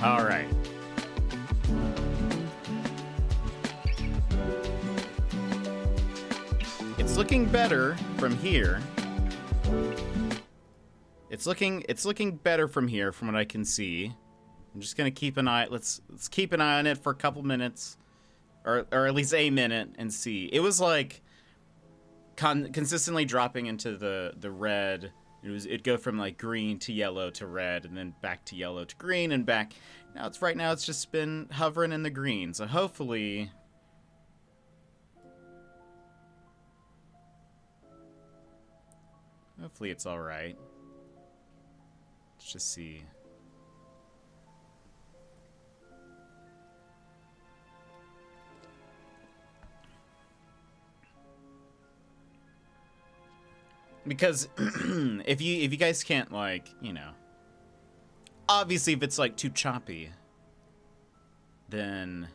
All right. It's looking better from here. It's looking better from here, from what I can see. I'm just gonna keep an eye. Let's keep an eye on it for a couple minutes, or at least a minute, and see. It was like consistently dropping into the red. It'd go from like green to yellow to red, and then back to yellow to green, and back. Right now it's just been hovering in the green. So hopefully. Hopefully it's all right. Let's just see. Because if you guys can't, like, you know, obviously if it's like too choppy, then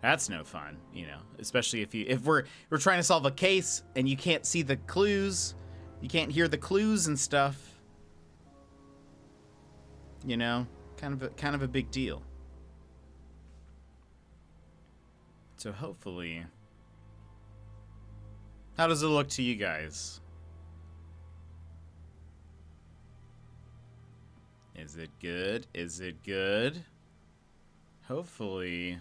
that's no fun, you know. Especially if we're trying to solve a case and you can't see the clues, you can't hear the clues and stuff. You know, kind of a big deal. So hopefully, how does it look to you guys? Is it good? Is it good? Hopefully.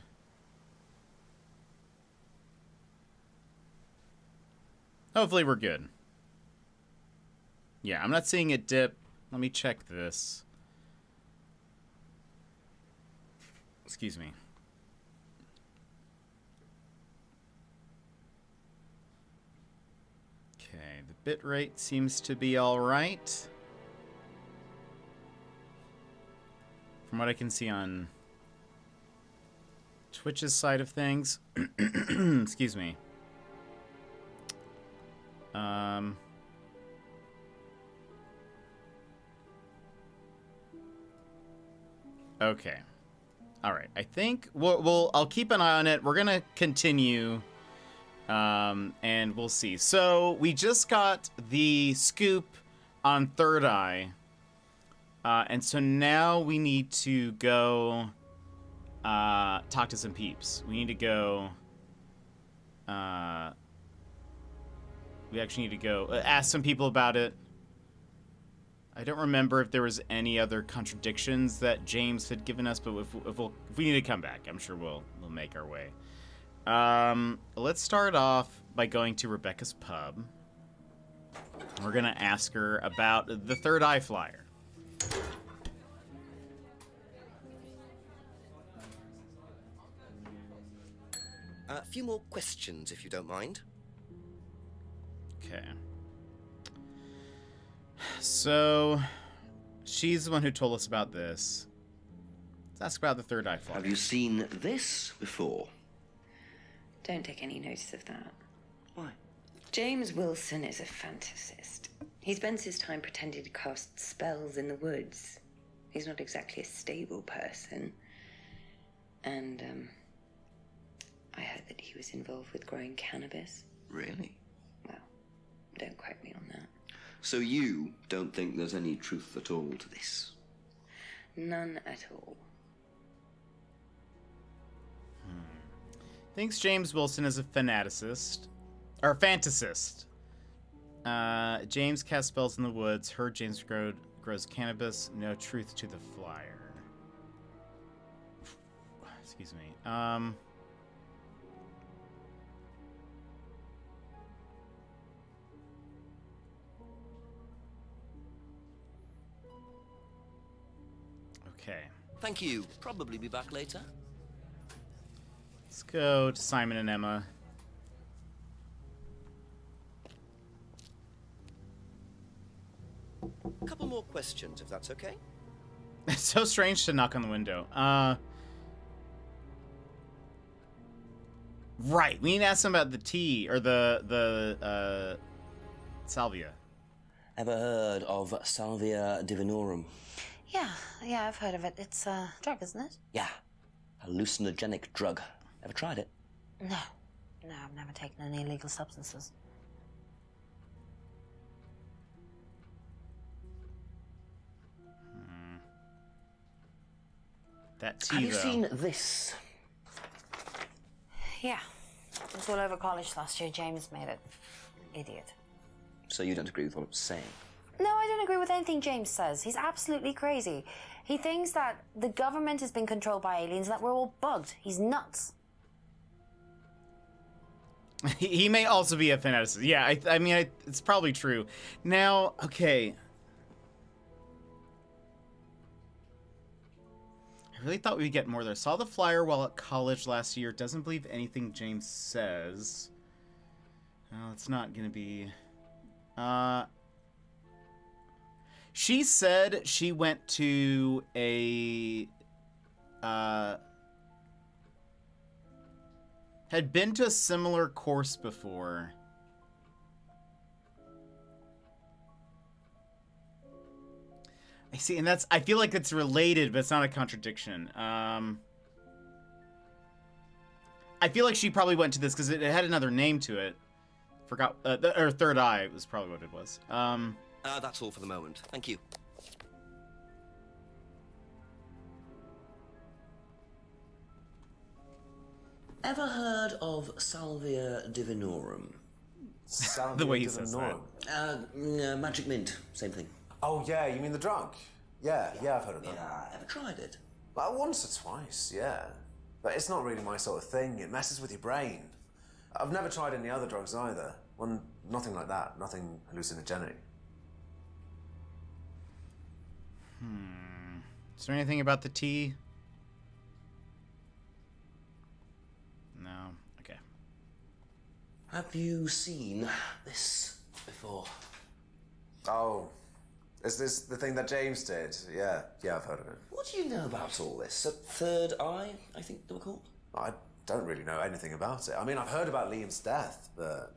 Hopefully we're good. Yeah, I'm not seeing it dip. Let me check this. Excuse me. Okay, the bit rate seems to be all right. From what I can see on Twitch's side of things. Excuse me. Okay. All right. I think I'll keep an eye on it. We're gonna continue, and we'll see. So we just got the scoop on Third Eye, and so now we need to go talk to some peeps. We need to go. We actually need to go ask some people about it. I don't remember if there was any other contradictions that James had given us, but if we need to come back, I'm sure we'll make our way. Let's start off by going to Rebecca's pub. We're gonna ask her about the Third Eye flyer. A few more questions, if you don't mind. Okay. So, she's the one who told us about this. Let's ask about the Third Eye flyer. Have you seen this before? Don't take any notice of that. Why? James Wilson is a fantasist. He spends his time pretending to cast spells in the woods. He's not exactly a stable person. And, I heard that he was involved with growing cannabis. Really? Well, don't quote me on that. So you don't think there's any truth at all to this? None at all. Thinks James Wilson is a fanaticist. Or fantasist. James casts spells in the woods. Heard James grows cannabis. No truth to the flyer. Excuse me. Okay. Thank you. Probably be back later. Let's go to Simon and Emma. A couple more questions, if that's okay. It's so strange to knock on the window. Right, we need to ask them about the tea, or the salvia. Ever heard of Salvia divinorum? Yeah, I've heard of it. It's a drug, isn't it? Yeah. Hallucinogenic drug. Ever tried it? No, I've never taken any illegal substances. That tea, Have you though. seen this? Yeah. It was all over college last year. James made it. Idiot. So you don't agree with what I'm saying? No, I don't agree with anything James says. He's absolutely crazy. He thinks that the government has been controlled by aliens and that we're all bugged. He's nuts. He may also be a fanaticist. Yeah, I mean, it's probably true. Now, okay. I really thought we'd get more there. Saw the flyer while at college last year. Doesn't believe anything James says. Well, it's not gonna be... She said she went to a... had been to a similar course before. I see, and I feel like it's related, but it's not a contradiction. I feel like she probably went to this because it had another name to it. Forgot, or Third Eye was probably what it was. That's all for the moment. Thank you. Ever heard of Salvia Divinorum? The way he says that. Magic mint, same thing. Oh, yeah, you mean the drug? Yeah, I've heard of that. Yeah, ever tried it? Like once or twice, yeah. But it's not really my sort of thing. It messes with your brain. I've never tried any other drugs either. Well, nothing like that. Nothing hallucinogenic. Is there anything about the tea? No. Okay. Have you seen this before? Oh, is this the thing that James did? Yeah, I've heard of it. What do you know about all this? A third eye, I think they were called? I don't really know anything about it. I mean, I've heard about Liam's death, but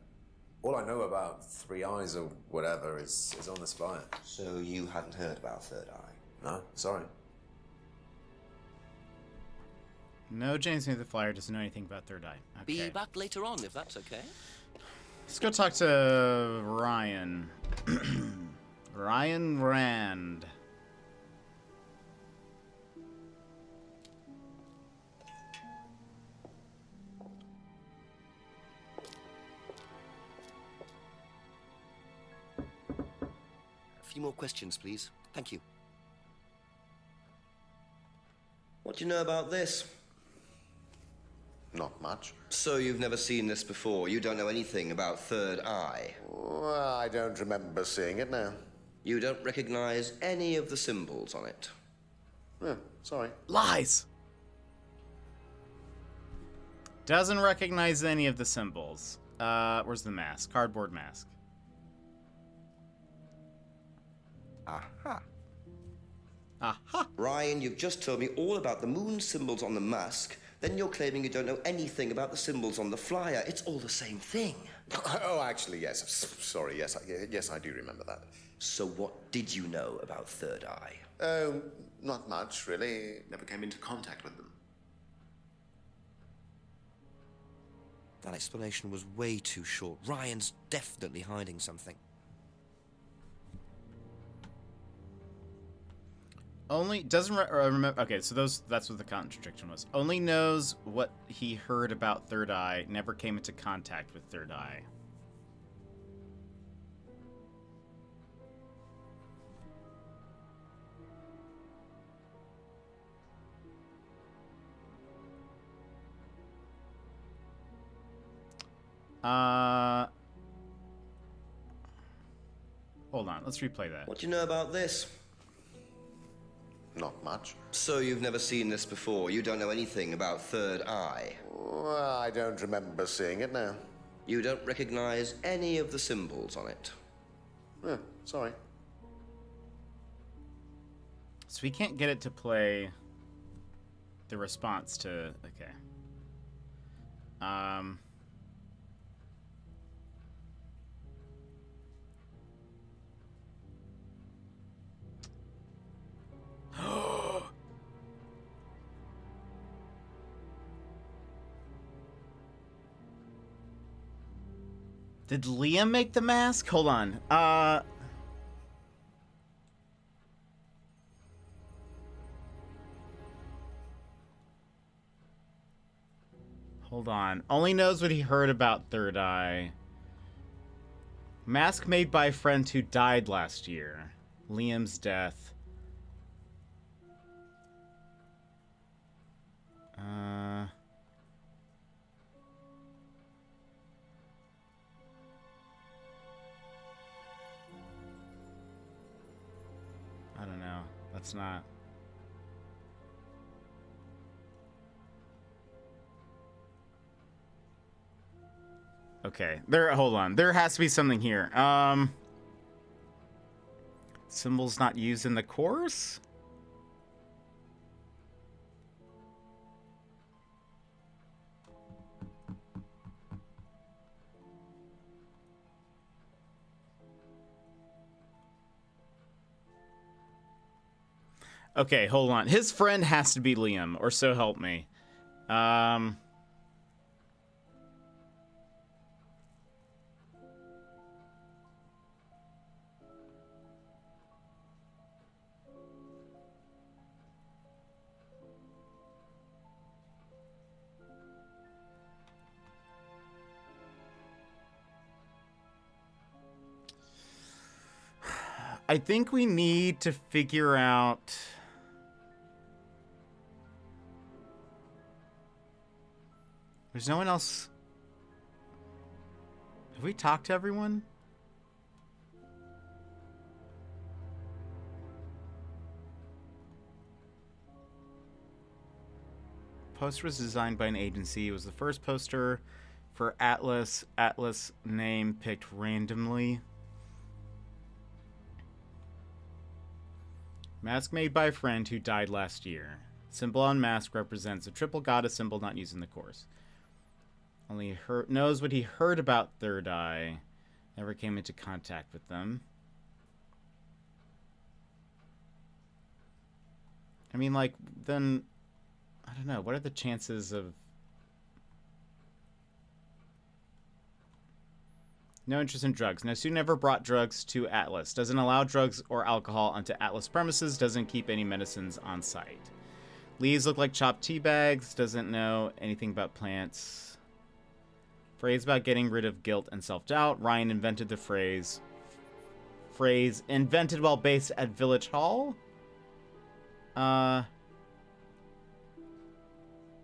all I know about Three Eyes or whatever is on this flyer. So you hadn't heard about Third Eye? No, sorry. No, James made the flyer. Doesn't know anything about Third Eye. Okay. Be back later on, if that's okay. Let's go talk to Ryan. Ryan Rand. A few more questions, please. Thank you. What do you know about this? Not much. So you've never seen this before? You don't know anything about Third Eye? Well, I don't remember seeing it now. You don't recognize any of the symbols on it? Sorry. Lies! Doesn't recognize any of the symbols. Where's the mask? Cardboard mask. Aha. Aha! Ryan, you've just told me all about the moon symbols on the mask. Then you're claiming you don't know anything about the symbols on the flyer. It's all the same thing. Oh, actually, yes. Sorry, yes. Yes, I do remember that. So what did you know about Third Eye? Oh, not much, really. Never came into contact with them. That explanation was way too short. Ryan's definitely hiding something. Only doesn't remember. Okay, so that's what the contradiction was. Only knows what he heard about Third Eye. Never came into contact with Third Eye. Hold on. Let's replay that. What do you know about this? Not much. So you've never seen this before? You don't know anything about Third Eye? Well, I don't remember seeing it now. You don't recognize any of the symbols on it? Sorry. So we can't get it to play the response to... Okay. Did Liam make the mask? Hold on. Hold on. Only knows what he heard about Third Eye. Mask made by a friend who died last year. Liam's death. I don't know. That's not... Okay, hold on. There has to be something here. Symbols not used in the course? Okay, hold on. His friend has to be Liam, or so help me. I think we need to figure out... There's no one else... Have we talked to everyone? Poster was designed by an agency. It was the first poster for Atlas. Atlas name picked randomly. Mask made by a friend who died last year. Symbol on mask represents a triple goddess symbol not used in the course. Only knows what he heard about Third Eye. Never came into contact with them. I mean, like, then... I don't know. What are the chances of... No interest in drugs. Nasu never brought drugs to Atlas. Doesn't allow drugs or alcohol onto Atlas premises. Doesn't keep any medicines on site. Leaves look like chopped tea bags. Doesn't know anything about plants. Phrase about getting rid of guilt and self-doubt. Ryan invented the phrase invented while based at Village Hall?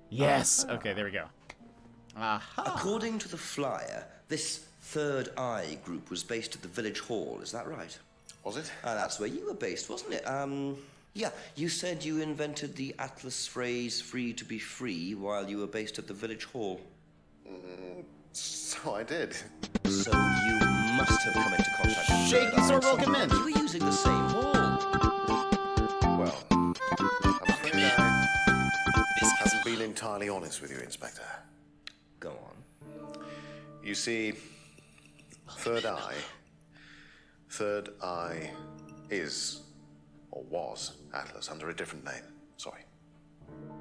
Yes. Okay, there we go. Aha. According to the flyer, this Third Eye group was based at the Village Hall, is that right? Was it? That's where you were based, wasn't it? Yeah, you said you invented the Atlas phrase, free to be free, while you were based at the Village Hall. So I did. So you must have come into contact with Shaky sword, welcome in. You were using the same hall. Well, I'm afraid I haven't been entirely honest with you, Inspector. Go on. You see, Third Eye is, or was, Atlas under a different name. Sorry.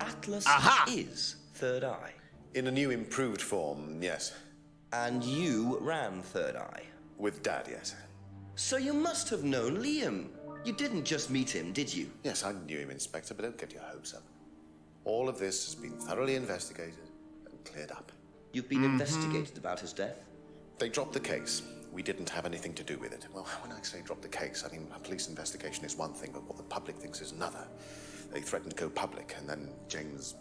Atlas Aha! is Third Eye. In a new improved form, yes. And you ran Third Eye. With Dad, yes. So you must have known Liam. You didn't just meet him, did you? Yes, I knew him, Inspector, but don't get your hopes up. All of this has been thoroughly investigated and cleared up. You've been investigated about his death? They dropped the case. We didn't have anything to do with it. Well, when I say drop the case, I mean a police investigation is one thing, but what the public thinks is another. They threatened to go public, and then James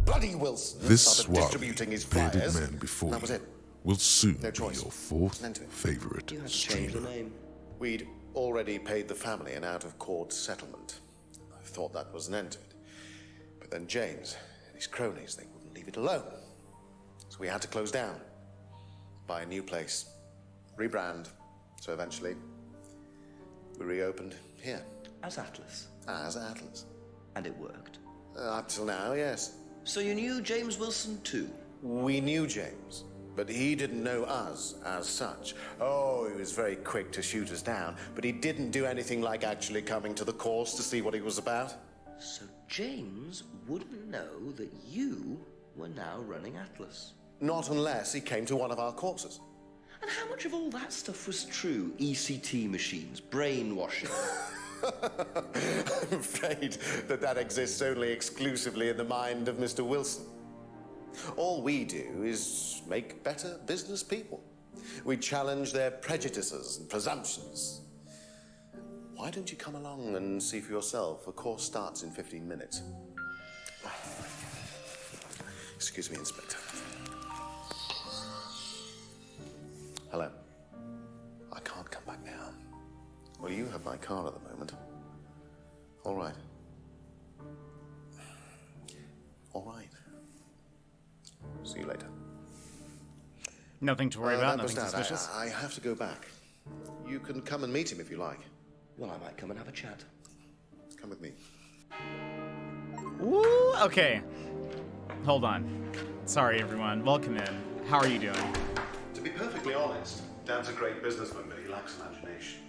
bloody Wilson This started suave, distributing his bearded flyers. man before That was you it. will soon No be choice. your fourth An end to it. favorite You had to change the streamer. name. We'd already paid the family an out-of-court settlement. I thought that was an end to it. But then James and his cronies, they wouldn't leave it alone. So we had to close down, buy a new place, rebrand. So eventually, we reopened here As Atlas. as Atlas. And it worked. Up till now, yes. So you knew James Wilson too? We knew James, but he didn't know us as such. Oh, he was very quick to shoot us down, but he didn't do anything like actually coming to the course to see what he was about. So James wouldn't know that you were now running Atlas. Not unless he came to one of our courses. And how much of all that stuff was true? ECT machines, brainwashing. I'm afraid that exists only exclusively in the mind of Mr. Wilson. All we do is make better business people. We challenge their prejudices and presumptions. Why don't you come along and see for yourself? The course starts in 15 minutes. Excuse me, Inspector. Hello. I can't come back now. Well, you have my car at the moment. All right. All right. See you later. Nothing to worry about, That was nothing Dad. suspicious. I have to go back. You can come and meet him if you like. Well, I might come and have a chat. Come with me. Ooh, okay. Hold on. Sorry, everyone. Welcome in. How are you doing? To be perfectly honest, Dad's a great businessman, but he lacks imagination.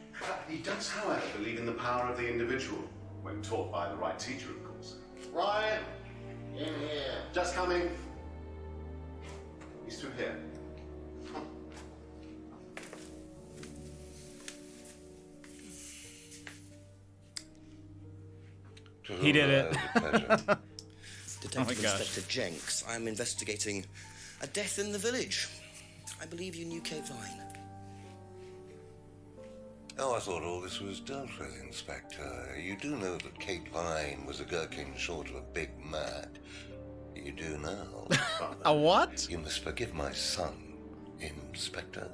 He does, however, believe in the power of the individual, when taught by the right teacher, of course. Ryan! In here. Just coming. He's through here. He did it. Detective gosh. Inspector Jenks, I'm investigating a death in the village. I believe you knew Kate Vine. Oh, I thought all this was dealt with, Inspector. You do know that Kate Vine was a gherkin short of a Big Mac. You do now. A what? You must forgive my son, Inspector.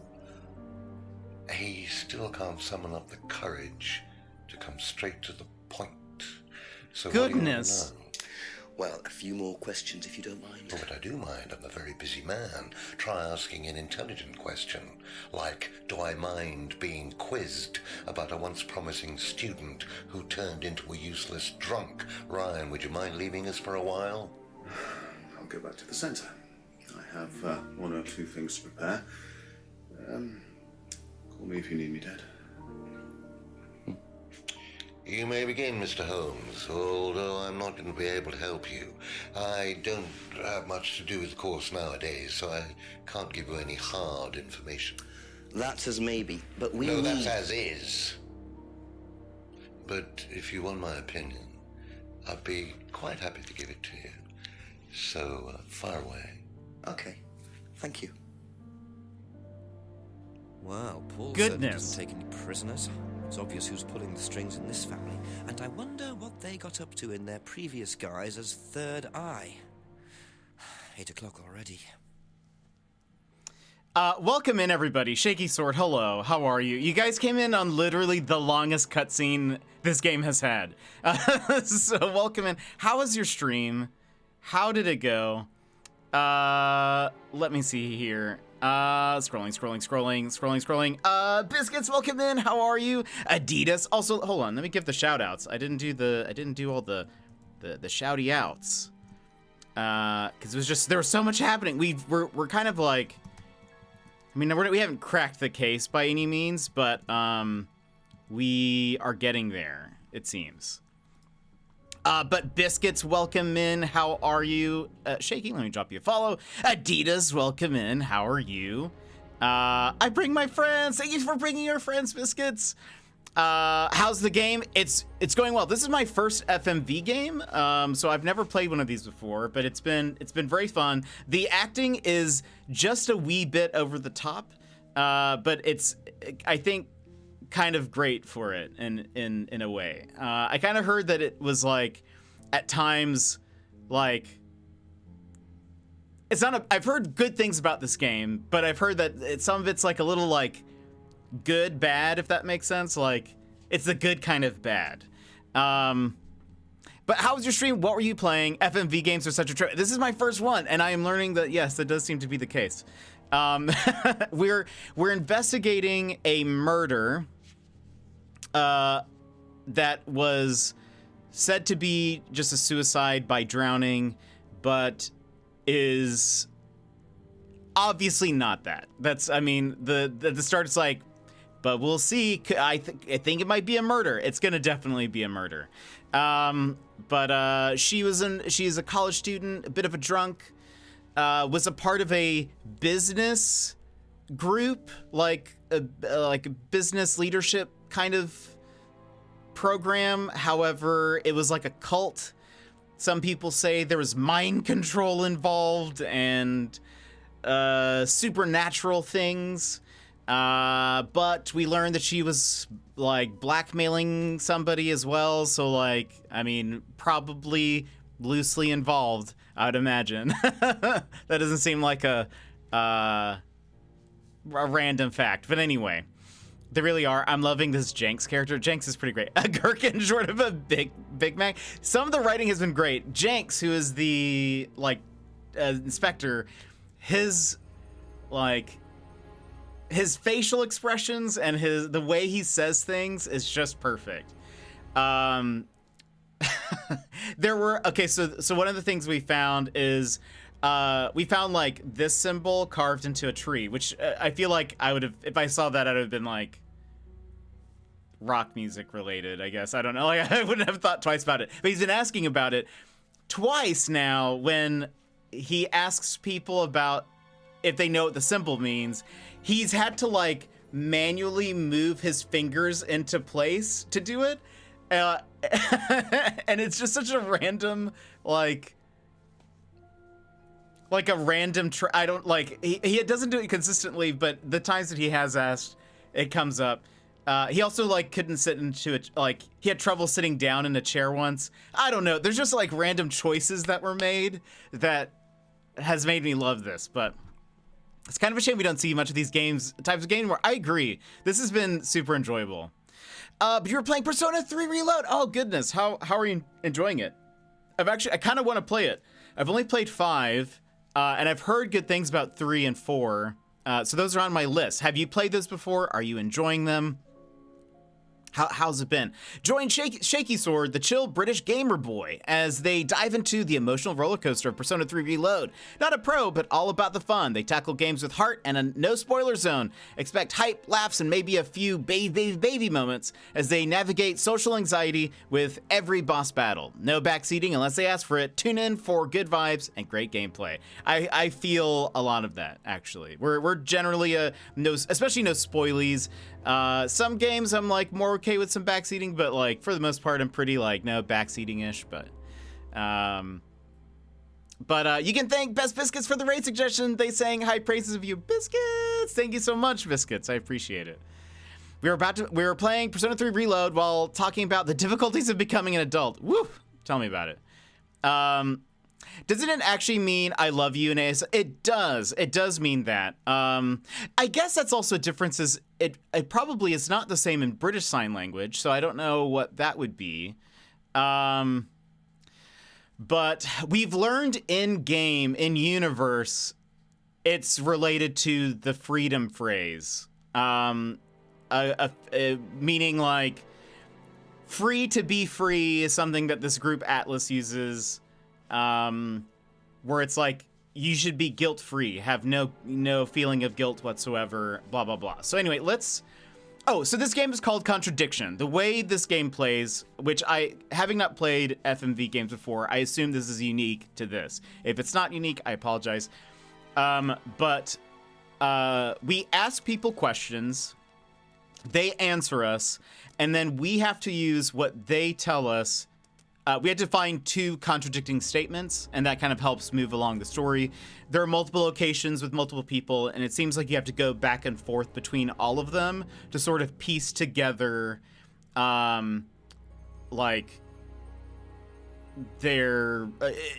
He still can't summon up the courage to come straight to the point. So what do you want Goodness. now? Well, a few more questions if you don't mind. Oh, but I do mind. I'm a very busy man. Try asking an intelligent question, like, do I mind being quizzed about a once promising student who turned into a useless drunk? Ryan, would you mind leaving us for a while? I'll go back to the centre. I have one or two things to prepare. Call me if you need me, Dad. You may begin, Mr. Holmes, although I'm not going to be able to help you. I don't have much to do with the course nowadays, so I can't give you any hard information. That's as maybe, but we No, need... that's as is. But if you want my opinion, I'd be quite happy to give it to you. So, fire away. Okay, thank you. Wow, Paul Goodness. certainly doesn't take any prisoners. It's obvious who's pulling the strings in this family, and I wonder what they got up to in their previous guise as Third Eye. 8 o'clock already. Welcome in, everybody. Shaky Sword, hello. How are you? You guys came in on literally the longest cutscene this game has had. So welcome in. How was your stream? How did it go? Let me see here. Scrolling. Biscuits, welcome in. How are you? Adidas. Also, hold on. Let me give the shout outs. I didn't do all the shouty outs. Cause it was just, there was so much happening. We're kind of like, I mean, we haven't cracked the case by any means, but, we are getting there, it seems. But Biscuits, welcome in. How are you? Shaky, let me drop you a follow. Adidas, welcome in. How are you? I bring my friends. Thank you for bringing your friends, Biscuits. How's the game? It's going well. This is my first FMV game, so I've never played one of these before, but it's been very fun. The acting is just a wee bit over the top, but it's, I think, kind of great for it in a way. I kind of heard that it was like at times like it's not I've heard good things about this game, but I've heard that some of it's like a little like good bad, if that makes sense. Like it's the good kind of bad. But how was your stream? What were you playing? FMV games are such a trip. This is my first one, and I am learning that yes, that does seem to be the case. We're investigating a murder that was said to be just a suicide by drowning, but is obviously not that. That's, I mean, the start is like, but we'll see. I think it might be a murder. It's gonna definitely be a murder. But she's a college student, a bit of a drunk, was a part of a business group, like a business leadership kind of program. However, it was like a cult, some people say there was mind control involved and supernatural things. But we learned that she was like blackmailing somebody as well. So like, I mean, probably loosely involved, I would imagine. That doesn't seem like a random fact. But anyway, they really are. I'm loving this Jenks character. Jenks is pretty great. A gherkin short of a Big Mac. Some of the writing has been great. Jenks, who is the like inspector, his facial expressions and the way he says things is just perfect. There were so one of the things we found is we found like this symbol carved into a tree, which I feel like I would have, if I saw that, I'd have been like rock music related, I guess. I don't know. Like, I wouldn't have thought twice about it. But he's been asking about it twice now when he asks people about if they know what the symbol means. He's had to like manually move his fingers into place to do it. And it's just such a random, like a random, I don't like, he doesn't do it consistently, but the times that he has asked, it comes up. He also like couldn't sit into it, like he had trouble sitting down in a chair once. I don't know. There's just like random choices that were made that has made me love this, but it's kind of a shame we don't see much of these types of games where I agree. This has been super enjoyable. But you were playing Persona 3 Reload. Oh goodness, how are you enjoying it? I kind of want to play it. I've only played 5, and I've heard good things about 3 and 4. So those are on my list. Have you played those before? Are you enjoying them? How's it been? Join Shaky Sword, the chill British gamer boy, as they dive into the emotional roller coaster of Persona 3 Reload. Not a pro, but all about the fun. They tackle games with heart and a no spoiler zone. Expect hype, laughs, and maybe a few baby moments as they navigate social anxiety with every boss battle. No backseating unless they ask for it. Tune in for good vibes and great gameplay. I feel a lot of that, actually. We're generally especially no spoilies. Some games I'm like more okay with some backseating, but like for the most part I'm pretty like no backseating-ish, but you can thank Best Biscuits for the raid suggestion. They sang high praises of you, Biscuits. Thank you so much, Biscuits. I appreciate it. We were playing Persona 3 Reload while talking about the difficulties of becoming an adult. Woo! Tell me about it. Doesn't it actually mean I love you in AS? It does. It does mean that. I guess that's also a difference is it probably is not the same in British Sign Language, so I don't know what that would be. But we've learned in-game, in-universe, it's related to the freedom phrase. Meaning like, free to be free is something that this group Atlas uses. Where it's like you should be guilt-free, have no feeling of guilt whatsoever, blah blah blah. So anyway, so this game is called Contradiction. The way this game plays, which having not played FMV games before, I assume this is unique to this. If it's not unique, I apologize. But we ask people questions, they answer us, and then we have to use what they tell us. We had to find 2 contradicting statements, and that kind of helps move along the story. There are multiple locations with multiple people, and it seems like you have to go back and forth between all of them to sort of piece together, like, their,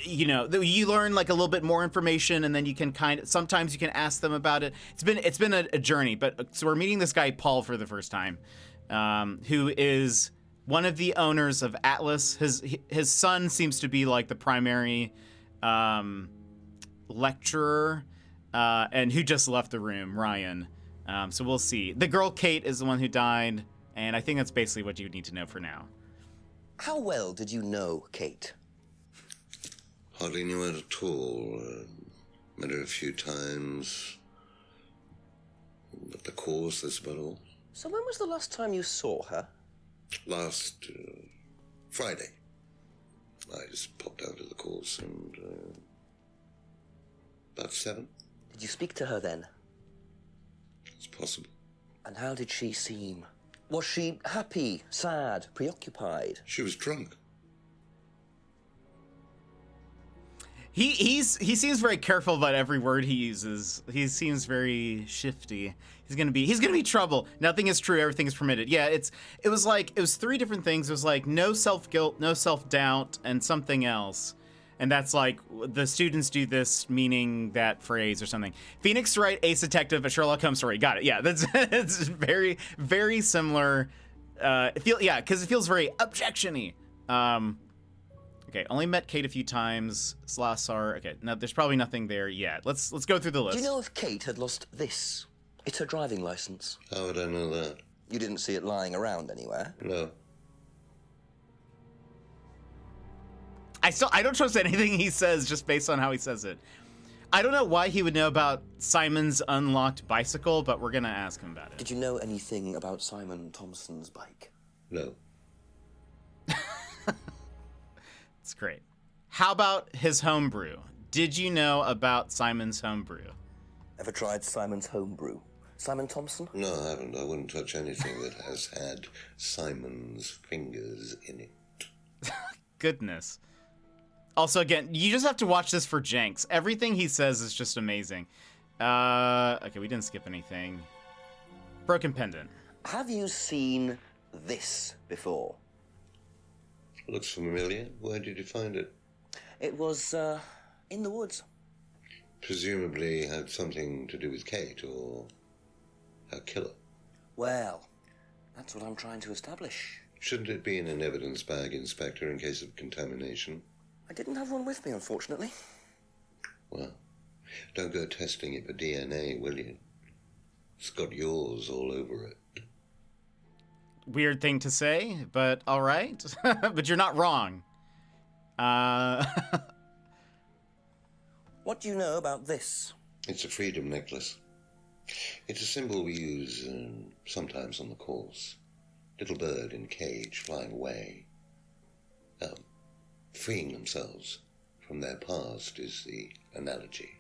you learn like a little bit more information, and then you can sometimes you can ask them about it. It's been a journey, but so we're meeting this guy, Paul, for the first time, who is one of the owners of Atlas. His son seems to be like the primary lecturer, and who just left the room, Ryan. So we'll see. The girl Kate is the one who died, and I think that's basically what you need to know for now. How well did you know Kate? Hardly knew her at all. Met her a few times. But the course, that's about all. So when was the last time you saw her? Last Friday. I just popped out of the course and about 7. Did you speak to her then? It's possible. And how did she seem? Was she happy, sad, preoccupied? She was drunk. He seems very careful about every word he uses. He seems very shifty. He's gonna be trouble. Nothing is true. Everything is permitted. Yeah, it was three different things. It was like no self-guilt, no self-doubt, and something else. And that's like the students do this, meaning that phrase or something. Phoenix Wright, Ace Detective, a Sherlock Holmes story. Got it. Yeah, that's it's very very similar. Because it feels very objection-y. Okay, only met Kate a few times. Slassar. Okay, no, there's probably nothing there yet. Let's go through the list. Do you know if Kate had lost this? It's her driving license. How would I know that? You didn't see it lying around anywhere? No. I don't trust anything he says just based on how he says it. I don't know why he would know about Simon's unlocked bicycle, but we're gonna ask him about it. Did you know anything about Simon Thompson's bike? No. It's great. How about his homebrew? Did you know about Simon's homebrew? Ever tried Simon's homebrew? Simon Thompson? No, I haven't. I wouldn't touch anything that has had Simon's fingers in it. Goodness. Also, again, you just have to watch this for Jenks. Everything he says is just amazing. Okay, we didn't skip anything. Broken pendant. Have you seen this before? Looks familiar. Where did you find it? It was, in the woods. Presumably had something to do with Kate or her killer. Well, that's what I'm trying to establish. Shouldn't it be in an evidence bag, Inspector, in case of contamination? I didn't have one with me, unfortunately. Well, don't go testing it for DNA, will you? It's got yours all over it. Weird thing to say, but all right. But you're not wrong. What do you know about this? It's a freedom necklace. It's a symbol we use sometimes on the course. Little bird in cage flying away. Freeing themselves from their past is the analogy.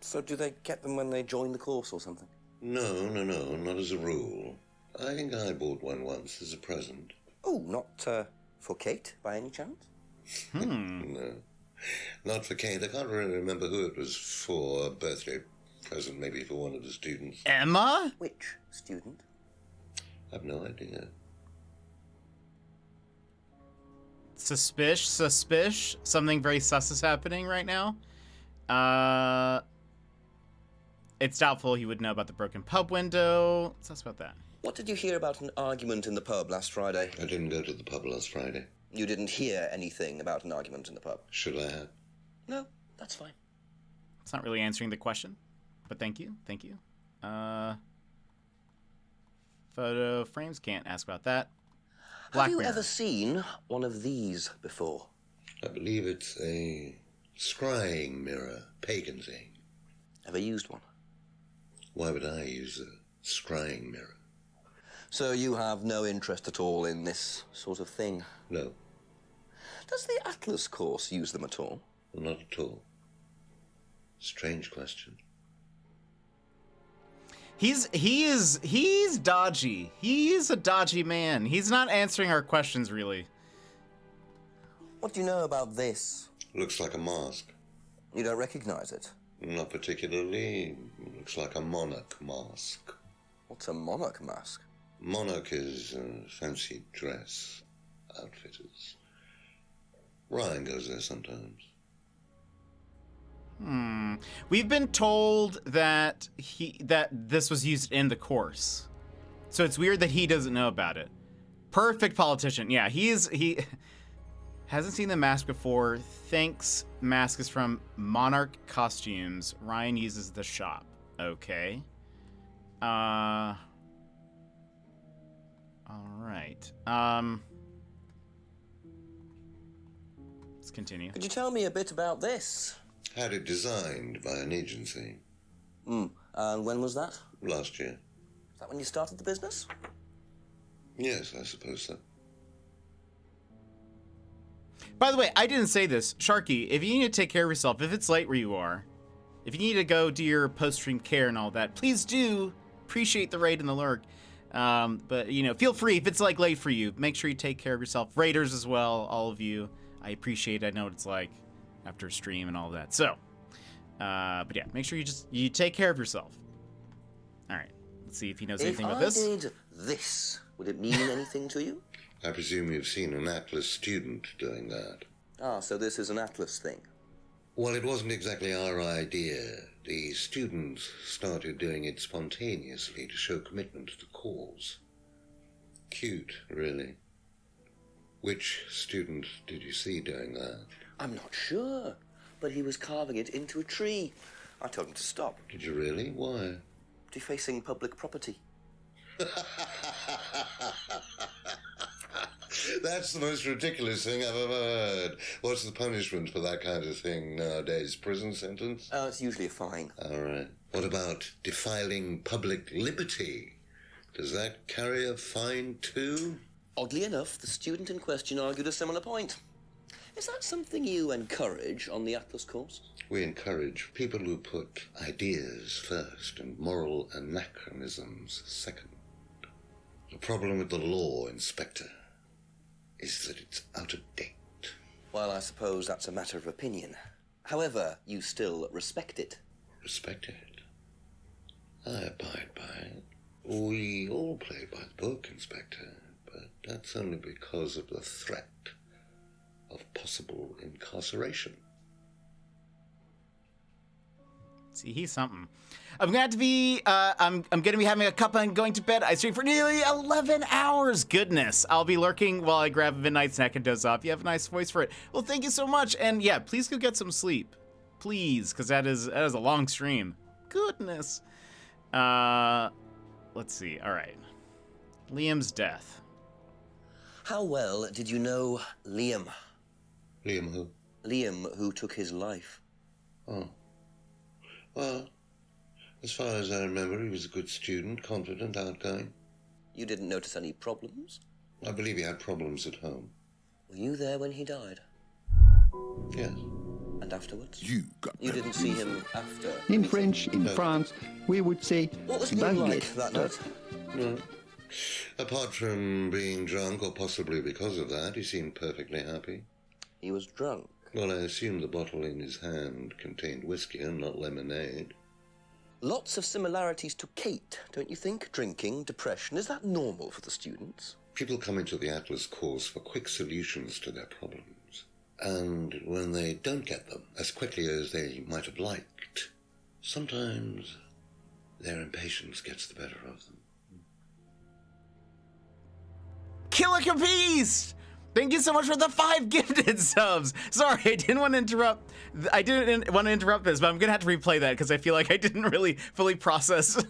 So do they get them when they join the course or something? No, not as a rule. I think I bought one once as a present. Oh, not for Kate, by any chance? No, not for Kate. I can't really remember who it was for. A birthday present, maybe for one of the students. Emma? Which student? I've no idea. Suspish. Something very sus is happening right now. It's doubtful he would know about the broken pub window. Sus about that. What did you hear about an argument in the pub last Friday? I didn't go to the pub last Friday. You didn't hear anything about an argument in the pub? Should I have? No, that's fine. It's not really answering the question, but thank you. Photo frames, can't ask about that. Black Have you mirror. ever seen one of these before? I believe it's a scrying mirror, pagan thing. Ever used one? Why would I use a scrying mirror? So you have no interest at all in this sort of thing? No, Does the Atlas course use them at all? not at all. Strange question. He's dodgy. He's a dodgy man. He's not answering our questions really. What do you know about this? Looks like a mask. You don't recognize it? Not particularly. Looks like a monarch mask. What's a monarch mask? Monarch is fancy dress outfitters. Ryan goes there sometimes. We've been told that this was used in the course. So it's weird that he doesn't know about it. Perfect politician. Yeah, he hasn't seen the mask before. Thinks mask is from Monarch Costumes. Ryan uses the shop. Okay. All right. Let's continue. Could you tell me a bit about this? Had it designed by an agency And when was that? last year. Is that when you started the business? Yes, I suppose so. By the way, I didn't say this. Sharky, if you need to take care of yourself, if it's late where you are, if you need to go do your post-stream care and all that, please do. Appreciate the raid and the lurk. But, feel free. If it's, late for you, make sure you take care of yourself. Raiders as well, all of you. I appreciate it. I know what it's like. after a stream and all that. So, but yeah, make sure you take care of yourself. All right, let's see if he knows anything about this. If I did this, would it mean anything to you? I presume you've seen an Atlas student doing that. Ah, so this is an Atlas thing. Well, it wasn't exactly our idea. The students started doing it spontaneously to show commitment to the cause. Cute, really. Which student did you see doing that? I'm not sure, but he was carving it into a tree. I told him to stop. Did you really? Why? Defacing public property. That's the most ridiculous thing I've ever heard. What's the punishment for that kind of thing nowadays? Prison sentence? It's usually a fine. All right. What about defiling public liberty? Does that carry a fine too? Oddly enough, the student in question argued a similar point. Is that something you encourage on the Atlas course? We encourage people who put ideas first and moral anachronisms second. The problem with the law, Inspector, is that it's out of date. Well, I suppose that's a matter of opinion. However, you still respect it. Respect it? I abide by it. We all play by the book, Inspector, but that's only because of the threat of possible incarceration. See, he's something. I'm gonna have to be. I'm gonna be having a cup and going to bed. I stream for nearly 11 hours. Goodness, I'll be lurking while I grab a midnight snack and doze off. You have a nice voice for it. Well, thank you so much, and yeah, please go get some sleep, please, because that is a long stream. Goodness. Let's see. All right, Liam's death. How well did you know Liam? Liam who? Liam, who took his life. Oh. Well, as far as I remember, he was a good student, confident, outgoing. You didn't notice any problems? I believe he had problems at home. Were you there when he died? Yes. And afterwards? You got You didn't see him after? In French, in France, we would say What was Liam like baguette. that night? No. Apart from being drunk, or possibly because of that, he seemed perfectly happy. He was drunk. Well, I assume the bottle in his hand contained whiskey and not lemonade. Lots of similarities to Kate, don't you think? Drinking, depression. Is that normal for the students? People come into the Atlas course for quick solutions to their problems. And when they don't get them as quickly as they might have liked, sometimes their impatience gets the better of them. Killer Beast! Thank you so much for the 5 gifted subs. Sorry, I didn't want to interrupt. I didn't want to interrupt this, but I'm gonna have to replay that because I feel like I didn't really fully process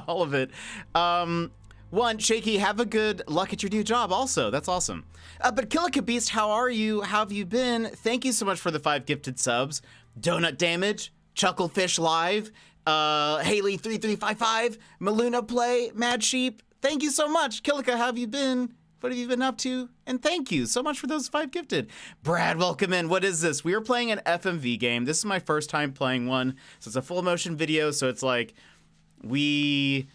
all of it. One, Shaky, have a good luck at your new job. Also, that's awesome. But Killer Beast, how are you? How have you been? Thank you so much for the 5 gifted subs. Donut Damage, Chucklefish Live, Haley 3355, Maluna Play, Mad Sheep. Thank you so much, Killica. How have you been? What have you been up to? And thank you so much for those 5 gifted. Brad, welcome in. What is this? We are playing an FMV game. This is my first time playing one. So it's a full motion video. So it's like we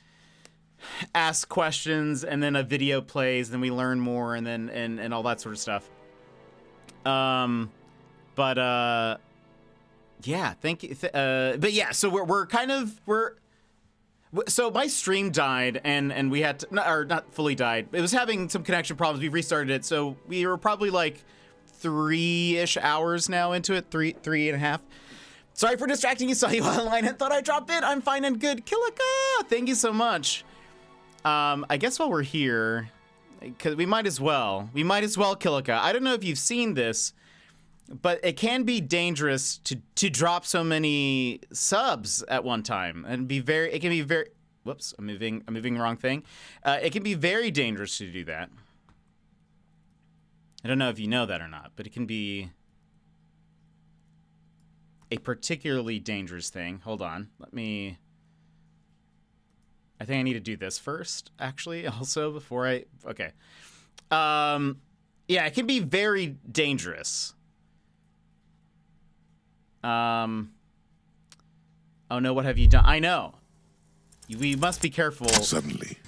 ask questions and then a video plays, then we learn more and then and all that sort of stuff. Yeah, thank you. But yeah, so so my stream died and we had to, or not fully died. It was having some connection problems. We restarted it. So we were probably like 3-ish hours now into it, 3.5. Sorry for distracting you. Saw you online and thought I'd drop in. I'm fine and good. Killica, thank you so much. I guess while we're here, because we might as well, Killica. I don't know if you've seen this, but it can be dangerous to drop so many subs at one time, and it can be very. Whoops, I'm moving the wrong thing. It can be very dangerous to do that. I don't know if you know that or not, but it can be a particularly dangerous thing. Hold on, I think I need to do this first, actually, also, before okay. Yeah, it can be very dangerous. Oh no, what have you done? I know. We must be careful. Suddenly,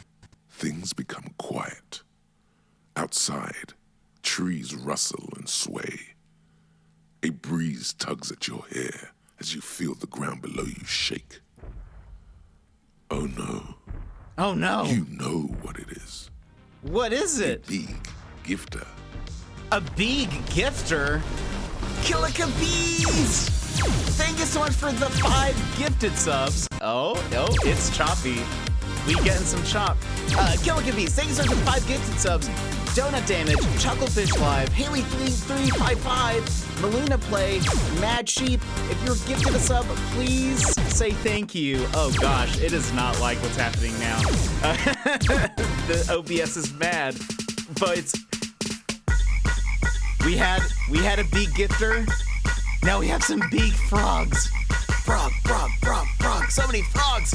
things become quiet. Outside, trees rustle and sway. A breeze tugs at your hair as you feel the ground below you shake. Oh no. Oh no. You know what it is. What is A it? big gifter. A big gifter? Killica Bees! Thank you so much for the 5 gifted subs. Oh, it's choppy. We getting some chop. Killica Bees, thank you so much for the 5 gifted subs. Donut Damage, Chucklefish Live, Haley3355, Melina Play, Mad Sheep. If you're gifted a sub, please say thank you. Oh gosh, it is not like what's happening now. The OBS is mad, but it's... We had a big gifter. Now we have some big frogs. Frog. So many frogs.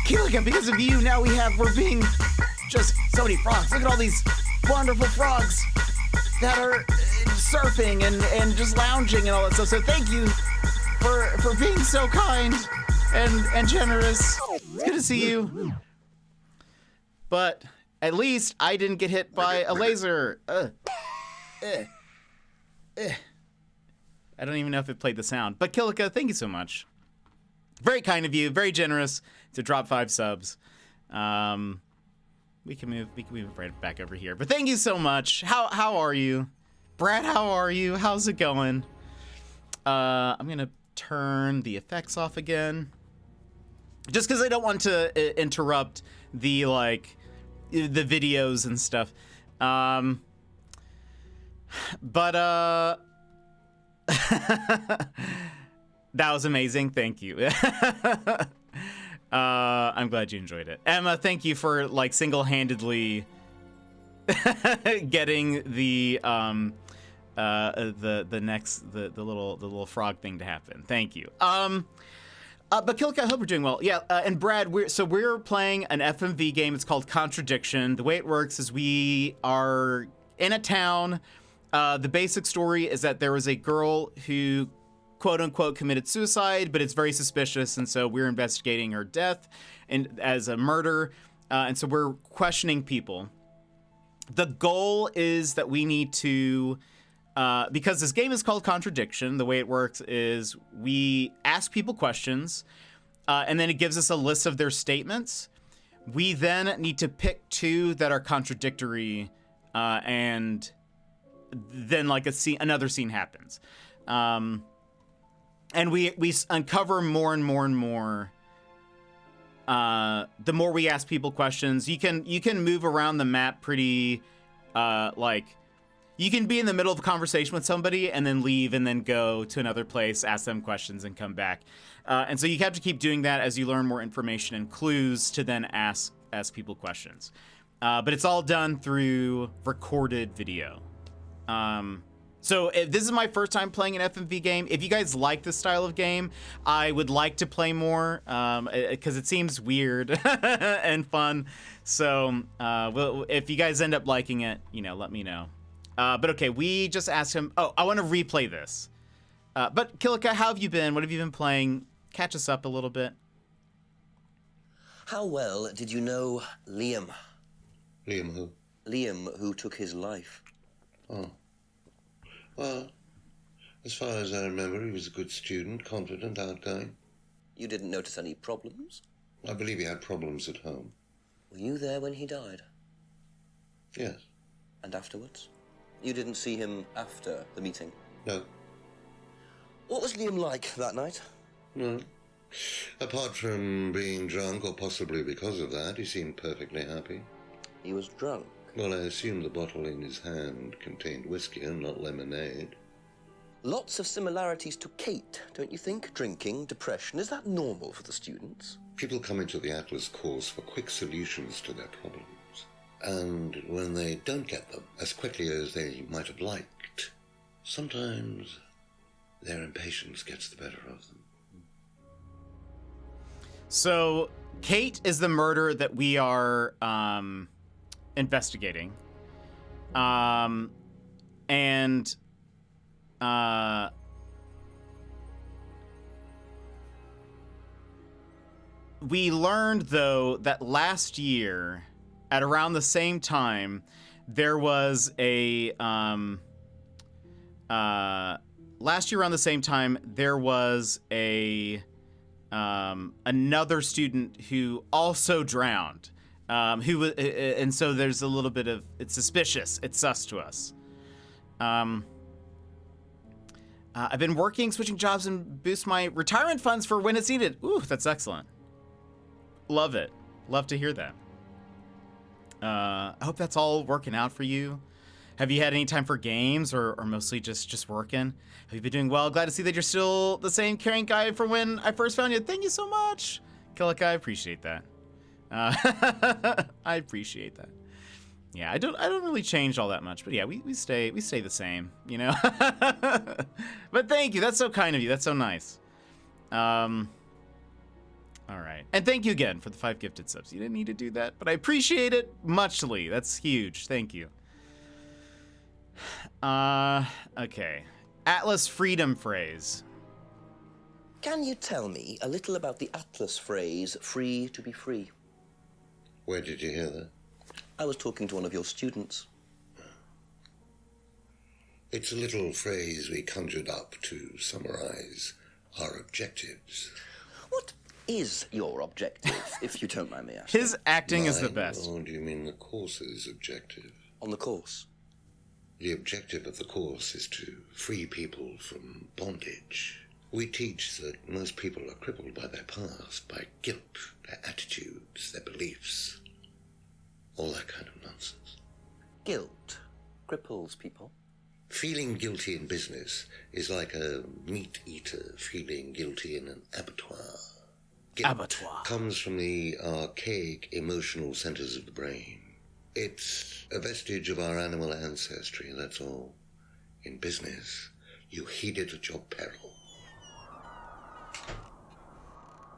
Killica, because of you, now we're being just so many frogs. Look at all these wonderful frogs that are surfing and just lounging and all that stuff. So thank you for being so kind and generous. It's good to see you. But at least I didn't get hit by a laser. I don't even know if it played the sound. But Killica, thank you so much. Very kind of you, very generous to drop 5 subs. We can move right back over here. But thank you so much. How are you? Brad, how are you? How's it going? I'm gonna turn the effects off again. Just because I don't want to interrupt the the videos and stuff. But that was amazing. Thank you. I'm glad you enjoyed it. Emma, thank you for single-handedly getting the little frog thing to happen. Thank you. But Killica, I hope you're doing well. Yeah, and Brad, we're playing an FMV game. It's called Contradiction. The way it works is we are in a town. The basic story is that there was a girl who, quote unquote, committed suicide, but it's very suspicious, and so we're investigating her death as a murder, and so we're questioning people. The goal is that we need to, because this game is called Contradiction, the way it works is we ask people questions, and then it gives us a list of their statements. We then need to pick 2 that are contradictory, and then another scene happens. And we uncover more and more and more. The more we ask people questions, you can move around the map pretty, you can be in the middle of a conversation with somebody and then leave and then go to another place, ask them questions and come back. And so you have to keep doing that as you learn more information and clues to then ask people questions. But it's all done through recorded video. So if this is my first time playing an FMV game. If you guys like this style of game, I would like to play more because it seems weird and fun. So if you guys end up liking it, let me know. But okay, we just asked him. Oh, I want to replay this. But Killica, how have you been? What have you been playing? Catch us up a little bit. How well did you know Liam? Liam who? Liam, who took his life. Oh. Well, as far as I remember, he was a good student, confident, outgoing. You didn't notice any problems? I believe he had problems at home. Were you there when he died? Yes. And afterwards? You didn't see him after the meeting? No. What was Liam like that night? No. Apart from being drunk, or possibly because of that, he seemed perfectly happy. He was drunk? Well, I assume the bottle in his hand contained whiskey and not lemonade. Lots of similarities to Kate, don't you think? Drinking, depression, is that normal for the students? People come into the Atlas course for quick solutions to their problems. And when they don't get them as quickly as they might have liked, sometimes their impatience gets the better of them. So, Kate is the murder that we are investigating. We learned, though, that last year, at around the same time, there was a last year around the same time, there was a another student who also drowned. And so there's a little bit of, it's suspicious. It's sus to us. I've been switching jobs and boost my retirement funds for when it's needed. Ooh, that's excellent. Love it. Love to hear that. I hope that's all working out for you. Have you had any time for games or mostly just working? Have you been doing well? Glad to see that you're still the same caring guy from when I first found you. Thank you so much. Killick, I appreciate that. I appreciate that. Yeah, I don't really change all that much, but yeah, we stay the same, you know. But thank you. That's so kind of you. That's so nice. All right. And thank you again for the 5 gifted subs. You didn't need to do that, but I appreciate it muchly. That's huge. Thank you. Okay. Atlas freedom phrase. Can you tell me a little about the Atlas phrase, free to be free? Where did you hear that? I was talking to one of your students. It's a little phrase we conjured up to summarize our objectives. What is your objective, if you don't mind me asking? His acting is the best. Or do you mean the course's objective? On the course? The objective of the course is to free people from bondage. We teach that most people are crippled by their past, by guilt, their attitudes, their beliefs. All that kind of nonsense. Guilt cripples people. Feeling guilty in business is like a meat eater feeling guilty in an abattoir. Guilt comes from the archaic emotional centers of the brain. It's a vestige of our animal ancestry, that's all. In business, you heed it at your peril.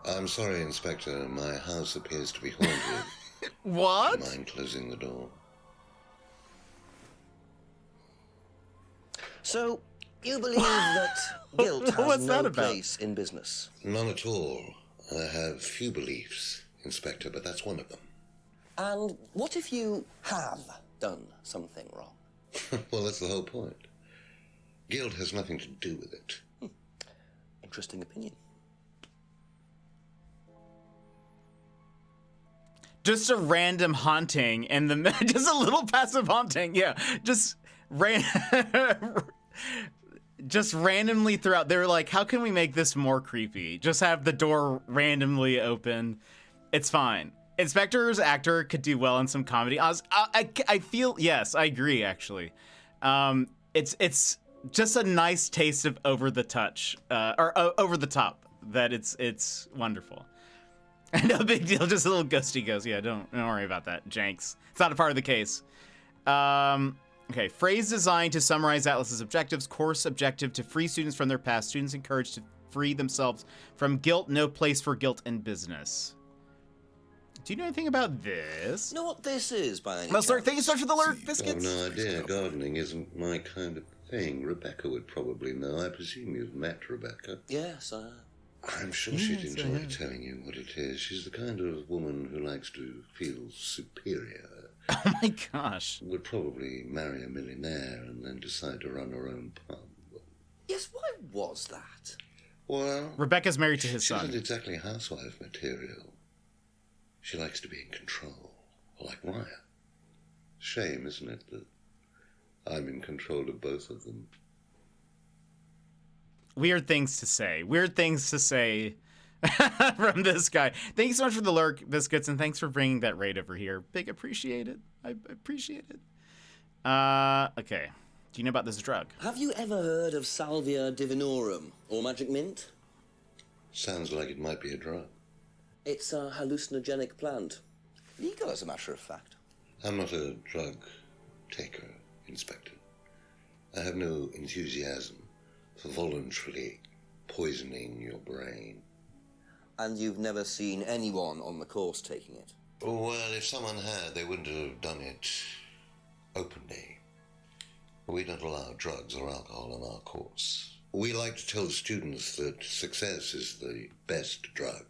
I'm sorry, Inspector. My house appears to be haunted. What? Do you mind closing the door? So, you believe that guilt has no place in business? None at all. I have few beliefs, Inspector, but that's one of them. And what if you have done something wrong? Well, that's the whole point. Guilt has nothing to do with it. Interesting opinion. Just a random haunting and just a little passive haunting. Yeah, just randomly throughout. They were like, how can we make this more creepy? Just have the door randomly open. It's fine. Inspector's actor could do well in some comedy. I feel, yes, I agree, actually. It's just a nice taste of over the top that it's wonderful. No big deal, just a little ghosty ghost. Yeah, don't worry about that, Janks. It's not a part of the case. Okay, phrase designed to summarize Atlas's objectives. Course objective to free students from their past. Students encouraged to free themselves from guilt. No place for guilt in business. Do you know anything about this? Know what this is, by any chance? Thank you so much for the lurk, I've biscuits. no idea. Gardening isn't my kind of thing. Rebecca would probably know. I presume you've met Rebecca. Yes, I'm sure she'd enjoy telling you what it is. She's the kind of woman who likes to feel superior. Oh my gosh. Would probably marry a millionaire and then decide to run her own pub. Yes, why was that? Well, Rebecca's married to his she son. isn't exactly housewife material. She likes to be in control, like Wyatt. Shame, isn't it, that I'm in control of both of them? Weird things to say. Weird things to say from this guy. Thank you so much for the lurk, biscuits, and thanks for bringing that raid over here. Big appreciate it. I appreciate it. Okay. Do you know about this drug? Have you ever heard of Salvia divinorum, or magic mint? Sounds like it might be a drug. It's a hallucinogenic plant. Legal, as a matter of fact. I'm not a drug taker, Inspector. I have no enthusiasm for voluntarily poisoning your brain. And you've never seen anyone on the course taking it? Well, if someone had, they wouldn't have done it openly. We don't allow drugs or alcohol on our course. We like to tell students that success is the best drug.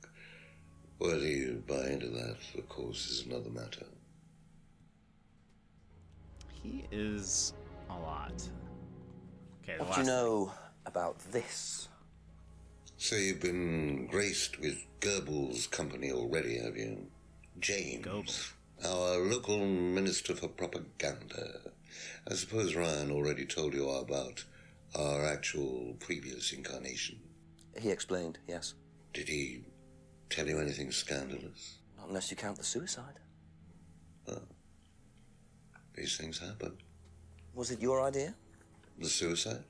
Whether you buy into that, of course, is another matter. He is a lot. Okay, what do you know about this. So you've been graced with Goebbels' company already, have you? James, Goebbels. our local minister for propaganda. I suppose Ryan already told you about our actual previous incarnation. He explained, yes. Did he tell you anything scandalous? Not unless you count the suicide. Oh. These things happen. Was it your idea? The suicide?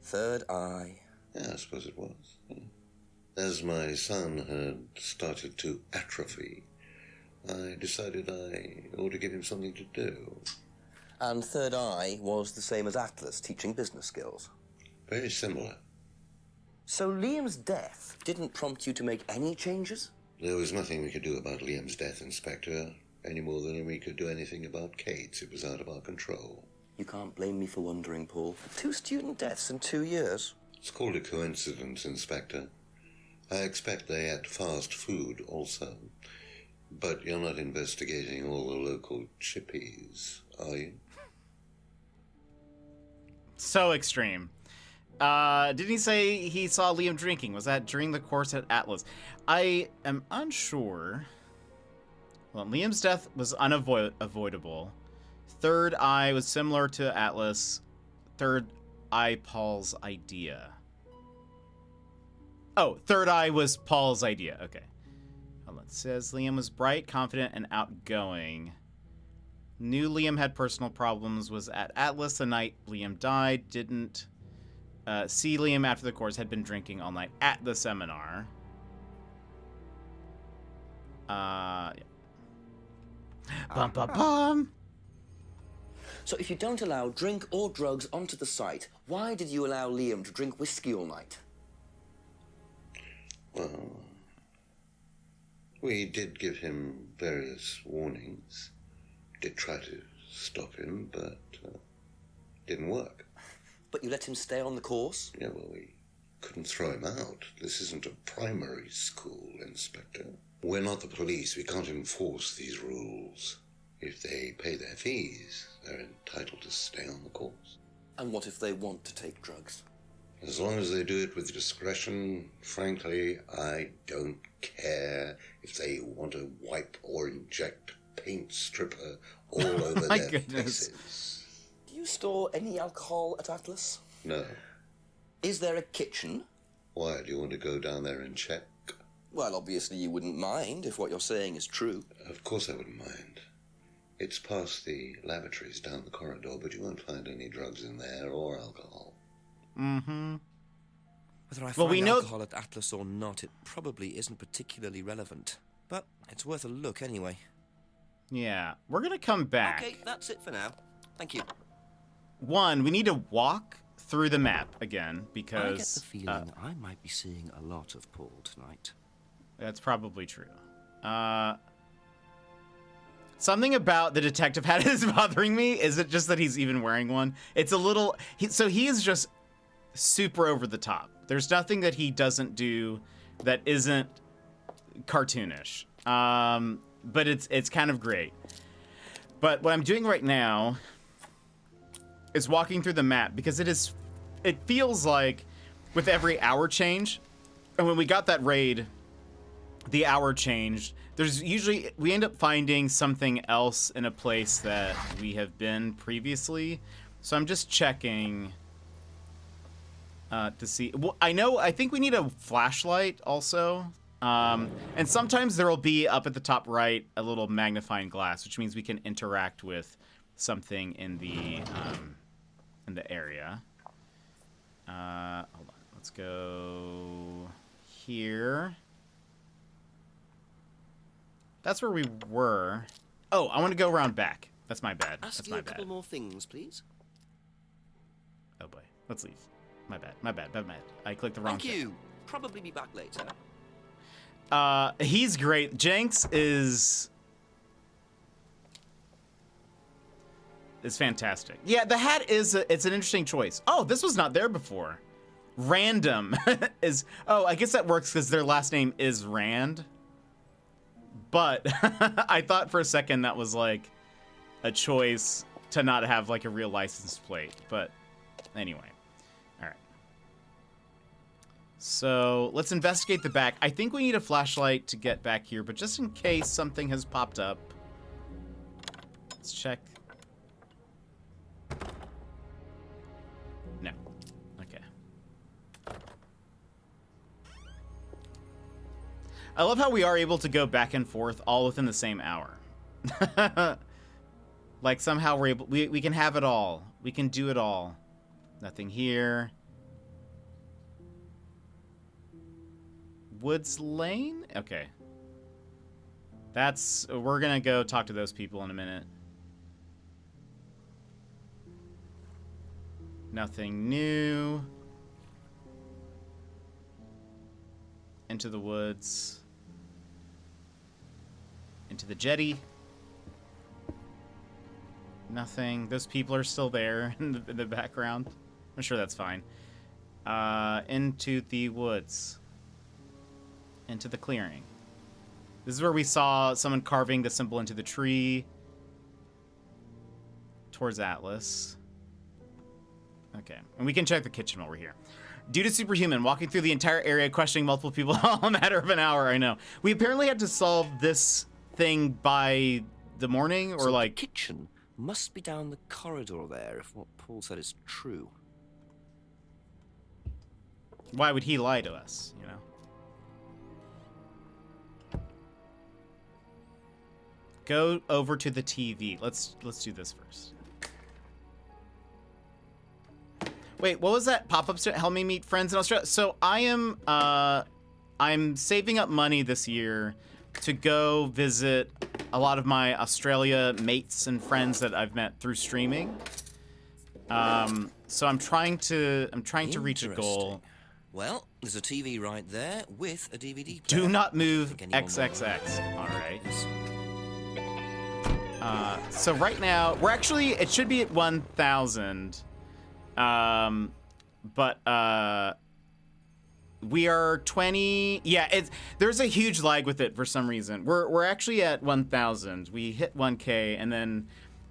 Third eye. Yeah, I suppose it was. As my son had started to atrophy, I decided I ought to give him something to do. And third eye was the same as Atlas, teaching business skills. Very similar. So Liam's death didn't prompt you to make any changes? There was nothing we could do about Liam's death, Inspector, any more than we could do anything about Kate's. It was out of our control. You can't blame me for wondering, Paul. 2 student deaths in 2 years. It's called a coincidence, Inspector. I expect they ate fast food also. But you're not investigating all the local chippies, are you? So extreme. Didn't he say he saw Liam drinking? Was that during the course at Atlas? I am unsure. Well, Liam's death was unavoidable. Third eye was similar to Atlas. Third eye, Paul's idea. Oh, third eye was Paul's idea. Okay. Hold on. It says Liam was bright, confident, and outgoing. Knew Liam had personal problems, was at Atlas the night Liam died, didn't see Liam after the course, had been drinking all night at the seminar. Yeah. Bum, bum, bum. So if you don't allow drink or drugs onto the site, why did you allow Liam to drink whiskey all night? Well, we did give him various warnings. Did try to stop him, but didn't work. But you let him stay on the course? Yeah, well, we couldn't throw him out. This isn't a primary school, Inspector. We're not the police. We can't enforce these rules. If they pay their fees, they're entitled to stay on the course. And what if they want to take drugs? As long as they do it with discretion, frankly, I don't care if they want to wipe or inject paint stripper all over My their goodness. faces. Do you store any alcohol at Atlas? No. Is there a kitchen? Why, do you want to go down there and check? Well, obviously you wouldn't mind if what you're saying is true. Of course I wouldn't mind. It's past the lavatories down the corridor, but you won't find any drugs in there or alcohol. Mm-hmm. Whether I Well, find we know- alcohol at Atlas or not, it probably isn't particularly relevant. But it's worth a look anyway. Yeah, we're gonna come back. Okay, that's it for now. Thank you. One, we need to walk through the map again, because I get the feeling I might be seeing a lot of Paul tonight. that's probably true. Something about the detective hat is bothering me. Is it just that he's even wearing one? It's a little... So he is just super over the top. There's nothing that he doesn't do that isn't cartoonish. But it's kind of great. But what I'm doing right now is walking through the map, because it feels like with every hour change, and when we got that raid, the hour changed. There's usually, we end up finding something else in a place that we have been previously. So I'm just checking to see. Well, I think we need a flashlight also. And sometimes there will be up at the top right a little magnifying glass, which means we can interact with something in the area. Hold on, let's go here. That's where we were. Oh, I want to go around back. That's my bad. Ask That's you my a couple bad. more things, please. Oh boy, let's leave. My bad. My bad. My bad. I clicked the wrong. Thank thing. you. Probably be back later. He's great. Jenks is fantastic. Yeah, the hat it's an interesting choice. Oh, this was not there before. Random is... Oh, I guess that works because their last name is Rand. But I thought for a second that was like a choice to not have like a real license plate. But anyway. All right. So let's investigate the back. I think we need a flashlight to get back here, but just in case something has popped up, let's check. No. Okay. I love how we are able to go back and forth all within the same hour. Like somehow we're able, we can have it all. We can do it all. Nothing here. Woods Lane? Okay. We're gonna go talk to those people in a minute. Nothing new. Into the woods. Into the jetty. Nothing. Those people are still there in the background. I'm sure that's fine. Into the woods. Into the clearing. This is where we saw someone carving the symbol into the tree. Towards Atlas. Okay. And we can check the kitchen while we're here. Due to Superhuman, walking through the entire area, questioning multiple people all in a matter of an hour, I know. We apparently had to solve this thing by the morning, or so like... the kitchen must be down the corridor there, if what Paul said is true. Why would he lie to us, you know? Go over to the TV. Let's do this first. Wait, what was that pop-up? Help me meet friends in Australia. So I'm saving up money this year to go visit a lot of my Australia mates and friends that I've met through streaming. So I'm trying to reach a goal. Well, there's a TV right there with a DVD player. Do not move XXX. All right. So right now, it should be at 1,000. But we are 20. Yeah, there's a huge lag with it for some reason. We're actually at 1,000. We hit 1K, and then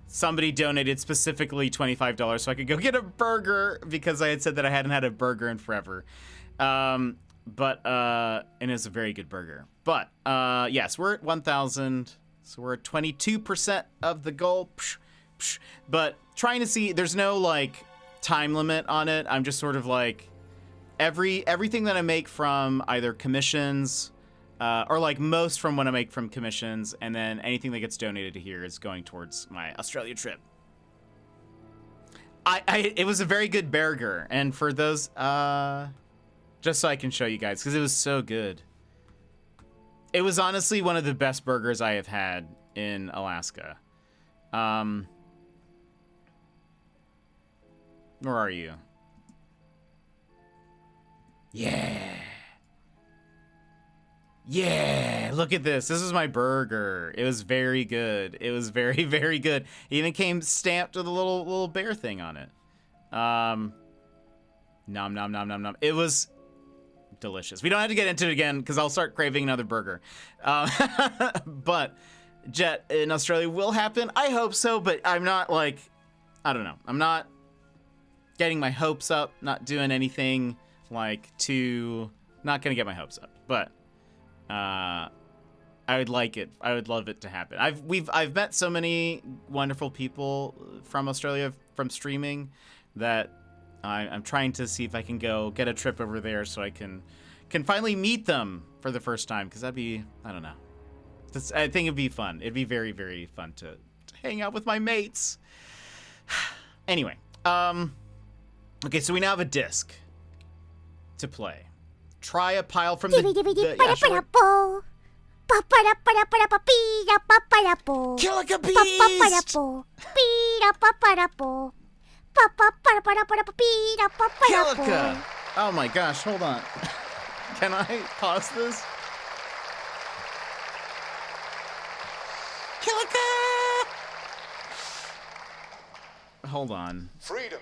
somebody donated specifically $25 so I could go get a burger because I had said that I hadn't had a burger in forever. And it's a very good burger. But yes, we're at 1,000. So we're at 22% of the goal. But trying to see, there's no like time limit on it. I'm just sort of like everything that I make from either commissions or like most from what I make from commissions, and then anything that gets donated to here is going towards my Australia trip. It was a very good burger, and for those just so I can show you guys, because it was so good. It was honestly one of the best burgers I have had in Alaska. Where are you? Yeah. Yeah, look at this. This is my burger. It was very good. It was very, very good. It even came stamped with a little bear thing on it. Nom, nom, nom, nom, nom. It was delicious. We don't have to get into it again because I'll start craving another burger. But Jet in Australia will happen. I hope so, but I'm not like, I don't know. I'm not getting my hopes up, not doing anything like not gonna get my hopes up, but I would like it. I would love it to happen. I've met so many wonderful people from Australia from streaming that I'm trying to see if I can go get a trip over there so I can finally meet them for the first time, because that'd be, I don't know. I think it'd be fun. It'd be very, very fun to hang out with my mates. Anyway, okay, so we now have a disc to play. Try a pile from the Killica Beast! Killica! Oh my gosh, hold on. Can I pause this? Killica! Hold on. Freedom.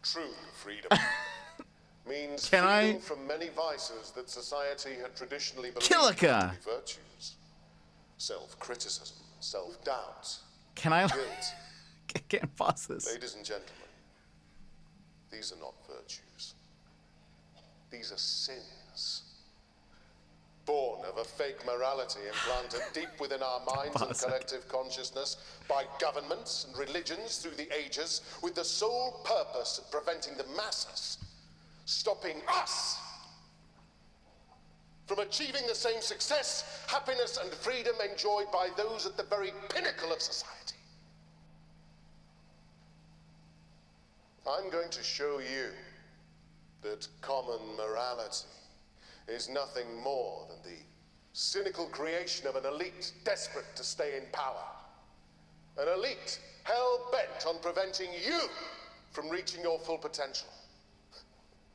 True freedom. Means Can freedom I? from many vices that society had traditionally believed Killica! to be virtues. Self-criticism, self-doubt, Can I? guilt. I can't pause this. Ladies and gentlemen, these are not virtues. These are sins. Born of a fake morality implanted deep within our minds and collective consciousness by governments and religions through the ages, with the sole purpose of preventing the masses, stopping us from achieving the same success, happiness, and freedom enjoyed by those at the very pinnacle of society. I'm going to show you that common morality is nothing more than the cynical creation of an elite desperate to stay in power. An elite hell-bent on preventing you from reaching your full potential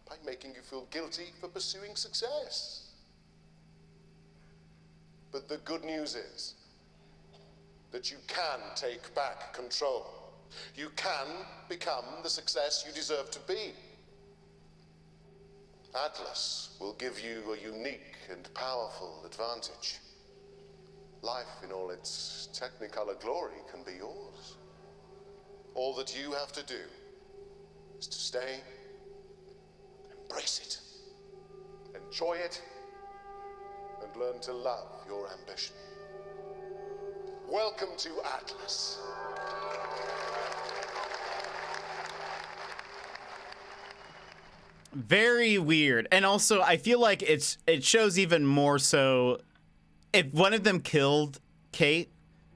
by making you feel guilty for pursuing success. But the good news is that you can take back control. You can become the success you deserve to be. Atlas will give you a unique and powerful advantage. Life in all its technicolor glory can be yours. All that you have to do is to stay, embrace it, enjoy it, and learn to love your ambition. Welcome to Atlas. Very weird. And also, I feel like it shows even more so if one of them killed Kate,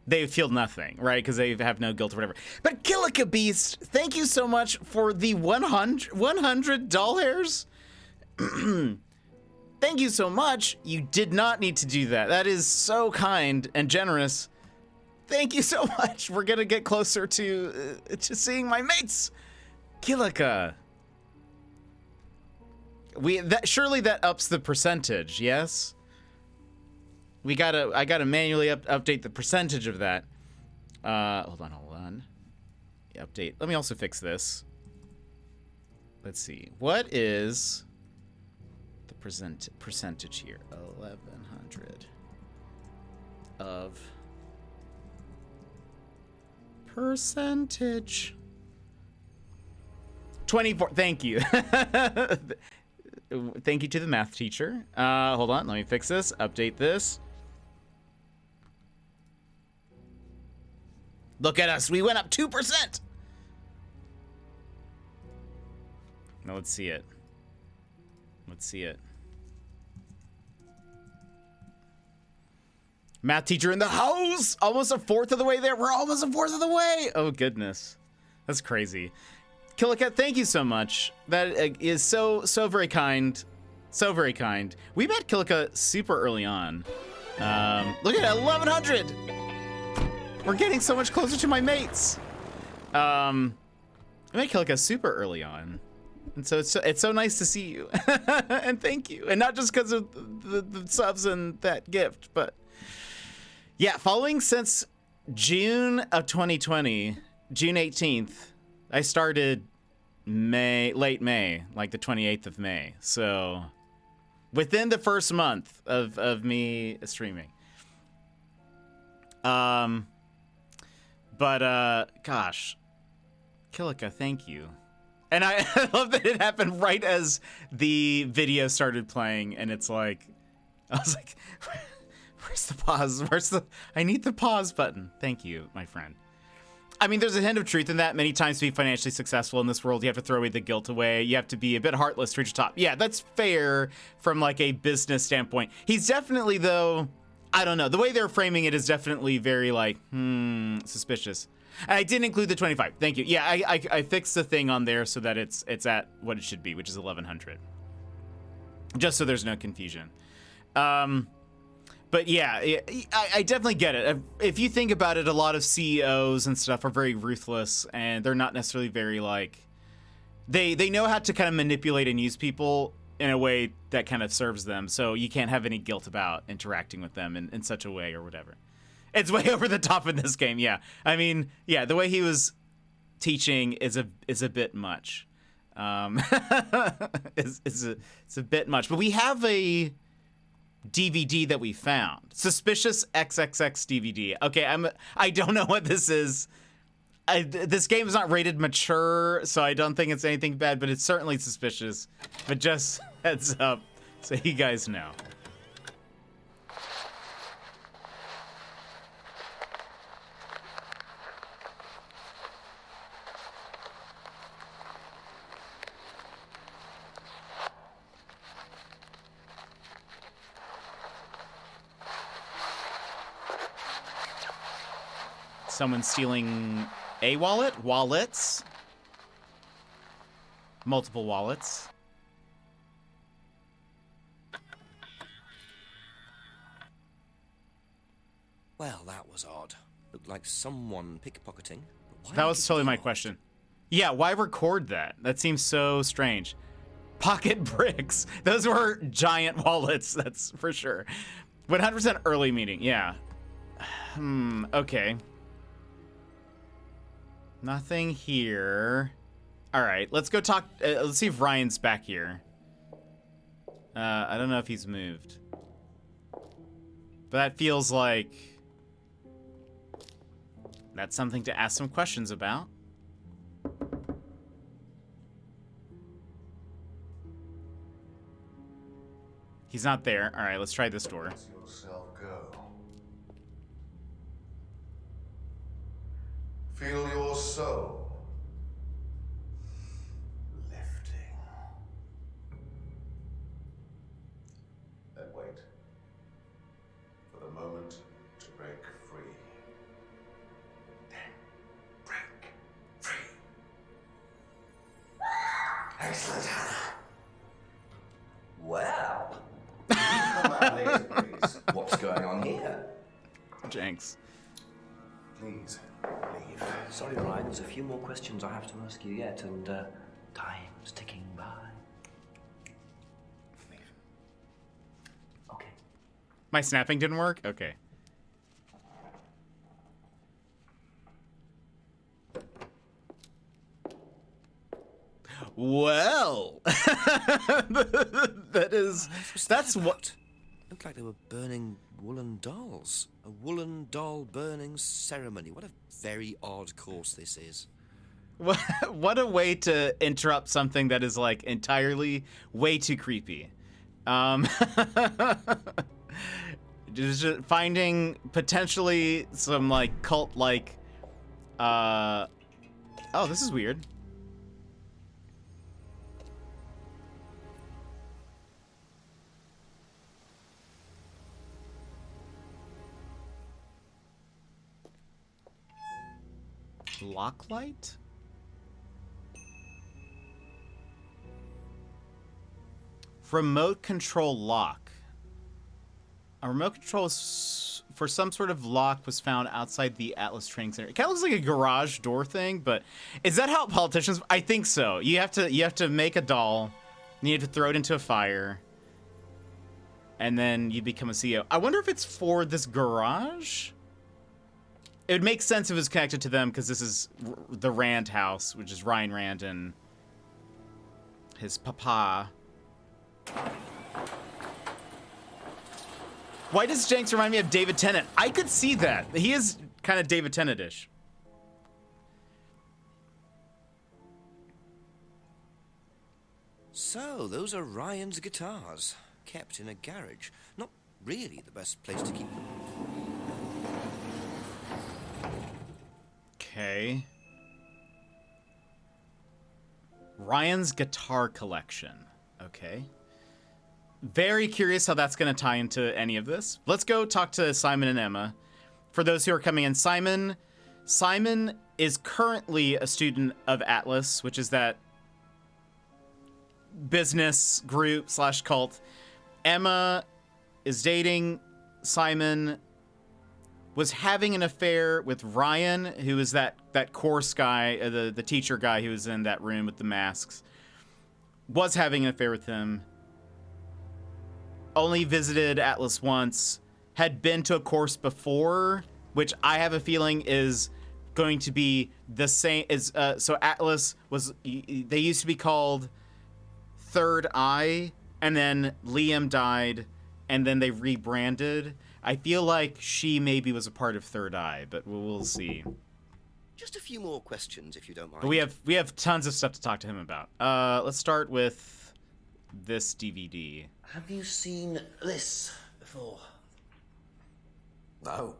they feel nothing, right? Because they have no guilt or whatever. But Killica Beast, thank you so much for the $100. Thank you so much. You did not need to do that. That is so kind and generous. Thank you so much. We're gonna get closer to seeing my mates. Killica. Surely that ups the percentage, yes? I gotta manually update the percentage of that. Hold on. Update. Let me also fix this. Let's see. What is the percentage here? 1100 of percentage. 24. Thank you. Thank you to the math teacher. Hold on, let me fix this. Update this. Look at us, we went up 2%. Now let's see it. Math teacher in the house! Almost a fourth of the way there. We're almost a fourth of the way. Oh goodness, that's crazy. Killicat, thank you so much. That is so very kind. So very kind. We met Killica super early on. Look at it, 1100. We're getting so much closer to my mates. I met Killica super early on. And so it's so nice to see you. And thank you. And not just because of the subs and that gift, but yeah, following since June of 2020, June 18th, I started late May, like the 28th of May. So within the first month of me streaming. Gosh, Killica, thank you. And I love that it happened right as the video started playing, and it's like, I was like, where's the pause? I need the pause button. Thank you, my friend. I mean, there's a hint of truth in that. Many times to be financially successful in this world, you have to throw away the guilt away. You have to be a bit heartless to reach the top. Yeah, that's fair from like a business standpoint. He's definitely, though, I don't know. The way they're framing it is definitely very like, suspicious. And I didn't include the 25. Thank you. Yeah, I fixed the thing on there so that it's at what it should be, which is 1100. Just so there's no confusion. But yeah, I definitely get it. If you think about it, a lot of CEOs and stuff are very ruthless, and they're not necessarily very like, they know how to kind of manipulate and use people in a way that kind of serves them. So you can't have any guilt about interacting with them in such a way or whatever. It's way over the top in this game. Yeah, I mean, yeah, the way he was teaching is a bit much. It's a bit much. But we have a DVD that we found. Suspicious XXX DVD. Okay, I don't know what this is. This game is not rated mature, so I don't think it's anything bad, but it's certainly suspicious. But just heads up so you guys know. Someone stealing a wallet? Wallets? Multiple wallets. Well, that was odd. Looked like someone pickpocketing. But why That was keep totally it my locked? question. Yeah, why record that? That seems so strange. Pocket bricks. Those were giant wallets, that's for sure. 100% early meeting, yeah. Okay. Nothing here. All right, let's go talk. Let's see if Ryan's back here. I don't know if he's moved. But that feels like that's something to ask some questions about. He's not there. All right, let's try this door. Let yourself go. Feel your soul lifting. Then wait for the moment to break free. Then break free. Excellent, Hannah. Well, come back later, please. What's going on here? Jenks. Please leave. Sorry, Ryan, there's a few more questions I have to ask you yet, and time's ticking by. Okay. My snapping didn't work? Okay. Well, that's what. Looked like they were burning woolen dolls. A woolen doll burning ceremony. What a very odd course this is. What a way to interrupt something that is like entirely way too creepy. Just finding potentially some like cult like. Oh, this is weird. Lock light? Remote control lock. A remote control for some sort of lock was found outside the Atlas Training Center. It kind of looks like a garage door thing, but is that how politicians? I think so. You have to make a doll, and you have to throw it into a fire, and then you become a CEO. I wonder if it's for this garage. It would make sense if it was connected to them because this is the Rand house, which is Ryan Rand and his papa. Why does Jenks remind me of David Tennant? I could see that. He is kind of David Tennant-ish. So, those are Ryan's guitars, kept in a garage. Not really the best place to keep them. Okay. Ryan's guitar collection. Okay. Very curious how that's going to tie into any of this. Let's go talk to Simon and Emma. For those who are coming in, Simon is currently a student of Atlas, which is that business group / cult. Emma is dating Simon, was having an affair with Ryan, who is that course guy, the teacher guy who was in that room with the masks. Was having an affair with him. Only visited Atlas once. Had been to a course before, which I have a feeling is going to be the same as. So Atlas was. They used to be called Third Eye, and then Liam died, and then they rebranded. I feel like she maybe was a part of Third Eye, but we'll see. Just a few more questions, if you don't mind. But we have tons of stuff to talk to him about. Let's start with this DVD. Have you seen this before? No.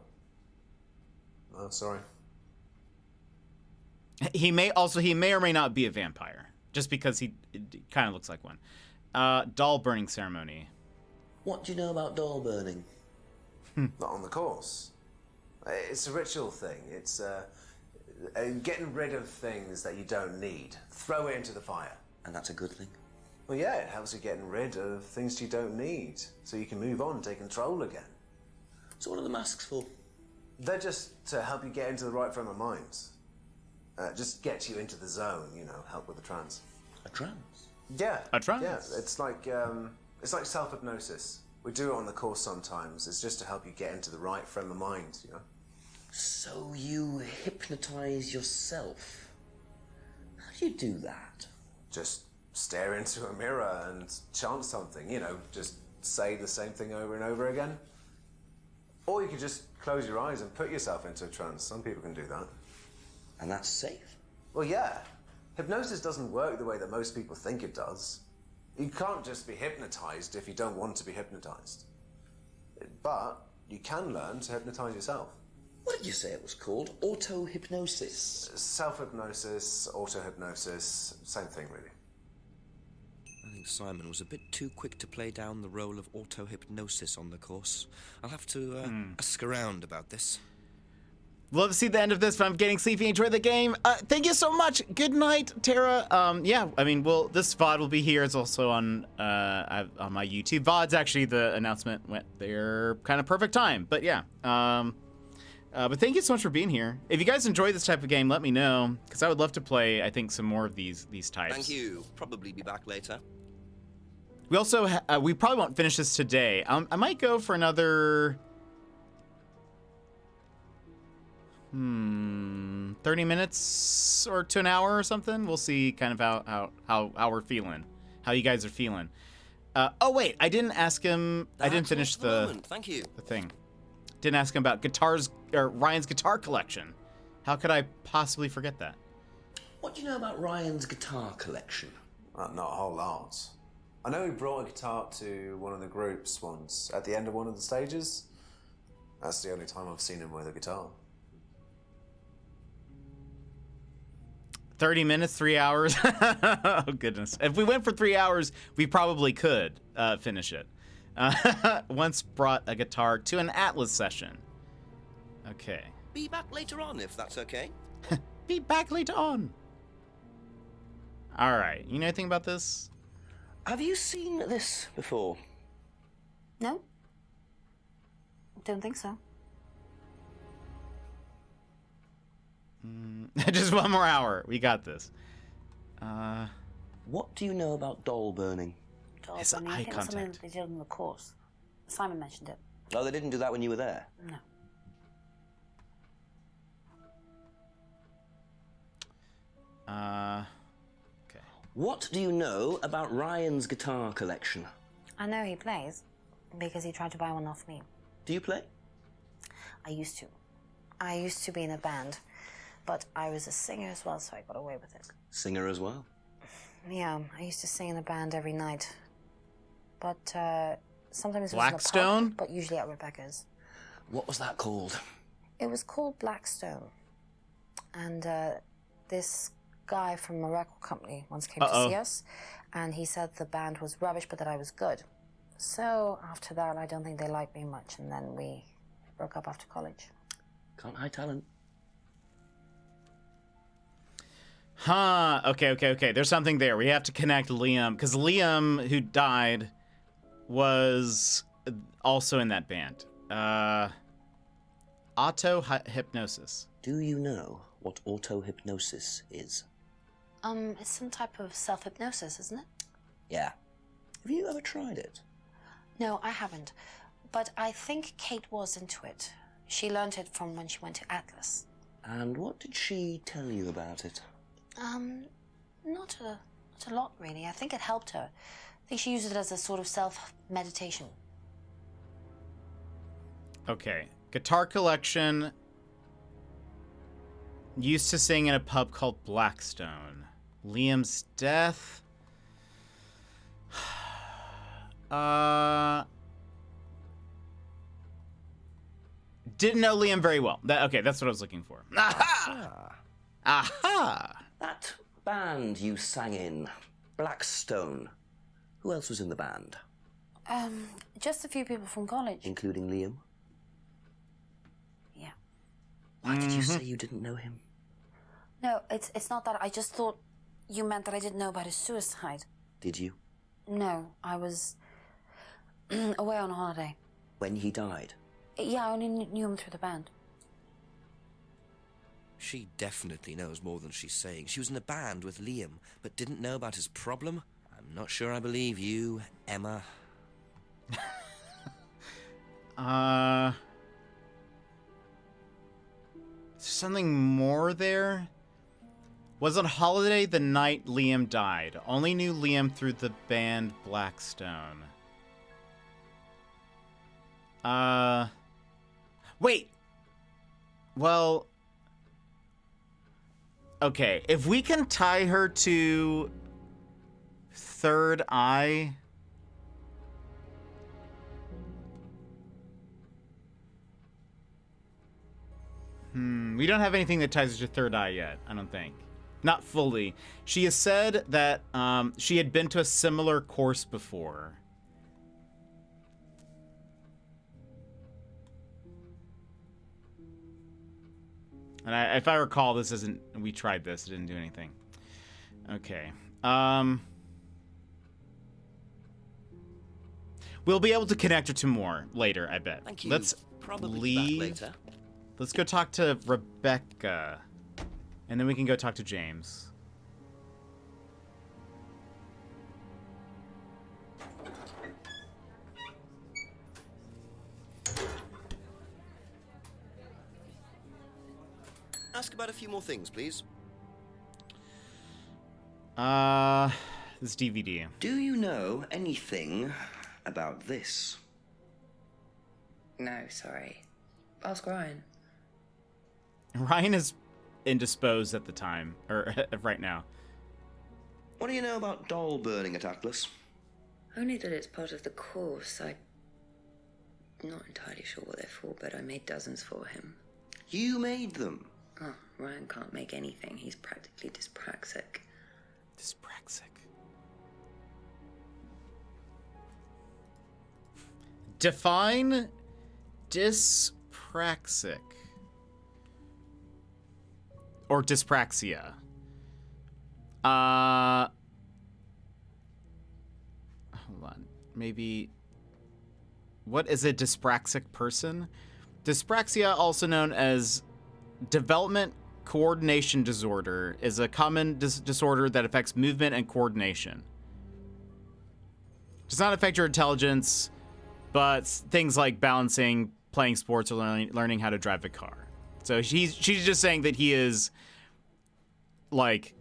No, sorry. He may or may not be a vampire, just because he kind of looks like one. Doll burning ceremony. What do you know about doll burning? Not on the course. It's a ritual thing. It's getting rid of things that you don't need. Throw it into the fire. And that's a good thing? Well, yeah, it helps you getting rid of things you don't need, so you can move on and take control again. So what are the masks for? They're just to help you get into the right frame of mind. Just get you into the zone, you know, help with the trance. A trance? Yeah. A trance? Yeah, it's like self-hypnosis. We do it on the course sometimes. It's just to help you get into the right frame of mind, you know. So you hypnotize yourself? How do you do that? Just stare into a mirror and chant something, you know, just say the same thing over and over again. Or you could just close your eyes and put yourself into a trance. Some people can do that. And that's safe? Well, yeah. Hypnosis doesn't work the way that most people think it does. You can't just be hypnotized if you don't want to be hypnotized. But you can learn to hypnotize yourself. What did you say it was called? Auto-hypnosis? Self-hypnosis, auto-hypnosis, same thing, really. I think Simon was a bit too quick to play down the role of auto-hypnosis on the course. I'll have to ask around about this. Love to see the end of this, but I'm getting sleepy. Enjoy the game. Thank you so much. Good night, Tara. Yeah, I mean, this VOD will be here. It's also on my YouTube. VODs, actually, the announcement went there kind of perfect time. But yeah, but thank you so much for being here. If you guys enjoy this type of game, let me know, because I would love to play, I think, some more of these types. Thank you. Probably be back later. We also, we probably won't finish this today. I might go for another... 30 minutes or to an hour or something. We'll see kind of how we're feeling, how you guys are feeling. Oh wait, I didn't ask him. I didn't finish the Thank you. the thing. Didn't ask him about guitars or Ryan's guitar collection. How could I possibly forget that? What do you know about Ryan's guitar collection? Not a whole lot. I know he brought a guitar to one of the groups once at the end of one of the stages. That's the only time I've seen him with a guitar. 30 minutes, 3 hours. Oh, goodness. If we went for 3 hours, we probably could finish it. Once brought a guitar to an Atlas session. Okay. Be back later on, if that's okay. Be back later on. All right. You know anything about this? Have you seen this before? No. Don't think so. Just one more hour. We got this. What do you know about doll burning? Doll It's burning, I eye think that's something contact. that they did on the course. Simon mentioned it. Oh, they didn't do that when you were there? No. Okay. What do you know about Ryan's guitar collection? I know he plays because he tried to buy one off me. Do you play? I used to. I used to be in a band, but I was a singer as well, so I got away with it. Singer as well? Yeah, I used to sing in a band every night. But sometimes it was Blackstone? in a pub, but usually at Rebecca's. What was that called? It was called Blackstone. And this guy from a record company once came to see us, and he said the band was rubbish, but that I was good. So after that, I don't think they liked me much, and then we broke up after college. Can't hide talent. Huh. Okay. There's something there. We have to connect Liam, because Liam, who died, was also in that band. Auto-hypnosis. Do you know what auto-hypnosis is? It's some type of self-hypnosis, isn't it? Yeah. Have you ever tried it? No, I haven't. But I think Kate was into it. She learned it from when she went to Atlas. And what did she tell you about it? Not a lot, really. I think it helped her. I think she used it as a sort of self-meditation. Okay. Guitar collection. Used to sing in a pub called Blackstone. Liam's death. Didn't know Liam very well. Okay, that's what I was looking for. Aha! Aha! That band you sang in, Blackstone. Who else was in the band? Just a few people from college. Including Liam? Yeah. Why did you say you didn't know him? No, it's not that. I just thought you meant that I didn't know about his suicide. Did you? No, I was away on holiday. When he died? Yeah, I only knew him through the band. She definitely knows more than she's saying. She was in a band with Liam, but didn't know about his problem? I'm not sure I believe you, Emma. Is there something more there? Was on holiday the night Liam died. Only knew Liam through the band Blackstone. Wait. Well, okay. If we can tie her to Third Eye. We don't have anything that ties her to Third Eye yet, I don't think. Not fully. She has said that she had been to a similar course before. And if I recall, this isn't... We tried this. It didn't do anything. Okay. We'll be able to connect her to more later, I bet. Thank you. Let's Probably leave. back later. Let's go talk to Rebecca. And then we can go talk to James. Ask about a few more things, please. This DVD. Do you know anything about this? No, sorry. Ask Ryan. Ryan is indisposed at the time, or right now. What do you know about doll burning at Atlas? Only that it's part of the course. I'm not entirely sure what they're for, but I made dozens for him. You made them? Oh, Ryan can't make anything. He's practically dyspraxic. Dyspraxic. Define dyspraxic. Or dyspraxia. Hold on. Maybe... What is a dyspraxic person? Dyspraxia, also known as development coordination disorder, is a common disorder that affects movement and coordination. Does not affect your intelligence, but things like balancing, playing sports, or learning how to drive a car. So she's just saying that he is, like,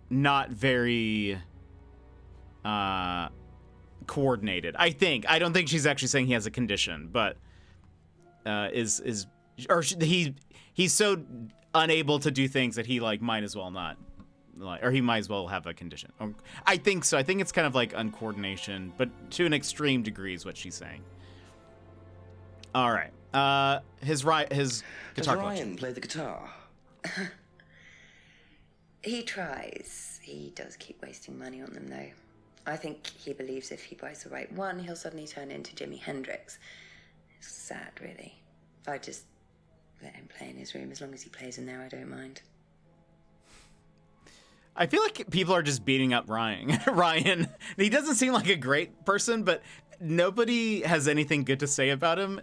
not very coordinated. I think. I don't think she's actually saying he has a condition, but he's so unable to do things that he might as well not, or he might as well have a condition. I think so. I think it's kind of like uncoordination, but to an extreme degree is what she's saying. All right. His guitar Does collection. Ryan play the guitar? He tries. He does keep wasting money on them, though. I think he believes if he buys the right one, he'll suddenly turn into Jimi Hendrix. It's sad, really. I just let him play in his room. As long as he plays in there, I don't mind. I feel like people are just beating up Ryan. Ryan, he doesn't seem like a great person, but nobody has anything good to say about him.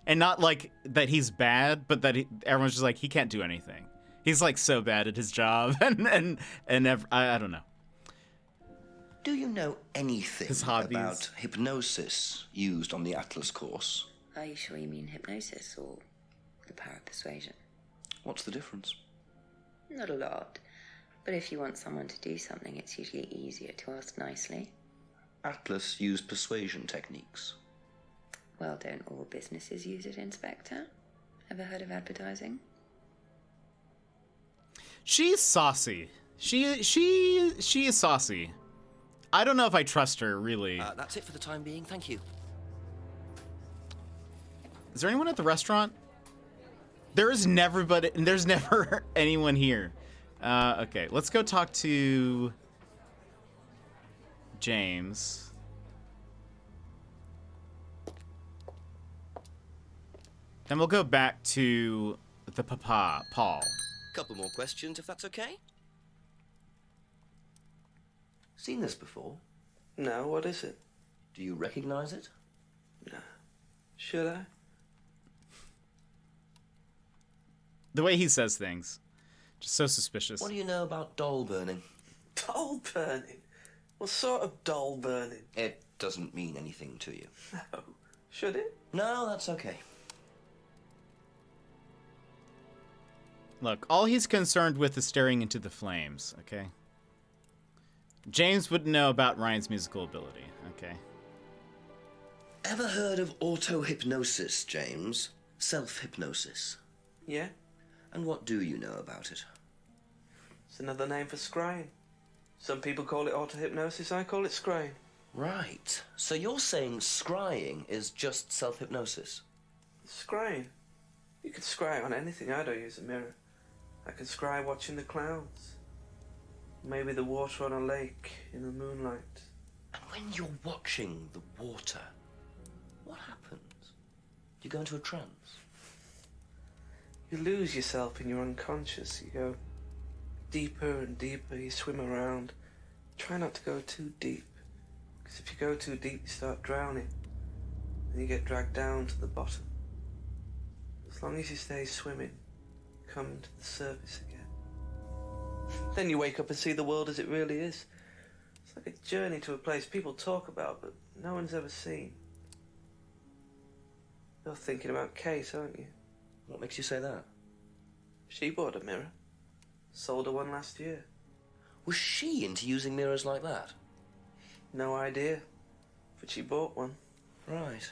And not like that he's bad, but that everyone's just like, he can't do anything. He's like so bad at his job, and I don't know. Do you know anything His hobbies. about hypnosis used on the Atlas course? Are you sure you mean hypnosis or the power of persuasion? What's the difference? Not a lot. But if you want someone to do something, it's usually easier to ask nicely. Atlas used persuasion techniques. Well, don't all businesses use it, Inspector? Ever heard of advertising? She's saucy. She is saucy. I don't know if I trust her, really. That's it for the time being. Thank you. Is there anyone at the restaurant? There's never anyone here. Okay, let's go talk to James. Then we'll go back to the papa, Paul. Couple more questions, if that's okay. Seen this before? No, what is it? Do you recognize it? No. Should I? The way he says things, just so suspicious. What do you know about doll burning? Doll burning? What sort of doll burning? It doesn't mean anything to you. No. Should it? No, that's okay. Look, all he's concerned with is staring into the flames, okay? James wouldn't know about Ryan's musical ability, okay? Ever heard of auto-hypnosis, James? Self-hypnosis. Yeah? And what do you know about it? It's another name for scrying. Some people call it auto-hypnosis, I call it scrying. Right. So you're saying scrying is just self-hypnosis? Scrying? You can scry on anything. I don't use a mirror. I can scry watching the clouds. Maybe the water on a lake in the moonlight. And when you're watching the water, what happens? Do you go into a trance? You lose yourself in your unconscious. You go deeper and deeper. You swim around. Try not to go too deep. Because if you go too deep, you start drowning. And you get dragged down to the bottom. As long as you stay swimming, you come to the surface again. Then you wake up and see the world as it really is. It's like a journey to a place people talk about, but no one's ever seen. You're thinking about Kate, aren't you? What makes you say that? She bought a mirror. Sold her one last year. Was she into using mirrors like that? No idea. But she bought one. Right.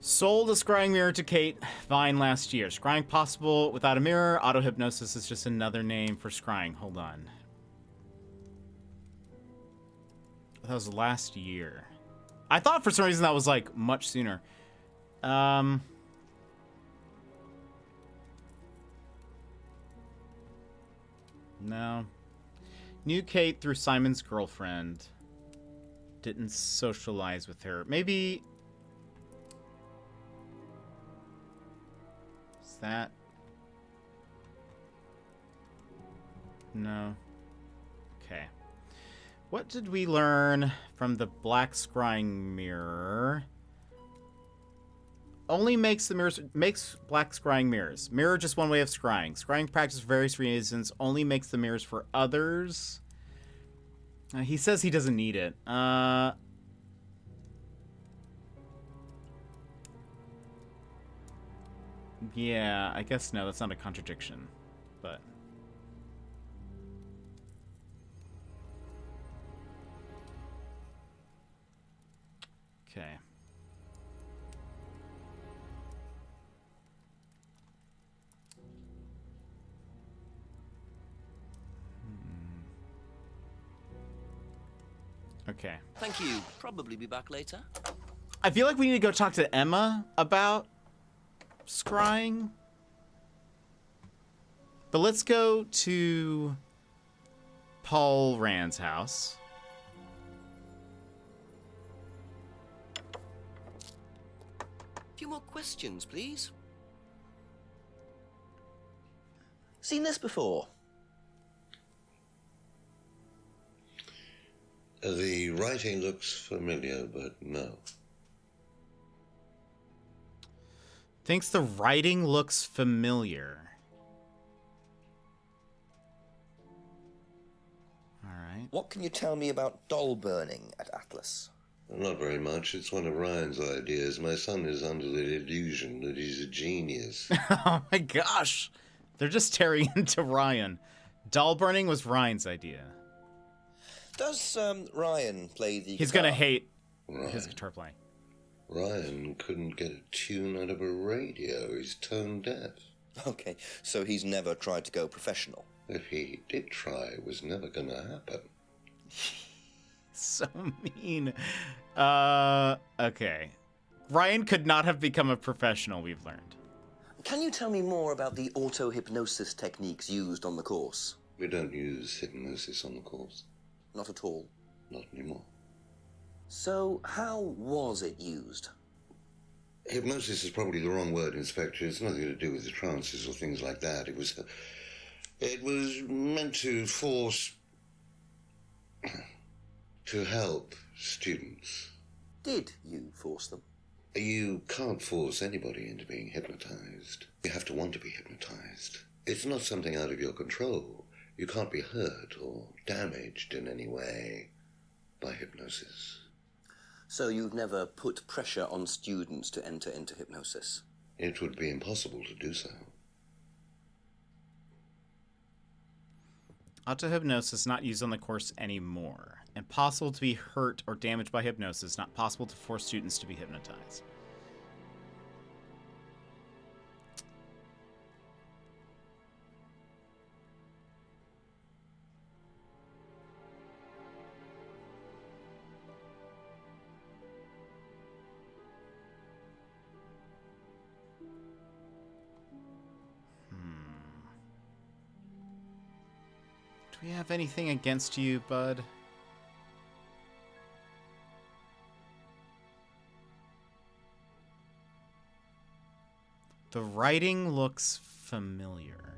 Sold a scrying mirror to Kate Vine last year. Scrying possible without a mirror. Auto-hypnosis is just another name for scrying. Hold on. That was last year. I thought for some reason that was like much sooner. No. Knew Kate through Simon's girlfriend. Didn't socialize with her. Maybe... Is that... No. Okay. What did we learn from the black scrying mirror? Only makes the mirrors, makes black scrying mirrors. Mirror just one way of scrying. Scrying practice for various reasons. Only makes the mirrors for others. He says he doesn't need it. Yeah, I guess no, that's not a contradiction. But... Okay. Okay. Thank you. Probably be back later. I feel like we need to go talk to Emma about scrying. But let's go to Paul Rand's house. A few more questions, please. Seen this before? The writing looks familiar, but no. Thinks the writing looks familiar. All right. What can you tell me about doll burning at Atlas? Not very much. It's one of Ryan's ideas. My son is under the illusion that he's a genius. Oh my gosh. They're just tearing into Ryan. Doll burning was Ryan's idea. Does Ryan play the He's guitar? gonna hate Ryan. his guitar playing. Ryan couldn't get a tune out of a radio. He's tone deaf. Okay, so he's never tried to go professional. If he did try, it was never gonna happen. So mean. Okay. Ryan could not have become a professional, we've learned. Can you tell me more about the auto-hypnosis techniques used on the course? We don't use hypnosis on the course. Not at all. Not anymore. So, how was it used? Hypnosis is probably the wrong word, Inspector. It's nothing to do with the trances or things like that. It was meant to force... to help students. Did you force them? You can't force anybody into being hypnotized. You have to want to be hypnotized. It's not something out of your control. You can't be hurt or damaged in any way by hypnosis. So you've never put pressure on students to enter into hypnosis? It would be impossible to do so. Auto-hypnosis not used on the course anymore. Impossible to be hurt or damaged by hypnosis. Not possible to force students to be hypnotized. Do we have anything against you, bud? The writing looks familiar.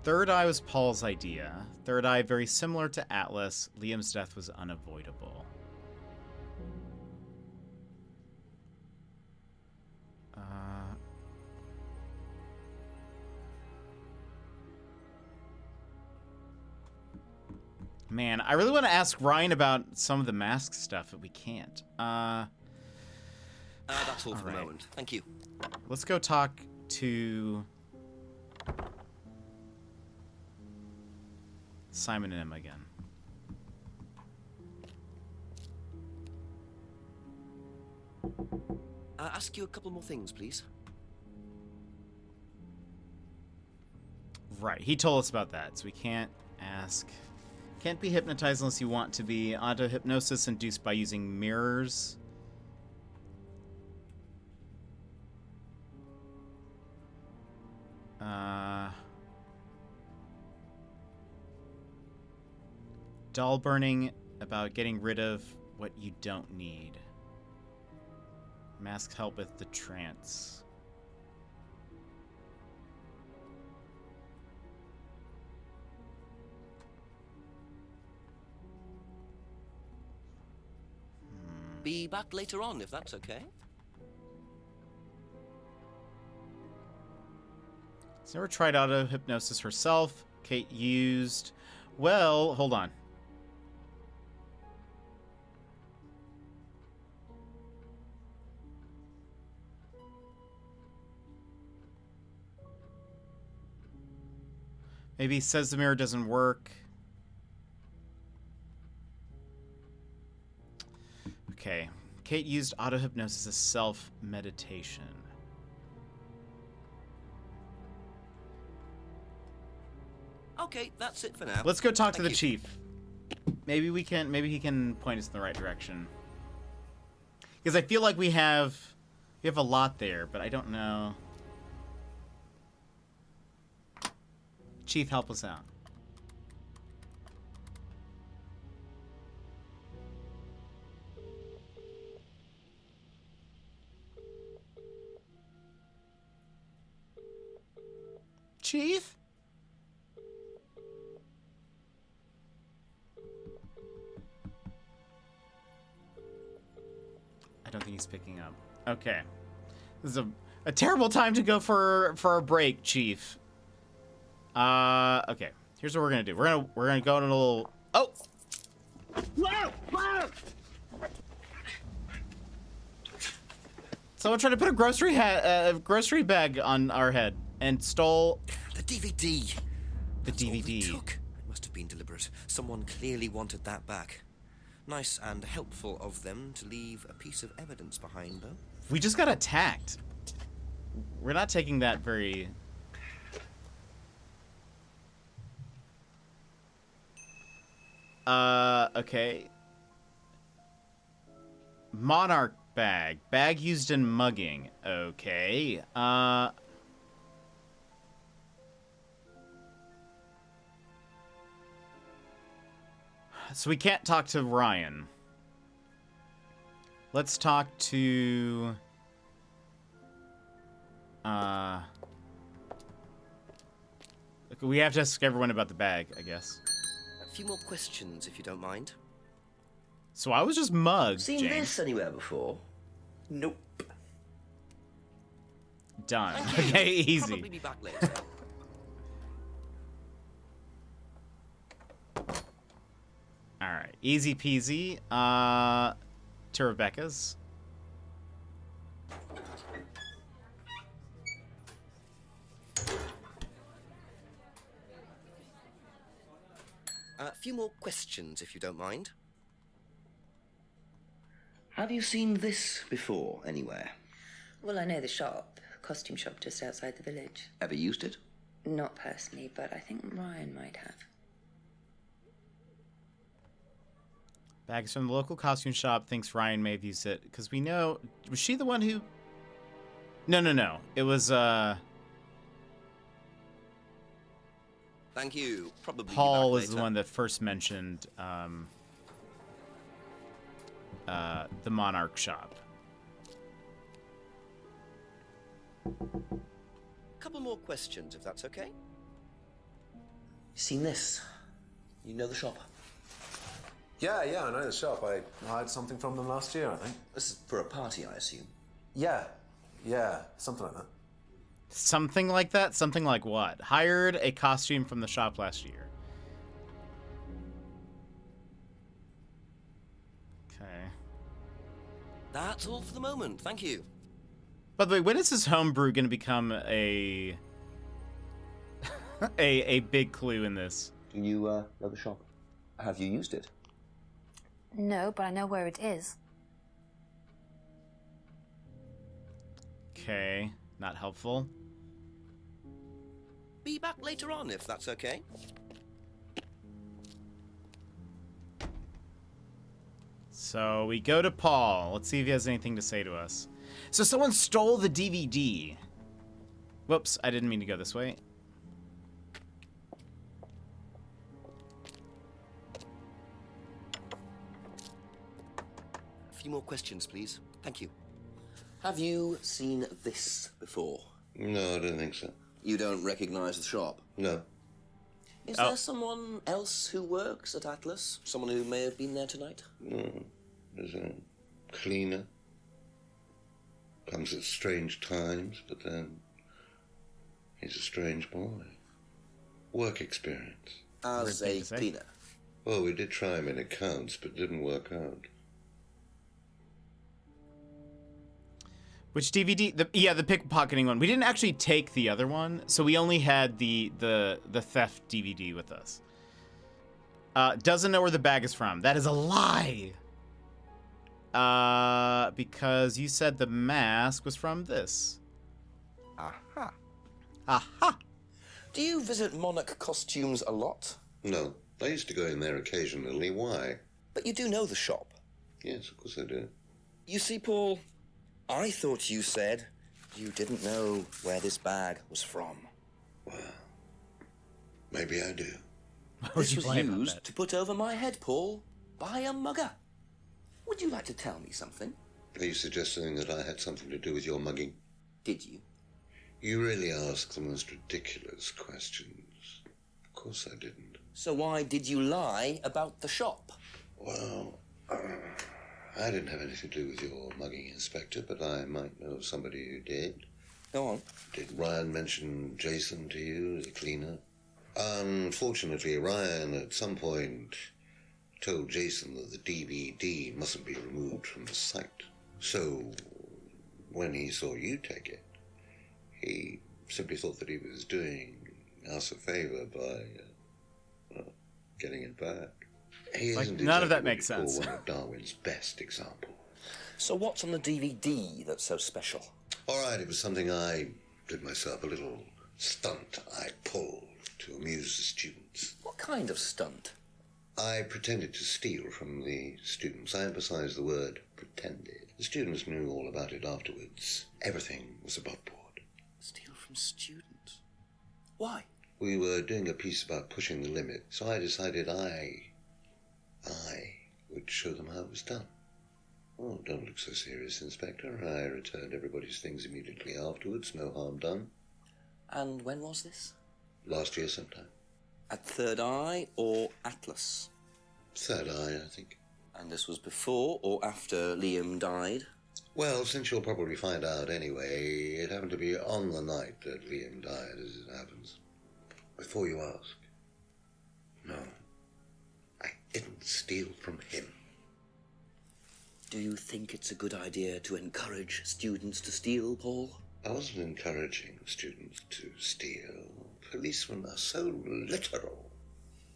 Third Eye was Paul's idea. Third Eye very similar to Atlas. Liam's death was unavoidable. Man, I really want to ask Ryan about some of the mask stuff, but we can't. That's all for the moment. Thank you. Let's go talk to Simon and Emma again. Ask you a couple more things, please. Right, he told us about that, so we can't ask. Can't be hypnotized unless you want to be. Auto-hypnosis induced by using mirrors. Doll burning, about getting rid of what you don't need. Mask help with the trance. Be back later on, if that's okay. She's never tried auto-hypnosis herself. Kate used... Well, hold on. Maybe he says the mirror doesn't work. Okay. Kate used auto-hypnosis as self-meditation. Okay, that's it for now. Let's go talk to the chief. Maybe he can point us in the right direction. Because I feel like we have a lot there, but I don't know. Chief, help us out. Chief? I don't think he's picking up. Okay. This is a terrible time to go for a break, Chief. Okay. Here's what we're gonna do. We're gonna go on a little... Oh! Whoa! Whoa! Someone tried to put a grocery bag on our head and stole... The DVD! The That's DVD. All they took. It must have been deliberate. Someone clearly wanted that back. Nice and helpful of them to leave a piece of evidence behind, though. We just got attacked. We're not taking that very... Okay. Monarch bag. Bag used in mugging. Okay. So we can't talk to Ryan. Let's talk to... we have to ask everyone about the bag, I guess. A few more questions, if you don't mind. So I was just mugged, Seen James. this anywhere before? Nope. Done. Thank you. Okay, easy. Probably be back later. Alright, easy peasy. To Rebecca's. A few more questions, if you don't mind. Have you seen this before anywhere? Well, I know the shop, costume shop just outside the village. Ever used it? Not personally, but I think Ryan might have. Bags from the local costume shop. Thinks Ryan may have used it. Because we know... Was she the one who... No. It was, Thank you. Probably Paul be back is the later. one that first mentioned, the Monarch shop. Couple more questions, if that's okay. Seen this? You know the shop? Yeah, I know the shop. I hired something from them last year, I think. This is for a party, I assume. Yeah, something like that. Something like that? Something like what? Hired a costume from the shop last year. Okay. That's all for the moment. Thank you. By the way, when is this homebrew going to become a... a big clue in this? Do you know the shop? Have you used it? No, but I know where it is. Okay, not helpful. Be back later on, if that's okay. So we go to Paul. Let's see if he has anything to say to us. So someone stole the DVD. Whoops, I didn't mean to go this way. A few more questions, please. Thank you. Have you seen this before? No, I don't think so. You don't recognize the shop? No. Is there someone else who works at Atlas? Someone who may have been there tonight? No. There's a cleaner. Comes at strange times, but then he's a strange boy. Work experience. As a cleaner? Well, we did try him in accounts, but it didn't work out. Which DVD? The pickpocketing one. We didn't actually take the other one, so we only had the theft DVD with us. Doesn't know where the bag is from. That is a lie. Because you said the mask was from this. Aha. Aha. Do you visit Monarch Costumes a lot? No. I used to go in there occasionally. Why? But you do know the shop? Yes, of course I do. You see, Paul, I thought you said you didn't know where this bag was from. Well, maybe I do. This was used to put over my head, Paul, by a mugger. Would you like to tell me something? Are you suggesting that I had something to do with your mugging? Did you? You really ask the most ridiculous questions. Of course I didn't. So why did you lie about the shop? Well, I didn't have anything to do with your mugging, Inspector, but I might know somebody who did. Go on. Did Ryan mention Jason to you as a cleaner? Unfortunately, Ryan at some point told Jason that the DVD mustn't be removed from the site. So, when he saw you take it, he simply thought that he was doing us a favor by getting it back. He isn't none of that exactly makes what you sense. call one of Darwin's best examples. So what's on the DVD that's so special? All right, it was something I did myself, a little stunt I pulled to amuse the students. What kind of stunt? I pretended to steal from the students. I emphasize the word pretended. The students knew all about it afterwards. Everything was above board. Steal from students? Why? We were doing a piece about pushing the limit, so I decided I would show them how it was done. Oh, don't look so serious, Inspector. I returned everybody's things immediately afterwards. No harm done. And when was this? Last year sometime. At Third Eye or Atlas? Third Eye, I think. And this was before or after Liam died? Well, since you'll probably find out anyway, it happened to be on the night that Liam died, as it happens. Before you ask, no, I didn't steal from him. Do you think it's a good idea to encourage students to steal, Paul? I wasn't encouraging students to steal. Policemen are so literal.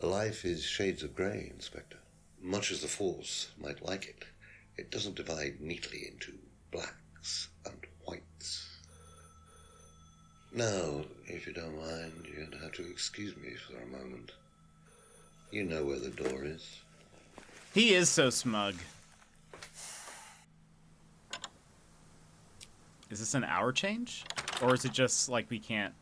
Life is shades of grey, Inspector. Much as the Force might like it, it doesn't divide neatly into blacks and whites. Now, if you don't mind, you're going to have to excuse me for a moment. You know where the door is. He is so smug. Is this an hour change? Or is it just like we can't...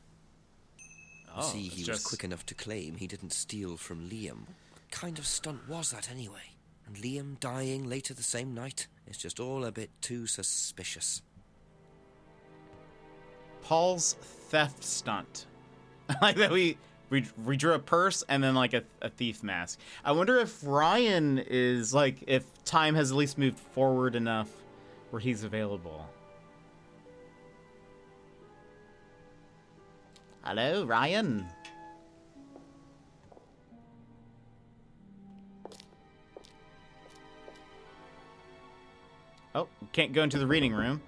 Oh, see, he was quick enough to claim he didn't steal from Liam. What kind of stunt was that anyway? And Liam dying later the same night? It's just all a bit too suspicious. Paul's theft stunt. Like that we drew a purse and then like a thief mask. I wonder if Ryan is like, if time has at least moved forward enough where he's available. Hello, Ryan. Oh, can't go into the reading room.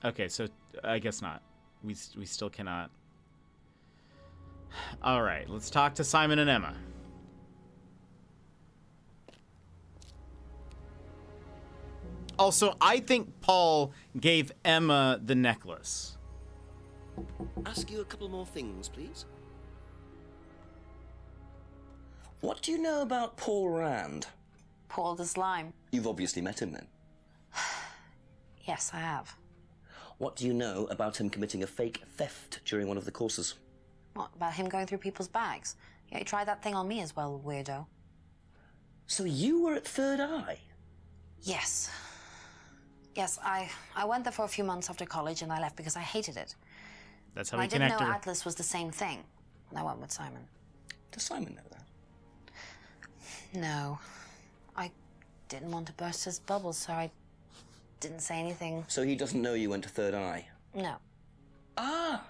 Okay, so I guess not. We still cannot. All right, let's talk to Simon and Emma. Also, I think Paul gave Emma the necklace. Ask you a couple more things, please. What do you know about Paul Rand? Paul the Slime. You've obviously met him then. Yes, I have. What do you know about him committing a fake theft during one of the courses? What, about him going through people's bags? Yeah, he tried that thing on me as well, weirdo. So you were at Third Eye? Yes. Yes, I went there for a few months after college and I left because I hated it. That's how and we I didn't connected. know Atlas was the same thing. And I went with Simon. Does Simon know that? No. I didn't want to burst his bubble, so I didn't say anything. So he doesn't know you went to Third Eye? No. Ah!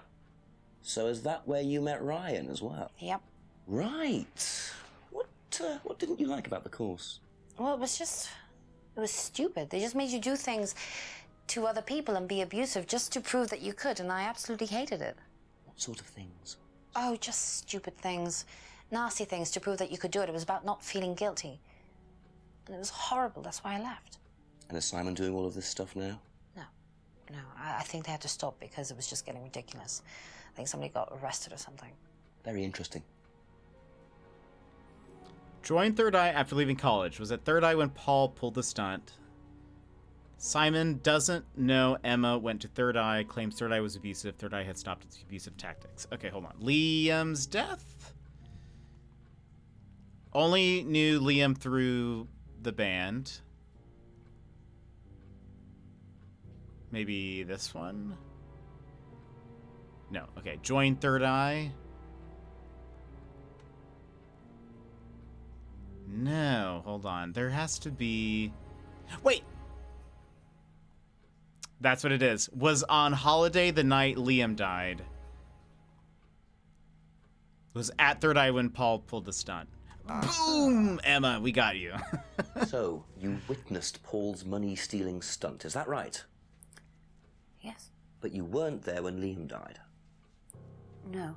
So is that where you met Ryan as well? Yep. Right. What didn't you like about the course? Well, it was stupid. They just made you do things to other people and be abusive just to prove that you could, and I absolutely hated it. What sort of things? Oh, just stupid things. Nasty things to prove that you could do it. It was about not feeling guilty. And it was horrible. That's why I left. And is Simon doing all of this stuff now? No, I think they had to stop because it was just getting ridiculous. I think somebody got arrested or something. Very interesting. Joined Third Eye after leaving college. Was at Third Eye when Paul pulled the stunt. Simon doesn't know Emma went to Third Eye, claims Third Eye was abusive. Third Eye had stopped its abusive tactics. Okay, hold on. Liam's death? Only knew Liam through the band. Maybe this one? No. Okay, joined Third Eye. No, hold on. There has to be... Wait! That's what it is. Was on holiday the night Liam died. Was at Third Eye when Paul pulled the stunt. Boom! Emma, we got you. So, you witnessed Paul's money-stealing stunt, is that right? Yes. But you weren't there when Liam died? No.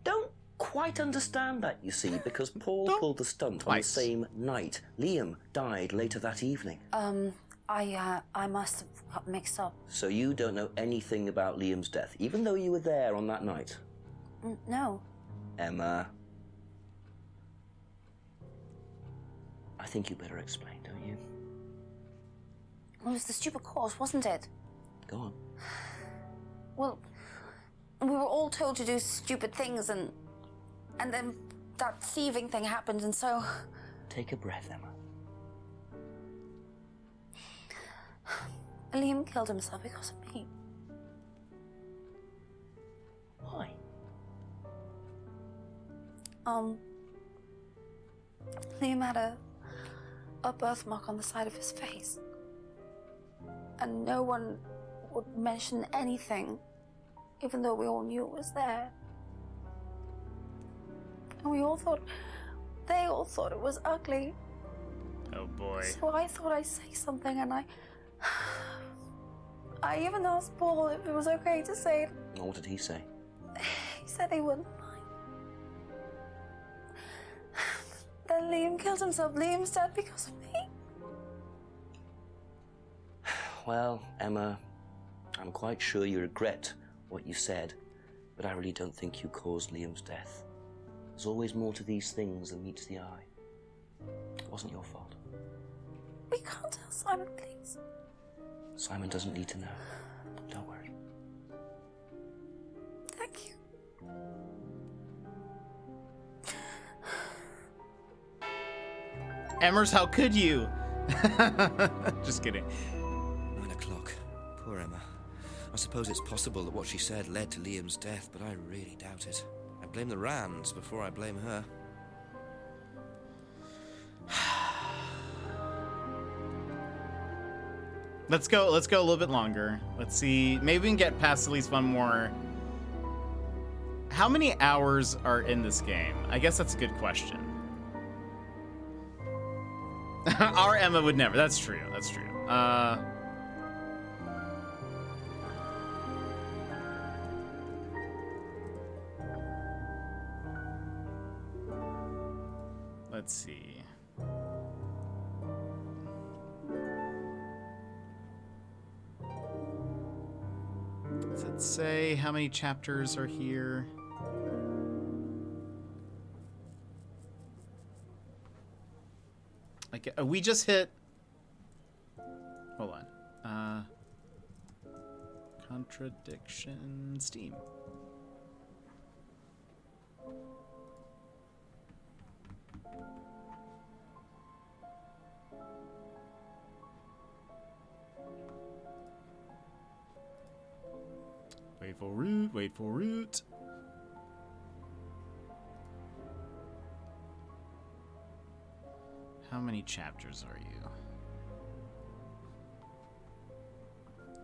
Don't quite understand that, you see, because Paul pulled the stunt on the same night. Liam died later that evening. I must have got mixed up. So you don't know anything about Liam's death, even though you were there on that night? No. Emma, I think you better explain, don't you? Well, it was the stupid course, wasn't it? Go on. Well, we were all told to do stupid things, and then that thieving thing happened, and so... Take a breath, Emma. Liam killed himself because of me. Why? Liam had a birthmark on the side of his face. And no one would mention anything, even though we all knew it was there. And they all thought it was ugly. Oh boy. So I thought I'd say something, and I even asked Paul if it was okay to say it. What did he say? He said he wouldn't mind. Then Liam killed himself. Liam's dead because of me. Well, Emma, I'm quite sure you regret what you said, but I really don't think you caused Liam's death. There's always more to these things than meets the eye. It wasn't your fault. We can't tell Simon, please. Simon doesn't need to know. Don't worry. Thank you. Emmers, how could you? Just kidding. 9 o'clock. Poor Emma. I suppose it's possible that what she said led to Liam's death, but I really doubt it. I blame the Rands before I blame her. Let's go a little bit longer. Let's see. Maybe we can get past at least one more. How many hours are in this game? I guess that's a good question. Our Emma would never. That's true. That's true. Let's see. Does it say how many chapters are here? Like, we just hit... Hold on. Contradiction Steam. Wait for root, wait for root. How many chapters are you?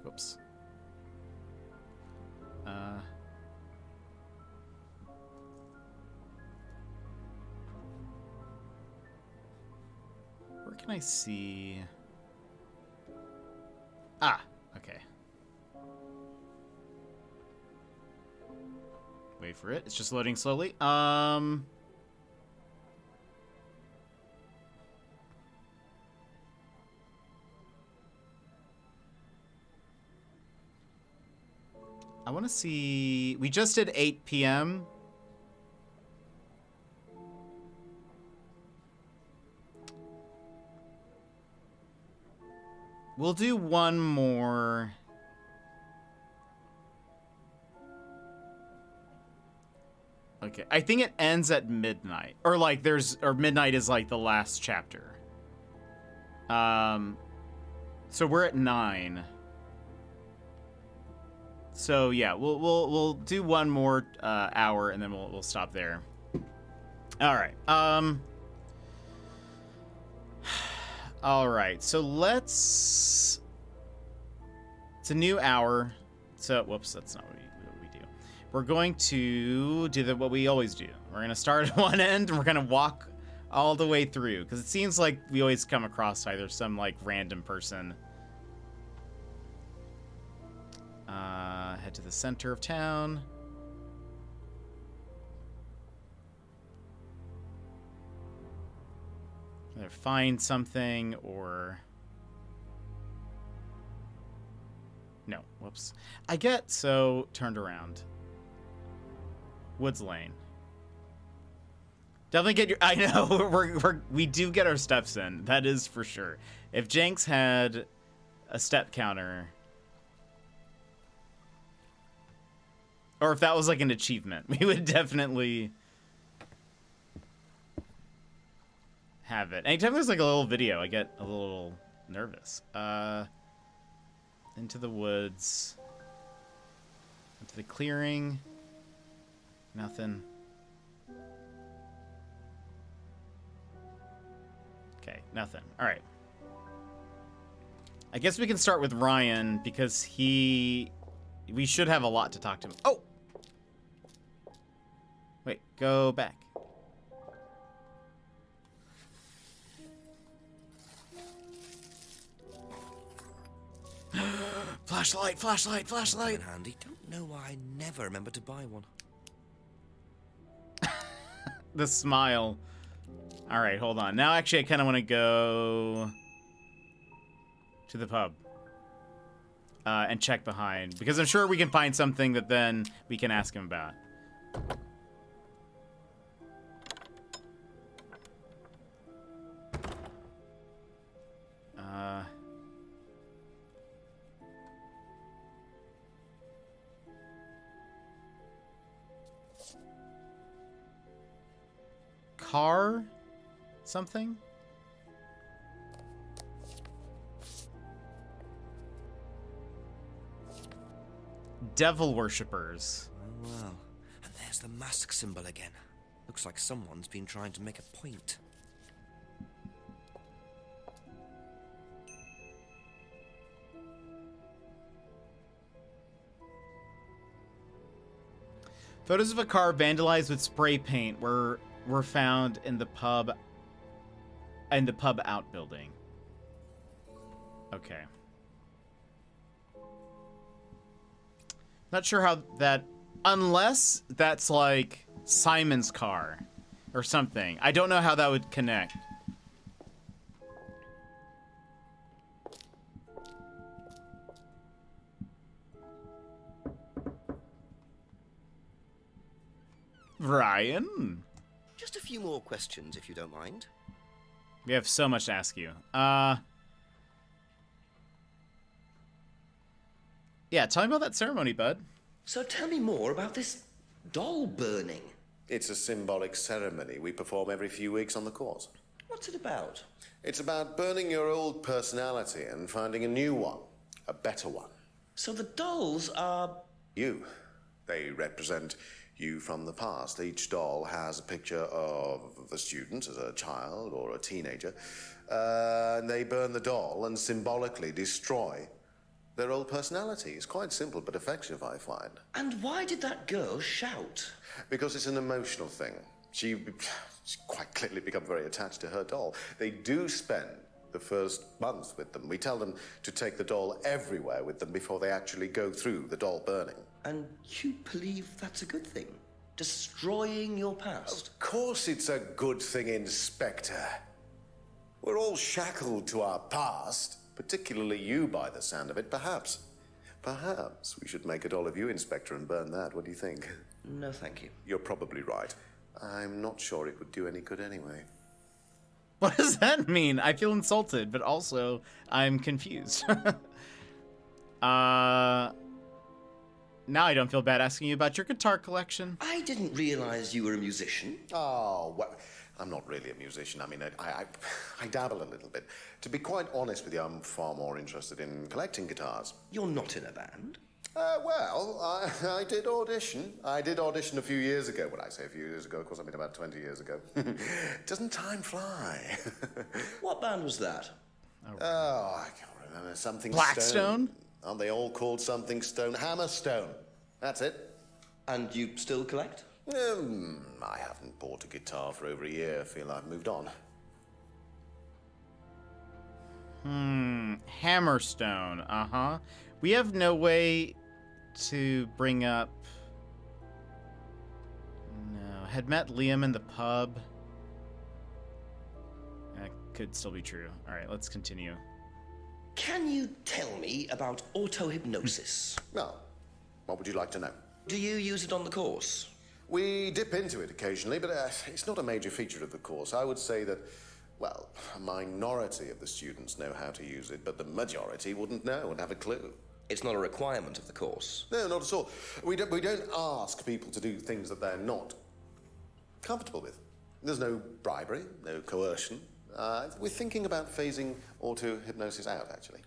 Whoops. Where can I see? Ah, okay. Wait for it. It's just loading slowly. I want to see... We just did 8 p.m. We'll do one more. Okay, I think it ends at midnight. Or like or midnight is like the last chapter. So we're at 9. So yeah, we'll do one more hour and then we'll stop there. All right. All right. So let's. It's a new hour. So whoops, that's not what we do. We're going to do what we always do. We're gonna start at one end and we're gonna walk all the way through because it seems like we always come across either some like random person. Head to the center of town. Either find something or... No, whoops. I get so turned around. Woods Lane. Definitely get your... I know, we do get our steps in. That is for sure. If Jenks had a step counter... Or if that was like an achievement, we would definitely have it. Anytime there's like a little video, I get a little nervous. Into the woods. Into the clearing. Nothing. Okay, nothing. All right. I guess we can start with Ryan because we should have a lot to talk to him. Oh! Wait, go back. Flashlight, flashlight, flashlight. Handy. Don't know why I never remember to buy one. The smile. All right, hold on. Now, actually, I kind of want to go to the pub and check behind because I'm sure we can find something that then we can ask him about. Car? Something? Devil worshippers. Oh, well. And there's the mask symbol again. Looks like someone's been trying to make a point. Photos of a car vandalized with spray paint were found in the pub outbuilding. Okay. Not sure how that, unless that's like Simon's car or something. I don't know how that would connect. Ryan? Just a few more questions, if you don't mind. We have so much to ask you. Yeah, tell me about that ceremony, bud. So tell me more about this doll burning. It's a symbolic ceremony we perform every few weeks on the course. What's it about? It's about burning your old personality and finding a new one, a better one. So the dolls are... You. They represent you from the past. Each doll has a picture of the student as a child or a teenager. And they burn the doll and symbolically destroy their old personality. It's quite simple but effective, I find. And why did that girl shout? Because it's an emotional thing. She's quite clearly become very attached to her doll. They do spend the first month with them. We tell them to take the doll everywhere with them before they actually go through the doll burning. And you believe that's a good thing? Destroying your past? Of course it's a good thing, Inspector. We're all shackled to our past, particularly you by the sound of it. Perhaps we should make a doll of you, Inspector, and burn that. What do you think? No, thank you. You're probably right. I'm not sure it would do any good anyway. What does that mean? I feel insulted, but also I'm confused. Now I don't feel bad asking you about your guitar collection. I didn't realize you were a musician. Oh, well, I'm not really a musician. I mean, I dabble a little bit. To be quite honest with you, I'm far more interested in collecting guitars. You're not in a band? Well, I did audition. I did audition a few years ago. When I say a few years ago, of course, I mean about 20 years ago. Doesn't time fly? What band was that? Oh, I can't remember. Something Blackstone? Aren't they all called something stone? Hammerstone. That's it. And you still collect? I haven't bought a guitar for over a year. I feel I've moved on. Hammerstone. Uh-huh. We have no way to bring up... No. Had met Liam in the pub. That could still be true. All right, let's continue. Can you tell me about auto-hypnosis? No. What would you like to know? Do you use it on the course? We dip into it occasionally, but it's not a major feature of the course. I would say that, well, a minority of the students know how to use it, but the majority wouldn't know and have a clue. It's not a requirement of the course. No, not at all. We don't ask people to do things that they're not comfortable with. There's no bribery, no coercion. We're thinking about phasing auto-hypnosis out, actually.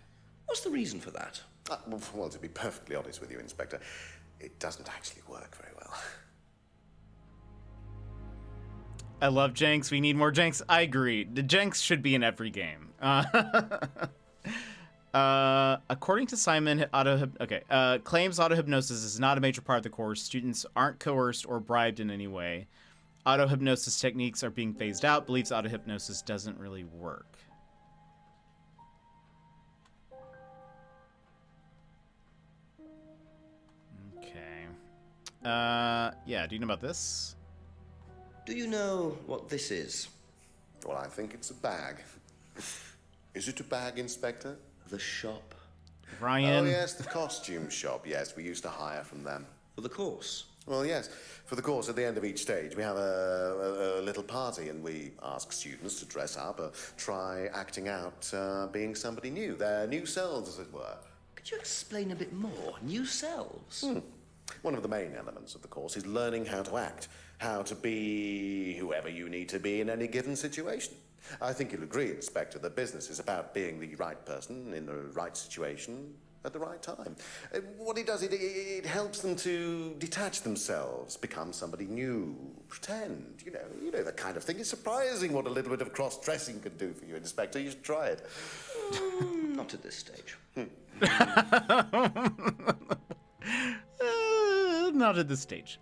What's the reason for that? Well, to be perfectly honest with you, Inspector, it doesn't actually work very well. I love Jenks. We need more Jenks. I agree. The Jenks should be in every game. According to Simon, claims auto-hypnosis is not a major part of the course. Students aren't coerced or bribed in any way. Auto-hypnosis techniques are being phased out. Believes auto-hypnosis doesn't really work. Okay. Yeah, do you know about this? Do you know what this is? Well, I think it's a bag. Is it a bag, Inspector? The shop. Ryan. Oh, yes, the costume shop. Yes, we used to hire from them. For the course? Well, yes. For the course, at the end of each stage, we have a little party, and we ask students to dress up or try acting out being somebody new, their new selves, as it were. Could you explain a bit more? New selves? One of the main elements of the course is learning how to act, how to be whoever you need to be in any given situation. I think you'll agree, Inspector, that business is about being the right person in the right situation at the right time. What it does, it helps them to detach themselves, become somebody new, pretend, you know that kind of thing. It's surprising what a little bit of cross-dressing can do for you, Inspector. You should try it. Not at this stage. Not at this stage.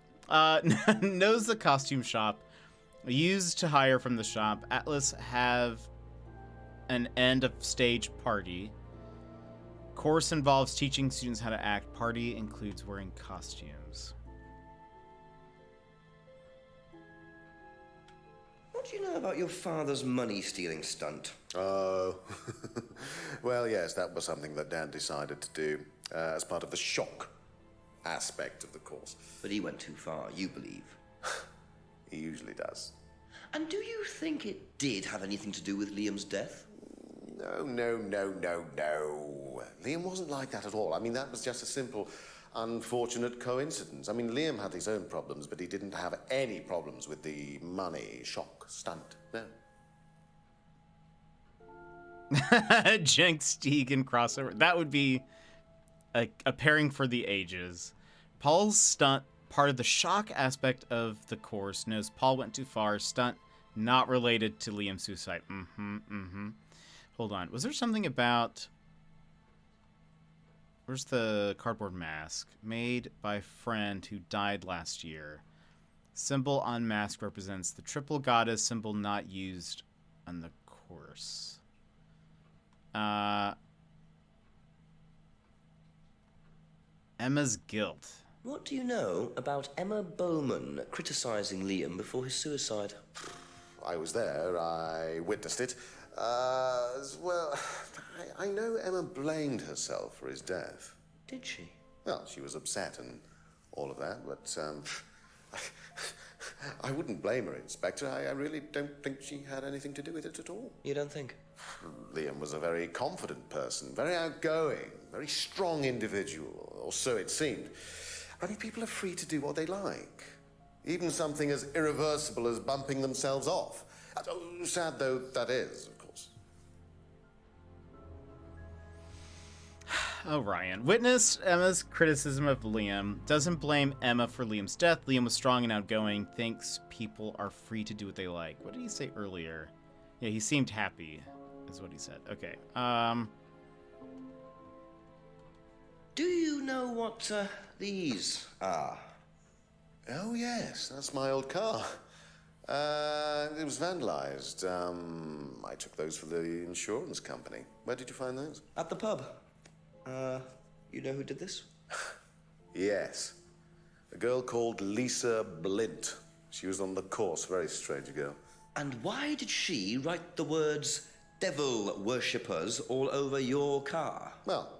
Knows the costume shop. Used to hire from the shop. Atlas have an end of stage party. Course involves teaching students how to act. Party includes wearing costumes. What do you know about your father's money-stealing stunt? Oh, well, yes, that was something that Dan decided to do as part of the shock aspect of the course. But he went too far, you believe. He usually does. And do you think it did have anything to do with Liam's death? No. Liam wasn't like that at all. I mean, that was just a simple, unfortunate coincidence. I mean, Liam had his own problems, but he didn't have any problems with the money shock stunt. No. Jenks, Stegan crossover. That would be a pairing for the ages. Paul's stunt, part of the shock aspect of the course, knows Paul went too far. Stunt not related to Liam's suicide. Hold on. Was there something about... Where's the cardboard mask? Made by friend who died last year. Symbol on mask represents the triple goddess, symbol not used on the course. Emma's guilt. What do you know about Emma Bowman criticizing Liam before his suicide? I was there. I witnessed it. Well, I know Emma blamed herself for his death. Did she? Well, she was upset and all of that, but I wouldn't blame her, Inspector. I really don't think she had anything to do with it at all. You don't think? Liam was a very confident person, very outgoing, very strong individual, or so it seemed. I mean, people are free to do what they like. Even something as irreversible as bumping themselves off. Sad though that is, of course. Oh, Ryan. Witnessed Emma's criticism of Liam. Doesn't blame Emma for Liam's death. Liam was strong and outgoing. Thinks people are free to do what they like. What did he say earlier? Yeah, he seemed happy, is what he said. Okay. Do you know what these are? Oh, yes. That's my old car. It was vandalized. I took those for the insurance company. Where did you find those? At the pub. You know who did this? Yes. A girl called Lisa Blint. She was on the course. Very strange girl. And why did she write the words devil worshippers all over your car? Well,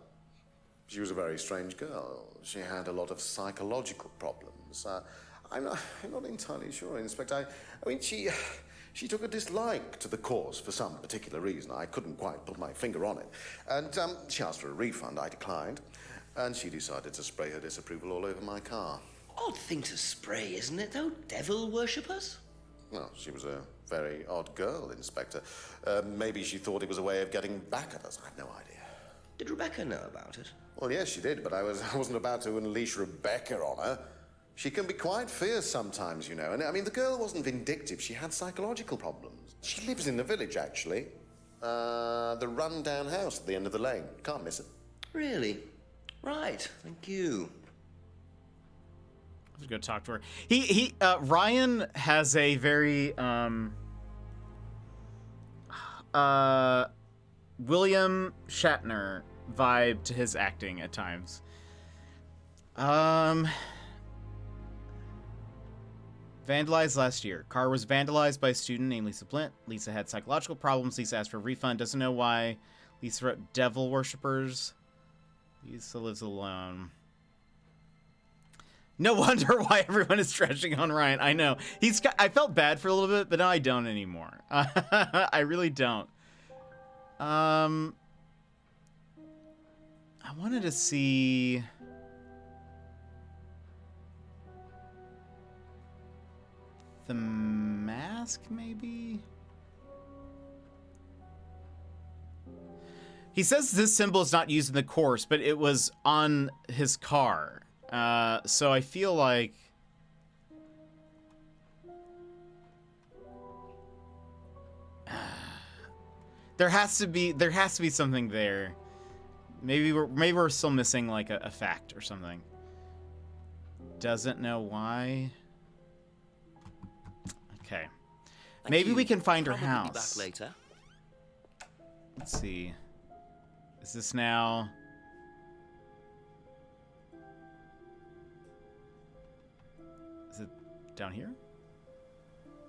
she was a very strange girl. She had a lot of psychological problems. I'm not entirely sure, Inspector. I mean, she took a dislike to the course for some particular reason. I couldn't quite put my finger on it. And she asked for a refund. I declined. And she decided to spray her disapproval all over my car. Odd thing to spray, isn't it, though? Devil worshippers? Well, she was a very odd girl, Inspector. Maybe she thought it was a way of getting back at us. I have no idea. Did Rebecca know about it? Well, yes, she did, but I wasn't about to unleash Rebecca on her. She can be quite fierce sometimes, you know. And I mean, the girl wasn't vindictive. She had psychological problems. She lives in the village, actually. The run-down house at the end of the lane. Can't miss it. Really? Right. Thank you. Let's go talk to her. Ryan has a very William Shatner vibe to his acting at times. Vandalized last year. Car was vandalized by a student named Lisa Blint. Lisa had psychological problems. Lisa asked for a refund. Doesn't know why. Lisa wrote devil worshippers. Lisa lives alone. No wonder why everyone is trashing on Ryan. I know. I felt bad for a little bit, but now I don't anymore. I really don't. I wanted to see... The mask, maybe? He says this symbol is not used in the course, but it was on his car. So I feel like... There has to be something there. Maybe we're still missing like a fact or something. Doesn't know why. Okay. Maybe we can find her house. Be back later. Let's see. Is this now? Is it down here?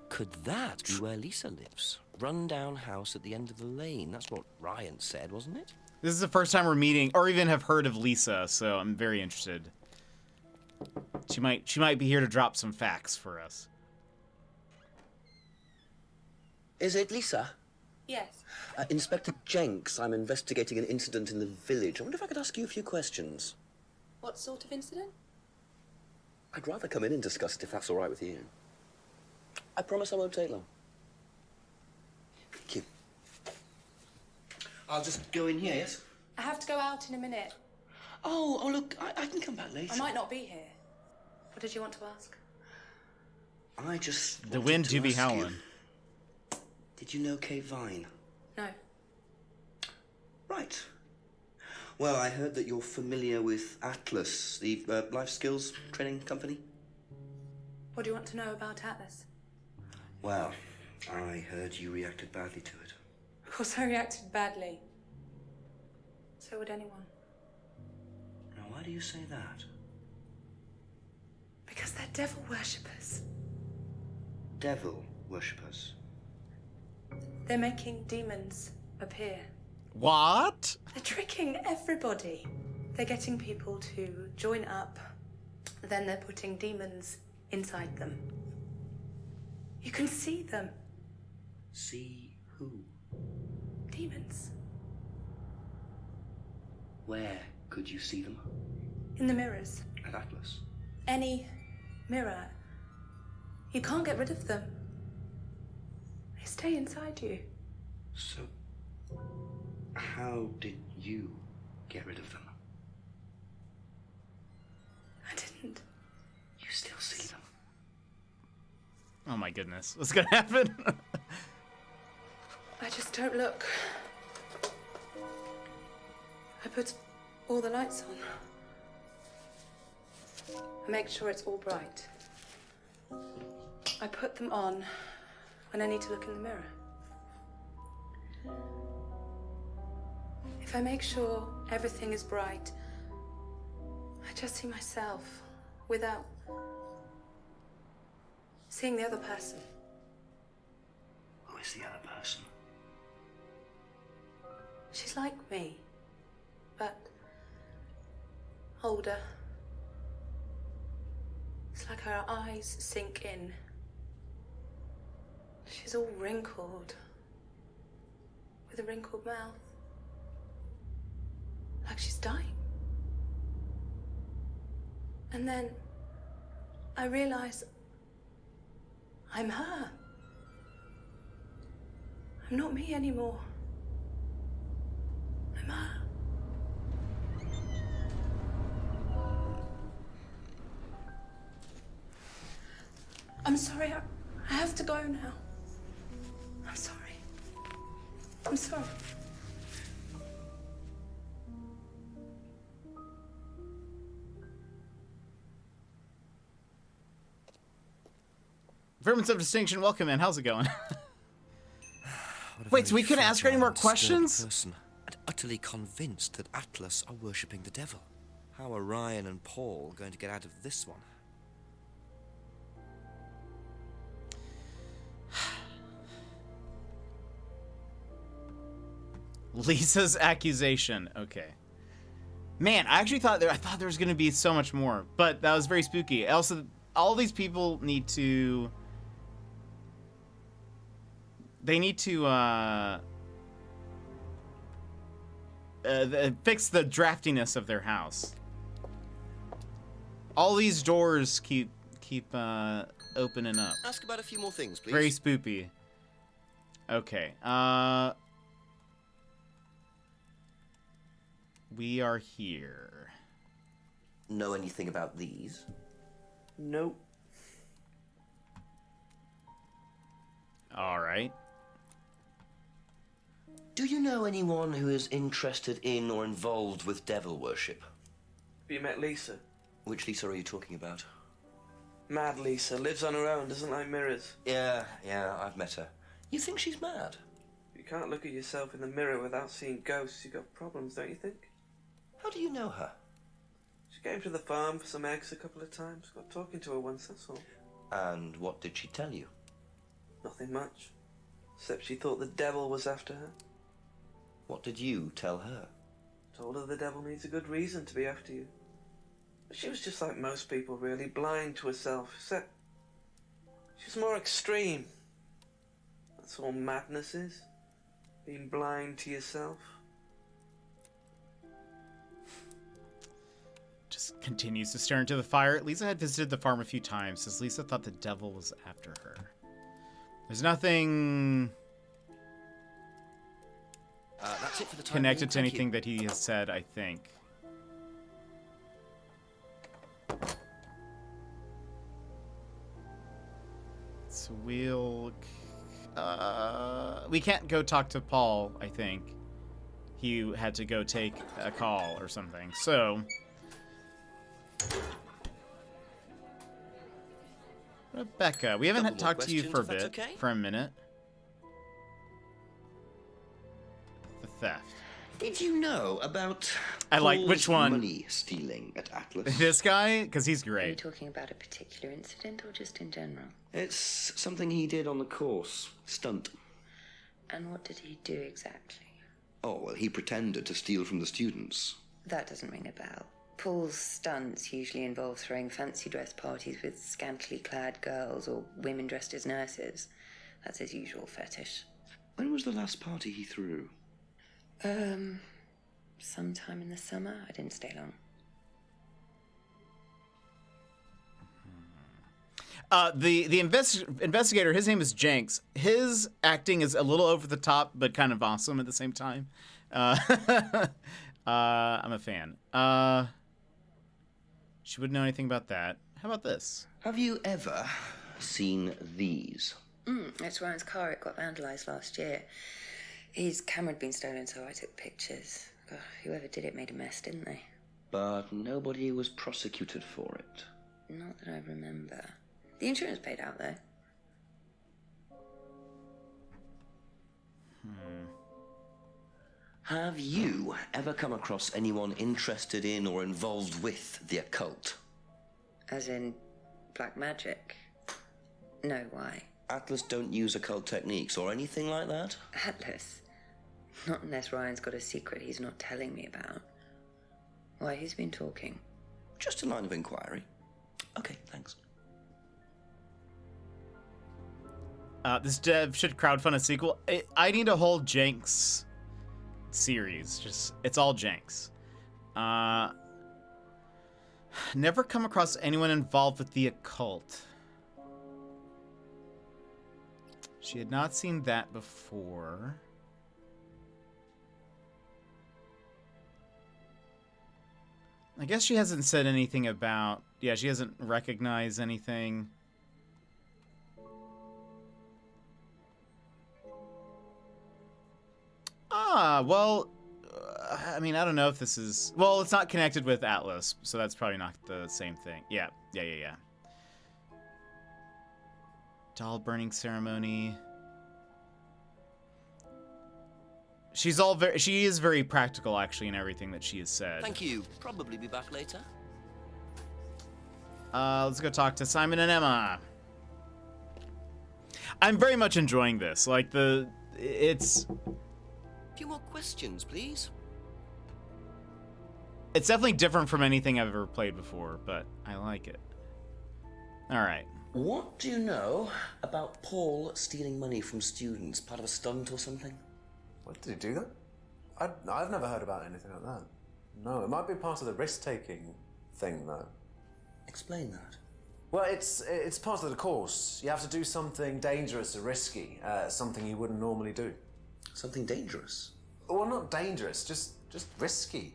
Could that be where Lisa lives? Run-down house at the end of the lane. That's what Ryan said, wasn't it? This is the first time we're meeting, or even have heard of Lisa, so I'm very interested. She might be here to drop some facts for us. Is it Lisa? Yes. Inspector Jenks, I'm investigating an incident in the village. I wonder if I could ask you a few questions. What sort of incident? I'd rather come in and discuss it if that's all right with you. I promise I won't take long. Thank you. I'll just go in here, yes? I have to go out in a minute. Oh, look, I can come back later. I might not be here. What did you want to ask? I just The wind do be howling. Did you know Kate Vine? No. Right. Well, I heard that you're familiar with Atlas, the life skills training company. What do you want to know about Atlas? Well, I heard you reacted badly to it. Of course I reacted badly. So would anyone. Now, why do you say that? Because they're devil worshippers. Devil worshippers? They're making demons appear. What? They're tricking everybody. They're getting people to join up. Then they're putting demons inside them. You can see them. See who? Demons. Where could you see them? In the mirrors. At Atlas? Any mirror. You can't get rid of them. They stay inside you. So, how did you get rid of them? I didn't. You still see them? Oh my goodness. What's gonna happen? I just don't look. I put all the lights on. I make sure it's all bright. I put them on when I need to look in the mirror. If I make sure everything is bright, I just see myself without seeing the other person. Who is the other person? She's like me, but older, It's like her eyes sink in. She's all wrinkled, with a wrinkled mouth. Like she's dying. And then I realize I'm her. I'm not me anymore. I'm her. I'm sorry, I have to go now. I'm sorry. I'm sorry. Vermins of Distinction, welcome in. How's it going? Wait, so we couldn't ask her any more questions? Person, and utterly convinced that Atlas are worshipping the devil. How are Ryan and Paul going to get out of this one? Lisa's accusation. Okay. Man, I actually thought there was going to be so much more, but that was very spooky. Also, all these people need to... They need to fix the draftiness of their house. All these doors keep opening up. Ask about a few more things, please. Very spoopy. Okay. We are here. Know anything about these? Nope. All right. Do you know anyone who is interested in or involved with devil worship? Have you met Lisa? Which Lisa are you talking about? Mad Lisa. Lives on her own, doesn't like mirrors. Yeah, I've met her. You think she's mad? You can't look at yourself in the mirror without seeing ghosts. You got problems, don't you think? How do you know her? She came to the farm for some eggs a couple of times. Got talking to her once, that's all. And what did she tell you? Nothing much. Except she thought the devil was after her. What did you tell her? Told her the devil needs a good reason to be after you. But she was just like most people, really, blind to herself, except she's more extreme. That's all madness is. Being blind to yourself. Just continues to stare into the fire. Lisa had visited the farm a few times, as Lisa thought the devil was after her. There's nothing That's it for the time connected being. to anything that he has said, I think. So we can't go talk to Paul, I think. He had to go take a call or something. So Rebecca, we haven't talked to you for a bit, for a minute. The theft. Did you know about I like which one? Money stealing at Atlas? This guy? Because he's Are you great. talking about a particular incident or just in general? It's something he did on the course. Stunt. And what did he do exactly? Oh, well, he pretended to steal from the students. That doesn't ring a bell. Paul's stunts usually involve throwing fancy dress parties with scantily clad girls or women dressed as nurses. That's his usual fetish. When was the last party he threw? Sometime in the summer. I didn't stay long. The investigator, his name is Jenks. His acting is a little over the top, but kind of awesome at the same time. I'm a fan. She wouldn't know anything about that. How about this? Have you ever seen these? It's Ryan's car. It got vandalised last year. His camera had been stolen, so I took pictures. God, whoever did it made a mess, didn't they? But nobody was prosecuted for it. Not that I remember. The insurance paid out, though. Have you ever come across anyone interested in or involved with the occult? As in black magic? No, why? Atlas don't use occult techniques or anything like that? Atlas? Not unless Ryan's got a secret he's not telling me about. Why, who's been talking? Just a line of inquiry. Okay, thanks. This dev should crowdfund a sequel. I need a whole Jenks series. Just, it's all Jenks. Never come across anyone involved with the occult. She had not seen that before. I guess she hasn't said anything about... Yeah, she hasn't recognized anything. Well, I mean, I don't know if this is... Well, it's not connected with Atlas, so that's probably not the same thing. Yeah. Doll burning ceremony. She is very practical, actually, in everything that she has said. Thank you. Probably be back later. Let's go talk to Simon and Emma. I'm very much enjoying this. Like, it's... A few more questions, please. It's definitely different from anything I've ever played before, but I like it. Alright. What do you know about Paul stealing money from students? Part of a stunt or something? What, did he do that? I've never heard about anything like that. No, it might be part of the risk-taking thing, though. Explain that. Well, it's part of the course. You have to do something dangerous or risky, something you wouldn't normally do. Something dangerous? Well, not dangerous, just risky.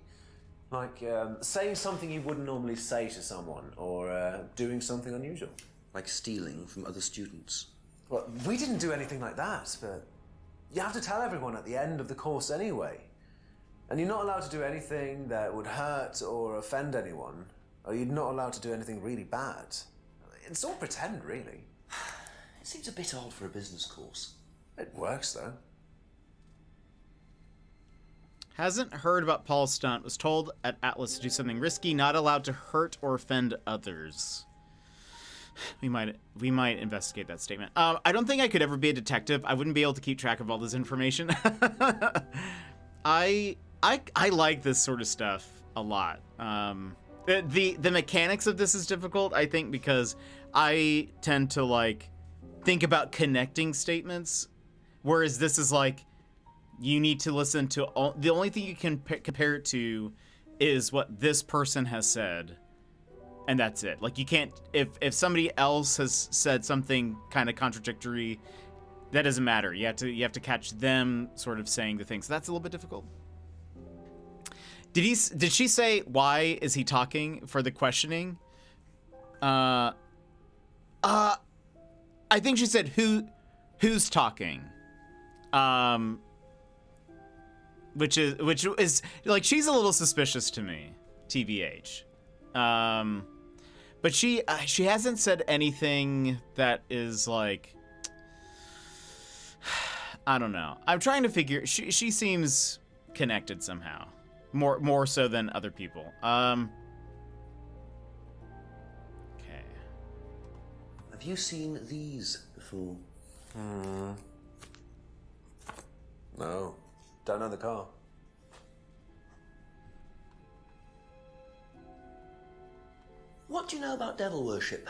Like saying something you wouldn't normally say to someone, or doing something unusual. Like stealing from other students? Well, we didn't do anything like that, but you have to tell everyone at the end of the course anyway. And you're not allowed to do anything that would hurt or offend anyone, or you're not allowed to do anything really bad. It's all pretend, really. It seems a bit odd for a business course. It works, though. Hasn't heard about Paul's stunt. Was told at Atlas to do something risky. Not allowed to hurt or offend others. We might investigate that statement. I don't think I could ever be a detective. I wouldn't be able to keep track of all this information. I like this sort of stuff a lot. The mechanics of this is difficult, I think, because I tend to like think about connecting statements, whereas this is like you need to listen to the only thing you can compare it to is what this person has said, and that's it. Like you can't if somebody else has said something kind of contradictory, that doesn't matter. You have to catch them sort of saying the thing. So that's a little bit difficult. Did she say why is he talking for the questioning? I think she said who's talking. Which is like she's a little suspicious to me, TBH. But she hasn't said anything that is like I don't know. I'm trying to figure she seems connected somehow. More so than other people. Okay. Have you seen these before? No. Don't know the car. What do you know about devil worship?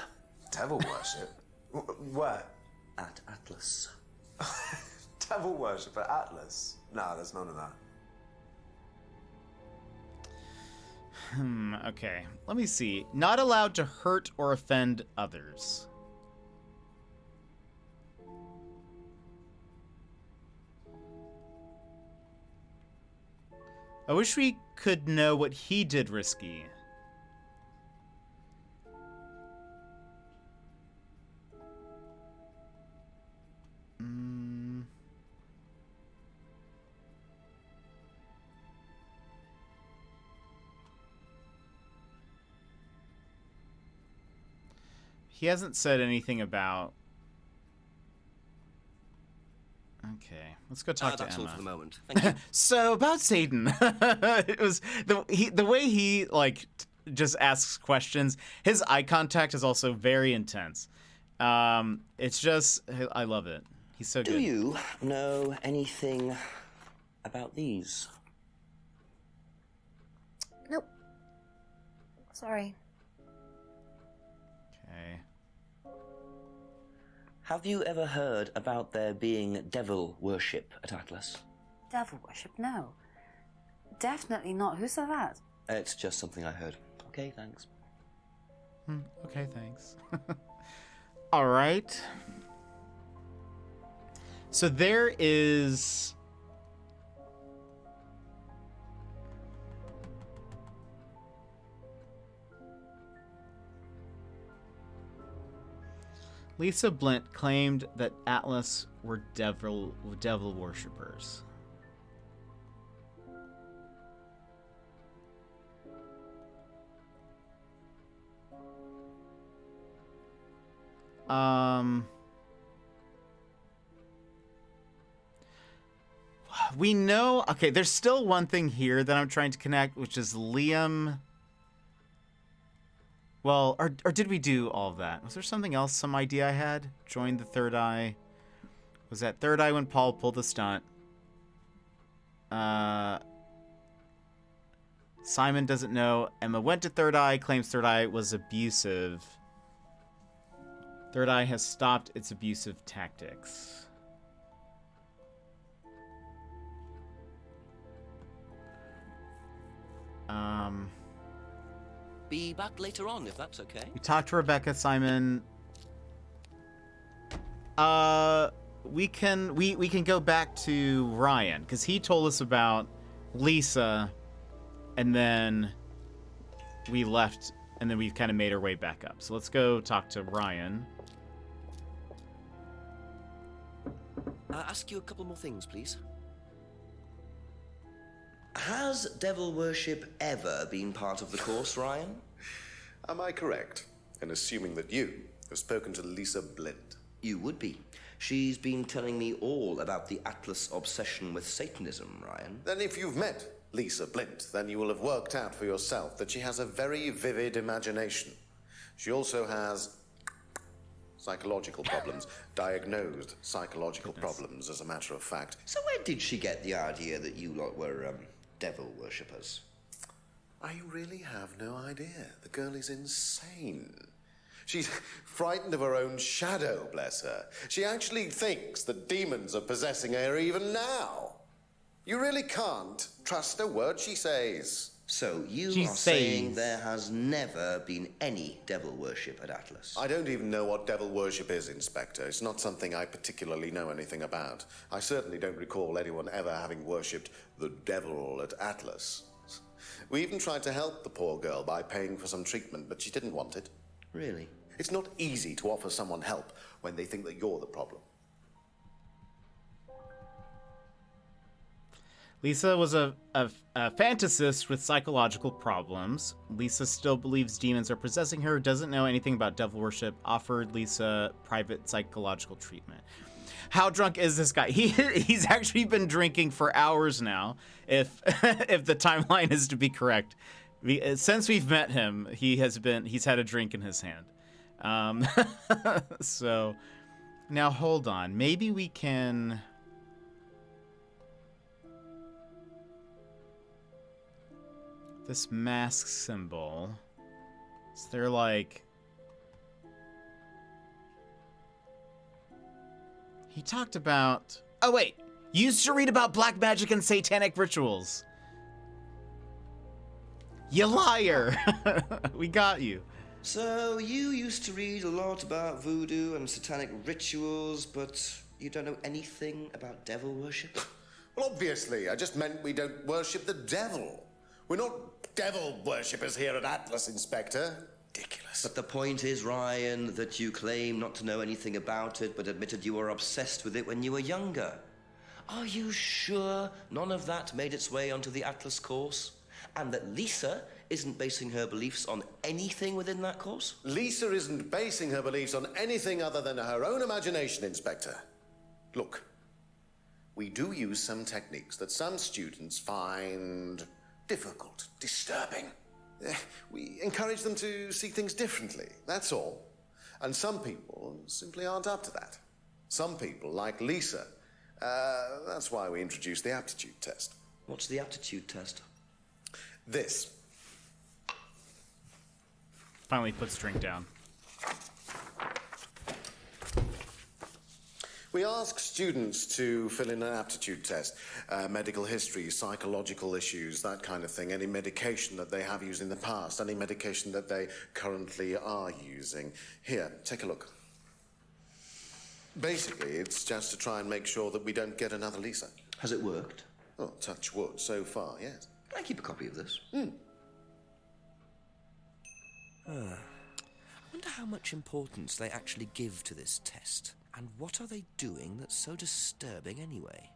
Devil worship? Where? At Atlas. Devil worship at Atlas? No, there's none of that. Okay. Let me see. Not allowed to hurt or offend others. I wish we could know what he did risky. He hasn't said anything about... Okay, let's go talk to That's Emma. all for the moment. Thank you. So about Satan, it was the way he like just asks questions. His eye contact is also very intense. It's just I love it. He's so good. Do you know anything about these? Nope. Sorry. Okay. Have you ever heard about there being devil worship at Atlas? Devil worship? No. Definitely not. Who said that? It's just something I heard. Okay, thanks. Okay, thanks. All right. So there is... Lisa Blint claimed that Atlas were devil worshippers. We know... Okay, there's still one thing here that I'm trying to connect, which is Liam... Well, or did we do all of that? Was there something else, some idea I had? Joined the Third Eye. Was that Third Eye when Paul pulled the stunt? Simon doesn't know. Emma went to Third Eye, claims Third Eye was abusive. Third Eye has stopped its abusive tactics. Be back later on, if that's okay. We talked to Rebecca, Simon. We can go back to Ryan, because he told us about Lisa, and then we left, and then we've kind of made our way back up. So let's go talk to Ryan. Ask you a couple more things, please. Has devil worship ever been part of the course, Ryan? Am I correct in assuming that you have spoken to Lisa Blint? You would be. She's been telling me all about the Atlas obsession with Satanism, Ryan. Then if you've met Lisa Blint, then you will have worked out for yourself that she has a very vivid imagination. She also has psychological problems, diagnosed psychological problems, as a matter of fact. So where did she get the idea that you lot were, devil worshippers? I really have no idea. The girl is insane. She's frightened of her own shadow, bless her. She actually thinks that demons are possessing her even now. You really can't trust a word she says. So you are saying there has never been any devil worship at Atlas? I don't even know what devil worship is, Inspector. It's not something I particularly know anything about. I certainly don't recall anyone ever having worshipped the devil at Atlas. We even tried to help the poor girl by paying for some treatment, but she didn't want it. Really? It's not easy to offer someone help when they think that you're the problem. Lisa was a fantasist with psychological problems. Lisa still believes demons are possessing her, doesn't know anything about devil worship, offered Lisa private psychological treatment. How drunk is this guy? He's actually been drinking for hours now, if if the timeline is to be correct. Since we've met him, he's had a drink in his hand. So now hold on. Maybe we can... This mask symbol. Is there like... He talked about... Oh wait! Used to read about black magic and satanic rituals. You liar! We got you. So you used to read a lot about voodoo and satanic rituals, but you don't know anything about devil worship? Well, obviously. I just meant we don't worship the devil. We're not devil worshippers here at Atlas, Inspector. Ridiculous. But the point is, Ryan, that you claim not to know anything about it, but admitted you were obsessed with it when you were younger. Are you sure none of that made its way onto the Atlas course? And that Lisa isn't basing her beliefs on anything within that course? Lisa isn't basing her beliefs on anything other than her own imagination, Inspector. Look, we do use some techniques that some students find difficult, disturbing. We encourage them to see things differently, that's all. And some people simply aren't up to that. Some people, like Lisa, that's why we introduced the aptitude test. What's the aptitude test? This. Finally puts drink down. We ask students to fill in an aptitude test, medical history, psychological issues, that kind of thing, any medication that they have used in the past, any medication that they currently are using. Here, take a look. Basically, it's just to try and make sure that we don't get another Lisa. Has it worked? Oh, touch wood, so far, yes. Can I keep a copy of this? I wonder how much importance they actually give to this test. And what are they doing that's so disturbing anyway?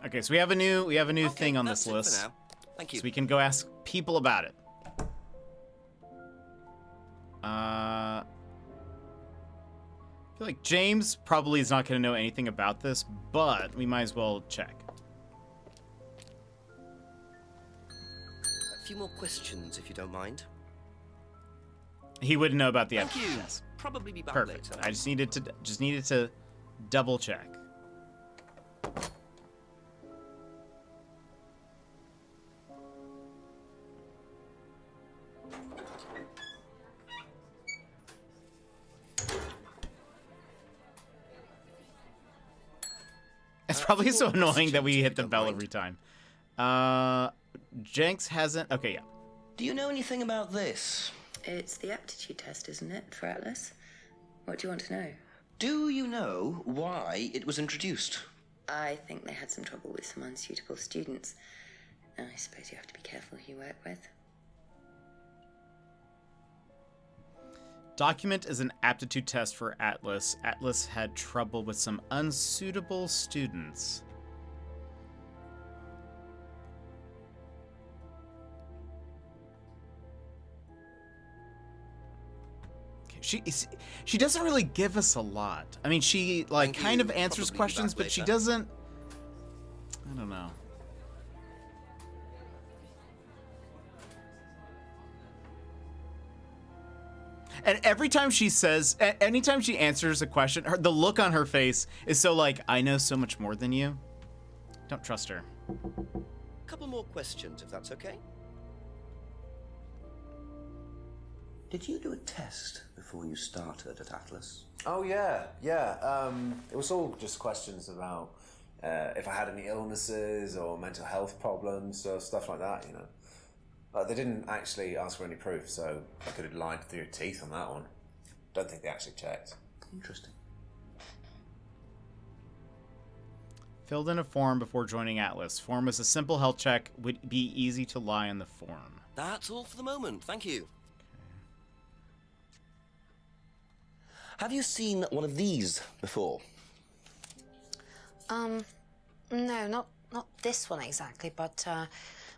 Okay, so we have a new thing on this list. For now. Thank you. So we can go ask people about it. I feel like James probably is not going to know anything about this, but we might as well check. A few more questions, if you don't mind. He wouldn't know about the Thank you. Yes. Probably be back Perfect. later. I just needed to double check. It's probably so annoying that we hit the bell every time. Jenks hasn't. Okay, yeah. Do you know anything about this? It's the aptitude test, isn't it, for Atlas? What do you want to know? Do you know why it was introduced? I think they had some trouble with some unsuitable students. I suppose you have to be careful who you work with. Document is an aptitude test for Atlas. Atlas had trouble with some unsuitable students. She doesn't really give us a lot. I mean, she like kind of answers questions, but she doesn't. I don't know. And every time she says, anytime she answers a question, the look on her face is so like, I know so much more than you. Don't trust her. Couple more questions, if that's okay. Did you do a test before you started at Atlas? Oh, yeah. It was all just questions about if I had any illnesses or mental health problems or stuff like that, you know. They didn't actually ask for any proof, so I could have lied through your teeth on that one. Don't think they actually checked. Interesting. Filled in a form before joining Atlas. Form was a simple health check. Would be easy to lie on the form. That's all for the moment. Thank you. Have you seen one of these before? No, not this one exactly, but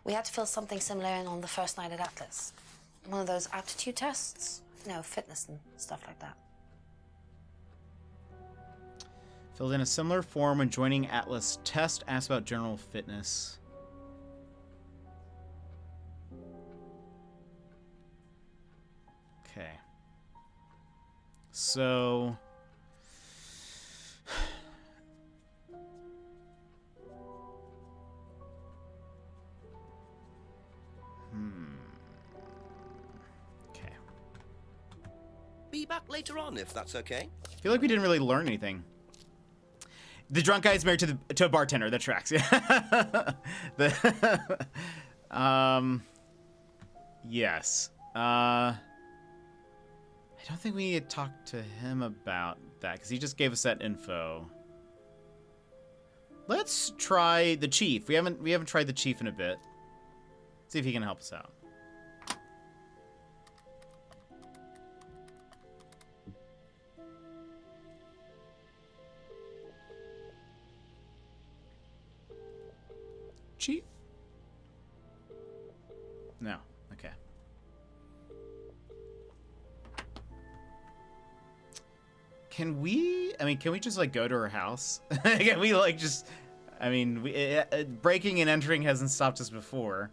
we had to fill something similar in on the first night at Atlas. One of those aptitude tests, fitness and stuff like that. Filled in a similar form when joining Atlas. Test asked about general fitness. Okay. So okay. Be back later on, if that's okay. I feel like we didn't really learn anything. The drunk guy is married to a bartender. That tracks. Yeah. Yes. I don't think we need to talk to him about that because he just gave us that info. Let's try the chief. We haven't tried the chief in a bit. See if he can help us out. Chief? No. Okay. Can we just like go to her house? Can we like just breaking and entering hasn't stopped us before.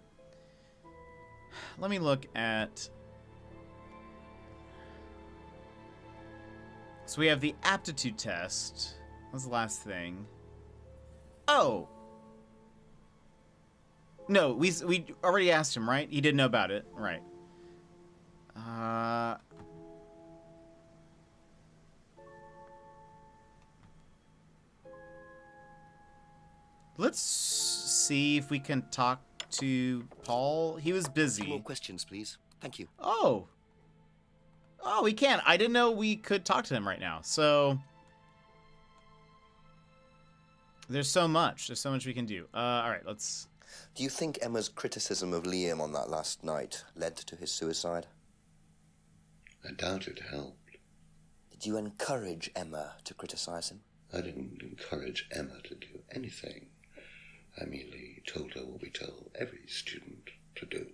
Let me look at. So we have the aptitude test. That's the last thing. Oh. No, we already asked him, right? He didn't know about it, right? Let's see if we can talk to Paul. He was busy. More questions, please. Thank you. Oh, we can. I didn't know we could talk to him right now. So there's so much. There's so much we can do. All right, let's... Do you think Emma's criticism of Liam on that last night led to his suicide? I doubt it helped. Did you encourage Emma to criticize him? I didn't encourage Emma to do anything. I merely told her what we tell every student to do,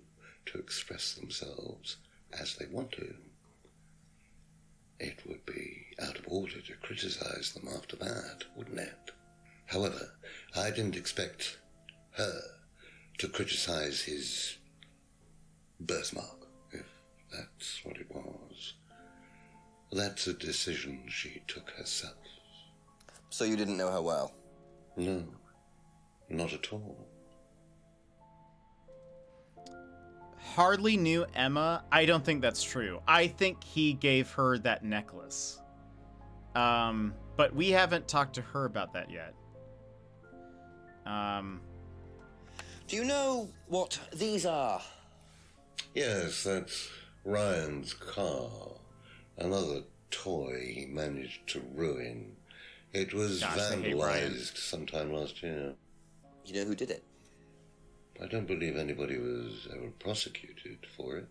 to express themselves as they want to. It would be out of order to criticize them after that, wouldn't it? However, I didn't expect her to criticize his birthmark, if that's what it was. That's a decision she took herself. So you didn't know her well? No, not at all. Hardly knew Emma. I don't think that's true. I think he gave her that necklace. But we haven't talked to her about that yet. Do you know what these are? Yes, that's Ryan's car. Another toy he managed to ruin. It was vandalized sometime last year. You know who did it? I don't believe anybody was ever prosecuted for it.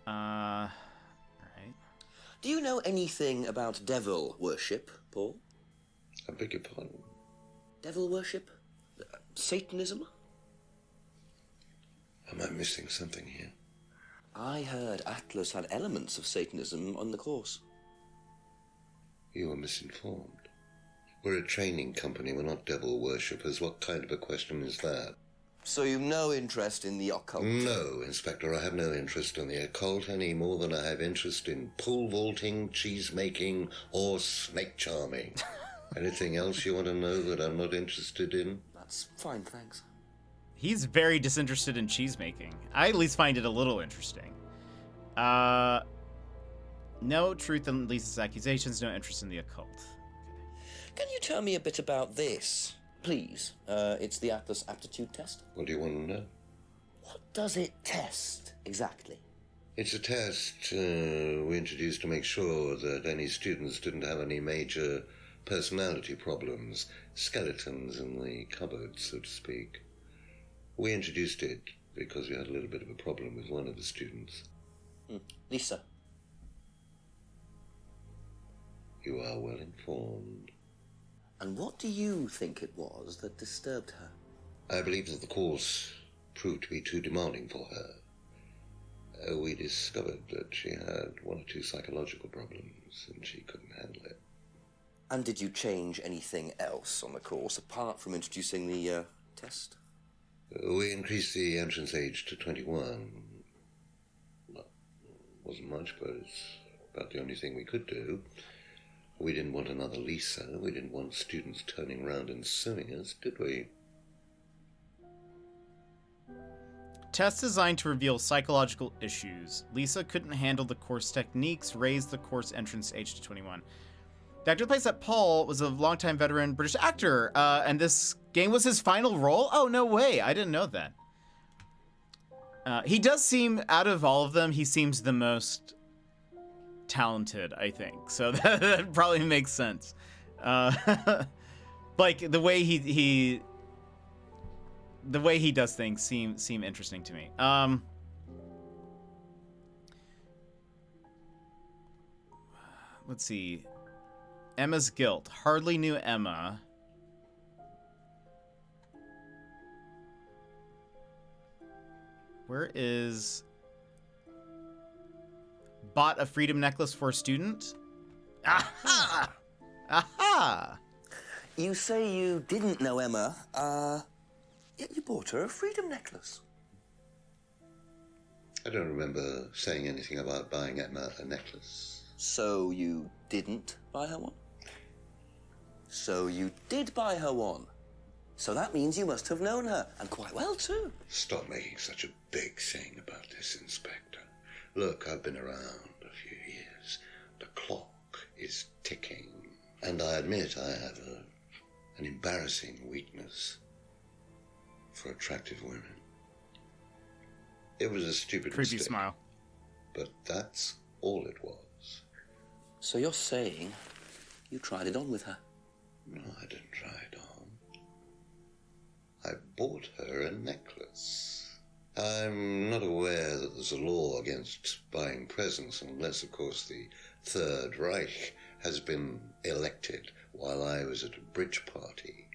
Right. Do you know anything about devil worship, Paul? I beg your pardon? Devil worship? Satanism? Am I missing something here? I heard Atlas had elements of Satanism on the course. You were misinformed. We're a training company, we're not devil worshippers. What kind of a question is that? So you've no interest in the occult? No, Inspector, I have no interest in the occult any more than I have interest in pole vaulting, cheese making, or snake charming. Anything else you want to know that I'm not interested in? That's fine, thanks. He's very disinterested in cheese making. I at least find it a little interesting. No truth in Lisa's accusations, no interest in the occult. Can you tell me a bit about this, please? It's the Atlas aptitude test. What do you want to know? What does it test, exactly? It's a test we introduced to make sure that any students didn't have any major personality problems, skeletons in the cupboard, so to speak. We introduced it because we had a little bit of a problem with one of the students. Lisa. You are well informed. And what do you think it was that disturbed her? I believe that the course proved to be too demanding for her. We discovered that she had one or two psychological problems and she couldn't handle it. And did you change anything else on the course apart from introducing the test? We increased the entrance age to 21. Well, wasn't much, but it's about the only thing we could do. We didn't want another Lisa. We didn't want students turning around and suing us, did we? Test designed to reveal psychological issues. Lisa couldn't handle the course techniques, raised the course entrance age to 21. The actor who plays that Paul was a longtime veteran British actor, and this game was his final role? Oh, no way. I didn't know that. He does seem, out of all of them, he seems the most talented, I think. So that probably makes sense. Like, the way he does things seem interesting to me. Let's see. Emma's guilt. Hardly knew Emma. Where is... Bought a freedom necklace for a student? Aha! Aha! You say you didn't know Emma, yet you bought her a freedom necklace. I don't remember saying anything about buying Emma a necklace. So you didn't buy her one? So you did buy her one. So that means you must have known her, and quite well, too. Stop making such a big thing about this, Inspector. Look, I've been around a few years. The clock is ticking. And I admit I have an embarrassing weakness for attractive women. It was a stupid Creepy mistake. smile. But that's all it was. So you're saying you tried it on with her? No, I didn't try it on. I bought her a necklace. I'm not aware that there's a law against buying presents unless, of course, the Third Reich has been elected while I was at a bridge party.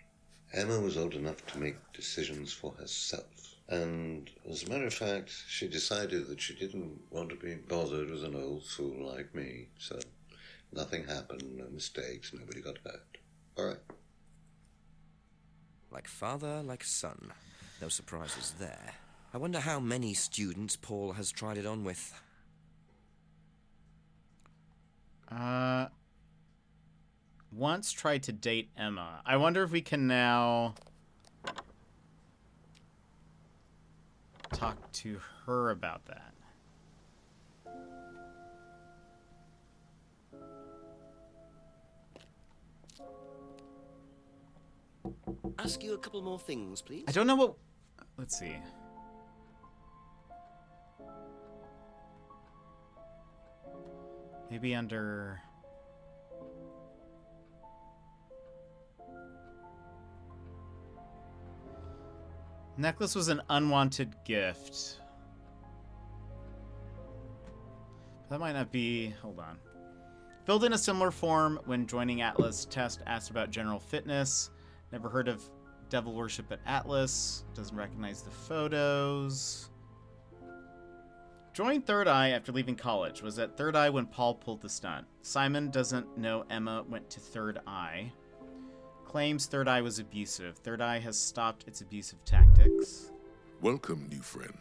Emma was old enough to make decisions for herself. And as a matter of fact, she decided that she didn't want to be bothered with an old fool like me. So nothing happened, no mistakes, nobody got hurt. All right. Like father, like son. No surprises there. I wonder how many students Paul has tried it on with. Once tried to date Emma. I wonder if we can now talk to her about that. Ask you a couple more things, please. I don't know what... Let's see. Maybe under... Necklace was an unwanted gift. That might not be... Hold on. Filled in a similar form when joining Atlas. Test asked about general fitness. Never heard of devil worship at Atlas. Doesn't recognize the photos. Joined Third Eye after leaving college. Was at Third Eye when Paul pulled the stunt. Simon doesn't know Emma went to Third Eye. Claims Third Eye was abusive. Third Eye has stopped its abusive tactics. Welcome, new friend.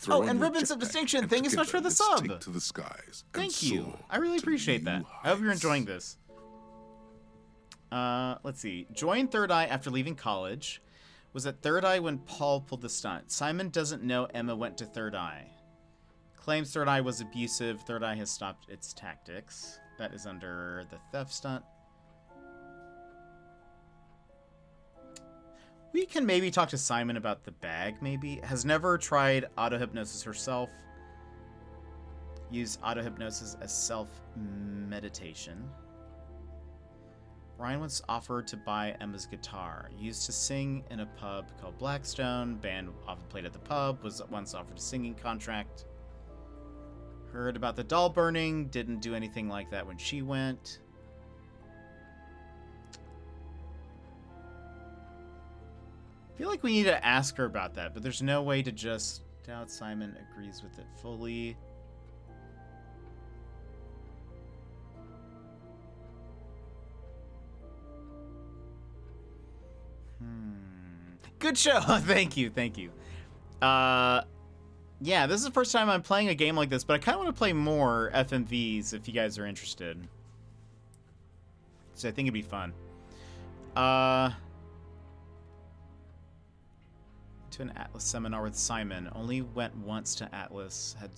Oh, and Ribbons of Distinction. Thank you so much for the sub. Take to the skies. Thank you. I really appreciate that. I hope you're enjoying this. Let's see. Joined Third Eye after leaving college. Was at Third Eye when Paul pulled the stunt. Simon doesn't know Emma went to Third Eye. Claims Third Eye was abusive. Third Eye has stopped its tactics. That is under the theft stunt. We can maybe talk to Simon about the bag, maybe. Has never tried auto-hypnosis herself. Used auto-hypnosis as self-meditation. Ryan once offered to buy Emma's guitar. Used to sing in a pub called Blackstone. Band often played at the pub. Was once offered a singing contract. Heard about the doll burning. Didn't do anything like that when she went. I feel like we need to ask her about that, but there's no way to just doubt Simon agrees with it fully. Good show. Thank you. Yeah, this is the first time I'm playing a game like this, but I kind of want to play more FMVs if you guys are interested. So I think it'd be fun. To an Atlas seminar with Simon. Only went once to Atlas. Had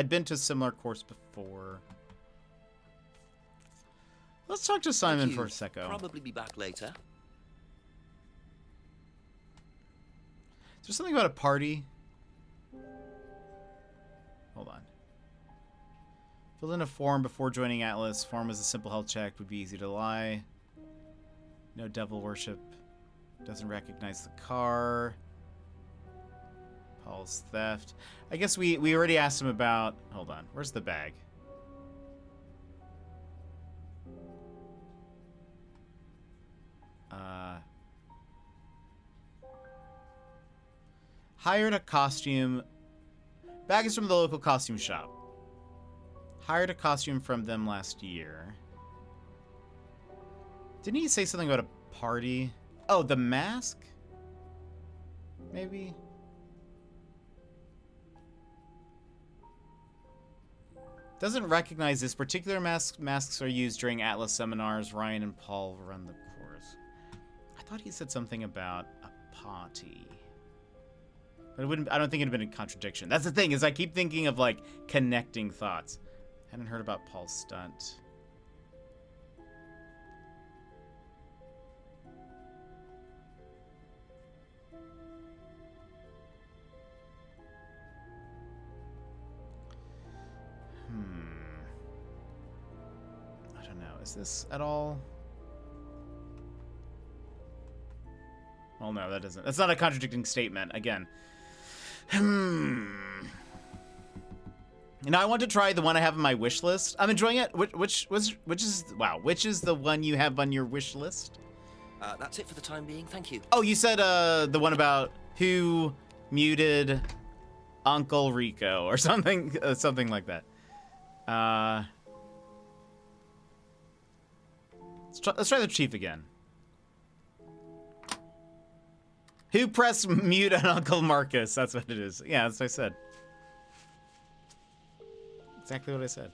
been to a similar course before. Let's talk to Simon for a second. Probably be back later. Is there something about a party? Hold on. Filled in a form before joining Atlas. Form was a simple health check. Would be easy to lie. No devil worship. Doesn't recognize the car. Paul's theft. I guess we already asked him about... Hold on. Where's the bag? Hired a costume. Bag is from the local costume shop. Hired a costume from them last year. Didn't he say something about a party? Oh, the mask? Maybe? Doesn't recognize this particular mask. Masks are used during Atlas seminars. Ryan and Paul run the course. I thought he said something about a party. But I don't think it'd have been a contradiction. That's the thing, is I keep thinking of, like, connecting thoughts. Hadn't heard about Paul's stunt. Is this at all? Well, no, that doesn't. That's not a contradicting statement. Again. You know, I want to try the one I have on my wish list. I'm enjoying it. Which is the one you have on your wish list? That's it for the time being. Thank you. Oh, you said the one about who muted Uncle Rico or something, something like that. Let's try the chief again. Who pressed mute on Uncle Marcus? That's what it is. Yeah, that's what I said. Exactly what I said.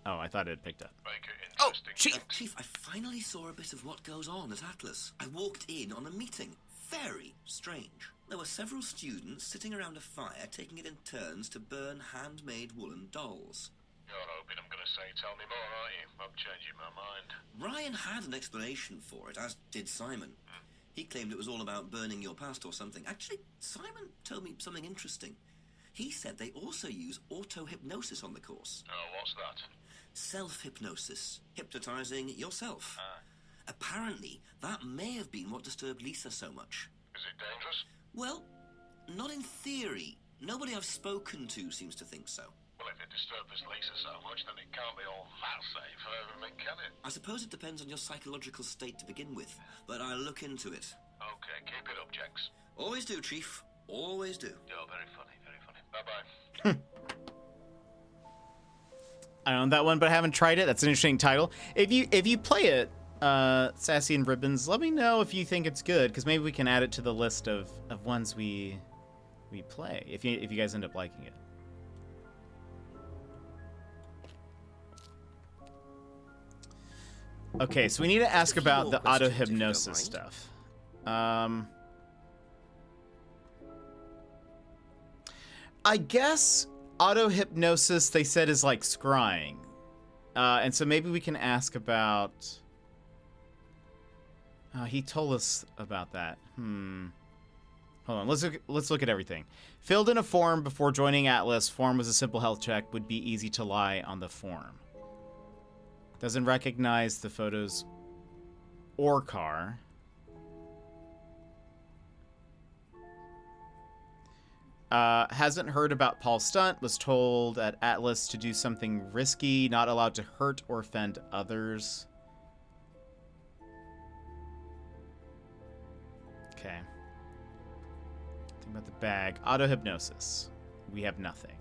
Oh, I thought it had picked up. Oh, Chief! Chief, I finally saw a bit of what goes on at Atlas. I walked in on a meeting. Very strange. There were several students sitting around a fire, taking it in turns to burn handmade woolen dolls. You're hoping I'm going to say, tell me more, aren't you? I'm changing my mind. Ryan had an explanation for it, as did Simon. He claimed it was all about burning your past or something. Actually, Simon told me something interesting. He said they also use auto-hypnosis on the course. Oh, what's that? Self-hypnosis. Hypnotizing yourself. Apparently, that may have been what disturbed Lisa so much. Is it dangerous? Well, not in theory. Nobody I've spoken to seems to think so. Well, if it disturbs Lisa so much, then it can't be all that safe for everything, can it? I suppose it depends on your psychological state to begin with, but I'll look into it. Okay, keep it up, Jax. Always do, Chief. Always do. You're very funny, very funny. Bye-bye. I own that one, but I haven't tried it. That's an interesting title. If you play it, Sassy and Ribbons, let me know if you think it's good, because maybe we can add it to the list of ones we play, if you guys end up liking it. Okay, so we need to ask about the auto-hypnosis stuff. I guess auto-hypnosis, they said, is like scrying. And so maybe we can ask about... he told us about that. Hold on, let's look at everything. Filled in a form before joining Atlas. Form was a simple health check. Would be easy to lie on the form. Doesn't recognize the photos or car. Hasn't heard about Paul's stunt. Was told at Atlas to do something risky. Not allowed to hurt or offend others. Okay. Think about the bag. Auto-hypnosis. We have nothing.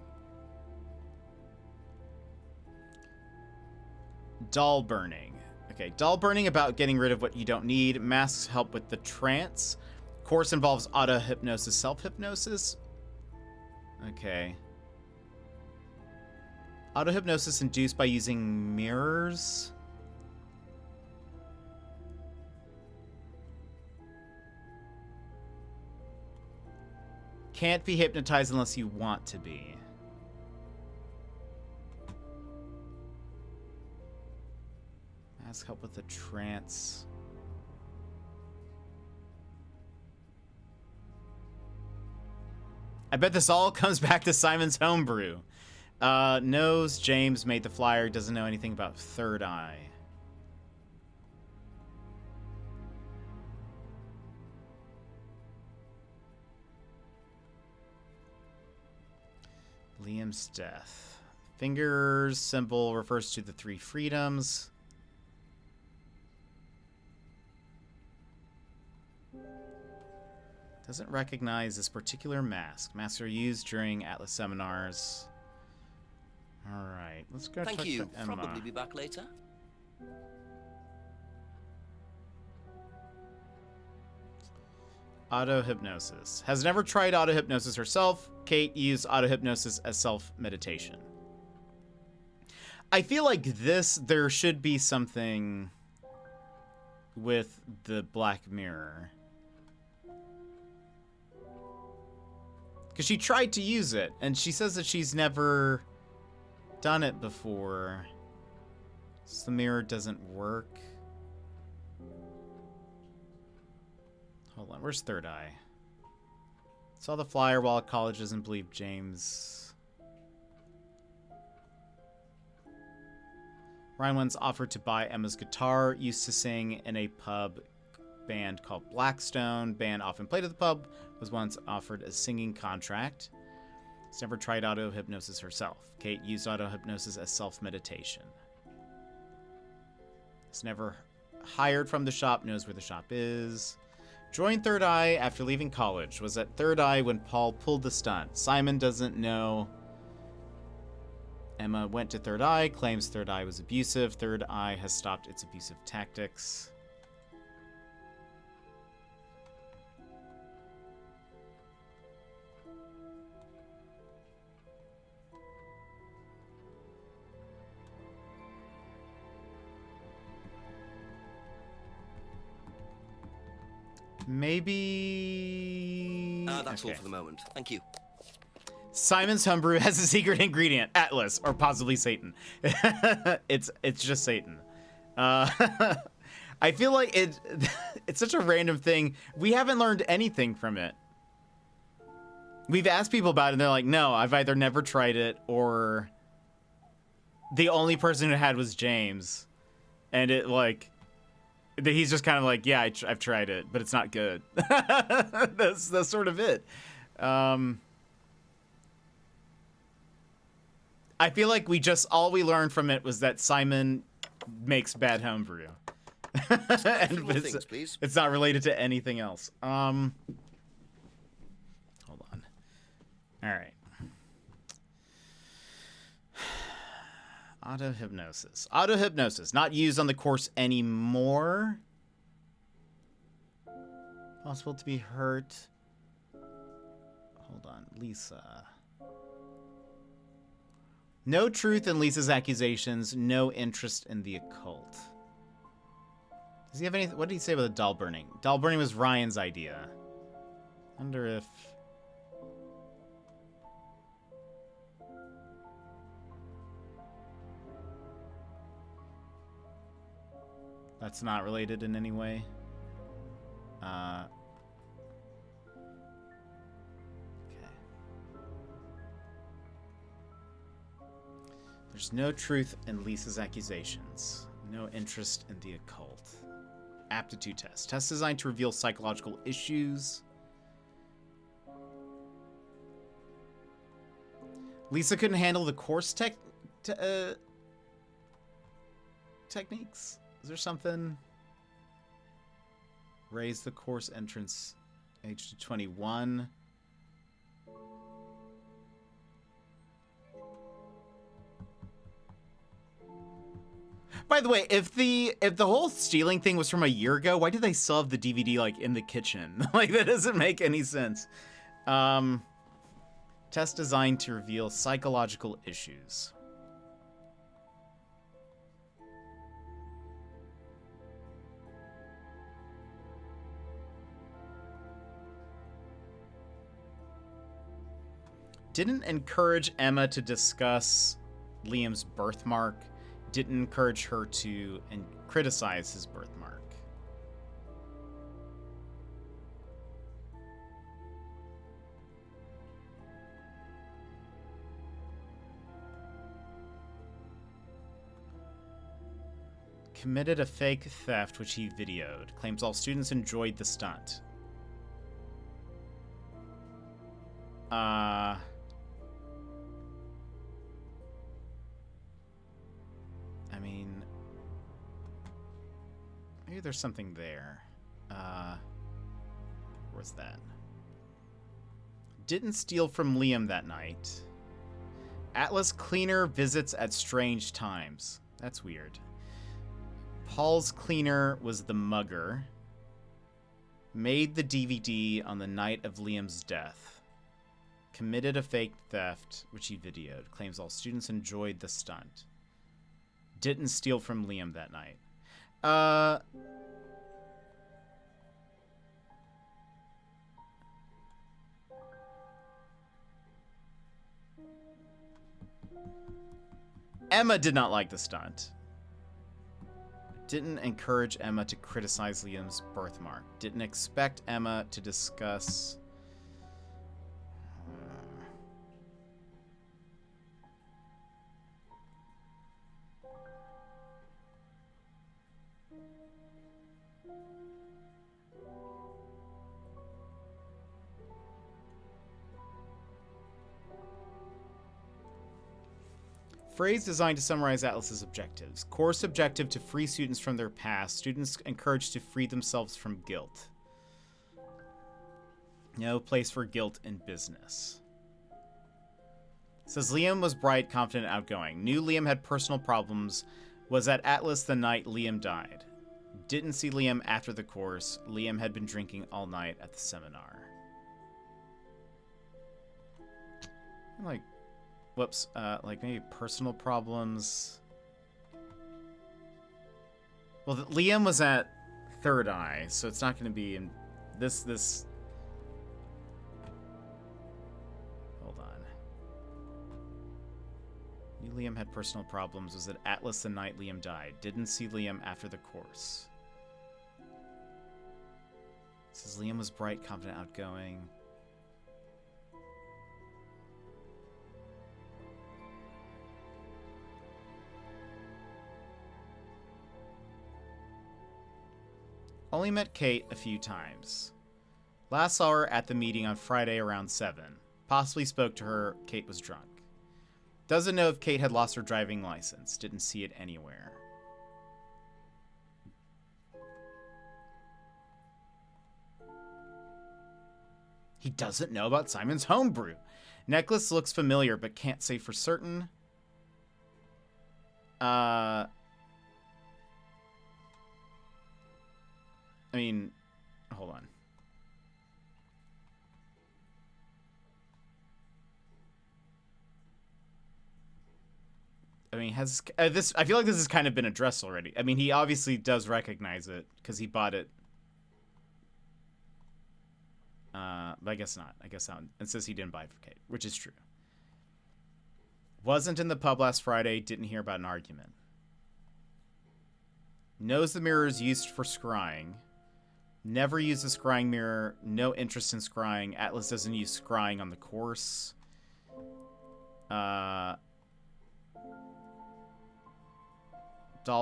Doll burning. Okay, doll burning about getting rid of what you don't need. Masks help with the trance. Course involves auto-hypnosis, self-hypnosis. Okay. Auto-hypnosis induced by using mirrors. Can't be hypnotized unless you want to be. Mask help with the trance. I bet this all comes back to Simon's homebrew. Knows James made the flyer, doesn't know anything about Third Eye. Liam's death. Fingers symbol refers to the 3 freedoms. Doesn't recognize this particular mask. Masks are used during Atlas seminars. All right, let's go Thank talk you. to Emma. Probably be back later. Auto-hypnosis. Has never tried auto-hypnosis herself. Kate used auto-hypnosis as self-meditation. I feel like there should be something with the Black Mirror. Because she tried to use it, and she says that she's never done it before. So the mirror doesn't work. Hold on, where's Third Eye? Saw the flyer while at college, doesn't believe James. Ryan once offered to buy Emma's guitar, used to sing in a pub band called Blackstone. Band often played at the pub, was once offered a singing contract. She's never tried auto-hypnosis herself. Kate used auto-hypnosis as self-meditation. It's never hired from the shop, knows where the shop is. Joined Third Eye after leaving college. Was at Third Eye when Paul pulled the stunt. Simon doesn't know. Emma went to Third Eye, claims Third Eye was abusive. Third Eye has stopped its abusive tactics. Maybe... That's all for the moment. Thank you. Simon's homebrew has a secret ingredient, Atlas, or possibly Satan. It's just Satan. I feel like it's such a random thing. We haven't learned anything from it. We've asked people about it, and they're like, no, I've either never tried it, or the only person who had was James. And it, like... He's just kind of like, yeah, I've tried it, but it's not good. That's sort of it. I feel like all we learned from it was that Simon makes bad homebrew. And it's not related to anything else. Hold on. All right. Auto-hypnosis. Auto-hypnosis. Not used on the course anymore. Possible to be hurt. Hold on. Lisa. No truth in Lisa's accusations. No interest in the occult. Does he have anything? What did he say about the doll burning? Doll burning was Ryan's idea. Wonder if... That's not related in any way. Okay. There's no truth in Lisa's accusations. No interest in the occult. Aptitude test. Test designed to reveal psychological issues. Lisa couldn't handle the course techniques? Is there something? Raise the course entrance age to 21. By the way, if the whole stealing thing was from a year ago, why do they still have the DVD like in the kitchen? Like that doesn't make any sense. Test designed to reveal psychological issues. Didn't encourage Emma to discuss Liam's birthmark. Didn't encourage her to criticize his birthmark. Committed a fake theft, which he videoed. Claims all students enjoyed the stunt. I mean, maybe there's something there. Where's that? Didn't steal from Liam that night. Atlas cleaner visits at strange times. That's weird. Paul's cleaner was the mugger. Made the DVD on the night of Liam's death. Committed a fake theft, which he videoed. Claims all students enjoyed the stunt. Didn't steal from Liam that night. Emma did not like the stunt. Didn't encourage Emma to criticize Liam's birthmark. Didn't expect Emma to discuss... Phrase designed to summarize Atlas's objectives. Course objective to free students from their past. Students encouraged to free themselves from guilt. No place for guilt in business. Says Liam was bright, confident, outgoing. Knew Liam had personal problems. Was at Atlas the night Liam died. Didn't see Liam after the course. Liam had been drinking all night at the seminar. Like, whoops, like maybe personal problems. Well, Liam was at Third Eye, so it's not going to be in this. Hold on. Knew Liam had personal problems. Was at Atlas the night Liam died. Didn't see Liam after the course. Says Liam was bright, confident, outgoing. Only met Kate a few times. Last saw her at the meeting on Friday around 7. Possibly spoke to her. Kate was drunk. Doesn't know if Kate had lost her driving license. Didn't see it anywhere. He doesn't know about Simon's homebrew. Necklace looks familiar, but can't say for certain. I mean, hold on. I mean, has this? I feel like this has kind of been addressed already. I mean, he obviously does recognize it because he bought it. But I guess not. I guess not. It says he didn't buy it for Kate, which is true. Wasn't in the pub last Friday. Didn't hear about an argument. Knows the mirror is used for scrying. Never used a scrying mirror. No interest in scrying. Atlas doesn't use scrying on the course. Doll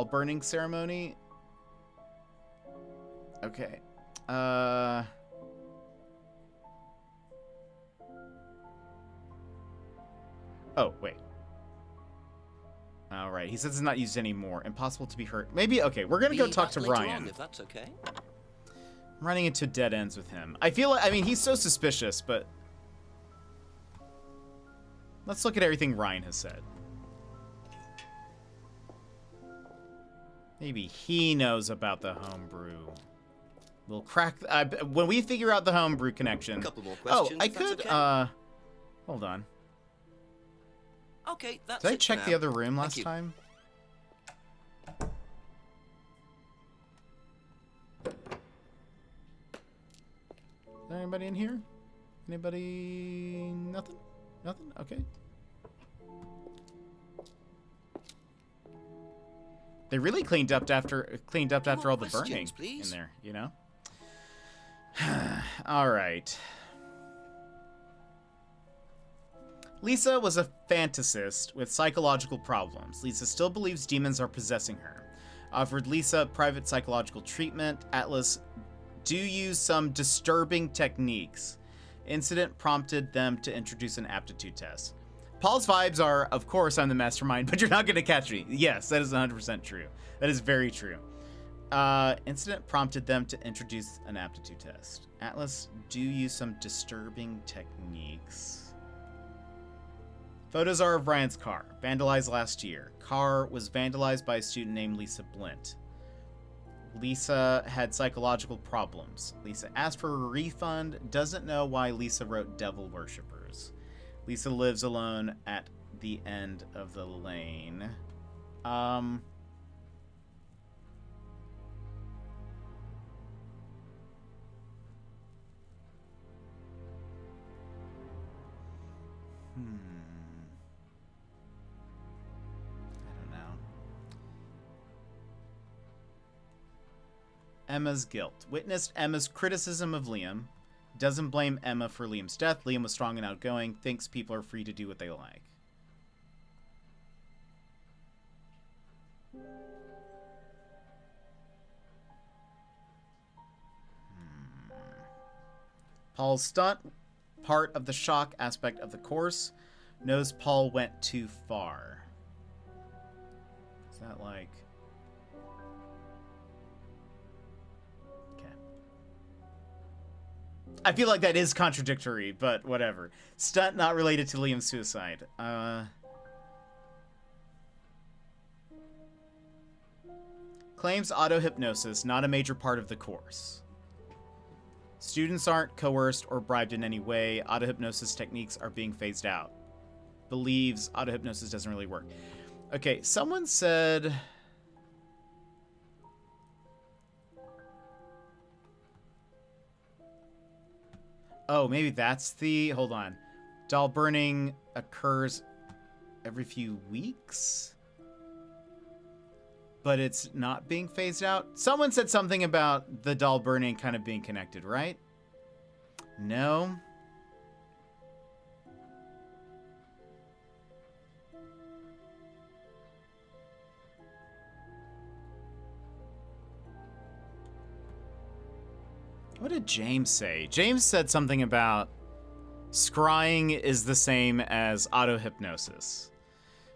burning ceremony. Okay. Oh, wait. All right. He says it's not used anymore. Impossible to be hurt. Maybe, okay, we're going to go talk to Ryan. If that's okay. I'm running into dead ends with him. I feel like, I mean, he's so suspicious, but let's look at everything Ryan has said. Maybe he knows about the homebrew. We'll crack, when we figure out the homebrew connection. A couple more questions. Oh, I could, okay. Hold on. Okay, that's Did I check the other room last time? Is there anybody in here? Anybody? Nothing? Nothing? Okay. They really cleaned up after all the burning in there, you know? All right. Lisa was a fantasist with psychological problems. Lisa still believes demons are possessing her. Offered Lisa private psychological treatment. Atlas do use some disturbing techniques. Incident prompted them to introduce an aptitude test. Paul's vibes are, of course, I'm the mastermind, but you're not going to catch me. Yes, that is 100% true. That is very true. Incident prompted them to introduce an aptitude test. Atlas do use some disturbing techniques. Photos are of Ryan's car, vandalized last year. Car was vandalized by a student named Lisa Blint. Lisa had psychological problems. Lisa asked for a refund, doesn't know why Lisa wrote devil worshippers. Lisa lives alone at the end of the lane. Emma's guilt. Witnessed Emma's criticism of Liam. Doesn't blame Emma for Liam's death. Liam was strong and outgoing. Thinks people are free to do what they like. Paul's stunt, part of the shock aspect of the course, knows Paul went too far. Is that like... Okay. I feel like that is contradictory, but whatever. Stunt not related to Liam's suicide. Claims auto-hypnosis, not a major part of the course. Students aren't coerced or bribed in any way. Auto-hypnosis techniques are being phased out. Believes auto-hypnosis doesn't really work. Okay, someone said... Oh, maybe that's the... Hold on. Doll burning occurs every few weeks? But it's not being phased out? Someone said something about the doll burning kind of being connected, right? No? What did James say? James said something about scrying is the same as auto-hypnosis.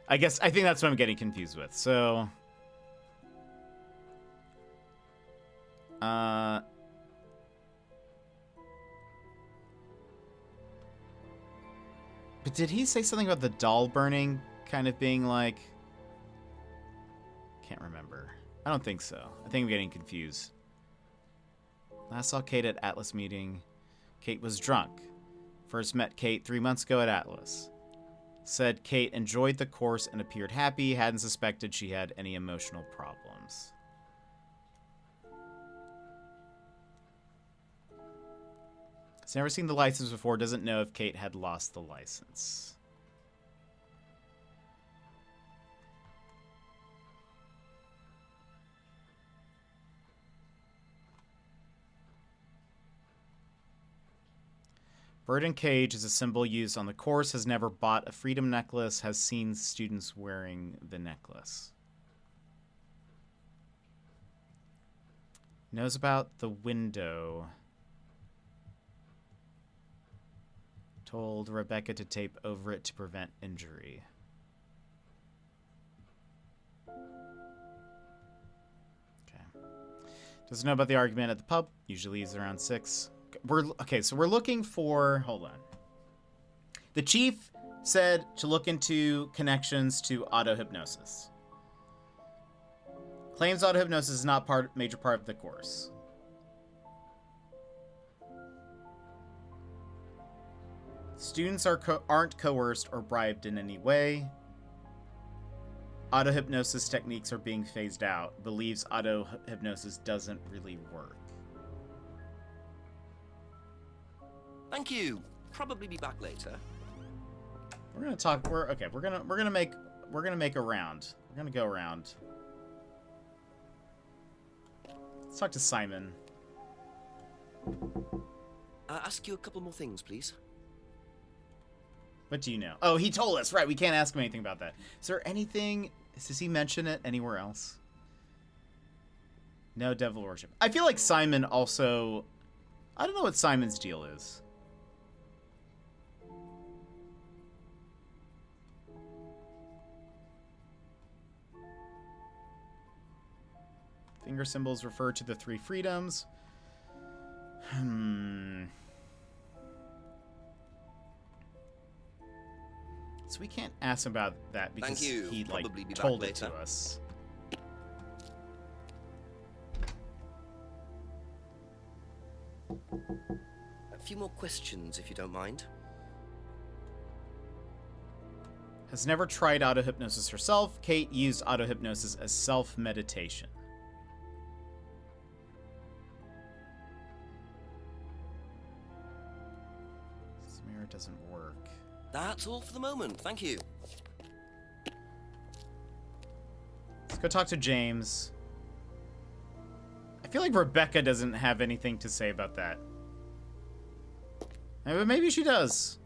I think that's what I'm getting confused with. So... But did he say something about the doll burning kind of being like... Can't remember. I don't think so. I think I'm getting confused. Last saw Kate at Atlas meeting. Kate was drunk. First met Kate 3 months ago at Atlas. Said Kate enjoyed the course and appeared happy. Hadn't suspected she had any emotional problems. Has never seen the license before. Doesn't know if Kate had lost the license. Bird and cage is a symbol used on the course. Has never bought a freedom necklace. Has seen students wearing the necklace. Knows about the window. Told Rebecca to tape over it to prevent injury. Okay. Doesn't know about the argument at the pub. Usually is around 6. So we're looking for... Hold on. The chief said to look into connections to auto-hypnosis. Claims auto-hypnosis is not major part of the course. Students aren't coerced or bribed in any way. Auto-hypnosis techniques are being phased out. Believes auto-hypnosis doesn't really work. Thank you. Probably be back later. We're gonna talk. We're gonna make a round. We're gonna go around. Let's talk to Simon. Ask you a couple more things, please. What do you know? Oh, he told us. Right, we can't ask him anything about that. Is there anything... Does he mention it anywhere else? No devil worship. I feel like Simon also... I don't know what Simon's deal is. Finger symbols refer to the 3 freedoms. So we can't ask him about that because he told it to us. A few more questions, if you don't mind. Has never tried auto-hypnosis herself. Kate used auto-hypnosis as self-meditation. This mirror doesn't work. That's all for the moment. Thank you. Let's go talk to James. I feel like Rebecca doesn't have anything to say about that. Maybe she does.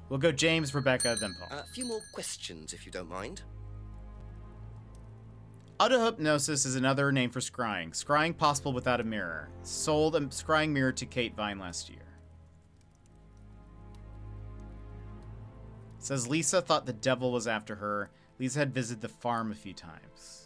We'll go James, Rebecca, then Paul. A few more questions, if you don't mind. Autohypnosis is another name for scrying. Scrying possible without a mirror. Sold a scrying mirror to Kate Vine last year. Says Lisa thought the devil was after her. Lisa had visited the farm a few times.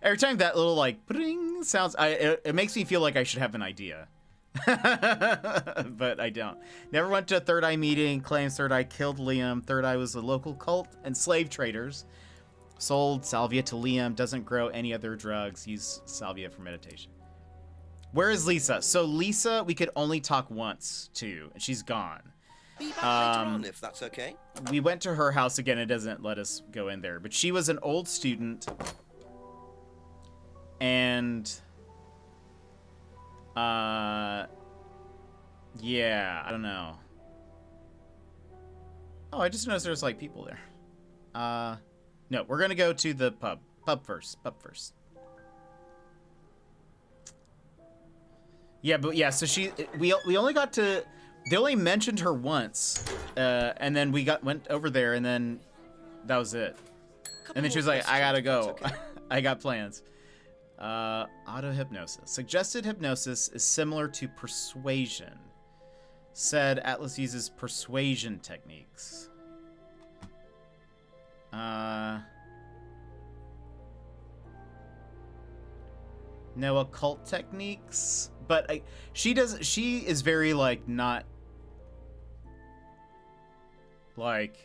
Every time that little, like, pring sounds, it makes me feel like I should have an idea. But I don't. Never went to a Third Eye meeting. Claims Third Eye killed Liam. Third Eye was a local cult and slave traders. Sold salvia to Liam. Doesn't grow any other drugs. Use salvia for meditation. Where is Lisa? So Lisa, we could only talk once to, and she's gone. Be back later on, if that's okay. We went to her house again. It doesn't let us go in there. But she was an old student. And, yeah, I don't know. Oh, I just noticed there's, like, people there. No, we're gonna go to the pub. Pub first. Yeah, but yeah, so we only got to, they only mentioned her once, and then we went over there, and then that was it. And then she was like, I gotta go. Okay. I got plans. Auto-hypnosis. Suggested hypnosis is similar to persuasion. Said Atlas uses persuasion techniques. No occult techniques, but she is very, like, not, like,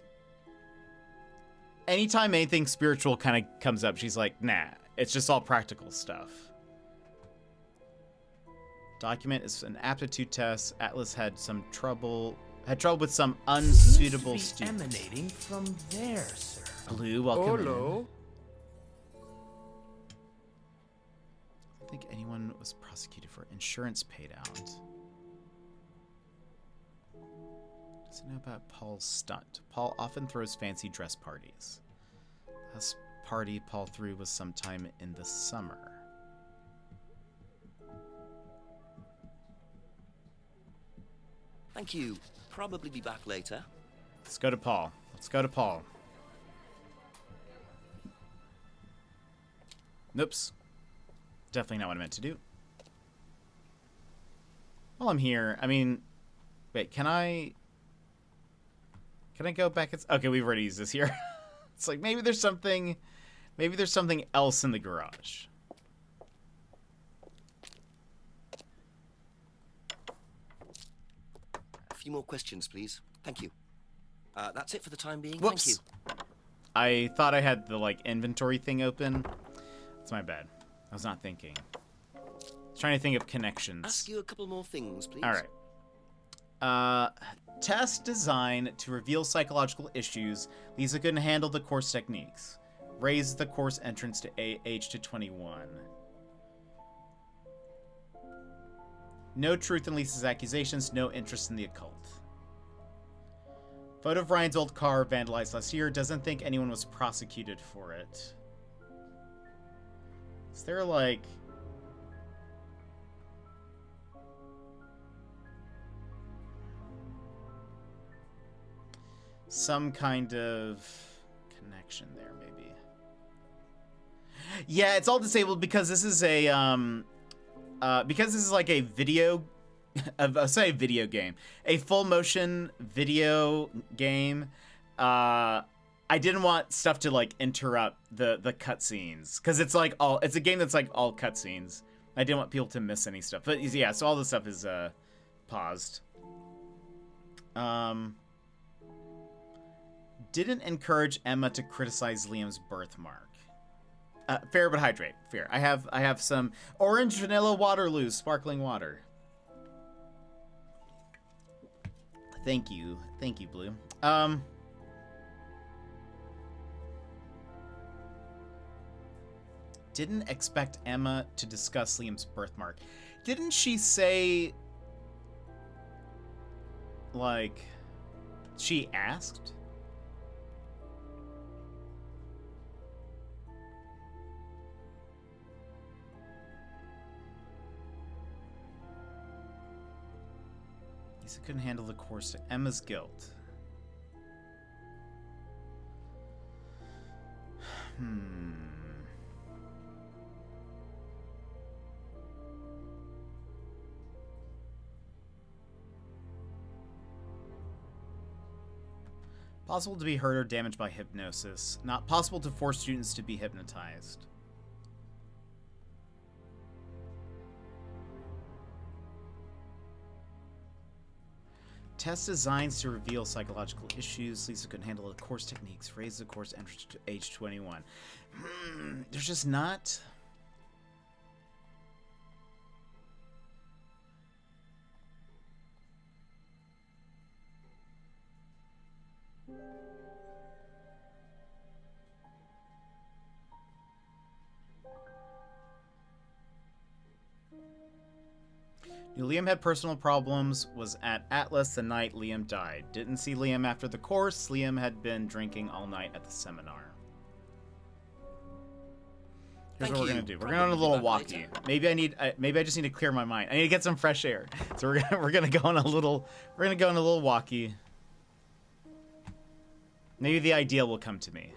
anytime anything spiritual kind of comes up, she's like, nah, it's just all practical stuff. Document is an aptitude test. Atlas had trouble with some unsuitable students. Emanating from there, sir. Blue, welcome Hello. in. I don't think anyone was prosecuted for insurance paid out. Does it know about Paul's stunt? Paul often throws fancy dress parties. Last party Paul threw was sometime in the summer. Thank you. Probably be back later. Let's go to Paul. Oops. Definitely not what I meant to do. While I'm here, I mean, wait, can I go back? Okay, we've already used this here. It's like, maybe there's something else in the garage. A few more questions, please. Thank you. That's it for the time being. Whoops. Thank you. I thought I had the, like, inventory thing open. That's my bad. I was not thinking. I was trying to think of connections. Ask you a couple more things, please. All right. Test design to reveal psychological issues. Lisa couldn't handle the course techniques. Raise the course entrance to age to 21. No truth in Lisa's accusations. No interest in the occult. Photo of Ryan's old car vandalized last year. Doesn't think anyone was prosecuted for it. Is there, like, some kind of connection there, maybe? Yeah, it's all disabled because this is a like a video, I'll say a video game, a full motion video game. I didn't want stuff to, like, interrupt the cutscenes, because it's like it's a game that's like all cutscenes. I didn't want people to miss any stuff, but yeah, so all this stuff is paused. Didn't encourage Emma to criticize Liam's birthmark. Fair but hydrate. Fair. I have some orange vanilla Waterloo sparkling water. Thank you, Blue. Didn't expect Emma to discuss Liam's birthmark. Didn't she say, like, she asked? Lisa couldn't handle the course to Emma's guilt. Possible to be hurt or damaged by hypnosis. Not possible to force students to be hypnotized. Test designs to reveal psychological issues. Lisa couldn't handle the course techniques. Raise the course entrance to age 21. There's just not... Liam had personal problems, was at Atlas the night Liam died. Didn't see Liam after the course. Liam had been drinking all night at the seminar. Here's what we're gonna do. We're going on a little walkie. Maybe I just need to clear my mind. I need to get some fresh air. So we're gonna go on a little walkie. Maybe the idea will come to me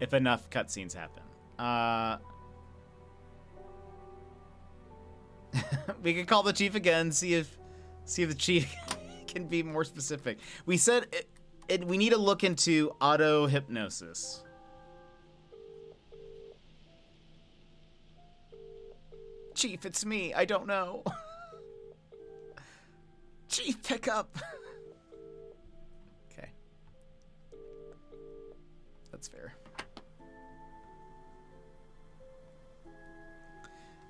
if enough cutscenes happen. We could call the chief again, see if the chief can be more specific. We said we need to look into auto hypnosis. Chief, it's me. I don't know. Chief, pick up. Okay. That's fair.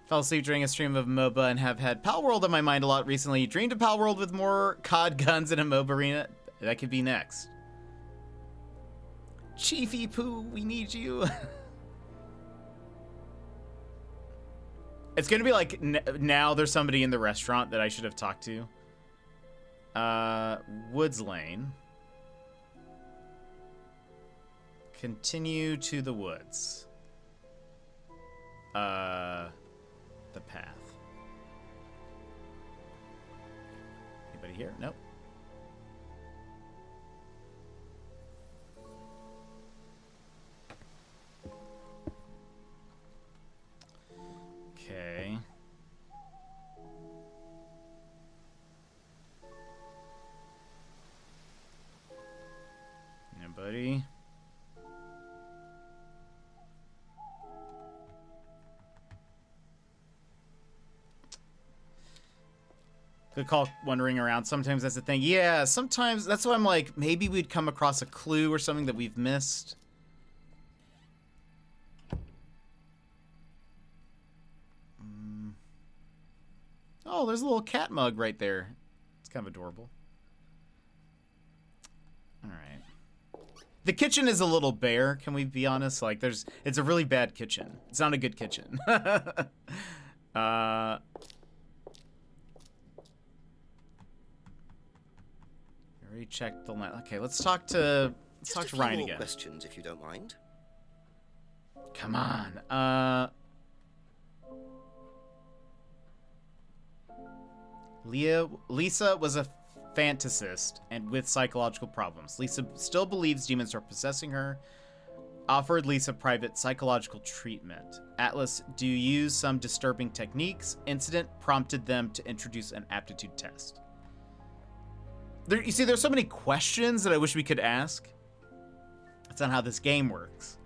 Fell asleep during a stream of MOBA and have had Pal World on my mind a lot recently. Dreamed of Pal World with more COD guns in a MOBA arena. That could be next. Chiefy Poo, we need you. It's gonna be like now there's somebody in the restaurant that I should have talked to. Woods Lane. Continue to the woods. The path. Anybody here? Nope. Okay. Anybody? Good call wandering around. Sometimes that's the thing. Yeah, sometimes that's why I'm like, maybe we'd come across a clue or something that we've missed. Oh, there's a little cat mug right there. It's kind of adorable. All right. The kitchen is a little bare, can we be honest? Like, it's a really bad kitchen. It's not a good kitchen. Already checked the line. Okay, let's talk to Ryan again. Questions, if you don't mind. Come on. Lisa was a fantasist and with psychological problems. Lisa still believes demons are possessing her. Offered Lisa private psychological treatment. Atlas, do you use some disturbing techniques? Incident prompted them to introduce an aptitude test. You see, there's so many questions that I wish we could ask. That's not how this game works.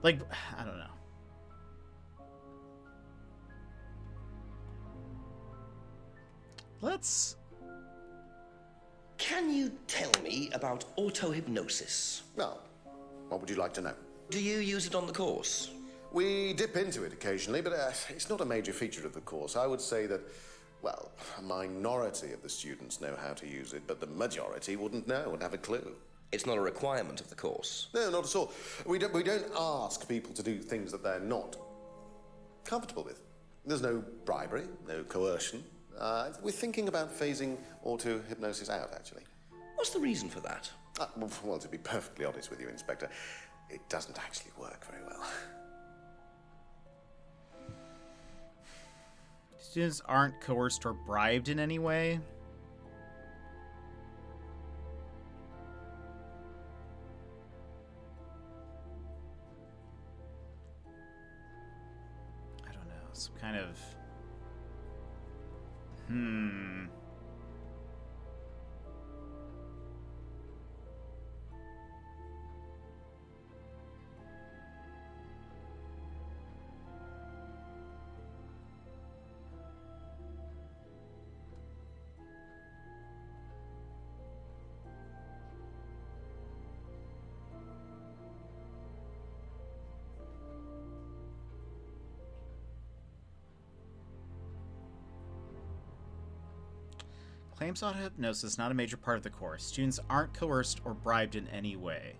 Like, I don't know. Can you tell me about auto-hypnosis? Well, what would you like to know? Do you use it on the course? We dip into it occasionally, but it's not a major feature of the course. I would say that, well, a minority of the students know how to use it, but the majority wouldn't know and have a clue. It's not a requirement of the course? No, not at all. We don't ask people to do things that they're not comfortable with. There's no bribery, no coercion. We're thinking about phasing auto-hypnosis out, actually. What's the reason for that? Well, to be perfectly honest with you, Inspector, it doesn't actually work very well. Students aren't coerced or bribed in any way. I don't know. Some kind of... Claims auto-hypnosis not a major part of the course. Students aren't coerced or bribed in any way.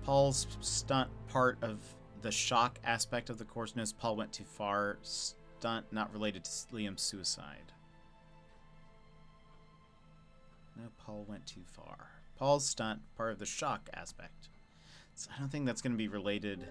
Paul's stunt part of the shock aspect of the course. Notice Paul went too far. Stunt not related to Liam's suicide. No, Paul went too far. Paul's stunt part of the shock aspect. So I don't think that's going to be related.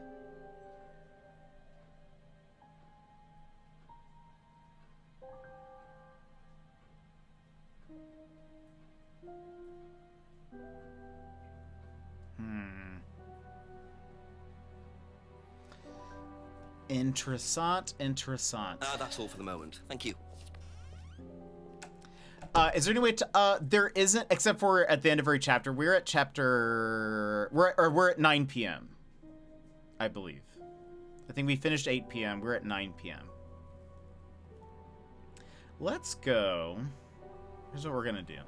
Interessant. That's all for the moment. Thank you. Is there any way to, there isn't, except for at the end of every chapter. We're at 9 p.m. I believe. I think we finished 8 p.m. We're at 9 p.m. Let's go. Here's what we're going to do.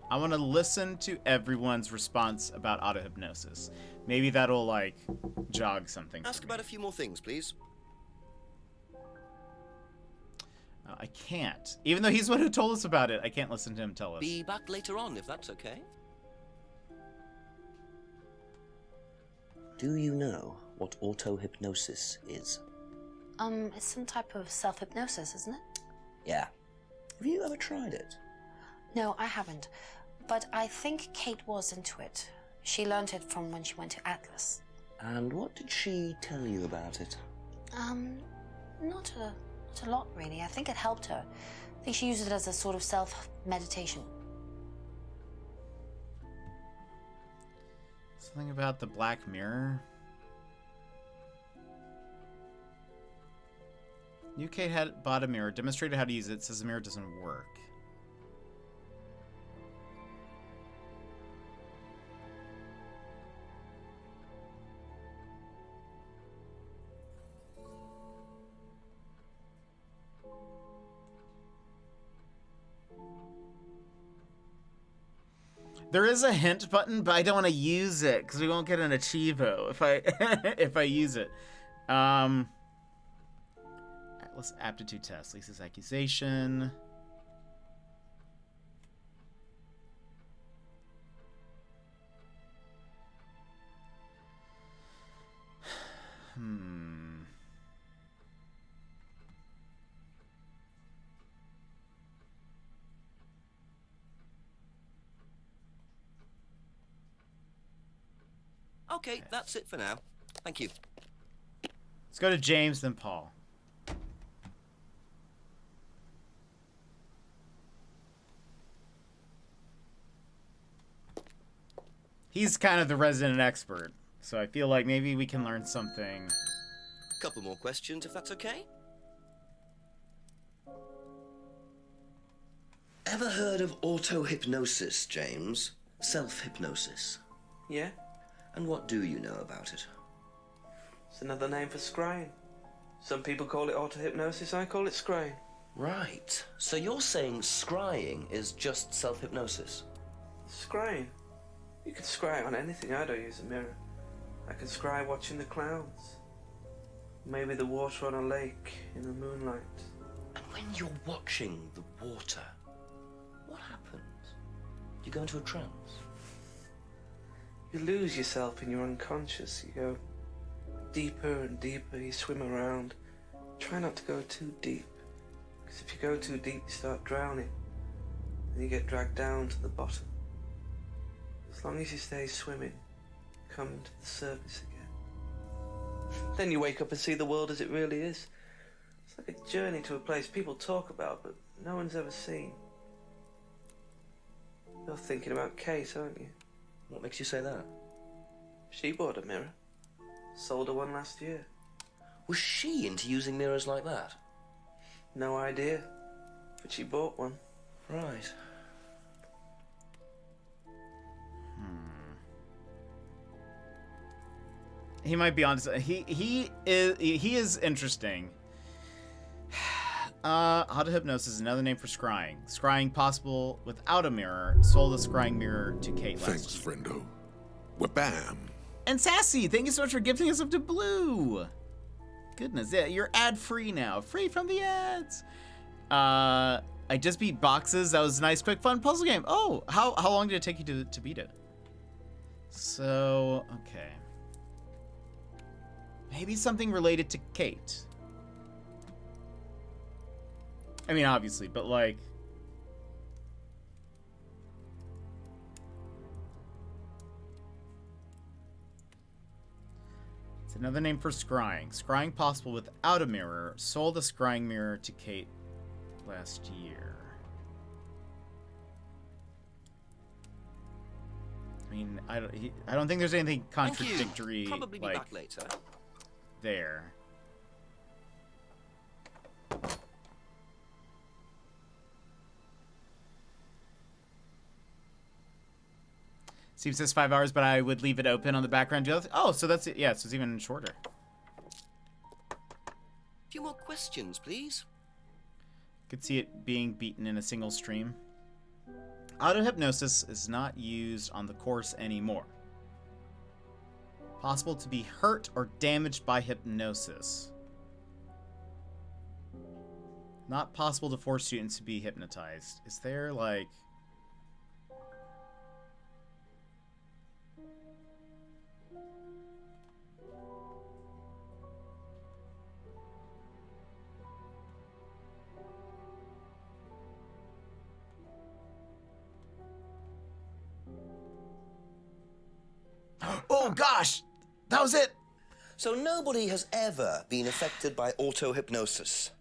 I want to listen to everyone's response about auto-hypnosis. Maybe that'll, like, jog something. Ask about a few more things, please. I can't. Even though he's the one who told us about it, I can't listen to him tell us. Be back later on, if that's okay. Do you know what auto-hypnosis is? It's some type of self-hypnosis, isn't it? Yeah. Have you ever tried it? No, I haven't. But I think Kate was into it. She learned it from when she went to Atlas. And what did she tell you about it? Not a lot, really. I think it helped her. I think she used it as a sort of self-meditation. Something about the Black Mirror. New Kate had bought a mirror, demonstrated how to use it, says the mirror doesn't work. There is a hint button, but I don't want to use it because we won't get an achievo if I if I use it. Atlas aptitude test. Lisa's accusation. Okay, that's it for now. Thank you. Let's go to James, then Paul. He's kind of the resident expert, so I feel like maybe we can learn something. Couple more questions, if that's okay. Ever heard of auto-hypnosis, James? Self-hypnosis? Yeah? And what do you know about it? It's another name for scrying. Some people call it auto-hypnosis, I call it scrying. Right. So you're saying scrying is just self-hypnosis? Scrying? You can scry on anything. I don't use a mirror. I can scry watching the clouds. Maybe the water on a lake in the moonlight. And when you're watching the water, what happens? Do you go into a trance? You lose yourself in your unconscious. You go deeper and deeper. You swim around. Try not to go too deep. Because if you go too deep, you start drowning. And you get dragged down to the bottom. As long as you stay swimming, come to the surface again. Then you wake up and see the world as it really is. It's like a journey to a place people talk about, but no one's ever seen. You're thinking about Kate, aren't you? What makes you say that? She bought a mirror. Sold her one last year. Was she into using mirrors like that? No idea. But she bought one. Right. He might be honest. He is interesting. Auto hypnosis is another name for scrying. Scrying possible without a mirror. Sold the scrying mirror to Kate. Thanks, friendo. Wabam. And Sassy, thank you so much for gifting us up to Blue. Goodness, yeah, you're ad free now. Free from the ads. I just beat boxes. That was a nice, quick, fun puzzle game. Oh, how long did it take you to beat it? So, okay. Maybe something related to Kate. I mean, obviously, but like... It's another name for scrying. Scrying possible without a mirror. Sold a scrying mirror to Kate last year. I mean, I don't think there's anything contradictory. Probably be like, back later. There. Steve says 5 hours, but I would leave it open on the background. Oh, so that's it. Yeah, so it's even shorter. A few more questions, please. Could see it being beaten in a single stream. Auto-hypnosis is not used on the course anymore. Possible to be hurt or damaged by hypnosis. Not possible to force students to be hypnotized. Is there, like... Oh, gosh! That was it! So nobody has ever been affected by auto-hypnosis,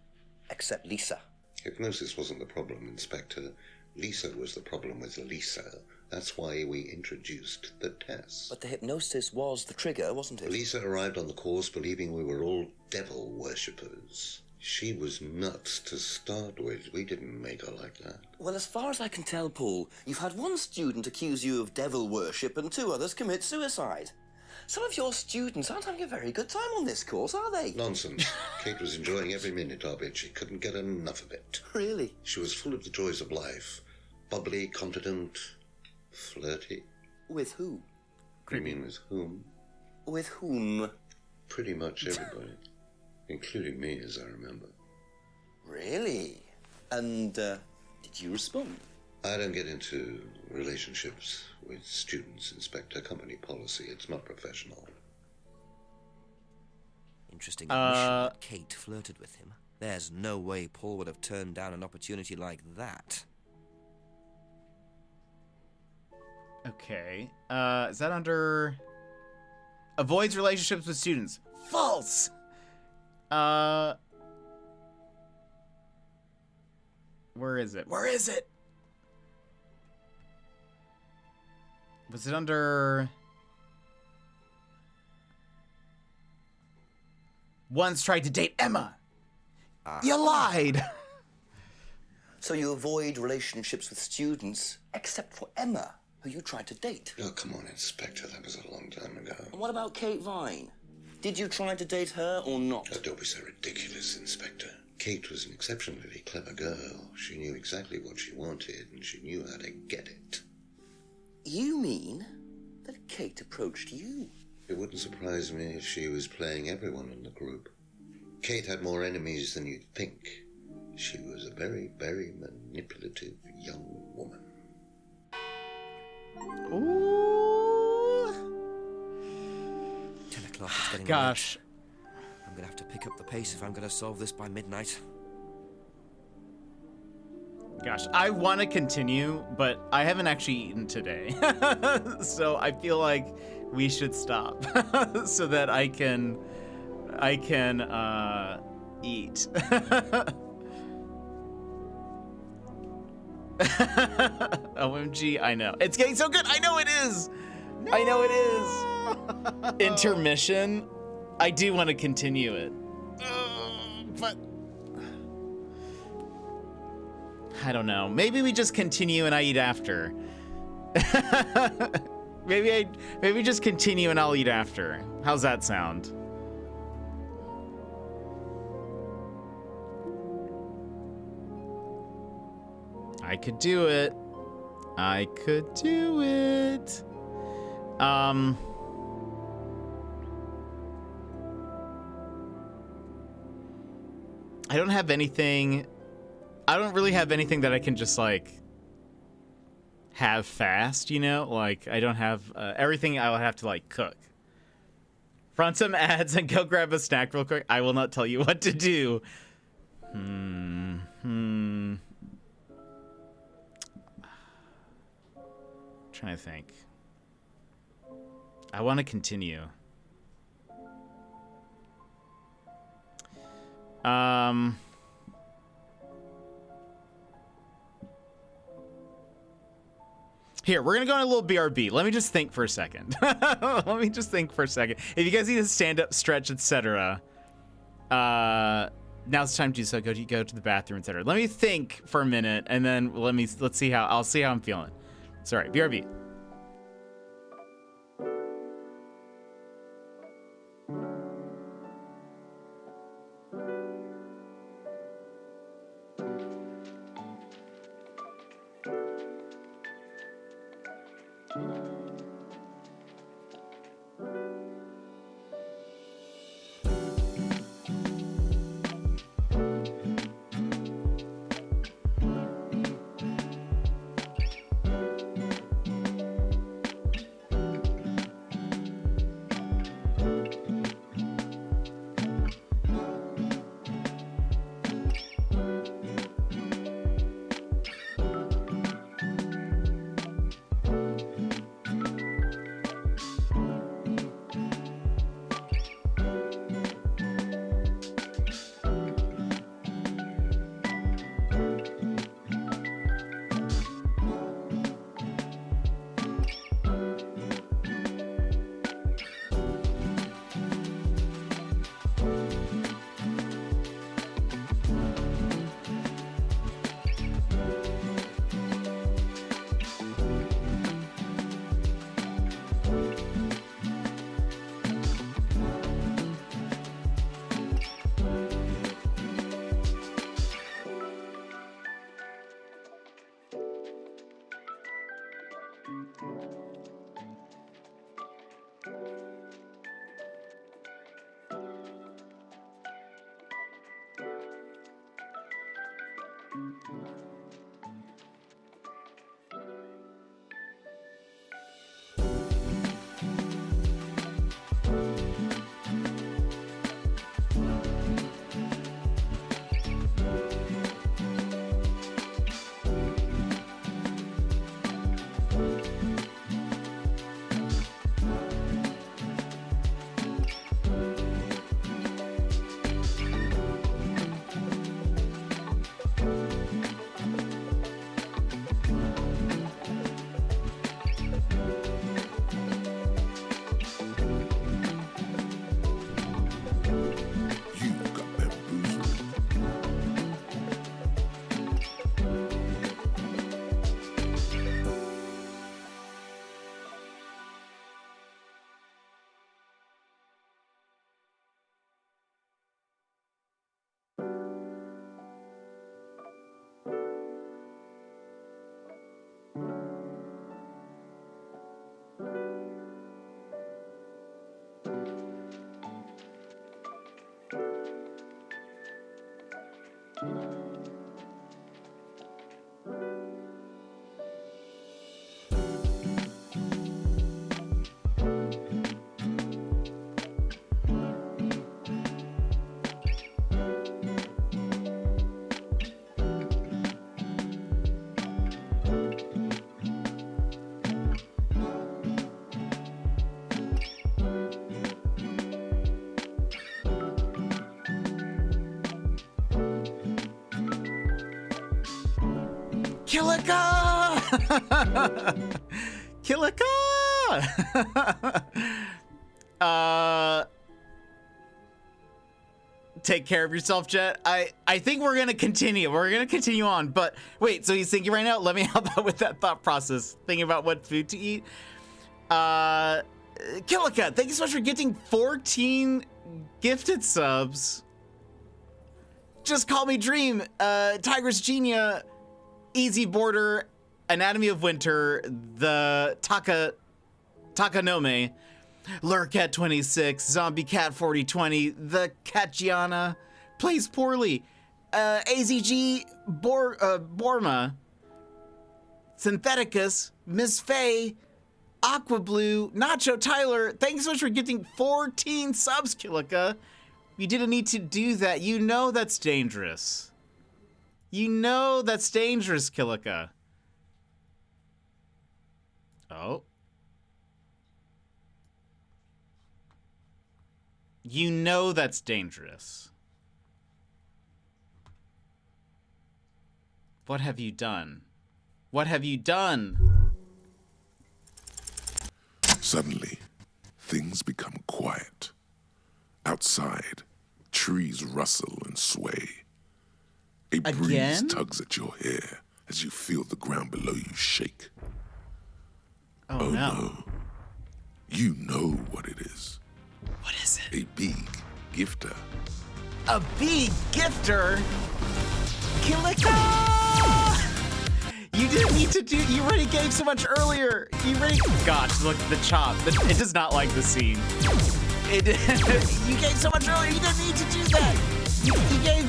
except Lisa. Hypnosis wasn't the problem, Inspector. Lisa was the problem with Lisa. That's why we introduced the test. But the hypnosis was the trigger, wasn't it? Lisa arrived on the course believing we were all devil worshippers. She was nuts to start with. We didn't make her like that. Well, as far as I can tell, Paul, you've had one student accuse you of devil worship and 2 others commit suicide. Some of your students aren't having a very good time on this course, are they? Nonsense. Kate was enjoying every minute of it. She couldn't get enough of it. Really? She was full of the joys of life. Bubbly, confident, flirty. With who? You mean with whom? With whom? Pretty much everybody. Including me, as I remember. Really? And, did you respond? I don't get into relationships with students, Inspector. Company policy. It's not professional. Interesting admission that Kate flirted with him. There's no way Paul would have turned down an opportunity like that. Okay. Is that under... Avoids relationships with students. False! Where is it? Where is it? Was it under... Once tried to date Emma. You lied! So you avoid relationships with students, except for Emma, who you tried to date. Oh, come on, Inspector. That was a long time ago. And what about Kate Vine? Did you try to date her or not? Oh, don't be so ridiculous, Inspector. Kate was an exceptionally clever girl. She knew exactly what she wanted, and she knew how to get it. You mean that Kate approached you? It wouldn't surprise me if she was playing everyone in the group. Kate had more enemies than you'd think. She was a very, very manipulative young woman. Ooh. 10 o'clock, it's getting Gosh. late. I'm gonna have to pick up the pace if I'm gonna solve this by midnight. Gosh, I want to continue, but I haven't actually eaten today. So I feel like we should stop so that I can eat. OMG, I know. It's getting so good. I know it is. No! I know it is. Intermission. I do want to continue it. But I don't know. Maybe we just continue and I eat after. maybe just continue and I'll eat after. How's that sound? I could do it. I could do it. I don't have anything. I don't really have anything that I can just like have fast, you know? Like I don't have everything I will have to like cook. Run some ads and go grab a snack real quick. I will not tell you what to do. Trying to think. I want to continue. Here, we're gonna go on a little BRB. Let me just think for a second. If you guys need to stand up, stretch, etc., now's the time to do so. Go to the bathroom, etc. Let me think for a minute, and then let's see how I'm feeling. Sorry, BRB. Kilika! Kilika! Take care of yourself, Jet. I think we're gonna continue. We're gonna continue on, but wait, so he's thinking right now? Let me help out with that thought process. Thinking about what food to eat. Kilika, thank you so much for getting 14 gifted subs. Just Call Me Dream, Tigress Genia, Easy Border, Anatomy of Winter, the Takanome, Lurkat 26, Zombie Cat 4020, the Katjiana, Plays Poorly, AZG Borma, Syntheticus, Miss Faye, Aqua Blue, Nacho Tyler. Thanks so much for getting 14 subs, Kilika. You didn't need to do that. You know that's dangerous. You know that's dangerous, Kilika. Oh. You know that's dangerous. What have you done? What have you done? Suddenly, things become quiet. Outside, trees rustle and sway. A breeze tugs at your hair as you feel the ground below you shake. Oh no. You know what it is. What is it? A big gifter. A big gifter? Kilika! You didn't need to do, you already gave so much earlier. You already, gosh, look, the chop. It does not like the scene. You gave so much earlier, you didn't need to do that. You gave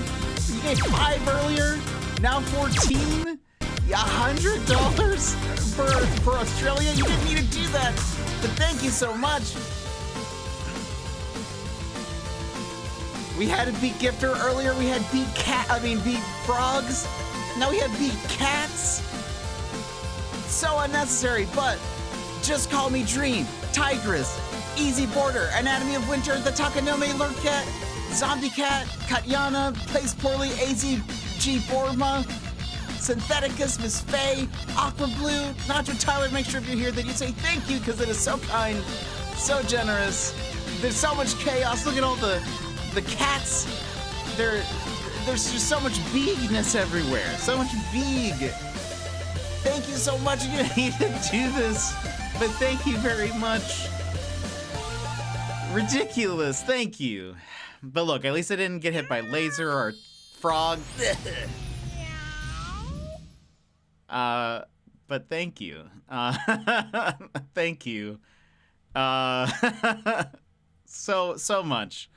5 earlier, now 14? $100 for Australia? You didn't need to do that, but thank you so much. We had a beat gifter earlier, we had beat frogs. Now we have beat cats. So unnecessary, but Just Call Me Dream, Tigress, Easy Border, Anatomy of Winter, the Takanome Lurkat, Zombie Cat, Katyana, Plays Poorly, AZG Borma, Syntheticus, Miss Faye, Aqua Blue, Nacho Tyler. Make sure if you're here that you say thank you because it is so kind, so generous. There's so much chaos. Look at all the cats. There's just so much bigness everywhere. So much big. Thank you so much. You didn't need to do this, but thank you very much. Ridiculous. Thank you. But look, at least I didn't get hit by laser or frog. But thank you. Thank you. So much.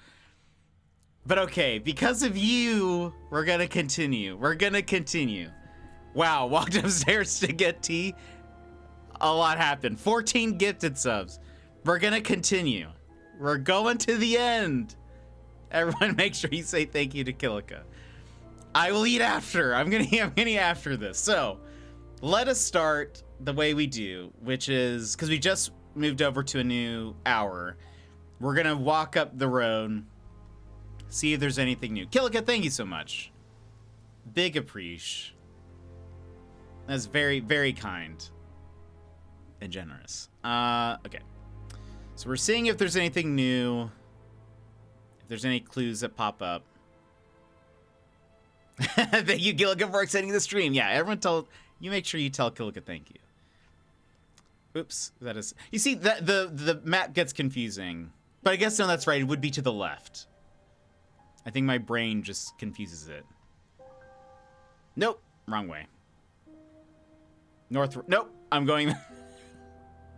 But okay, because of you, we're gonna continue. We're gonna continue. Wow, walked upstairs to get tea. A lot happened. 14 gifted subs. We're gonna continue. We're going to the end. Everyone make sure you say thank you to Kilika. I will eat after. I'm gonna eat after this. So, let us start the way we do, which is, because we just moved over to a new hour, we're gonna walk up the road, see if there's anything new. Kilika, thank you so much. Big appreciation. That's very, very kind and generous. Okay. So we're seeing if there's anything new, if there's any clues that pop up. Thank you, Kilika, for extending the stream. Yeah, everyone you make sure you tell Kilika thank you. Oops, that is, you see, that the map gets confusing, but I guess no, that's right. It would be to the left. I think my brain just confuses it. Nope, wrong way. Nope, I'm going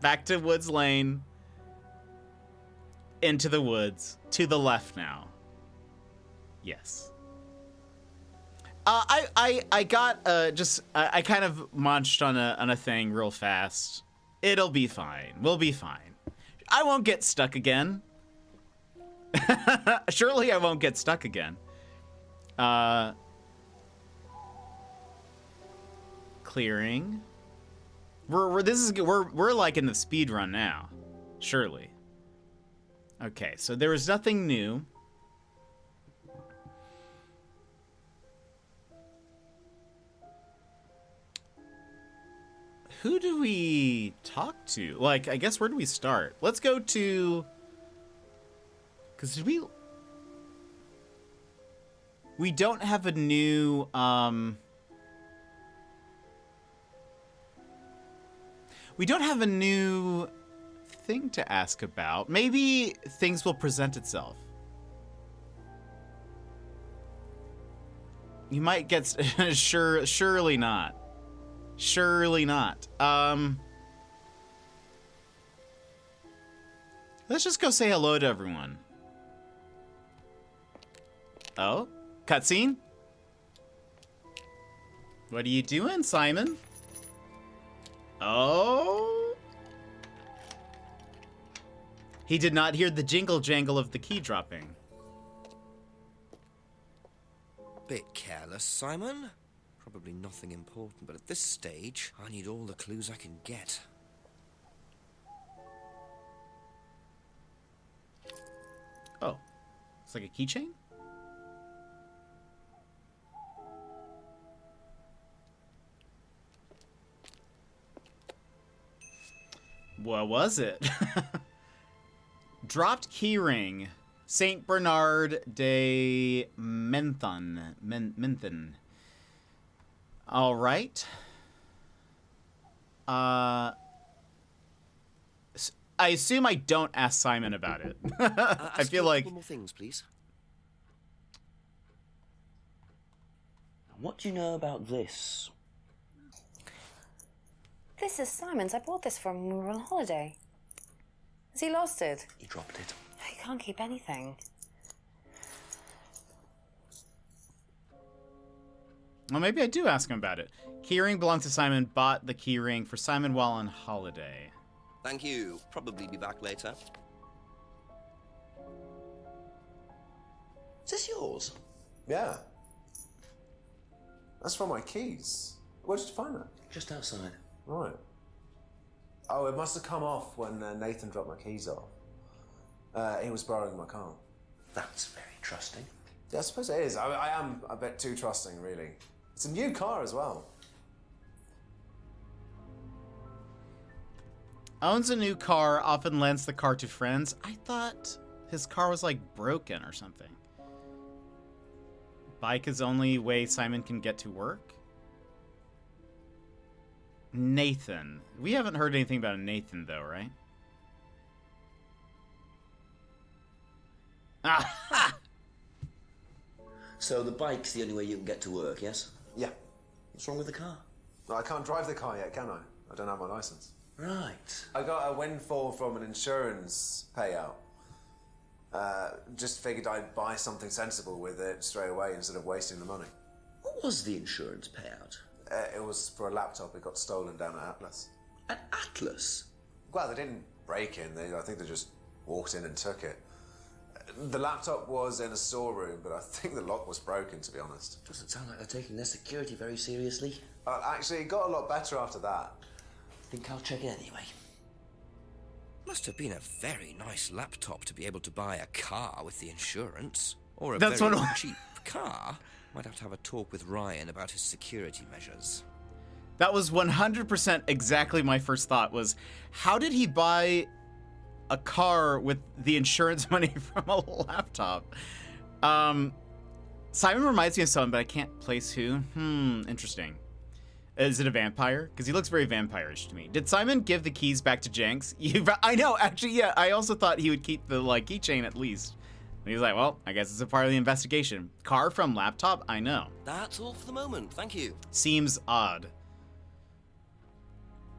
back to Woods Lane. Into the woods. To the left now. Yes. I got I kind of munched on a thing real fast. It'll be fine. We'll be fine. I won't get stuck again. Surely I won't get stuck again. Clearing. We're like in the speed run now. Surely. Okay, so there was nothing new. Who do we talk to? Like, I guess where do we start? Let's go to... Because did we... We don't have a new, we don't have a new thing to ask about. Maybe things will present itself. You might get... surely not. Surely not. Let's just go say hello to everyone. Oh? Cutscene? What are you doing, Simon? Oh? He did not hear the jingle jangle of the key dropping. Bit careless, Simon. Probably nothing important, but at this stage, I need all the clues I can get. Oh. It's like a keychain? What was it? Dropped keyring. Saint Bernard de Menthon. All right. I assume I don't ask Simon about it. I feel like... More things, please. What do you know about this? This is Simon's. I bought this for him when we were on holiday. Has he lost it? He dropped it. He can't keep anything. Well, maybe I do ask him about it. Keyring belongs to Simon. Bought the keyring for Simon while on holiday. Thank you. Probably be back later. Is this yours? Yeah. That's from my keys. Where did you find that? Just outside. Right. Oh, it must have come off when Nathan dropped my keys off. He was borrowing my car. That's very trusting. Yeah, I suppose it is. I am a bit too trusting, really. It's a new car as well. Owns a new car, often lends the car to friends. I thought his car was like broken or something. Bike is the only way Simon can get to work? Nathan. We haven't heard anything about Nathan, though, right? Ah! So the bike's the only way you can get to work, yes? Yeah. What's wrong with the car? No, I can't drive the car yet, can I? I don't have my license. Right. I got a windfall from an insurance payout. Just figured I'd buy something sensible with it straight away instead of wasting the money. What was the insurance payout? It was for a laptop. It got stolen down at Atlas. At Atlas? Well, they didn't break in. I think they just walked in and took it. The laptop was in a storeroom, but I think the lock was broken, to be honest. Doesn't sound like they're taking their security very seriously. Actually, it got a lot better after that. Think I'll check it anyway. Must have been a very nice laptop to be able to buy a car with the insurance. Or a That's very one of- cheap car. Might have to have a talk with Ryan about his security measures. That was 100% exactly my first thought was, how did he buy a car with the insurance money from a laptop? Simon reminds me of someone, but I can't place who. Interesting. Is it a vampire? Because he looks very vampire-ish to me. Did Simon give the keys back to Jenks? I know, actually, yeah. I also thought he would keep the keychain at least. And he was like, well, I guess it's a part of the investigation. Car from laptop? I know. That's all for the moment. Thank you. Seems odd.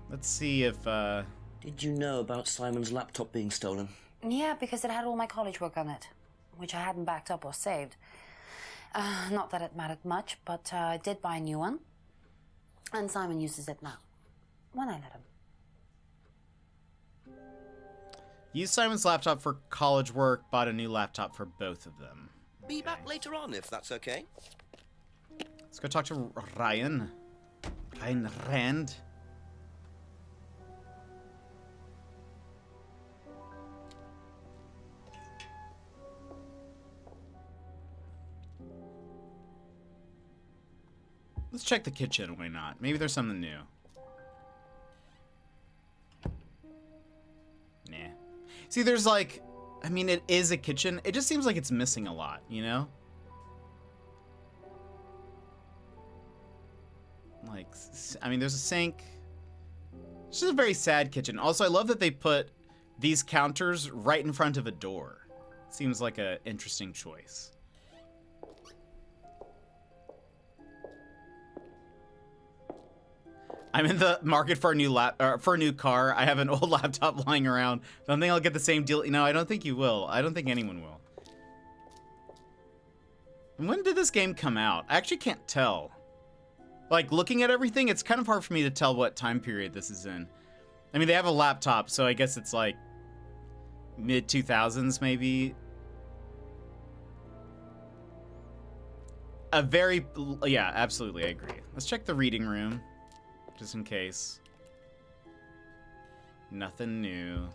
Let's see if, Did you know about Simon's laptop being stolen? Yeah, because it had all my college work on it, which I hadn't backed up or saved. Not that it mattered much, but I did buy a new one. And Simon uses it now, when I let him. Used Simon's laptop for college work, bought a new laptop for both of them. Be back later on, if that's okay. Let's go talk to Ryan. Ryan Rand. Let's check the kitchen, why not? Maybe there's something new. See, there's like, I mean, it is a kitchen. It just seems like it's missing a lot, you know? Like, I mean, there's a sink. It's just a very sad kitchen. Also, I love that they put these counters right in front of a door. Seems like an interesting choice. I'm in the market for a new car. I have an old laptop lying around. Don't think I'll get the same deal. No, I don't think you will. I don't think anyone will. When did this game come out? I actually can't tell. Like, looking at everything, it's kind of hard for me to tell what time period this is in. I mean, they have a laptop, so I guess it's like mid-2000s, maybe. Yeah, absolutely, I agree. Let's check the reading room, just in case. Nothing new.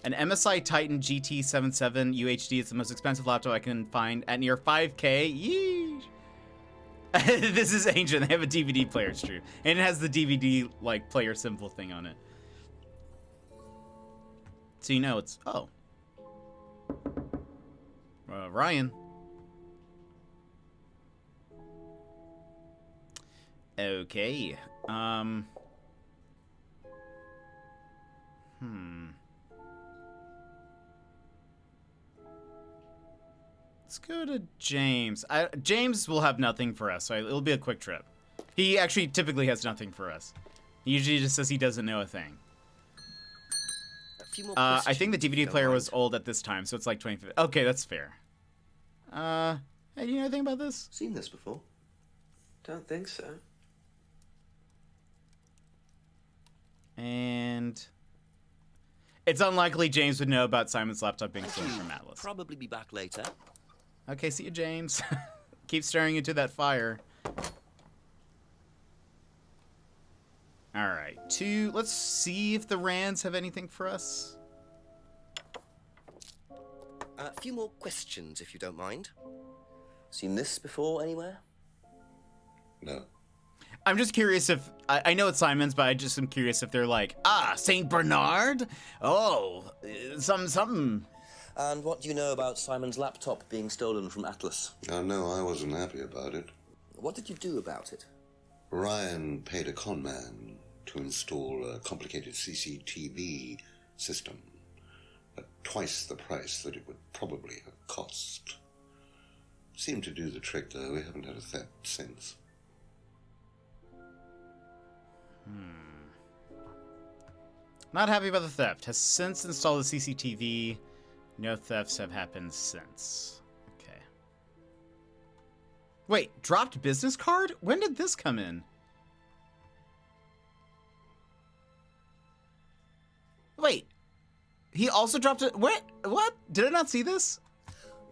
An MSI Titan GT77 UHD is the most expensive laptop I can find at near 5K. Yeesh. This is ancient. They have a DVD player, it's true. And it has the DVD, like, player symbol thing on it. So you know it's... Oh. Ryan. Okay. Let's go to James. James will have nothing for us, so it'll be a quick trip. He actually typically has nothing for us. He usually just says he doesn't know a thing. I think the DVD player was old at this time, so it's like 25. Okay, that's fair. Hey, do you know anything about this? Seen this before? Don't think so. And it's unlikely James would know about Simon's laptop being stolen from Atlas. Probably be back later. Okay, see you, James. Keep staring into that fire. All right, let's see if the Rands have anything for us. A few more questions, if you don't mind. Seen this before anywhere? No. I'm just curious if... I know it's Simon's, but I just am curious if they're like, St. Bernard? Oh, something. And what do you know about Simon's laptop being stolen from Atlas? Oh, no, I wasn't happy about it. What did you do about it? Ryan paid a con man to install a complicated CCTV system at twice the price that it would probably have cost. Seemed to do the trick, though. We haven't had a theft since. Not happy about the theft. Has since installed the CCTV. No thefts have happened since. Okay. Wait, dropped business card? When did this come in? Wait. He also dropped it. What? Did I not see this?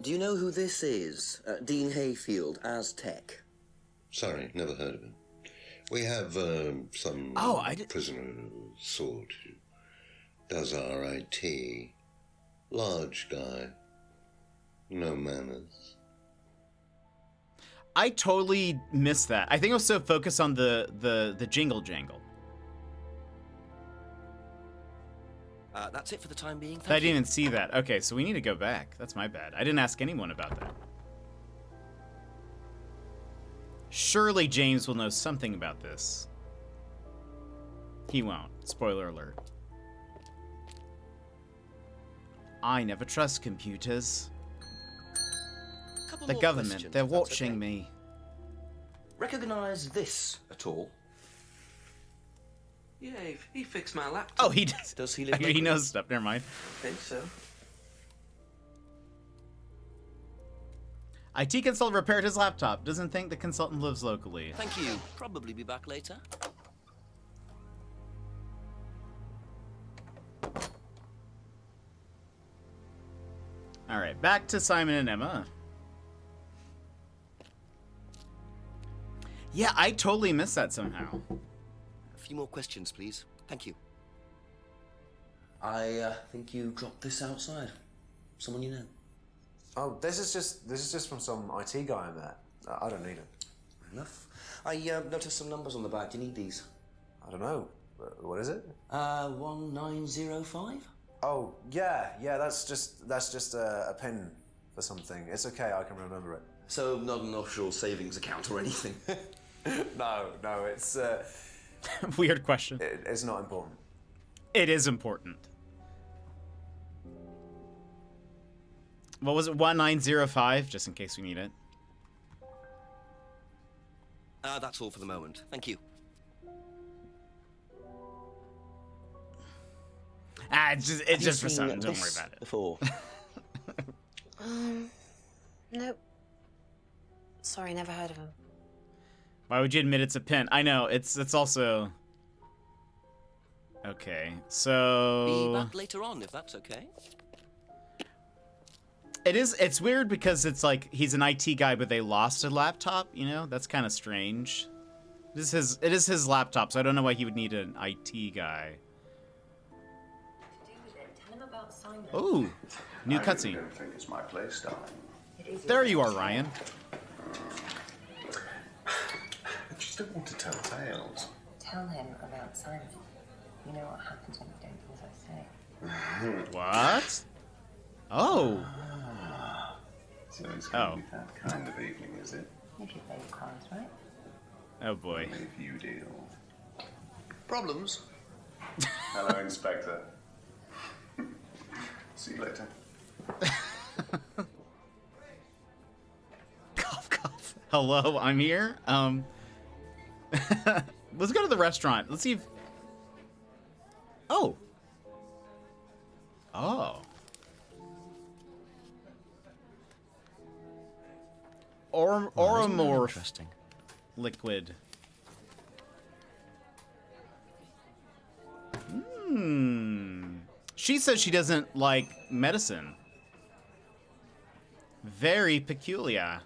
Do you know who this is? Dean Hayfield, Aztec. Sorry, never heard of him. We have some prisoner of sort who does our IT. Large guy. No manners. I totally missed that. I think I was so focused on the jingle jangle. That's it for the time being. I didn't even see that. Okay, so we need to go back. That's my bad. I didn't ask anyone about that. Surely James will know something about this. He won't. Spoiler alert. I never trust computers. The government, they're watching me. Recognize this at all? Yeah, he fixed my laptop. Oh, he does. Does he live He knows stuff. Never mind. I think so. IT consultant repaired his laptop. Doesn't think the consultant lives locally. Thank you. Probably be back later. All right, back to Simon and Emma. Yeah, I totally missed that somehow. A few more questions, please. Thank you. I think you dropped this outside. Someone you know. Oh, this is just from some IT guy I met. I don't need it. Enough. I noticed some numbers on the back. Do you need these? I don't know. What is it? 1905? Oh, yeah, that's just a pin for something. It's okay, I can remember it. So, not an offshore savings account or anything? No, it's... Weird question. It's not important. It is important. What was it? 1905, just in case we need it. That's all for the moment. Thank you. It's just for something. Don't worry about it. Before. Nope. Sorry, never heard of him. Why would you admit it's a pin? I know, it's also... Okay, so... Be back later on, if that's okay. It's weird because it's like, he's an IT guy, but they lost a laptop, you know? That's kind of strange. It is his laptop, so I don't know why he would need an IT guy. Ooh, new cutscene. I don't think it's my place, darling. There you are, Ryan. I just don't want to tell tales. Tell him about Simon. You know what happens when you don't do as I say. What? Oh. So it's going to be that kind of evening, is it? If you play your cards right. Oh boy. Only if you deal. Problems? Hello, Inspector. See you later. Cough, cough. Hello, I'm here. Let's go to the restaurant. Let's see if... Oh. Oh. Oromorph. Interesting. Liquid. She says she doesn't like medicine. Very peculiar.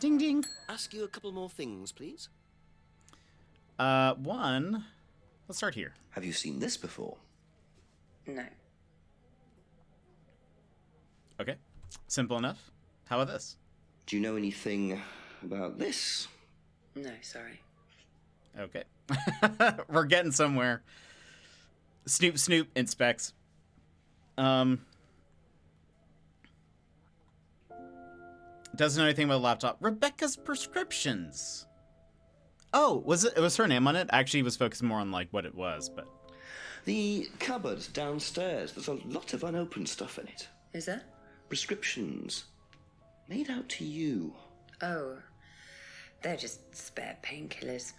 Ding ding. Ask you a couple more things, please. One. Let's start here. Have you seen this before? No. Okay. Simple enough. How about this? Do you know anything about this? No, sorry. Okay. We're getting somewhere. Snoop, Snoop inspects. Doesn't know anything about the laptop. Rebecca's prescriptions. Oh, was it? It was her name on it. Actually, was focused more on like what it was, but the cupboard downstairs. There's a lot of unopened stuff in it. Is there? Prescriptions made out to you. Oh, they're just spare painkillers.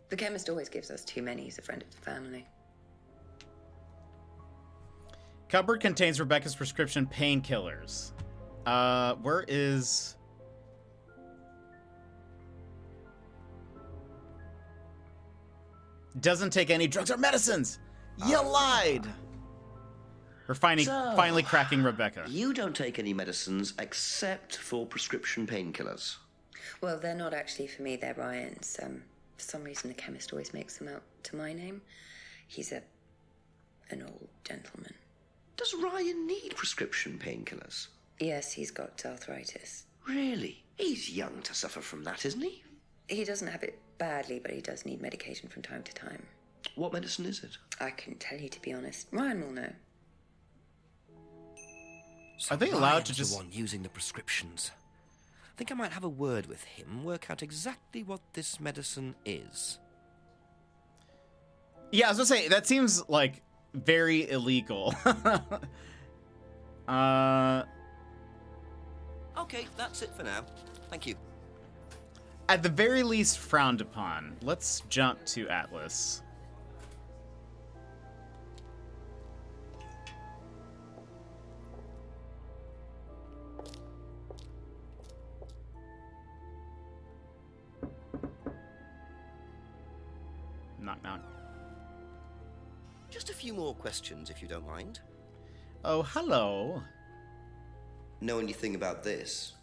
The chemist always gives us too many. He's a friend of the family. Cupboard contains Rebecca's prescription painkillers. Where is... Doesn't take any drugs or medicines! You lied! We're finally cracking Rebecca. You don't take any medicines except for prescription painkillers. Well, they're not actually for me. They're Ryan's. For some reason, the chemist always makes them out to my name. He's an old gentleman. Does Ryan need prescription painkillers? Yes, he's got arthritis. Really? He's young to suffer from that, isn't he? He doesn't have it badly, but he does need medication from time to time. What medicine is it? I couldn't tell you, to be honest. Ryan will know. So are they allowed to just... the one using the prescriptions? I think I might have a word with him, work out exactly what this medicine is. Yeah, I was gonna say, that seems, like, very illegal. Okay, that's it for now. Thank you. At the very least, frowned upon. Let's jump to Atlas. Knock, knock. Just a few more questions, if you don't mind. Oh, hello. Know anything about this?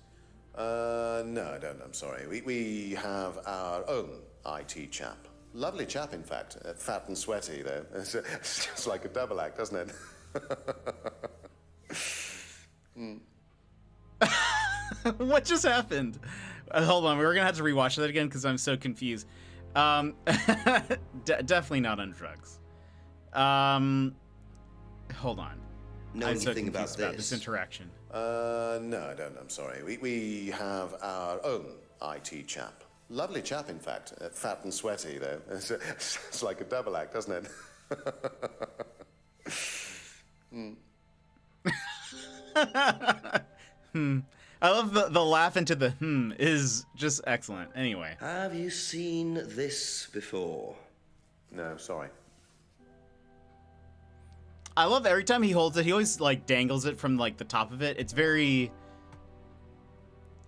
No, I don't. I'm sorry. We have our own IT chap. Lovely chap, in fact. Fat and sweaty, though. It's just like a double act, doesn't it? What just happened? Hold on, we're gonna have to rewatch that again because I'm so confused. Definitely not on drugs. Hold on. Know I'm so anything confused about about this interaction. No, I don't. I'm sorry. We have our own IT chap. Lovely chap, in fact. Fat and sweaty, though. It's like a double act, doesn't it? I love the laugh into the is just excellent. Anyway. Have you seen this before? No, sorry. I love every time he holds it, he always like dangles it from like the top of it. It's very,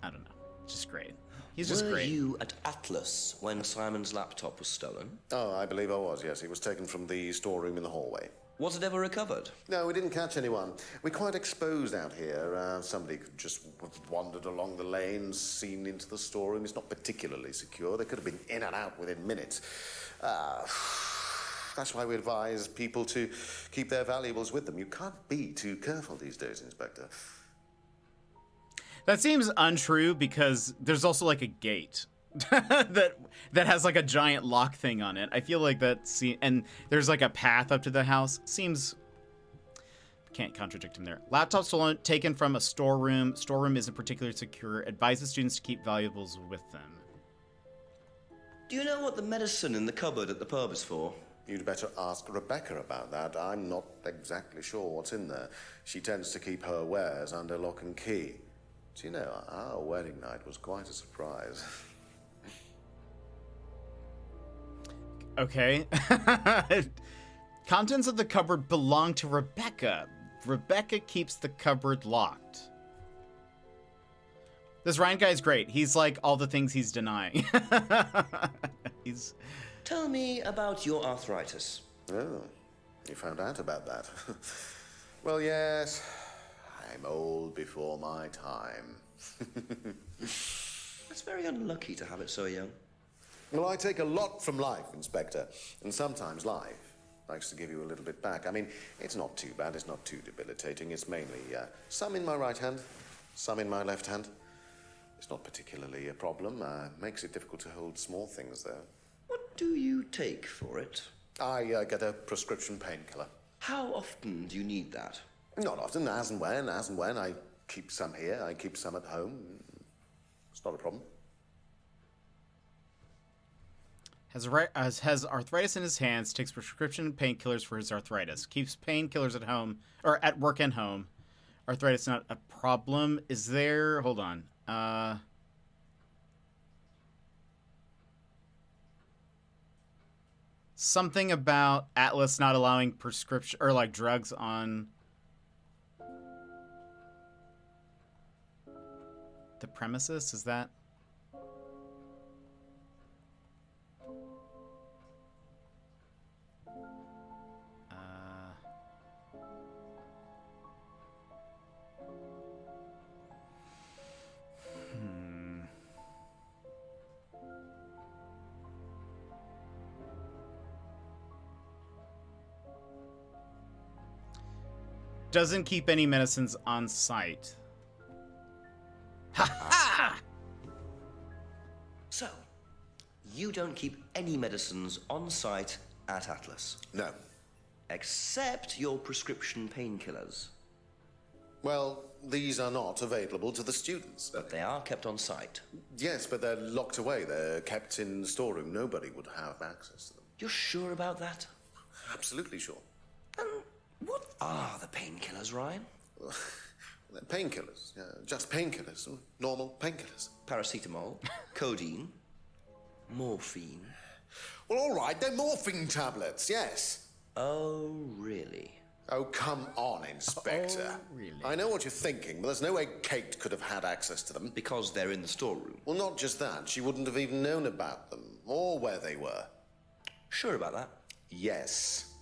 I don't know, just great. He's just great. Were you at Atlas when Simon's laptop was stolen? Oh, I believe I was, yes. It was taken from the storeroom in the hallway. Was it ever recovered? No, we didn't catch anyone. We're quite exposed out here. Somebody could just have wandered along the lane, seen into the storeroom. It's not particularly secure. They could have been in and out within minutes. That's why we advise people to keep their valuables with them. You can't be too careful these days, Inspector. That seems untrue because there's also like a gate that has like a giant lock thing on it. I feel like and there's like a path up to the house. Seems, can't contradict him there. Laptop stolen, taken from a storeroom. Storeroom isn't particularly secure. Advises students to keep valuables with them. Do you know what the medicine in the cupboard at the pub is for? You'd better ask Rebecca about that. I'm not exactly sure what's in there. She tends to keep her wares under lock and key. Do you know, our wedding night was quite a surprise. Okay. Contents of the cupboard belong to Rebecca. Rebecca keeps the cupboard locked. This Ryan guy is great. He's like all the things he's denying. Tell me about your arthritis. Oh, you found out about that. Well, yes, I'm old before my time. It's very unlucky to have it so young. Well, I take a lot from life, Inspector, and sometimes life likes to give you a little bit back. I mean, it's not too bad, it's not too debilitating. It's mainly some in my right hand, some in my left hand. It's not particularly a problem. Makes it difficult to hold small things, though. What do you take for it? I get a prescription painkiller. How often do you need that? Not often, as and when. I keep some here, I keep some at home. It's not a problem. Has arthritis in his hands, takes prescription painkillers for his arthritis. Keeps painkillers at home, or at work and home. Arthritis not a problem. Is there... Hold on. Something about Atlas not allowing prescription or like drugs on the premises. Is that? Doesn't keep any medicines on site. So, you don't keep any medicines on site at Atlas? No. Except your prescription painkillers? Well, these are not available to the students. But they are kept on site? Yes, but they're locked away. They're kept in the storeroom. Nobody would have access to them. You're sure about that? Absolutely sure. What are the painkillers, Ryan? They're painkillers. Just painkillers. Normal painkillers. Paracetamol, codeine, morphine. Well, all right, they're morphine tablets, yes. Oh, really? Oh, come on, Inspector. Oh, really? I know what you're thinking, but there's no way Kate could have had access to them. Because they're in the storeroom. Well, not just that. She wouldn't have even known about them, or where they were. Sure about that? Yes.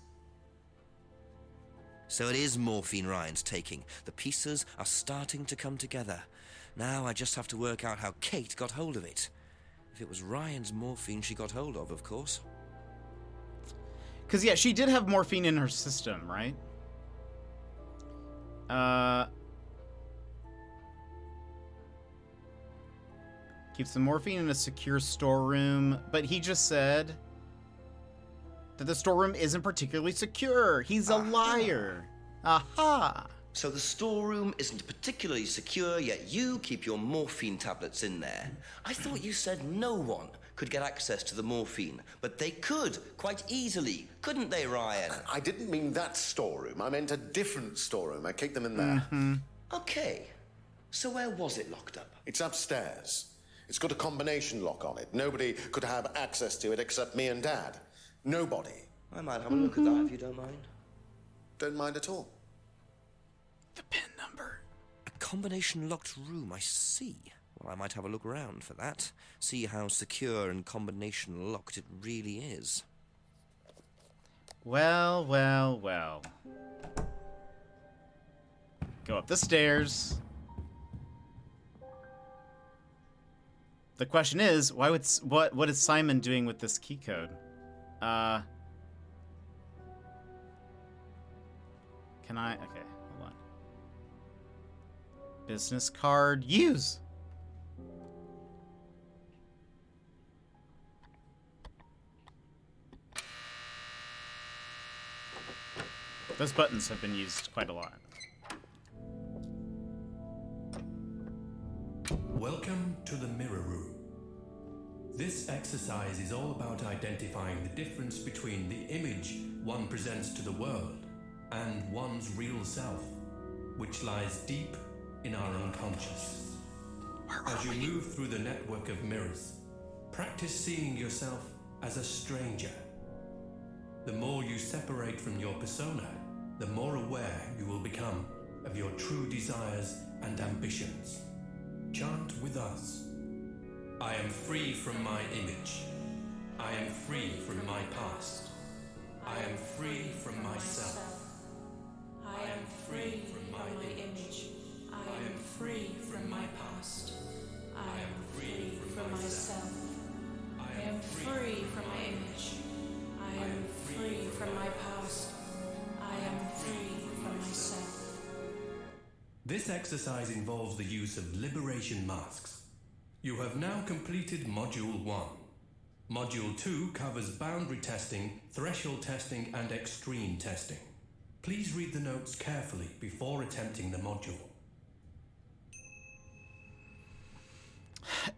So it is morphine Ryan's taking. The pieces are starting to come together. Now I just have to work out how Kate got hold of it. If it was Ryan's morphine she got hold of course. Because, yeah, she did have morphine in her system, right? Keeps the morphine in a secure storeroom, but he just said that the storeroom isn't particularly secure. He's a liar. Aha! So the storeroom isn't particularly secure, yet you keep your morphine tablets in there. I thought you said no one could get access to the morphine, but they could, quite easily, couldn't they, Ryan? I didn't mean that storeroom. I meant a different storeroom. I keep them in there. Okay. So where was it locked up? It's upstairs. It's got a combination lock on it. Nobody could have access to it except me and Dad. Nobody. I might have a look at that if you don't mind. Don't mind at all. The PIN number. A combination locked room, I see. Well, I might have a look around for that. See how secure and combination locked it really is. Well, well, well. Go up the stairs. The question is, why would what is Simon doing with this key code? Can I? Okay, hold on. Business card, use. Those buttons have been used quite a lot. Welcome to the Mirror Room. This exercise is all about identifying the difference between the image one presents to the world and one's real self, which lies deep in our unconscious. As you move through the network of mirrors, practice seeing yourself as a stranger. The more you separate from your persona, the more aware you will become of your true desires and ambitions. Chant with us. I am free from my image. I am free from my past. I am free from myself. I am free from my image. I am free from my past. I am free from myself. I am free from my image. I am free from my past. I am free from myself. This exercise involves the use of liberation masks. You have now completed Module 1. Module 2 covers boundary testing, threshold testing, and extreme testing. Please read the notes carefully before attempting the module.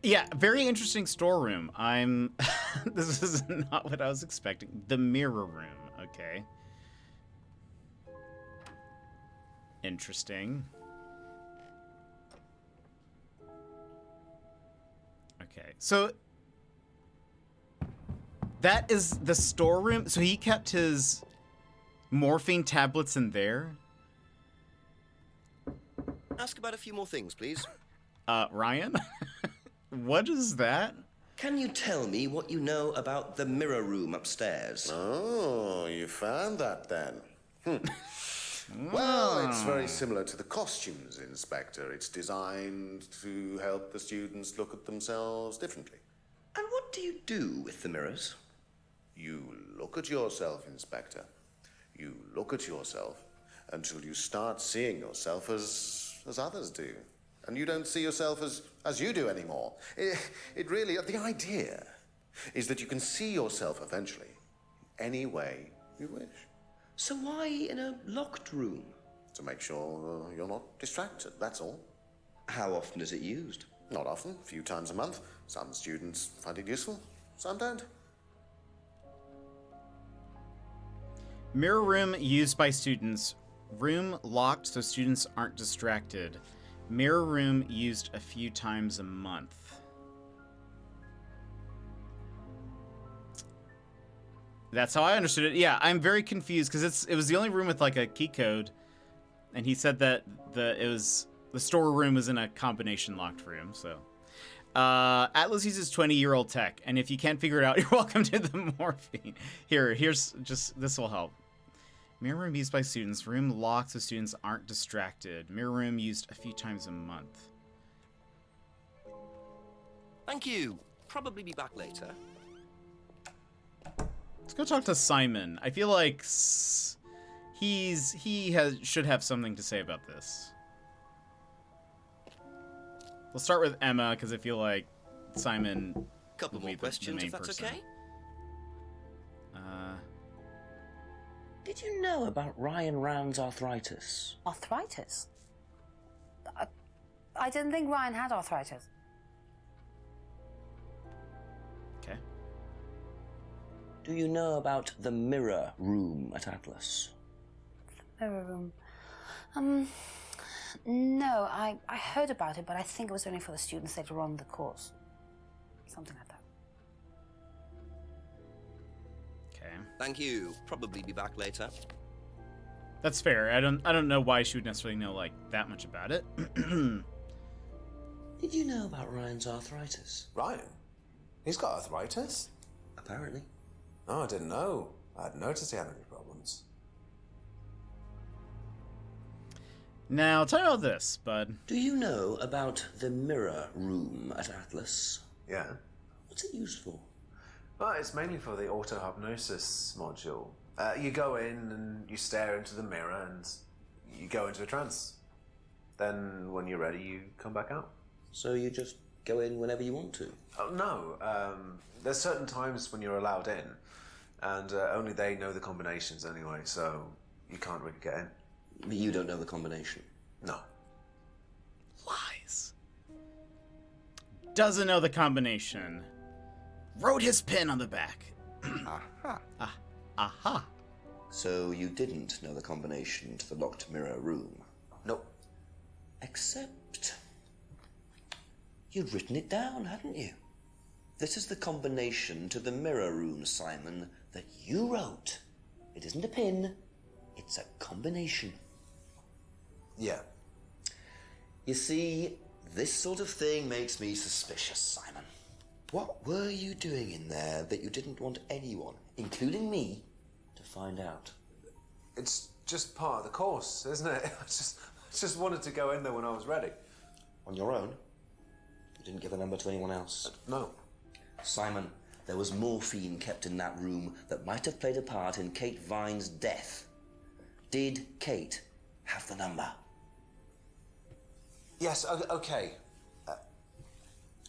Yeah, very interesting storeroom. This is not what I was expecting. The mirror room, okay. Interesting. Okay, so that is the storeroom. So he kept his morphine tablets in there. Ask about a few more things, please. Ryan? What is that? Can you tell me what you know about the mirror room upstairs? Oh, you found that then. Well, it's very similar to the costumes, Inspector. It's designed to help the students look at themselves differently. And what do you do with the mirrors? You look at yourself, Inspector. You look at yourself until you start seeing yourself as others do. And you don't see yourself as you do anymore. It really, the idea is that you can see yourself eventually any way you wish. So why in a locked room? To make sure you're not distracted, that's all. How often is it used? Not often, a few times a month. Some students find it useful, some don't. Mirror room used by students. Room locked so students aren't distracted. Mirror room used a few times a month. That's how I understood it. Yeah, I'm very confused because it was the only room with like a key code, and he said that the storeroom was in a combination locked room. So Atlas uses 20-year-old tech, and if you can't figure it out, you're welcome to the morphine. Here's just this will help. Mirror room used by students. Room locked so students aren't distracted. Mirror room used a few times a month. Thank you. Probably be back later. Let's go talk to Simon. I feel like he should have something to say about this. We'll start with Emma because I feel like Simon. Couple more questions, if that's okay. Did you know about Ryan Rand's arthritis? Arthritis? I didn't think Ryan had arthritis. Okay. Do you know about the mirror room at Atlas? The mirror room? No, I heard about it, but I think it was only for the students later on in the course. Something like that. Okay. Thank you. Probably be back later. That's fair. I don't know why she would necessarily know like that much about it. Did you know about Ryan's arthritis? Ryan? He's got arthritis? Apparently. Oh, I didn't know. I hadn't noticed he had any problems. Now, tell me about this, bud. Do you know about the mirror room at Atlas? Yeah. What's it used for? Well, it's mainly for the auto-hypnosis module. You go in and you stare into the mirror and you go into a trance. Then, when you're ready, you come back out. So you just go in whenever you want to? Oh, no. There's certain times when you're allowed in, and only they know the combinations anyway, so you can't really get in. But you don't know the combination? No. Lies. Doesn't know the combination. Wrote his pin on the back. Aha. Aha. So you didn't know the combination to the locked mirror room? Nope. Except you'd written it down, hadn't you? This is the combination to the mirror room, Simon, that you wrote. It isn't a pin, it's a combination. Yeah. You see, this sort of thing makes me suspicious, Simon. What were you doing in there that you didn't want anyone, including me, to find out? It's just part of the course, isn't it? I just wanted to go in there when I was ready. On your own? You didn't give the number to anyone else? No. Simon, there was morphine kept in that room that might have played a part in Kate Vine's death. Did Kate have the number? Yes, okay.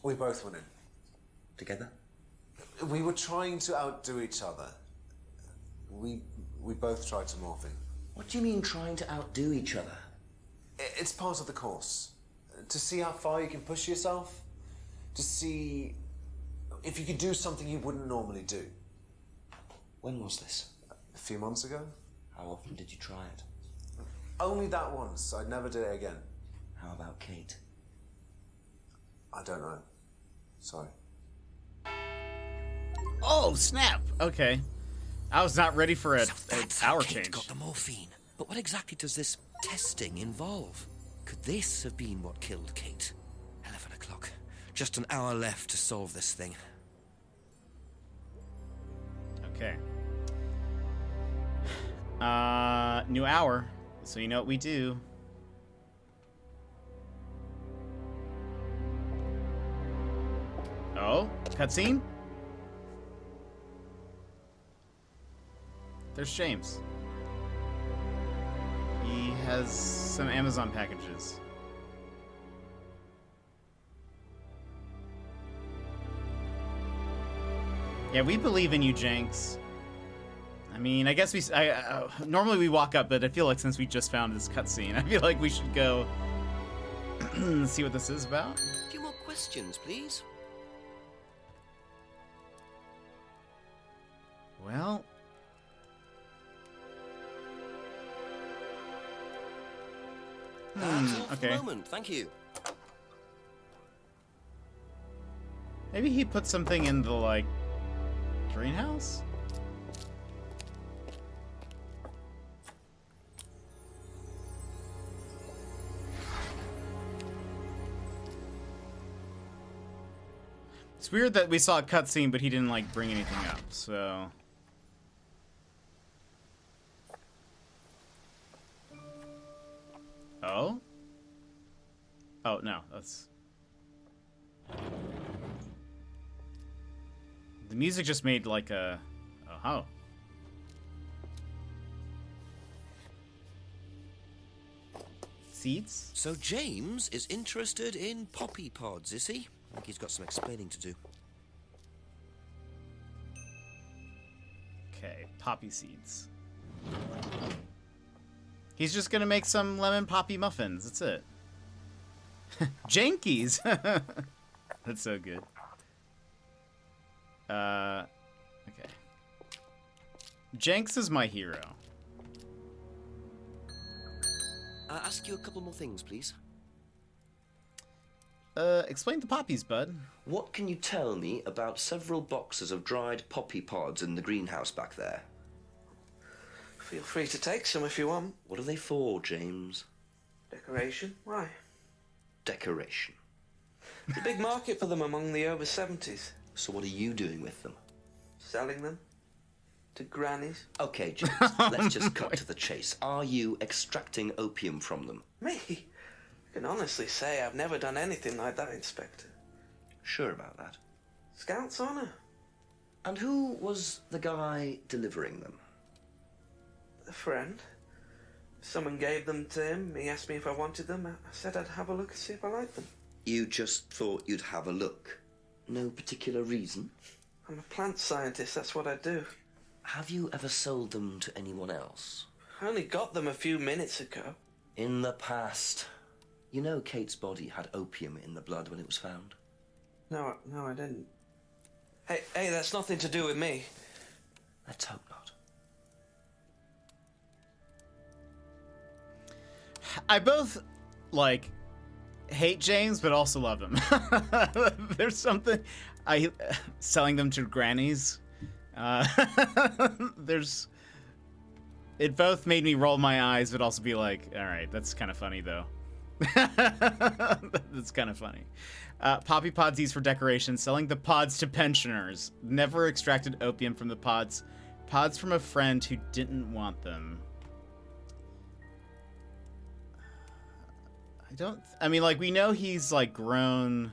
We both went in. Together? We were trying to outdo each other. We both tried to morphine. What do you mean trying to outdo each other? It's part of the course. To see how far you can push yourself. To see if you could do something you wouldn't normally do. When was this? A few months ago. How often did you try it? Only that once. I'd never do it again. How about Kate? I don't know. Sorry. Oh, snap! Okay. I was not ready for an hour Kate change. got the morphine. But what exactly does this testing involve? Could this have been what killed Kate? 11 o'clock. Just an hour left to solve this thing. Okay. New hour. So you know what we do. Oh, cutscene? There's James. He has some Amazon packages. Yeah, we believe in you, Jenks. I mean, I guess normally we walk up, but I feel like since we just found this cutscene, I feel like we should go see what this is about. A few more questions, please. Well... That's all for okay. the moment. Thank you. Maybe he put something in the, like, greenhouse? It's weird that we saw a cutscene, but he didn't, like, bring anything up, so... Oh? Oh, no, that's... The music just made, like, a... Oh. Seeds? So James is interested in poppy pods, is he? think he's got some explaining to do. Okay, poppy seeds. He's just gonna make some lemon poppy muffins. That's it. Jankies! That's so good. Okay. Jenks is my hero. Ask you a couple more things, please. Explain the poppies, bud. What can you tell me about several boxes of dried poppy pods in the greenhouse back there? Feel free to take some if you want. What are they for, James? Decoration? Why? Decoration. There's a big market for them among the over 70s. So what are you doing with them? Selling them to grannies. Okay, James, let's just cut to the chase. Are you extracting opium from them? Me? I can honestly say I've never done anything like that, Inspector. Sure about that? Scout's honor. And who was the guy delivering them? A friend. Someone gave them to him. He asked me if I wanted them. I said I'd have a look and see if I liked them. You just thought you'd have a look? No particular reason? I'm a plant scientist, that's what I do. Have you ever sold them to anyone else? I only got them a few minutes ago. In the past. You know Kate's body had opium in the blood when it was found? No, I didn't. Hey, that's nothing to do with me. Let's hope not. I both, like, hate James, but also love him. There's something... selling them to grannies. There's... It both made me roll my eyes, but also be like, alright, that's kind of funny, though. That's kind of funny. Poppy pods used for decoration. Selling the pods to pensioners. Never extracted opium from the pods. Pods from a friend who didn't want them. I mean, like, we know he's, like, grown...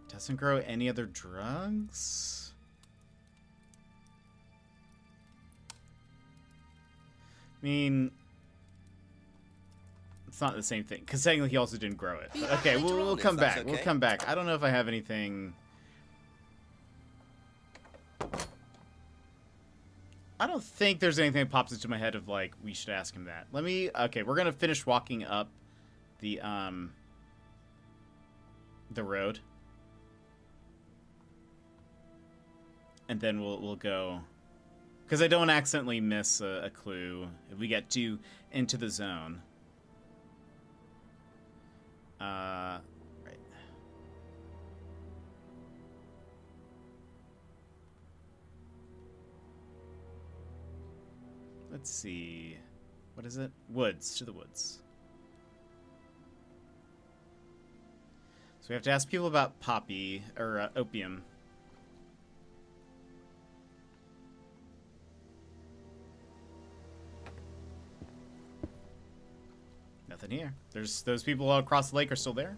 Doesn't grow any other drugs? I mean... It's not the same thing, because technically he also didn't grow it. But okay, we'll come back. Okay. We'll come back. I don't know if I have anything... I don't think there's anything that pops into my head of, like, we should ask him that. Let me... Okay, we're going to finish walking up the road. And then we'll go... Because I don't accidentally miss a clue if we get too into the zone. Right. Let's see. What is it? Woods. To the woods. So we have to ask people about poppy, or opium. Nothing here. There's those people all across the lake are still there.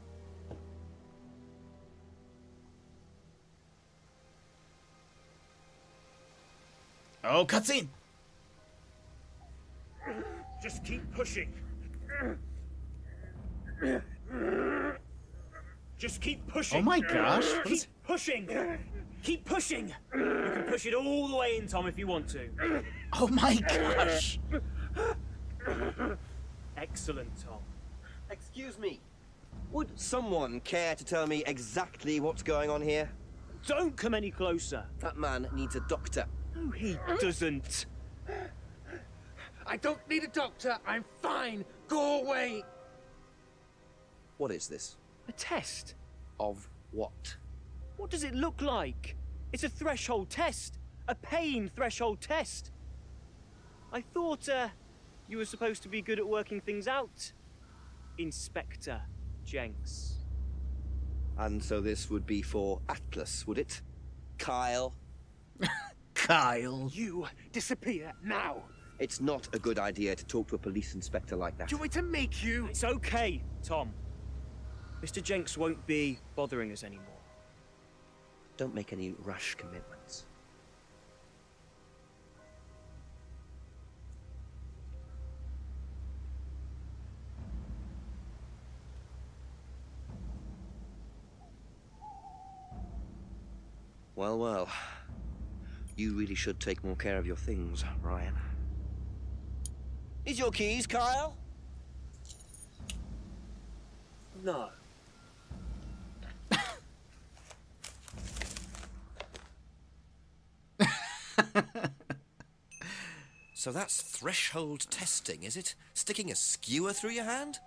Oh, cutscene! Just keep pushing. Just keep pushing. Oh my gosh. Keep pushing. Keep pushing. You can push it all the way in, Tom, if you want to. Oh my gosh. Excellent, Tom. Excuse me. Would someone care to tell me exactly what's going on here? Don't come any closer. That man needs a doctor. No, he doesn't. I don't need a doctor. I'm fine. Go away. What is this? A test. Of what? What does it look like? It's a threshold test. A pain threshold test. I thought, you were supposed to be good at working things out, Inspector Jenks. And so this would be for Atlas, would it? Kyle? Kyle. You disappear now. It's not a good idea to talk to a police inspector like that. Do you want me to make you? It's okay, Tom. Mr. Jenks won't be bothering us anymore. Don't make any rash commitments. Well, well. You really should take more care of your things, Ryan. Is your keys, Kyle? No. So that's threshold testing, is it? Sticking a skewer through your hand?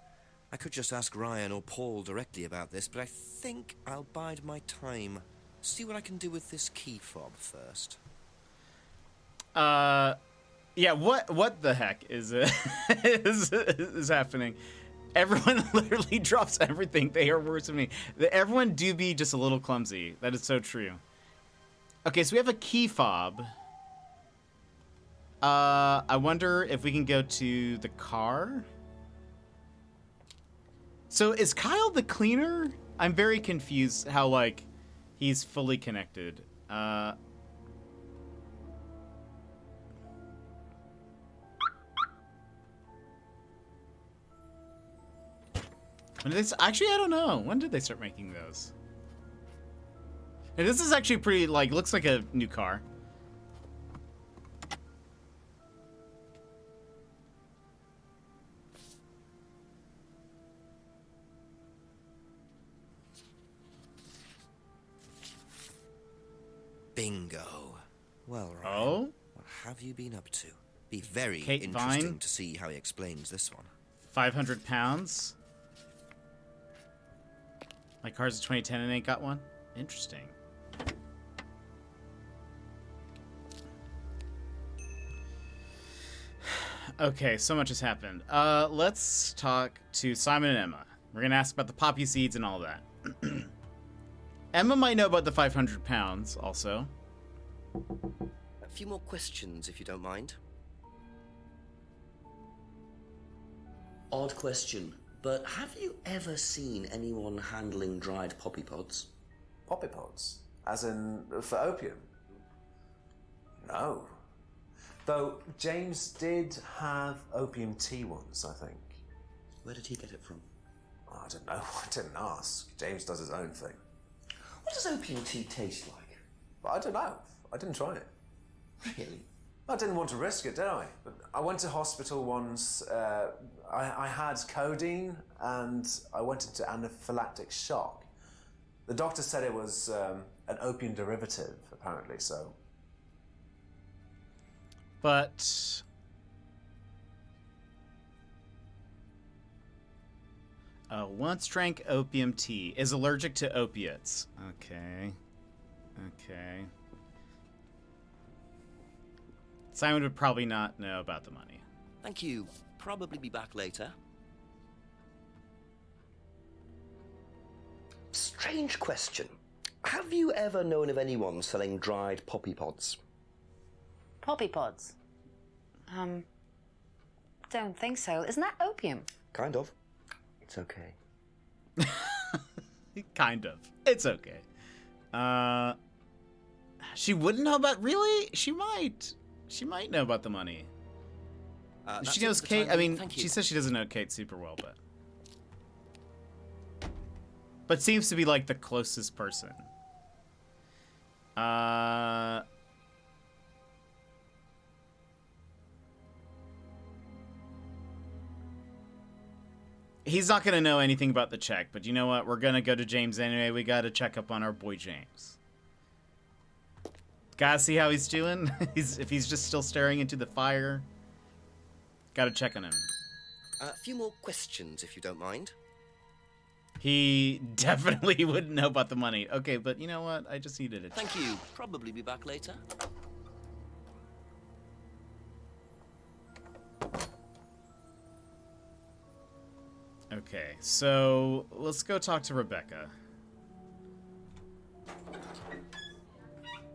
I could just ask Ryan or Paul directly about this, but I think I'll bide my time. See what I can do with this key fob first. Yeah, what the heck is is happening? Everyone literally drops everything. They are worse than me. Everyone do be just a little clumsy. That is so true. Okay, so we have a key fob. I wonder if we can go to the car. So is Kyle the cleaner? I'm very confused how, like, he's fully connected. When did they, actually, I don't know. When did they start making those? And this is actually pretty, like, looks like a new car. Bingo. Well, Ryan, oh? What have you been up to? Be very Kate interesting Vine. to see how he explains this one. 500 pounds. My car's a 2010 and ain't got one. Interesting. Okay, so much has happened. Let's talk to Simon and Emma. We're gonna ask about the poppy seeds and all that. Emma might know about the 500 pounds also. A few more questions, if you don't mind. Odd question, but have you ever seen anyone handling dried poppy pods? Poppy pods? As in, for opium? No. Though James did have opium tea once, I think. Where did he get it from? Oh, I don't know. I didn't ask. James does his own thing. What does opium tea taste like? But I don't know. I didn't try it. Really? I didn't want to risk it, did I? But I went to hospital once. I had codeine and I went into anaphylactic shock. The doctor said it was an opium derivative, apparently, so. But once drank opium tea, is allergic to opiates. Okay. Okay. Simon would probably not know about the money. Thank you. Probably be back later. Strange question. Have you ever known of anyone selling dried poppy pods? Poppy pods? Don't think so. Isn't that opium? Kind of. It's okay. Kind of. It's okay. She wouldn't know about... Really? She might. She might know about the money. She knows Kate. I mean, she says she doesn't know Kate super well, but seems to be like the closest person. He's not gonna know anything about the check, but you know what? We're gonna go to James anyway. We gotta check up on our boy James. Gotta see how he's doing. If he's just still staring into the fire. Gotta check on him. A few more questions, if you don't mind. He definitely wouldn't know about the money. Okay, but you know what? I just needed it. Thank you. Probably be back later. Okay, so let's go talk to Rebecca.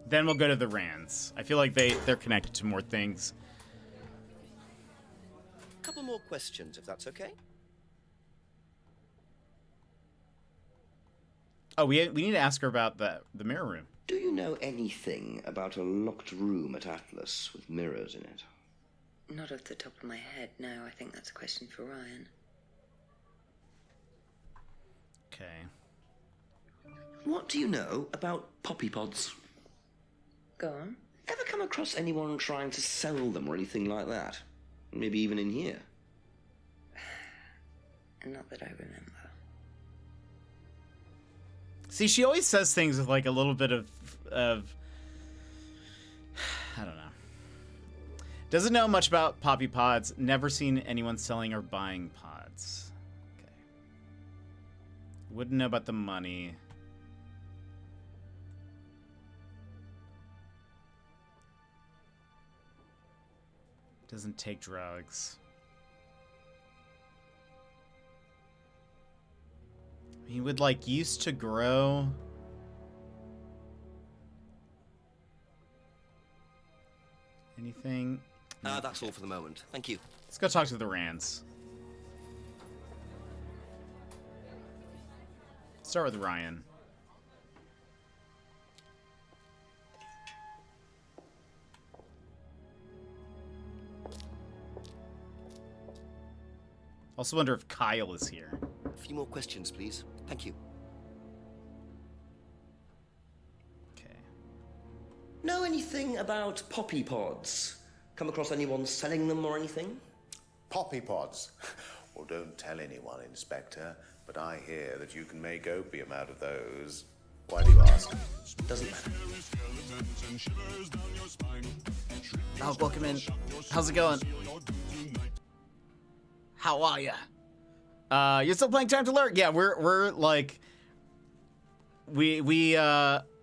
Then we'll go to the Rands. I feel like they're connected to more things. A couple more questions, if that's okay. Oh, we need to ask her about the mirror room. Do you know anything about a locked room at Atlas with mirrors in it? Not off the top of my head, no. I think that's a question for Ryan. Okay. What do you know about poppy pods? Go on. Ever come across anyone trying to sell them or anything like that? Maybe even in here? Not that I remember. See, she always says things with like a little bit of I don't know. Doesn't know much about poppy pods. Never seen anyone selling or buying pods. Okay. Wouldn't know about the money. Doesn't take drugs. He would like used to grow. Anything? That's all for the moment. Thank you. Let's go talk to the Rands. Start with Ryan. Also wonder if Kyle is here. A few more questions, please. Thank you. Okay. Know anything about poppy pods? Come across anyone selling them or anything? Poppy pods? Well, don't tell anyone, Inspector, but I hear that you can make opium out of those. Why do you ask? Doesn't matter. Oh, welcome in. How's it going? How are ya? You're still playing Time to Learn? Yeah, we're like,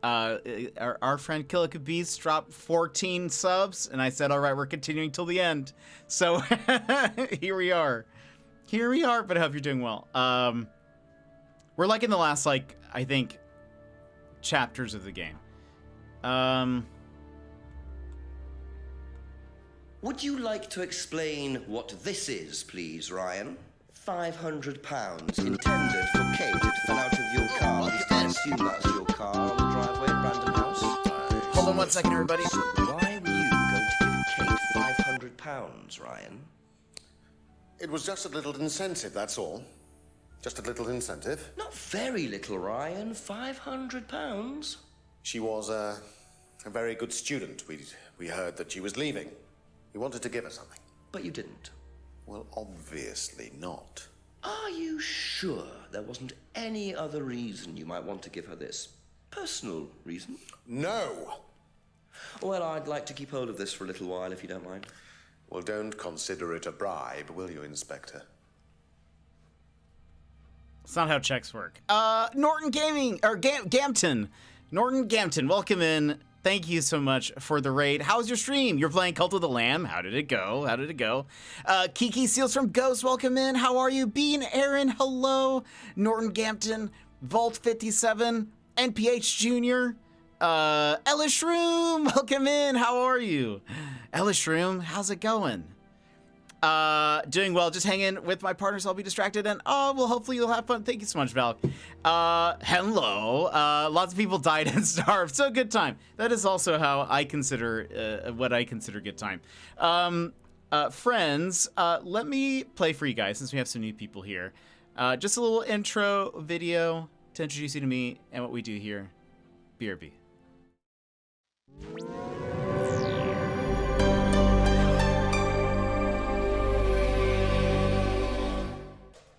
our friend Killica Beast dropped 14 subs, and I said, all right, we're continuing till the end. So here we are. Here we are, but I hope you're doing well. We're like in the last, like, I think, chapters of the game. Would you like to explain what this is, please, Ryan? £500 intended for Kate. It fell out of your car. At least I assume that's your car on the driveway at Brandon House. Hold on 1 second, everybody. So why were you going to give Kate £500, Ryan? It was just a little incentive, that's all. Just a little incentive. Not very little, Ryan. £500. She was a very good student. We heard that she was leaving. We wanted to give her something. But you didn't. Well, obviously not. Are you sure there wasn't any other reason you might want to give her this? Personal reason? No! Well, I'd like to keep hold of this for a little while, if you don't mind. Well, don't consider it a bribe, will you, Inspector? That's not how checks work. Norton Gaming, or Gampton. Norton Gampton, welcome in. Thank you so much for the raid. How's your stream? You're playing Cult of the Lamb. How did it go? How did it go? Kiki Seals from Ghost, welcome in. How are you? Bean Aaron, hello. Norton Gampton, Vault 57, NPH Jr., Ellis Shroom, welcome in. How are you? Ellis Shroom, how's it going? Doing well, just hanging with my partners. I'll be distracted, and well, hopefully you'll have fun. Thank you so much, Val. Hello. Lots of people died and starved, so good time. That is also how I consider what I consider good time. Friends, let me play for you guys since we have some new people here. Just a little intro video to introduce you to me and what we do here. BRB.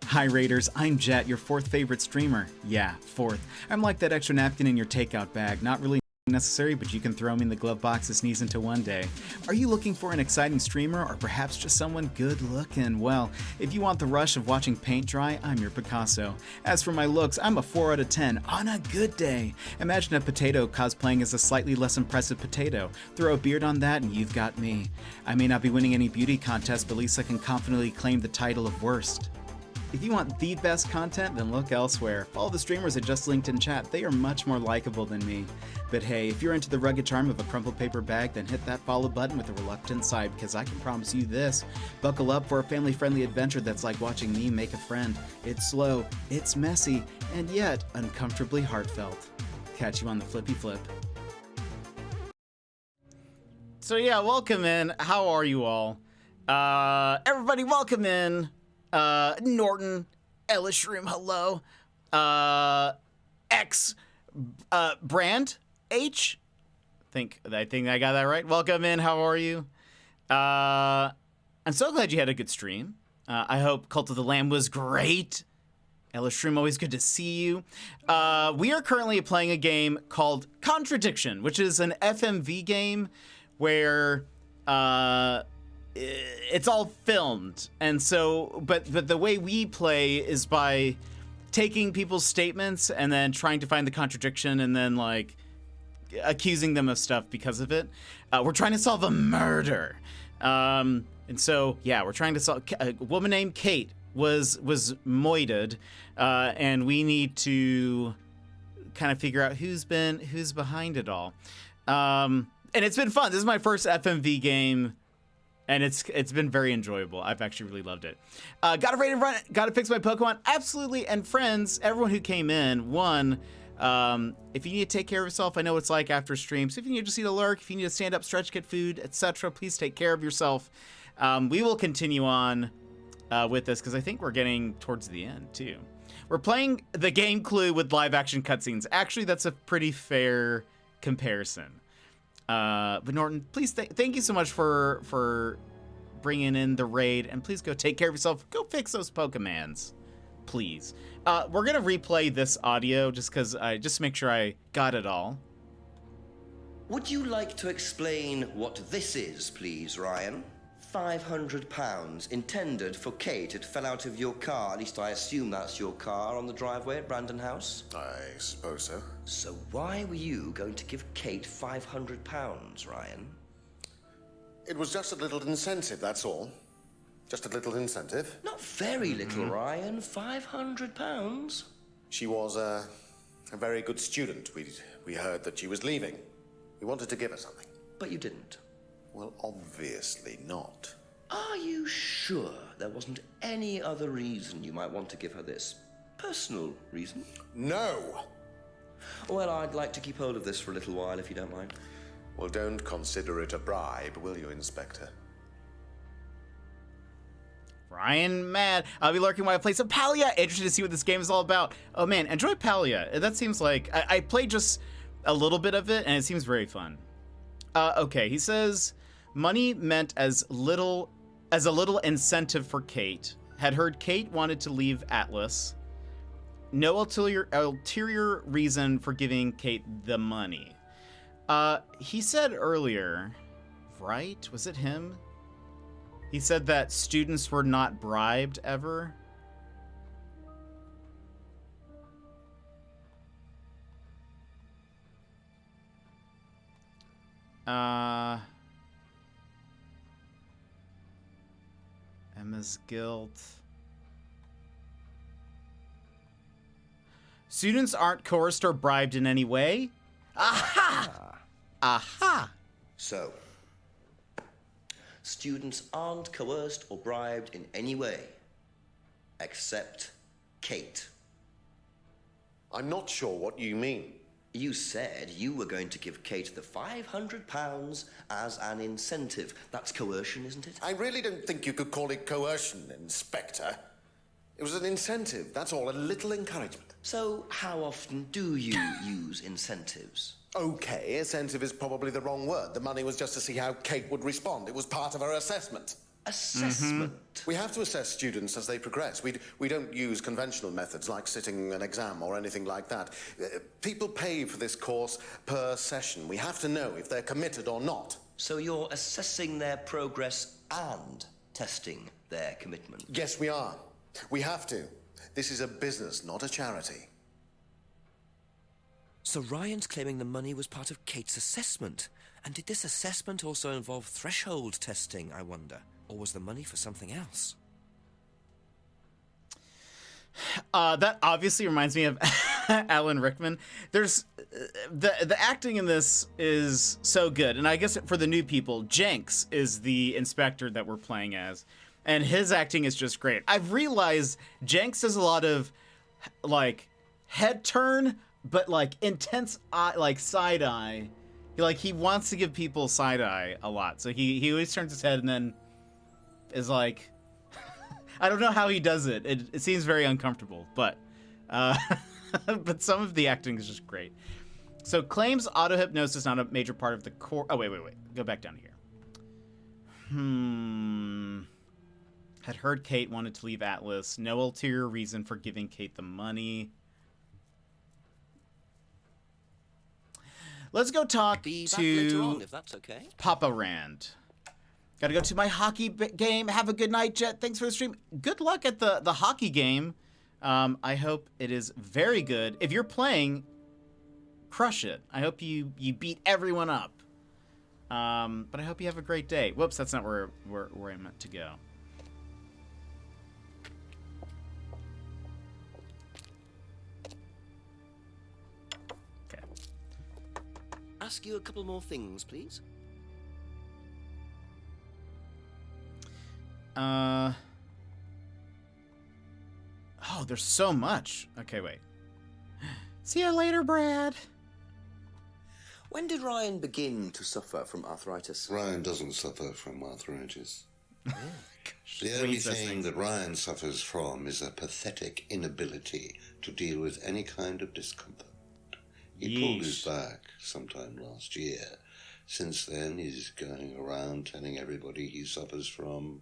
Hi Raiders, I'm Jet, your fourth favorite streamer. Yeah, fourth. I'm like that extra napkin in your takeout bag, not really necessary, but you can throw me in the glove box to sneeze into one day. Are you looking for an exciting streamer, or perhaps just someone good looking? Well, if you want the rush of watching paint dry, I'm your Picasso. As for my looks, I'm a 4 out of 10 on a good day. Imagine a potato cosplaying as a slightly less impressive potato. Throw a beard on that and you've got me. I may not be winning any beauty contest, but at least I can confidently claim the title of worst. If you want the best content, then look elsewhere. Follow the streamers I just linked in chat. They are much more likable than me. But hey, if you're into the rugged charm of a crumpled paper bag, then hit that follow button with a reluctant sigh, because I can promise you this. Buckle up for a family-friendly adventure that's like watching me make a friend. It's slow, it's messy, and yet uncomfortably heartfelt. Catch you on the flippy flip. So yeah, welcome in. How are you all? Everybody welcome in. Norton, Ellis Shroom, hello. Brand H, I think I got that right. Welcome in. How are you? I'm so glad you had a good stream. I hope Cult of the Lamb was great. Ella Stream, always good to see you. We are currently playing a game called Contradiction, which is an FMV game where it's all filmed. And so, but the way we play is by taking people's statements and then trying to find the contradiction and then like accusing them of stuff because of it. We're trying to solve a murder. And so, yeah, we're trying to solve. A woman named Kate was moited, and we need to kind of figure out who's behind it all. And it's been fun. This is my first FMV game, and it's been very enjoyable. I've actually really loved it. Got to rate and run. Got to fix my Pokemon. Absolutely. And friends, everyone who came in, if you need to take care of yourself, I know what it's like after streams. If you need to see a lurk, if you need to stand up, stretch, get food, etc., please take care of yourself. We will continue on with this because I think we're getting towards the end too. We're playing the game Clue with live action cutscenes. Actually, that's a pretty fair comparison. But Norton, please thank you so much for bringing in the raid, and please go take care of yourself. Go fix those Pokemans, please. We're gonna replay this audio just to make sure I got it all. Would you like to explain what this is, please, Ryan? £500 intended for Kate. It fell out of your car. At least I assume that's your car on the driveway at Brandon House. I suppose so. So why were you going to give Kate £500, Ryan? It was just a little incentive, that's all. Just a little incentive. Not very little, Ryan. £500. She was a very good student. We heard that she was leaving. We wanted to give her something. But you didn't. Well, obviously not. Are you sure there wasn't any other reason you might want to give her this? Personal reason? No! Well, I'd like to keep hold of this for a little while, if you don't mind. Well, don't consider it a bribe, will you, Inspector? Ryan mad. I'll be lurking while I play some Palia. Interested to see what this game is all about. Oh man, enjoy Palia. That seems like I played just a little bit of it, and it seems very fun. Okay, he says money meant as a little incentive for Kate. Had heard Kate wanted to leave Atlas. No ulterior reason for giving Kate the money. He said earlier, right? Was it him? He said that students were not bribed ever. Emma's guilt. Students aren't coerced or bribed in any way. Aha! Aha! So, students aren't coerced or bribed in any way, except Kate. I'm not sure what you mean. You said you were going to give Kate the £500 as an incentive. That's coercion, isn't it? I really don't think you could call it coercion, Inspector. It was an incentive, that's all, a little encouragement. So, how often do you use incentives? Okay, incentive is probably the wrong word. The money was just to see how Kate would respond. It was part of her assessment. Assessment? We have to assess students as they progress. We don't use conventional methods like sitting an exam or anything like that. People pay for this course per session. We have to know if they're committed or not. So you're assessing their progress and testing their commitment? Yes, we are. We have to. This is a business, not a charity. So Ryan's claiming the money was part of Kate's assessment. And did this assessment also involve threshold testing, I wonder? Or was the money for something else? That obviously reminds me of Alan Rickman. There's the acting in this is so good, and I guess for the new people, Jenks is the inspector that we're playing as, and his acting is just great. I've realized Jenks does a lot of like head turn, but like intense eye, like side eye. He wants to give people side eye a lot, so he always turns his head and then is like, I don't know how he does it. It seems very uncomfortable, but but some of the acting is just great. So claims auto-hypnosis not a major part of the core... Oh, wait. Go back down here. Had heard Kate wanted to leave Atlas. No ulterior reason for giving Kate the money. Let's go talk Be back to later on, if that's okay. Papa Rand. Gotta go to my hockey game. Have a good night, Jet. Thanks for the stream. Good luck at the hockey game. I hope it is very good. If you're playing, crush it. I hope you beat everyone up. But I hope you have a great day. Whoops, that's not where I meant to go. Okay. Ask you a couple more things, please. Oh, there's so much. Okay, wait. See you later, Brad. When did Ryan begin to suffer from arthritis? Ryan doesn't suffer from arthritis. The only thing that Ryan suffers from is a pathetic inability to deal with any kind of discomfort. He pulled his back sometime last year. Since then, he's going around telling everybody he suffers from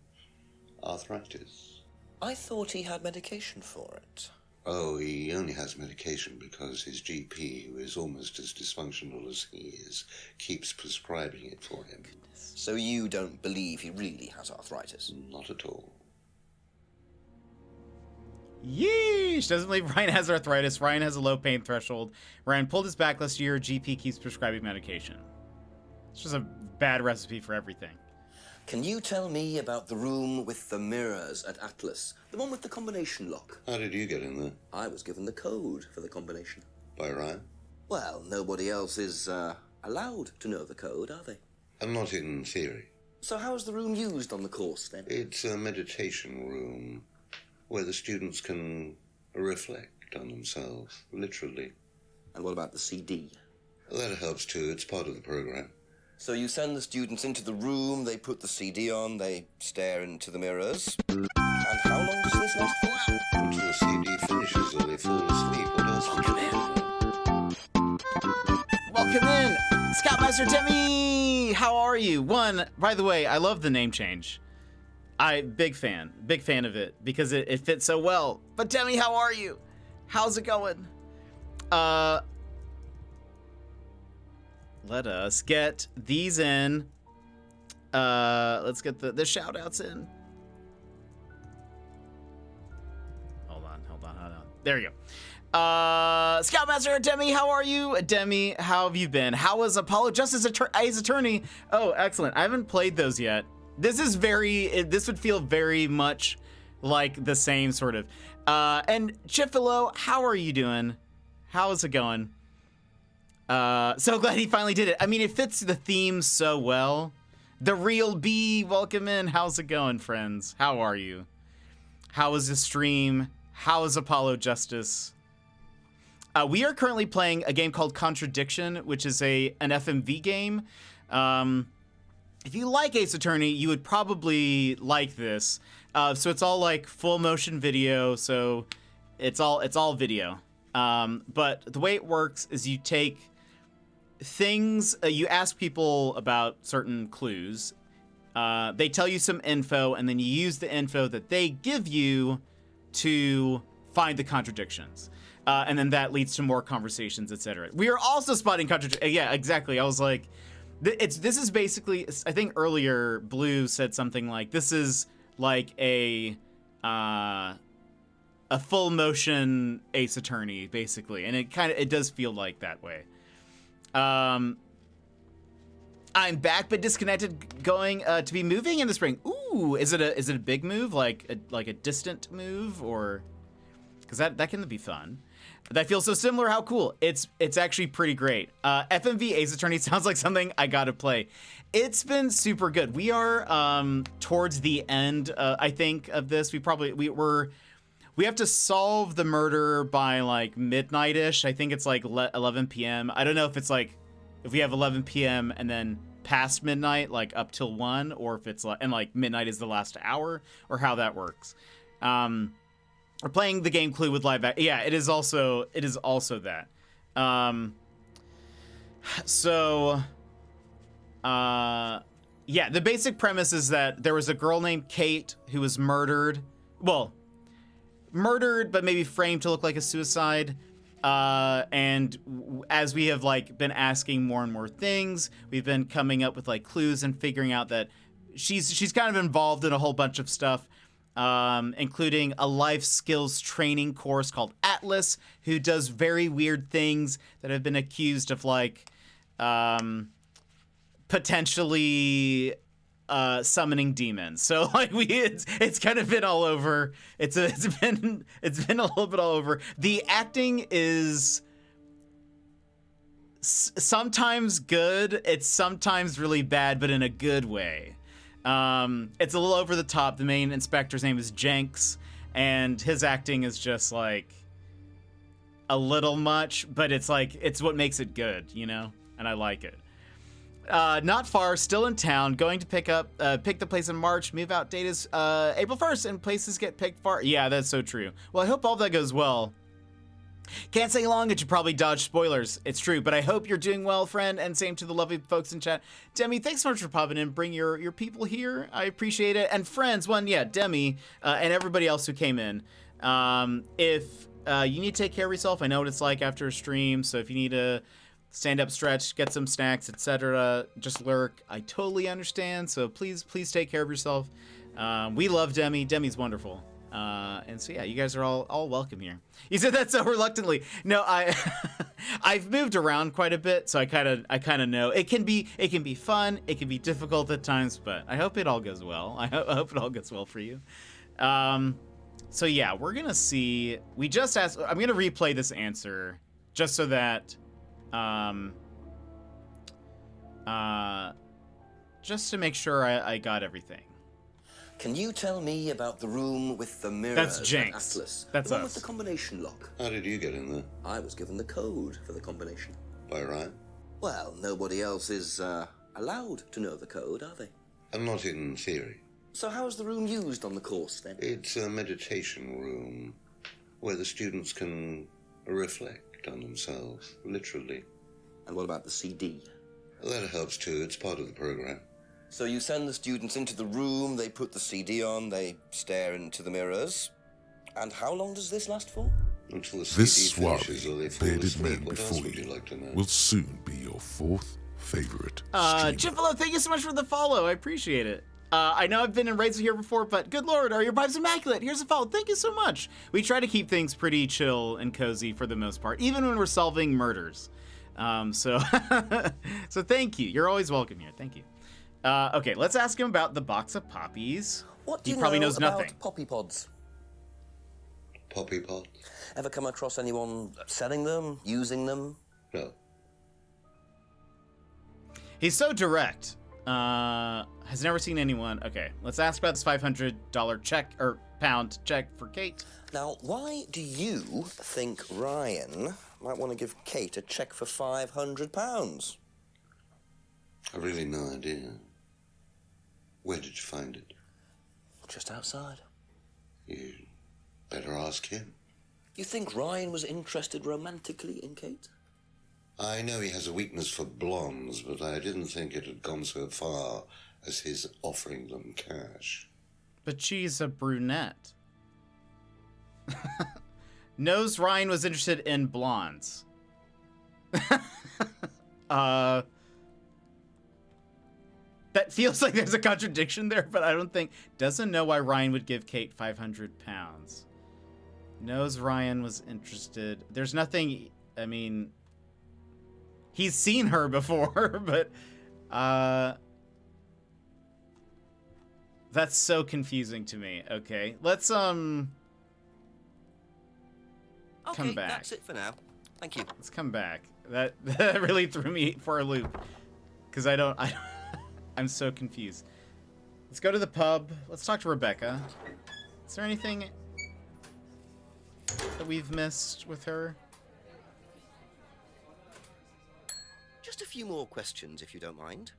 arthritis. I thought he had medication for it. Oh, he only has medication because his GP, who is almost as dysfunctional as he is, keeps prescribing it for him. So you don't believe he really has arthritis? Not at all. Yeesh! Doesn't believe Ryan has arthritis. Ryan has a low pain threshold. Ryan pulled his back last year. GP keeps prescribing medication. It's just a bad recipe for everything. Can you tell me about the room with the mirrors at Atlas? The one with the combination lock? How did you get in there? I was given the code for the combination. By Ryan? Well, nobody else is allowed to know the code, are they? And not in theory. So how is the room used on the course, then? It's a meditation room where the students can reflect on themselves, literally. And what about the CD? That helps too. It's part of the program. So you send the students into the room, they put the CD on, they stare into the mirrors. And how long does this last for? Until the CD finishes or they fall asleep. What else would you do? Welcome in, Scoutmaster Demi! How are you? By the way, I love the name change. Big fan of it, because it fits so well. But Demi, how are you? How's it going? Let us get these in. Let's get the shout outs in. Hold on. There you go. Scoutmaster Demi, how are you? Demi, how have you been? How was Apollo Justice Ace Attorney? Oh, excellent. I haven't played those yet. This would feel very much like the same sort of. And Chifilo, how are you doing? How is it going? So glad he finally did it. I mean, it fits the theme so well. The Real B, welcome in. How's it going, friends? How are you? How is the stream? How is Apollo Justice? We are currently playing a game called Contradiction, which is an FMV game. If you like Ace Attorney, you would probably like this. So it's all like full motion video. So it's all video. But the way it works is you take things, you ask people about certain clues. They tell you some info, and then you use the info that they give you to find the contradictions. And then that leads to more conversations, etc. We are also spotting contradictions. Yeah, exactly. I was like, this is basically, I think earlier Blue said something like, this is like a full motion Ace Attorney, basically. And it does feel like that way. I'm back but disconnected, going to be moving in the spring. Ooh, is it a big move, like a distant move, or because that can be fun. That feels so similar. How cool. It's actually pretty great. FMV Ace Attorney sounds like something I gotta play. It's been super good. We are towards the end, I think, of this. We have to solve the murder by like midnight-ish. I think it's like 11 p.m. I don't know if it's like, if we have 11 p.m. and then past midnight, like up till 1, or if it's like, and like midnight is the last hour, or how that works. We're playing the game Clue with live. Yeah, it is also that. So, yeah, the basic premise is that there was a girl named Kate who was murdered. Well, murdered, but maybe framed to look like a suicide. As we have like been asking more and more things, we've been coming up with like clues and figuring out that she's kind of involved in a whole bunch of stuff, including a life skills training course called Atlas, who does very weird things that have been accused of like potentially summoning demons. So like it's kind of been all over. It's been a little bit all over. The acting is sometimes good. It's sometimes really bad, but in a good way. It's a little over the top. The main inspector's name is Jenks, and his acting is just like a little much, but it's like it's what makes it good, you know? And I like it. Not far, still in town, going to pick the place in March. Move out date is April 1st, and places get picked far. Yeah, that's so true. Well, I hope all that goes well. Can't say long, it should probably dodge spoilers. It's true, but I hope you're doing well, friend, and same to the lovely folks in chat. Demi, thanks so much for popping in. Bring your people here. I appreciate it. And friends, Demi, and everybody else who came in. If you need to take care of yourself, I know what it's like after a stream, so if you need to stand up, stretch, get some snacks, etc., just lurk. I totally understand, so please take care of yourself. We love Demi. Demi's wonderful. And so yeah, you guys are all welcome here. You said that so reluctantly. No, I've moved around quite a bit, so I kind of know. It can be fun, it can be difficult at times, but I hope it all goes well. I hope it all goes well for you. So yeah, we're gonna see. We just asked. I'm gonna replay this answer just so that, just to make sure I got everything. Can you tell me about the room with the mirrors? That's Jenks. Atlas? That's the one us. with the combination lock. How did you get in there? I was given the code for the combination. By Ryan? Well, nobody else is allowed to know the code, are they? And not in theory. So how is the room used on the course, then? It's a meditation room where the students can reflect on themselves, literally. And what about the CD? That helps too. It's part of the program. So you send the students into the room, they put the CD on, they stare into the mirrors. And how long does this last for? Until the This CD finishes or they suave, fall bearded asleep. man What before else would you you like to know? will soon be your fourth favorite. Chifalo, thank you so much for the follow. I appreciate it. I know I've been in raids here before, but good lord, are your vibes immaculate? Here's a follow. Thank you so much. We try to keep things pretty chill and cozy for the most part, even when we're solving murders. So thank you. You're always welcome here. Thank you. Okay, let's ask him about the box of poppies. What do he you probably know knows about nothing. poppy pods? Poppy pods? Ever come across anyone selling them, using them? No. He's so direct. Has never seen anyone. Okay, let's ask about this $500 check or pound check for Kate. Now, why do you think Ryan might want to give Kate a check for £500? I've really no idea. Where did you find it? Just outside. You better ask him. You think Ryan was interested romantically in Kate? I know he has a weakness for blondes, but I didn't think it had gone so far as his offering them cash. But she's a brunette. Knows Ryan was interested in blondes. That feels like there's a contradiction there, but I don't think... Doesn't know why Ryan would give Kate 500 pounds. Knows Ryan was interested. There's nothing... I mean... He's seen her before, but... That's so confusing to me. Okay, let's, come Okay, back. that's it for now. Thank you. Let's come back. That really threw me for a loop. Because I'm so confused. Let's go to the pub. Let's talk to Rebecca. Is there anything that we've missed with her? Just a few more questions, if you don't mind.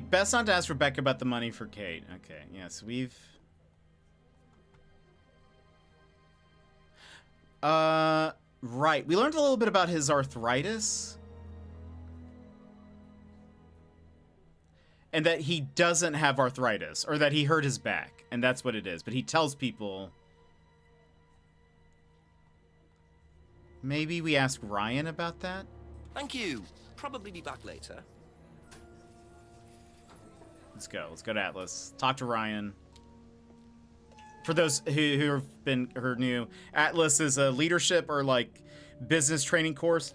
Best not to ask Rebecca about the money for Kate. Okay, yes, Right. We learned a little bit about his arthritis. And that he doesn't have arthritis, or that he hurt his back, and that's what it is. But he tells people... Maybe we ask Ryan about that? Thank you. Probably be back later. Let's go. Let's go to Atlas. Talk to Ryan. For those who are new, Atlas is a leadership or like business training course,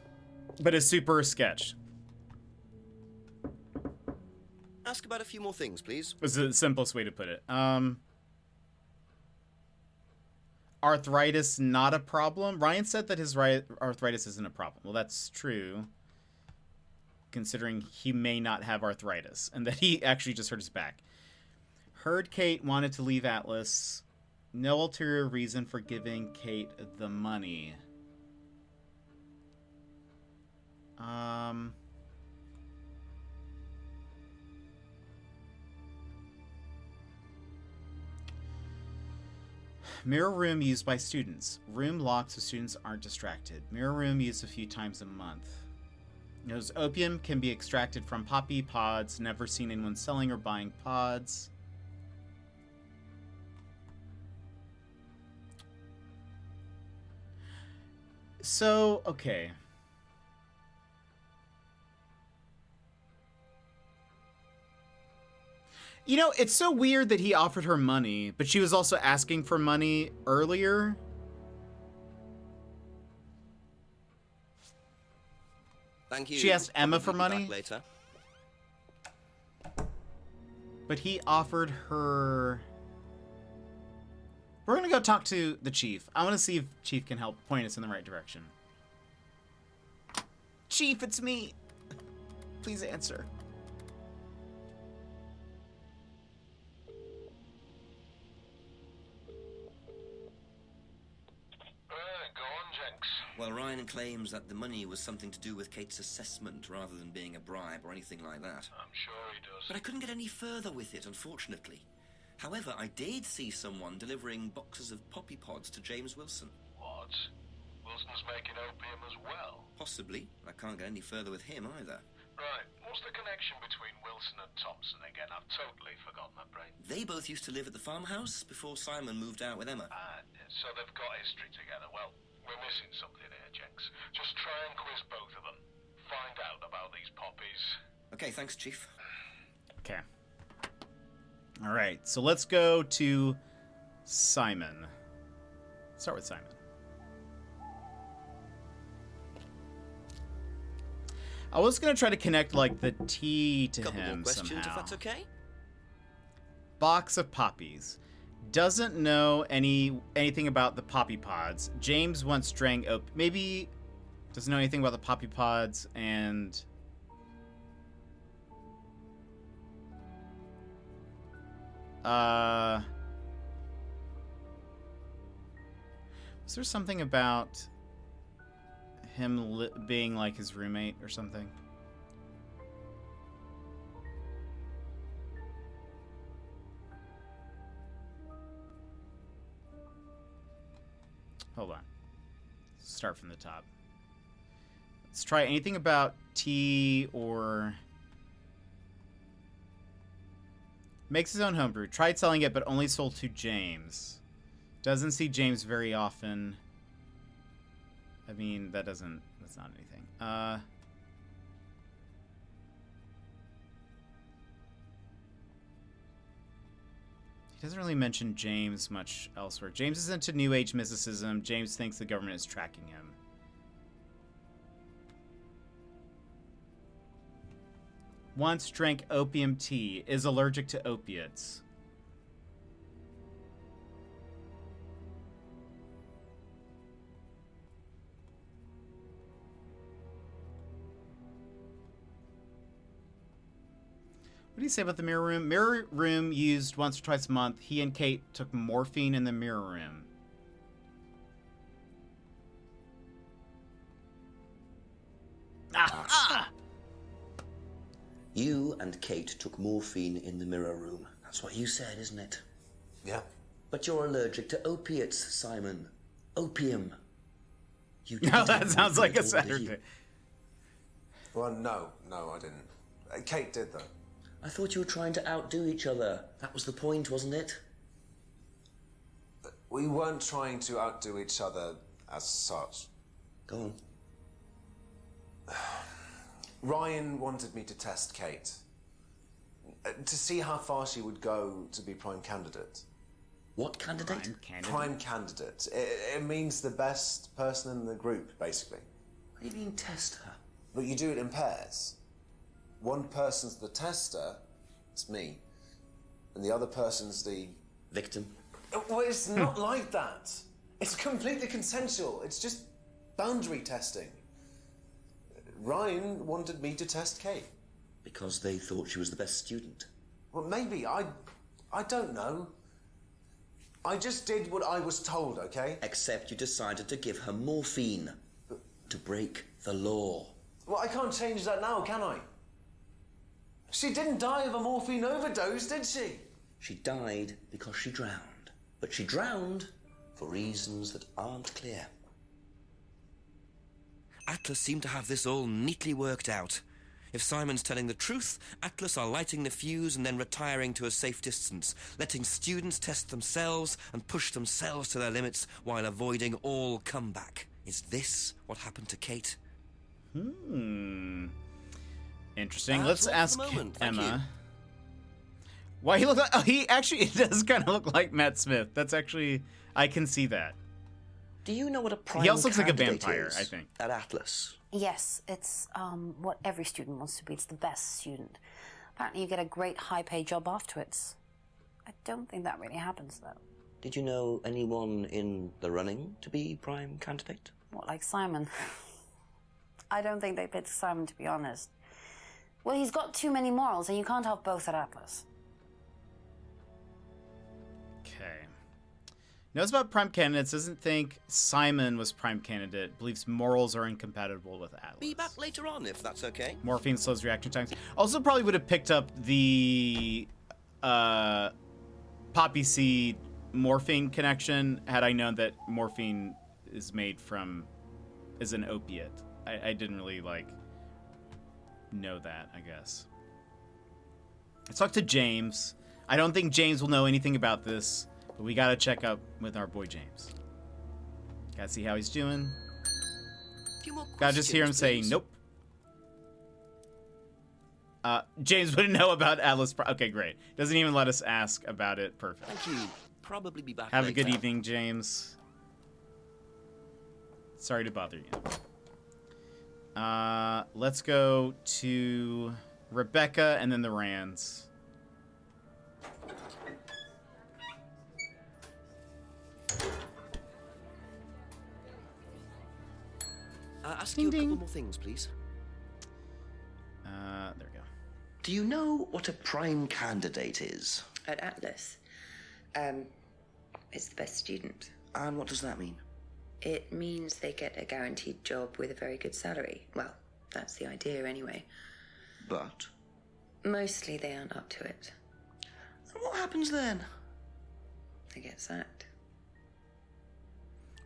but it's super sketch. Ask about a few more things, please. Was the simplest way to put it. Arthritis not a problem. Ryan said that his arthritis isn't a problem. Well, that's true, considering he may not have arthritis and that he actually just hurt his back. Heard Kate wanted to leave Atlas. No ulterior reason for giving Kate the money. Mirror room used by students. Room locked so students aren't distracted. Mirror room used a few times a month. Knows opium can be extracted from poppy pods. Never seen anyone selling or buying pods. So, okay. You know, it's so weird that he offered her money, but she was also asking for money earlier. Thank you. She asked Emma for Probably be money. back later. But he offered her... We're going to go talk to the chief. I want to see if Chief can help point us in the right direction. Chief, it's me. Please answer. Well, Ryan claims that the money was something to do with Kate's assessment rather than being a bribe or anything like that. I'm sure he does. But I couldn't get any further with it, unfortunately. However, I did see someone delivering boxes of poppy pods to James Wilson. What? Wilson's making opium as well? Possibly. I can't get any further with him either. Right. What's the connection between Wilson and Thompson again? I've totally forgotten that brain. They both used to live at the farmhouse before Simon moved out with Emma. So they've got history together. Well, we're missing something here, Jenks. Just try and quiz both of them. Find out about these poppies. Okay, thanks, Chief. Okay. All right, so let's go to Simon. Start with Simon. I was gonna try to connect like the T to Couple him more questions, somehow. if that's okay. Box of poppies. Doesn't know anything about the poppy pods. James once drank maybe doesn't know anything about the poppy pods and was there something about him being like his roommate or something? Hold on. Start from the top. Let's try anything about tea or... Makes his own homebrew. Tried selling it, but only sold to James. Doesn't see James very often. I mean, that's not anything. He doesn't really mention James much elsewhere. James is into New Age mysticism. James thinks the government is tracking him. Once drank opium tea. Is allergic to opiates. What do you say about the mirror room? Mirror room used once or twice a month. He and Kate took morphine in the mirror room. Ah! You and Kate took morphine in the mirror room. That's what you said, isn't it? Yeah. But you're allergic to opiates, Simon. Opium. You No, that sounds like a Saturday. Well, no, I didn't. Kate did, though. I thought you were trying to outdo each other. That was the point, wasn't it? We weren't trying to outdo each other as such. Go on. Ryan wanted me to test Kate. To see how far she would go to be prime candidate. What candidate? Prime candidate. It means the best person in the group, basically. What do you mean, test her? But you do it in pairs. One person's the tester, it's me, and the other person's the... victim? Well, it's not like that. It's completely consensual. It's just boundary testing. Ryan wanted me to test Kate. Because they thought she was the best student? Well, maybe. I don't know. I just did what I was told, okay? Except you decided to give her morphine. To break the law. Well, I can't change that now, can I? She didn't die of a morphine overdose, did she? She died because she drowned. But she drowned for reasons that aren't clear. Atlas seemed to have this all neatly worked out. If Simon's telling the truth, Atlas are lighting the fuse and then retiring to a safe distance, letting students test themselves and push themselves to their limits while avoiding all comeback. Is this what happened to Kate? Interesting. Let's ask Emma. You. Why he look like... Oh, he actually it does kind of look like Matt Smith. That's actually... I can see that. Do you know what a prime He also looks like a candidate vampire, is I think. At Atlas? Yes, it's what every student wants to be. It's the best student. Apparently you get a great high-paid job afterwards. I don't think that really happens, though. Did you know anyone in the running to be prime candidate? What, like Simon? I don't think they picked Simon, to be honest. Well, he's got too many morals, and you can't have both at Atlas. Okay. Knows about prime candidates, doesn't think Simon was prime candidate, believes morals are incompatible with Atlas. Be back later on, if that's okay. Morphine slows reaction times. Also probably would have picked up the poppy seed morphine connection had I known that morphine is made from... is an opiate. I didn't really, like, know that, I guess. Let's talk to James. I don't think James will know anything about this, but we gotta check up with our boy James. Gotta see how he's doing. Gotta just hear him say, nope. James wouldn't know about Atlas. Okay, great. Doesn't even let us ask about it. Perfect. Thank you. Probably be back Have later. a good evening, James. Sorry to bother you. Let's go to Rebecca and then the Rands. Ask you a couple more things, please. There we go. Do you know what a prime candidate is? At Atlas, it's the best student. And what does that mean? It means they get a guaranteed job with a very good salary. Well, that's the idea anyway. But? Mostly they aren't up to it. And what happens then? They get sacked.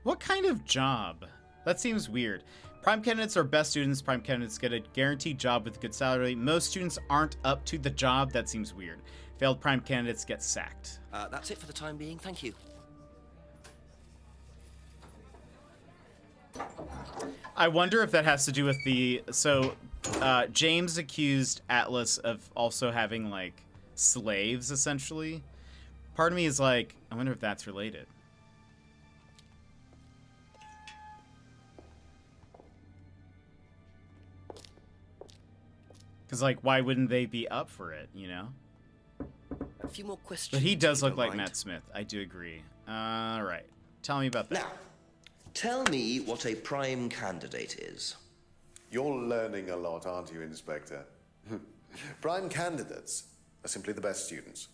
What kind of job? That seems weird. Prime candidates are best students. Prime candidates get a guaranteed job with a good salary. Most students aren't up to the job. That seems weird. Failed prime candidates get sacked. That's it for the time being. Thank you. I wonder if that has to do with the... So, James accused Atlas of also having, like, slaves, essentially. Part of me is like, I wonder if that's related. Because, like, why wouldn't they be up for it, you know? A few more questions. But he does look like Matt Smith. I do agree. All right. Tell me about that. Now, tell me what a prime candidate is. You're learning a lot, aren't you, Inspector? Prime candidates are simply the best students,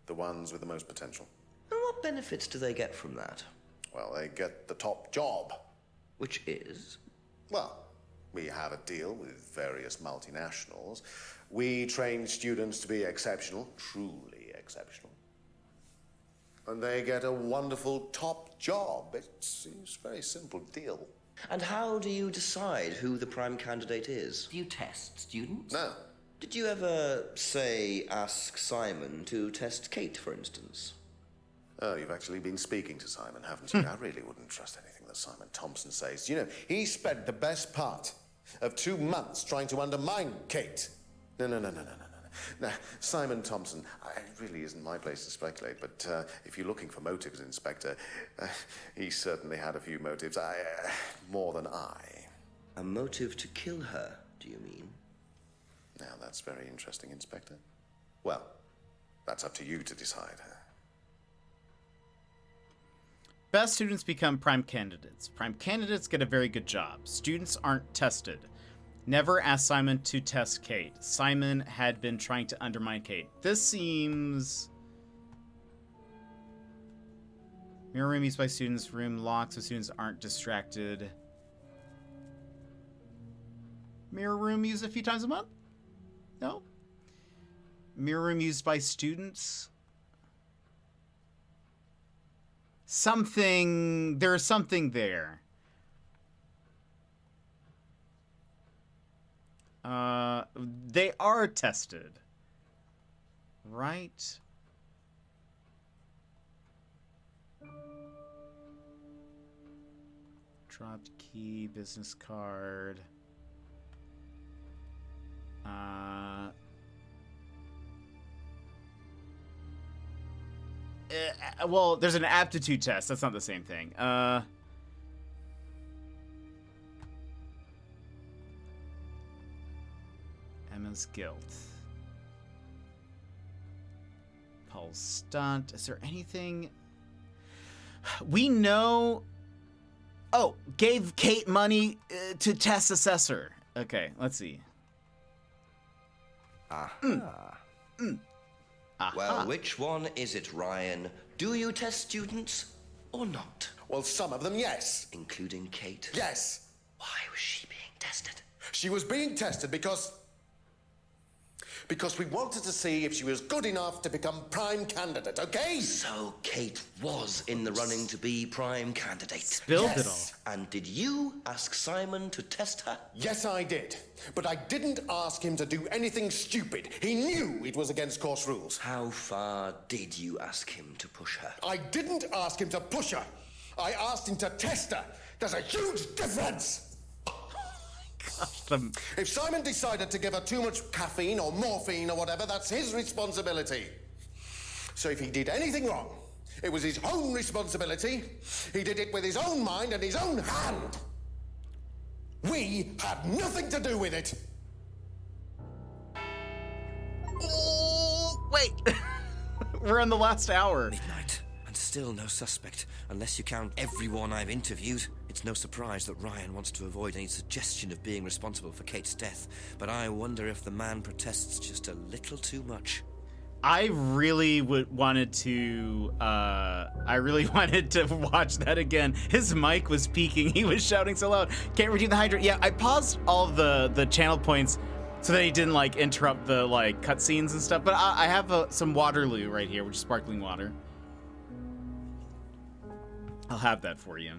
the ones with the most potential. And what benefits do they get from that? Well, they get the top job. Which is? Well, we have a deal with various multinationals. We train students to be exceptional, truly exceptional. and they get a wonderful top job. It's a very simple deal. And how do you decide who the prime candidate is? Do you test students? No. Did you ever, say, ask Simon to test Kate, for instance? Oh, you've actually been speaking to Simon, haven't you? I really wouldn't trust anything that Simon Thompson says. You know, he spent the best part of 2 months trying to undermine Kate. No. Now, Simon Thompson, it really isn't my place to speculate, but if you're looking for motives, Inspector, he certainly had a few motives. More than I. A motive to kill her, do you mean? Now, that's very interesting, Inspector. Well, that's up to you to decide. Best students become prime candidates. Prime candidates get a very good job. Students aren't tested. Never asked Simon to test Kate. Simon had been trying to undermine Kate. This seems... Mirror room used by students. Room locked so students aren't distracted. Mirror room used a few times a month? No? Mirror room used by students? Something... There's something there. They are tested. Right? Dropped key, business card. Well, there's an aptitude test. That's not the same thing. Emma's guilt. Paul's stunt. Is there anything... We know... Oh, gave Kate money to test assessor. Okay, let's see. Well, which one is it, Ryan? Do you test students or not? Well, some of them, yes. Including Kate? Yes. Why was she being tested? She was being tested because we wanted to see if she was good enough to become prime candidate, okay? So Kate was in the running to be prime candidate. Spilled it all. And did you ask Simon to test her? Yes, I did. But I didn't ask him to do anything stupid. He knew it was against course rules. How far did you ask him to push her? I didn't ask him to push her. I asked him to test her. There's a huge difference. If Simon decided to give her too much caffeine or morphine or whatever, that's his responsibility. So if he did anything wrong, it was his own responsibility. He did it with his own mind and his own hand. We had nothing to do with it. Oh, wait. We're in the last hour. Midnight, and still no suspect, unless you count everyone I've interviewed. It's no surprise that Ryan wants to avoid any suggestion of being responsible for Kate's death, but I wonder if the man protests just a little too much. I really wanted to watch that again. His mic was peaking. He was shouting so loud. Can't redeem the hydrant. Yeah, I paused all of the channel points so that he didn't like interrupt the like cutscenes and stuff. But I have some Waterloo right here, which is sparkling water. I'll have that for you.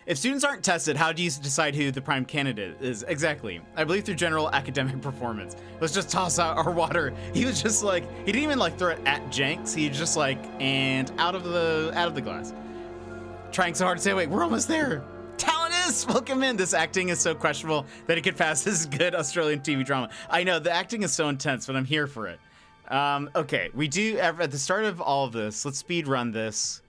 If students aren't tested, how do you decide who the prime candidate is? Exactly. I believe through general academic performance. Let's just toss out our water. He was just like, he didn't even like throw it at Jenks. He just like, and out of the glass. Trying so hard to say, wait, we're almost there. Talentus, welcome in. This acting is so questionable that it could pass as good Australian TV drama. I know, the acting is so intense, but I'm here for it. Okay, we do, at the start of all of this, let's speed run this.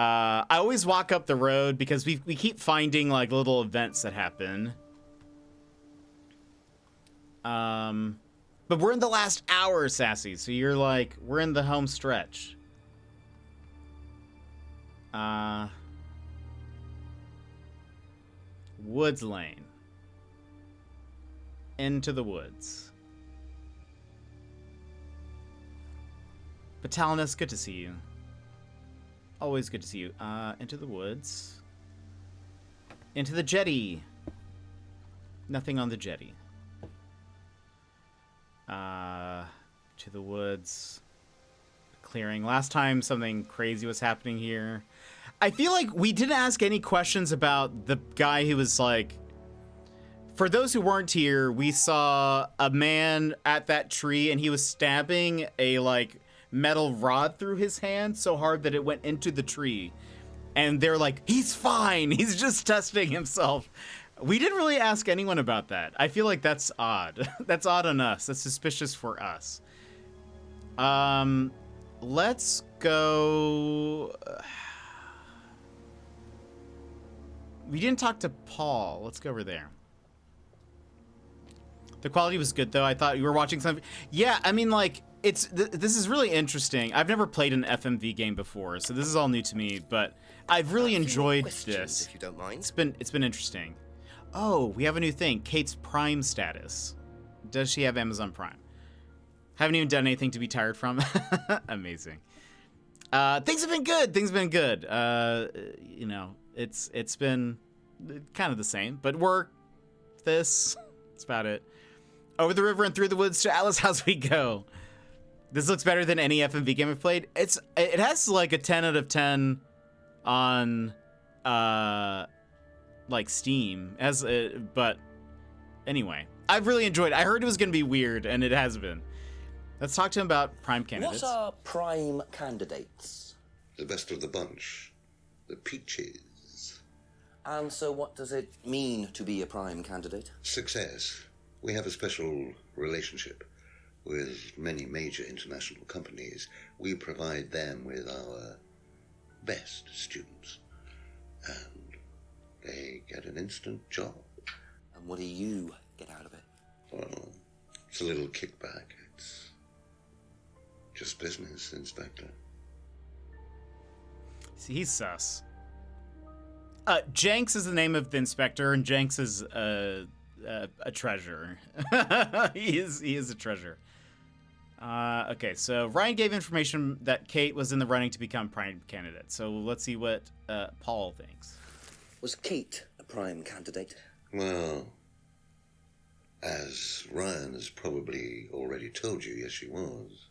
I always walk up the road because we keep finding like little events that happen. But we're in the last hour, Sassy, so you're like, we're in the home stretch. Woods Lane. Into the woods. Batalionus, good to see you. Always good to see you. Into the woods. Into the jetty. Nothing on the jetty. To the woods. clearing. Last time something crazy was happening here. I feel like we didn't ask any questions about the guy who was like... For those who weren't here, we saw a man at that tree and he was stabbing a like metal rod through his hand so hard that it went into the tree. And they're like, he's fine. He's just testing himself. We didn't really ask anyone about that. I feel like that's odd. That's odd on us. That's suspicious for us. Let's go... We didn't talk to Paul. Let's go over there. The quality was good, though. I thought you were watching something. Yeah, I mean, like, this is really interesting. I've never played an FMV game before, so this is all new to me, but I've really enjoyed this. If you don't mind. It's been interesting. Oh, we have a new thing. Kate's Prime status. Does she have Amazon Prime? Haven't even done anything to be tired from. Amazing. Things have been good. Things have been good. You know, it's been kind of the same, but work, this, that's about it. Over the river and through the woods to Alice House we go. This looks better than any FMV game I've played. It has like a 10 out of 10 on like Steam but anyway, I've really enjoyed it. I heard it was going to be weird and it has been. Let's talk to him about prime candidates. What are prime candidates? The best of the bunch. The peaches. And so what does it mean to be a prime candidate? Success. We have a special relationship with many major international companies. We provide them with our best students. And they get an instant job. And what do you get out of it? Well, it's a little kickback. It's just business, Inspector. See, he's sus. Jenks is the name of the inspector, and Jenks is a treasure. he is a treasure. Okay, so Ryan gave information that Kate was in the running to become prime candidate. So let's see what Paul thinks. Was Kate a prime candidate? Well, as Ryan has probably already told you, yes, she was.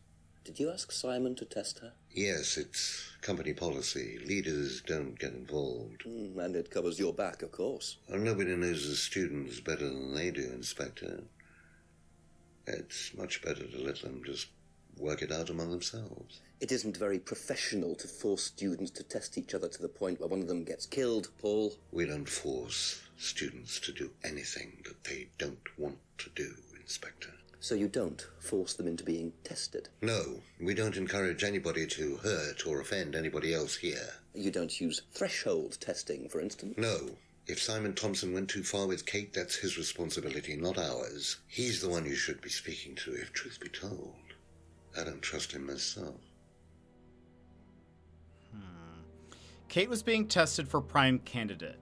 Did you ask Simon to test her? Yes, it's company policy. Leaders don't get involved. And it covers your back, of course. Well, nobody knows the students better than they do, Inspector. It's much better to let them just work it out among themselves. It isn't very professional to force students to test each other to the point where one of them gets killed, Paul. We don't force students to do anything that they don't want to do, Inspector. So you don't force them into being tested? No, we don't encourage anybody to hurt or offend anybody else here. You don't use threshold testing, for instance? No. If Simon Thompson went too far with Kate, that's his responsibility, not ours. He's the one you should be speaking to, if truth be told. I don't trust him myself. Kate was being tested for prime candidate.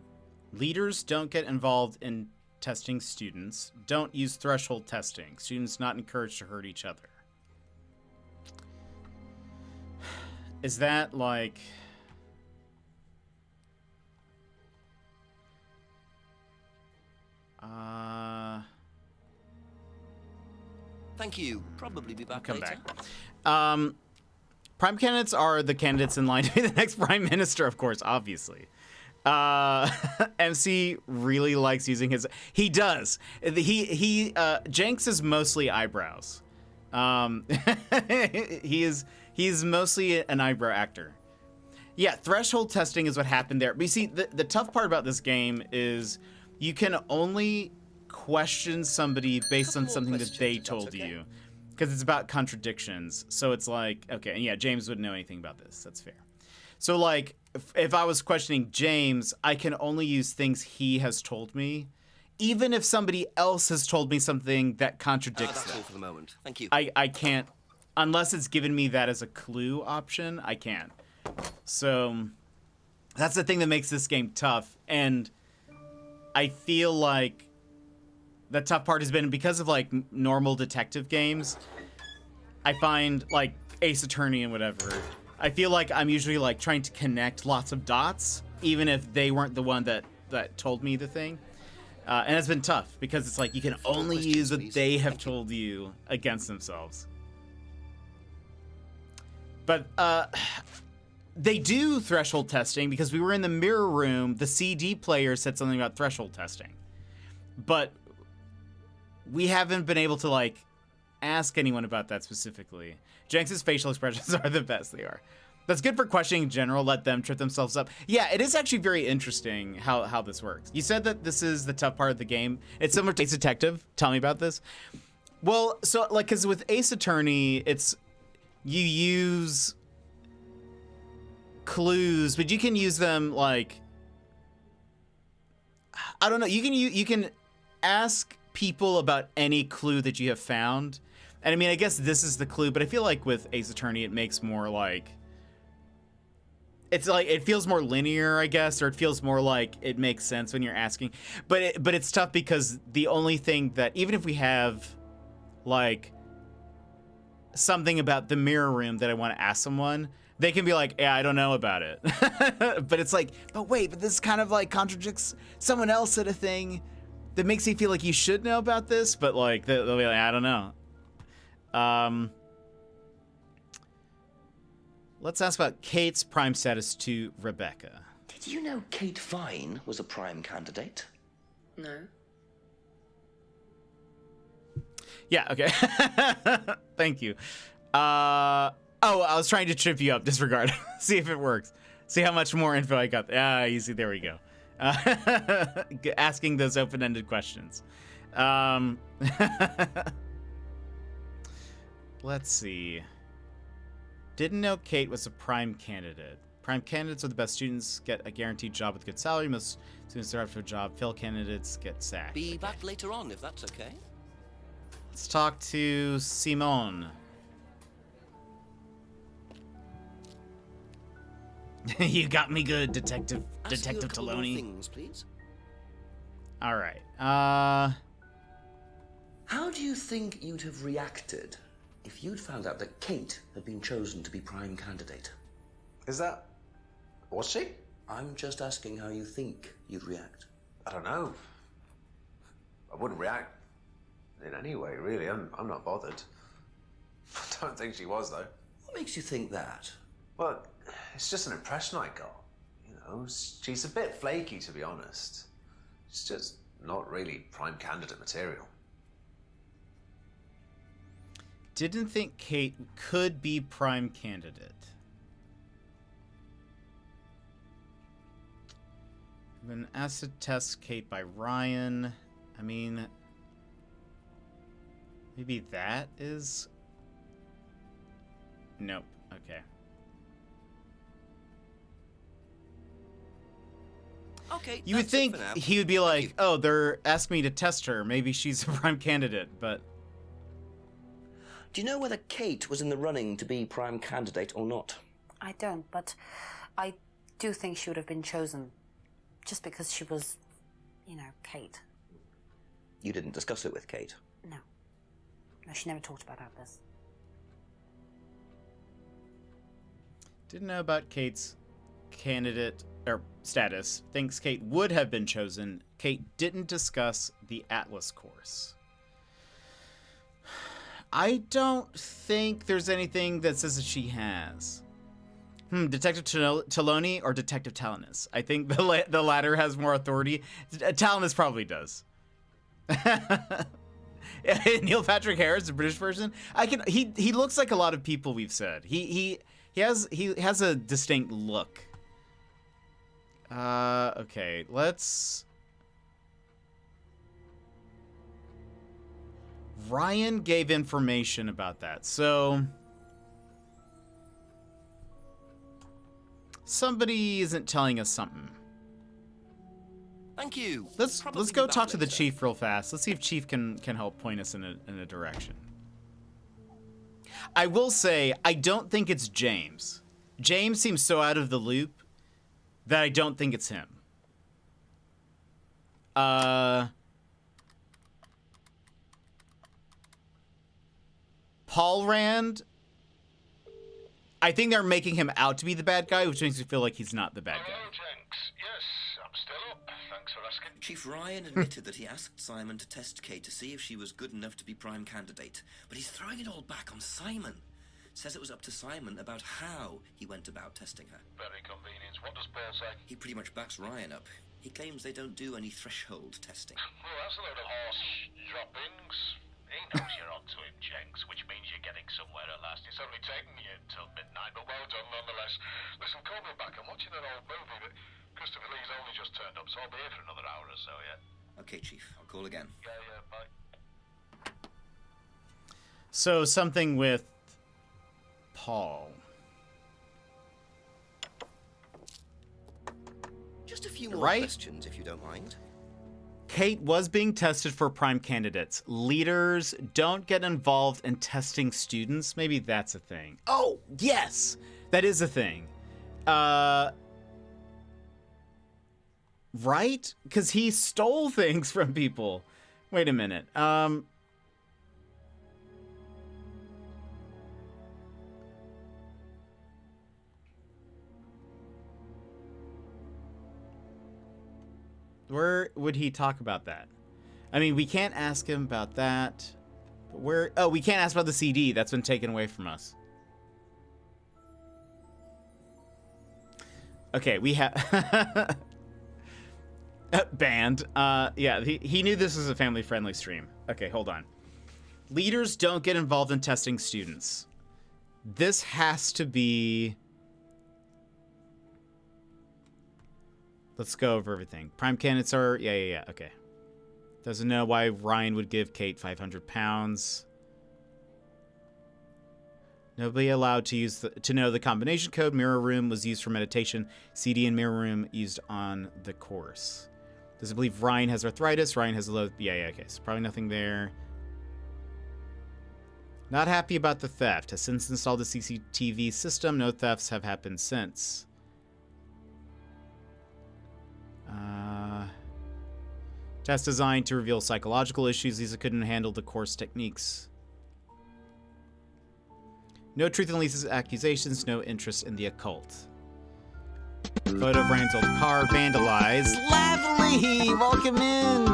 Leaders don't get involved in testing students. Don't use threshold testing. Students not encouraged to hurt each other. Is that like... Thank you. Probably be back Come later. back. Prime candidates are the candidates in line to be the next prime minister, of course, obviously. MC really likes using his... He does. Jenks is mostly eyebrows. He's mostly an eyebrow actor. Yeah, threshold testing is what happened there. But you see, the tough part about this game is you can only question somebody based on something that they told you. Because it's about contradictions. So it's like, okay, and yeah, James wouldn't know anything about this. That's fair. So like, if I was questioning James, I can only use things he has told me, even if somebody else has told me something that contradicts that's that. all for the moment. Thank you. I can't, unless it's given me that as a clue option, I can't. So that's the thing that makes this game tough. And I feel like the tough part has been because of like normal detective games. I find like Ace Attorney and whatever, I feel like I'm usually like trying to connect lots of dots, even if they weren't the one that told me the thing. And it's been tough because it's like you can only use what they have told you against themselves. But they do threshold testing because we were in the mirror room. The CD player said something about threshold testing. But we haven't been able to, like, ask anyone about that specifically. Jenks's facial expressions are the best. They are. That's good for questioning in general. Let them trip themselves up. Yeah, it is actually very interesting how this works. You said that this is the tough part of the game. It's similar to Ace Detective. Tell me about this. Well, so, like, because with Ace Attorney, it's... You use clues, but you can use them, like... I don't know. You can ask people about any clue that you have found. And, I mean, I guess this is the clue, but I feel like with Ace Attorney, it makes more, like... It's like, it feels more linear, I guess, or it feels more like it makes sense when you're asking. But it's tough because the only thing that, even if we have, like, something about the mirror room that I want to ask someone, they can be like, yeah, I don't know about it. But it's like, but wait, but this kind of, like, contradicts someone else said a thing that makes you feel like you should know about this, but, like, they'll be like, I don't know. Let's ask about Kate's prime status to Rebecca. Did you know Kate Vine was a prime candidate? No. Yeah, okay. Thank you. I was trying to trip you up. Disregard. See if it works. See how much more info I got. You see, there we go. Asking those open-ended questions. Let's see. Didn't know Kate was a prime candidate. Prime candidates are the best students, get a guaranteed job with good salary. Most students are up for a job. Fail candidates get sacked. Be back later on, if that's okay. Let's talk to Simone. You got me good, Detective Taloni. Things, please. All right. How do you think you'd have reacted if you'd found out that Kate had been chosen to be prime candidate? Was she? I'm just asking how you think you'd react. I don't know. I wouldn't react in any way, really. I'm not bothered. I don't think she was, though. What makes you think that? Well, it's just an impression I got. You know, she's a bit flaky, to be honest. She's just not really prime candidate material. Didn't think Kate could be prime candidate. Been asked to test Kate by Ryan. I mean, maybe that is... Nope. Okay. Okay. You would think he would be like, oh, they're asking me to test her. Maybe she's a prime candidate, but... Do you know whether Kate was in the running to be prime candidate or not? I don't, but I do think she would have been chosen just because she was, you know, Kate. You didn't discuss it with Kate? No. No, she never talked about this. Didn't know about Kate's candidate or status. Thinks Kate would have been chosen. Kate didn't discuss the Atlas course. I don't think there's anything that says that she has. Detective Taloni or Detective Talanis? I think the latter has more authority. Talanis probably does. Neil Patrick Harris, the British version. He looks like a lot of people we've said. He has a distinct look. Okay, let's... Ryan gave information about that, so... Somebody isn't telling us something. Thank you. Let's go talk to the chief real fast. Let's see if chief can help point us in a direction. I will say, I don't think it's James. James seems so out of the loop that I don't think it's him. Paul Rand, I think they're making him out to be the bad guy, which makes me feel like he's not the bad guy. Hello, Jenks. Yes, I'm still up. Thanks for asking. Chief Ryan admitted that he asked Simon to test Kate to see if she was good enough to be prime candidate, but he's throwing it all back on Simon. Says it was up to Simon about how he went about testing her. Very convenient. What does Paul say? He pretty much backs Ryan up. He claims they don't do any threshold testing. Well, that's a load of horse droppings. He knows you're onto him, Jenks, which means you're getting somewhere at last. It's only taken you until midnight, but well done nonetheless. Listen, call me back. I'm watching an old movie, but Christopher Lee's only just turned up, so I'll be here for another hour or so, yeah? Okay, Chief. I'll call again. Yeah, bye. So something with Paul. Just a few more questions, if you don't mind. Kate was being tested for prime candidates. Leaders don't get involved in testing students. Maybe that's a thing. Oh, yes! That is a thing. Right? Because he stole things from people. Wait a minute. Where would he talk about that? I mean, we can't ask him about that. But where? Oh, we can't ask about the CD. That's been taken away from us. Okay, we have... Banned. Yeah, he knew this was a family-friendly stream. Okay, hold on. Leaders don't get involved in testing students. This has to be... Let's go over everything. Prime candidates are... Yeah. Okay. Doesn't know why Ryan would give Kate 500 pounds. Nobody allowed to use to know the combination code. Mirror room was used for meditation. CD and mirror room used on the course. Doesn't believe Ryan has arthritis. Ryan has a low... Yeah, okay. So probably nothing there. Not happy about the theft. Has since installed the CCTV system. No thefts have happened since. Test designed to reveal psychological issues. Lisa couldn't handle the course techniques. No truth in Lisa's accusations. No interest in the occult. Photo of Ryan's old car vandalized. Lovely! Welcome in!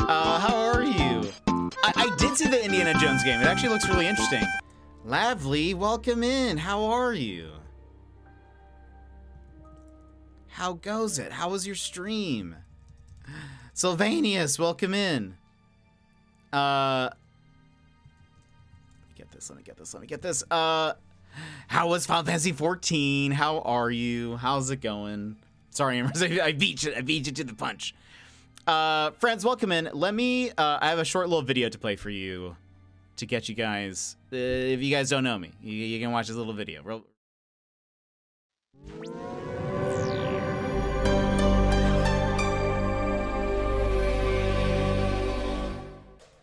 How are you? I did see the Indiana Jones game. It actually looks really interesting. Lovely, welcome in. How are you? How goes it? How was your stream? Sylvanius, welcome in. Let me get this. How was Final Fantasy 14? How are you? How's it going? Sorry, I beat you to the punch. Friends, welcome in. Let me, I have a short little video to play for you to get you guys, if you guys don't know me, you can watch this little video.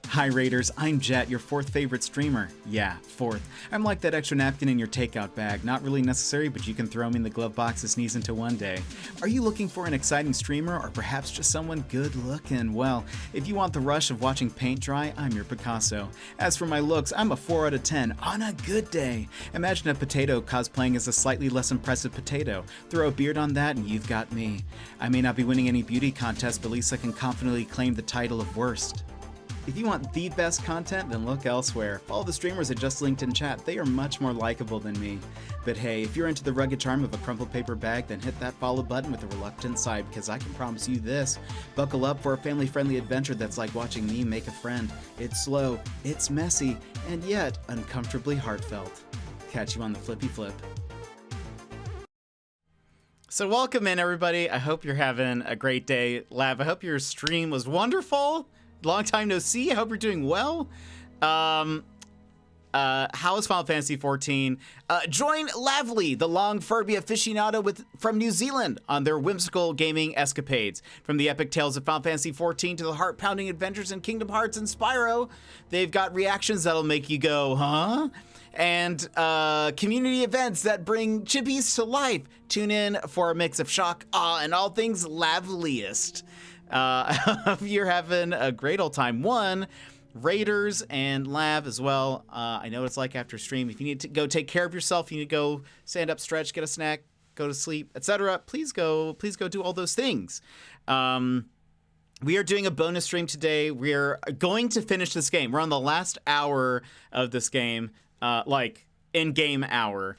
Hi Raiders, I'm Jet, your fourth favorite streamer. Yeah, fourth. I'm like that extra napkin in your takeout bag. Not really necessary, but you can throw me in the glove box to sneeze into one day. Are you looking for an exciting streamer, or perhaps just someone good looking? Well, if you want the rush of watching paint dry, I'm your Picasso. As for my looks, I'm a 4 out of 10 on a good day. Imagine a potato cosplaying as a slightly less impressive potato. Throw a beard on that and you've got me. I may not be winning any beauty contest, but at least I can confidently claim the title of worst. If you want the best content, then look elsewhere. Follow the streamers I just linked in chat. They are much more likable than me. But hey, if you're into the rugged charm of a crumpled paper bag, then hit that follow button with a reluctant sigh, because I can promise you this. Buckle up for a family-friendly adventure that's like watching me make a friend. It's slow, it's messy, and yet uncomfortably heartfelt. Catch you on the flippy flip. So welcome in, everybody. I hope you're having a great day. Lav, I hope your stream was wonderful. Long time no see. I hope you're doing well. How is Final Fantasy XIV? Join Lavely, the long Furby aficionado from New Zealand, on their whimsical gaming escapades. From the epic tales of Final Fantasy XIV to the heart-pounding adventures in Kingdom Hearts and Spyro, they've got reactions that'll make you go, huh? And community events that bring chippies to life. Tune in for a mix of shock, awe, and all things Laveliest. If you're having a great old time. Raiders and Lav as well. I know what it's like after stream. If you need to go take care of yourself, you need to go stand up, stretch, get a snack, go to sleep, etc. Please go do all those things. We are doing a bonus stream today. We're going to finish this game. We're on the last hour of this game. in-game hour,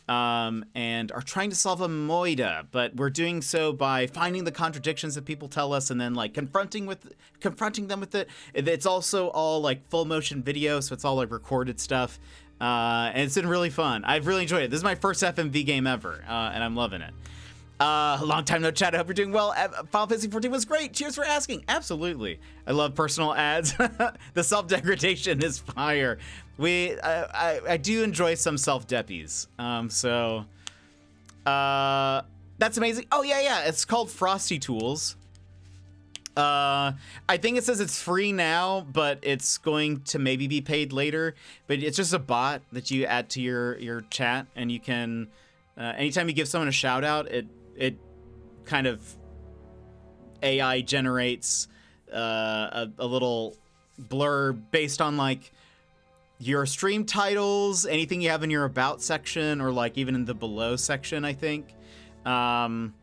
and are trying to solve a moida, but we're doing so by finding the contradictions that people tell us and then like confronting them with it. It's also all like full motion video, so it's all like recorded stuff, and it's been really fun. I've really enjoyed it. This is my first FMV game ever, and I'm loving it. Long time no chat. I hope you're doing well. Final Fantasy 14 was great. Cheers for asking. Absolutely. I love personal ads. The self-degradation is fire. I do enjoy some self-deppies. So that's amazing. Oh yeah. It's called Frosty Tools. I think it says it's free now, but it's going to maybe be paid later. But it's just a bot that you add to your chat, and you can anytime you give someone a shout out, it kind of AI generates a little blurb based on like your stream titles, anything you have in your about section, or like even in the below section, I think. And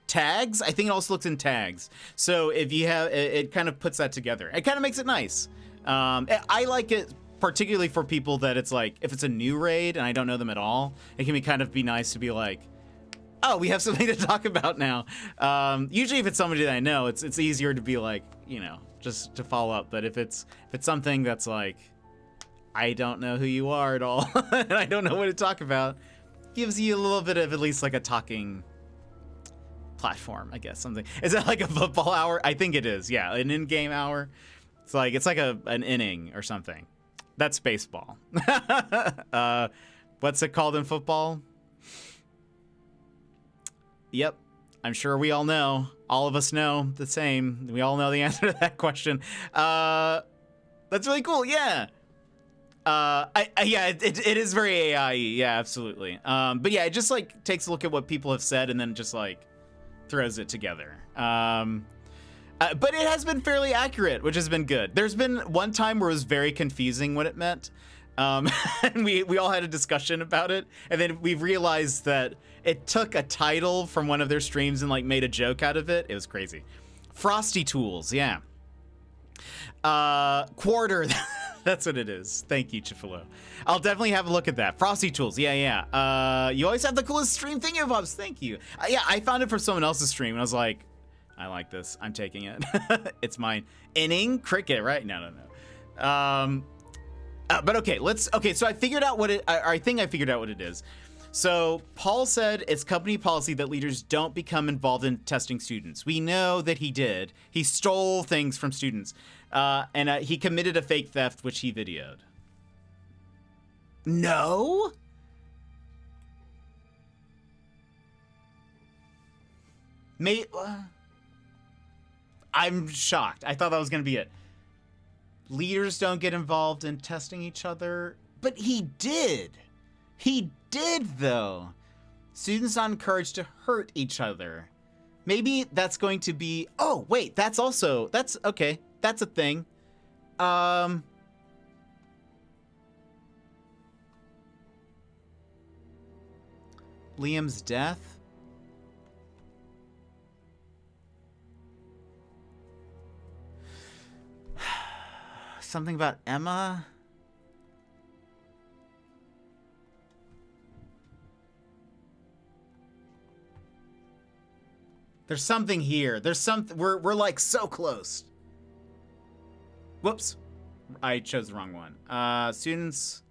tags. I think it also looks in tags. So if you have, it kind of puts that together. It kind of makes it nice. I like it particularly for people that it's like, if it's a new raid and I don't know them at all, it can be nice to be like, oh, we have something to talk about now. Usually if it's somebody that I know, it's easier to be like, just to follow up. But if it's something that's like, I don't know who you are at all and I don't know what to talk about, gives you a little bit of at least like a talking platform, I guess. Something. Is that like a football hour? I think it is. Yeah, an in-game hour. It's like an inning or something. That's baseball. What's it called in football? Yep. I'm sure we all know. All of us know the same. We all know the answer to that question. That's really cool. Yeah. It is very AI-y. Yeah, absolutely. But yeah, it just like takes a look at what people have said and then just like throws it together. But it has been fairly accurate, which has been good. There's been one time where it was very confusing what it meant. And we all had a discussion about it. And then we realized that it took a title from one of their streams and like made a joke out of it. It was crazy. Frosty Tools, yeah. Quarter, that's what it is. Thank you, Chifalo. I'll definitely have a look at that. Frosty Tools, yeah. You always have the coolest stream thingamabobs. Thank you. Yeah, I found it from someone else's stream and I was like, I like this. I'm taking it. It's mine. Inning cricket, right? No. But okay, so I figured out what I think I figured out what it is. So Paul said it's company policy that leaders don't become involved in testing students. We know that he did. He stole things from students. And he committed a fake theft, which he videoed. No? I'm shocked. I thought that was going to be it. Leaders don't get involved in testing each other. But he did. He did, though. Students not encouraged to hurt each other. Maybe that's going to be... Oh, wait. That's okay. That's a thing. Liam's death? Something about Emma? There's something here. There's something. We're like so close. Whoops. I chose the wrong one. Students.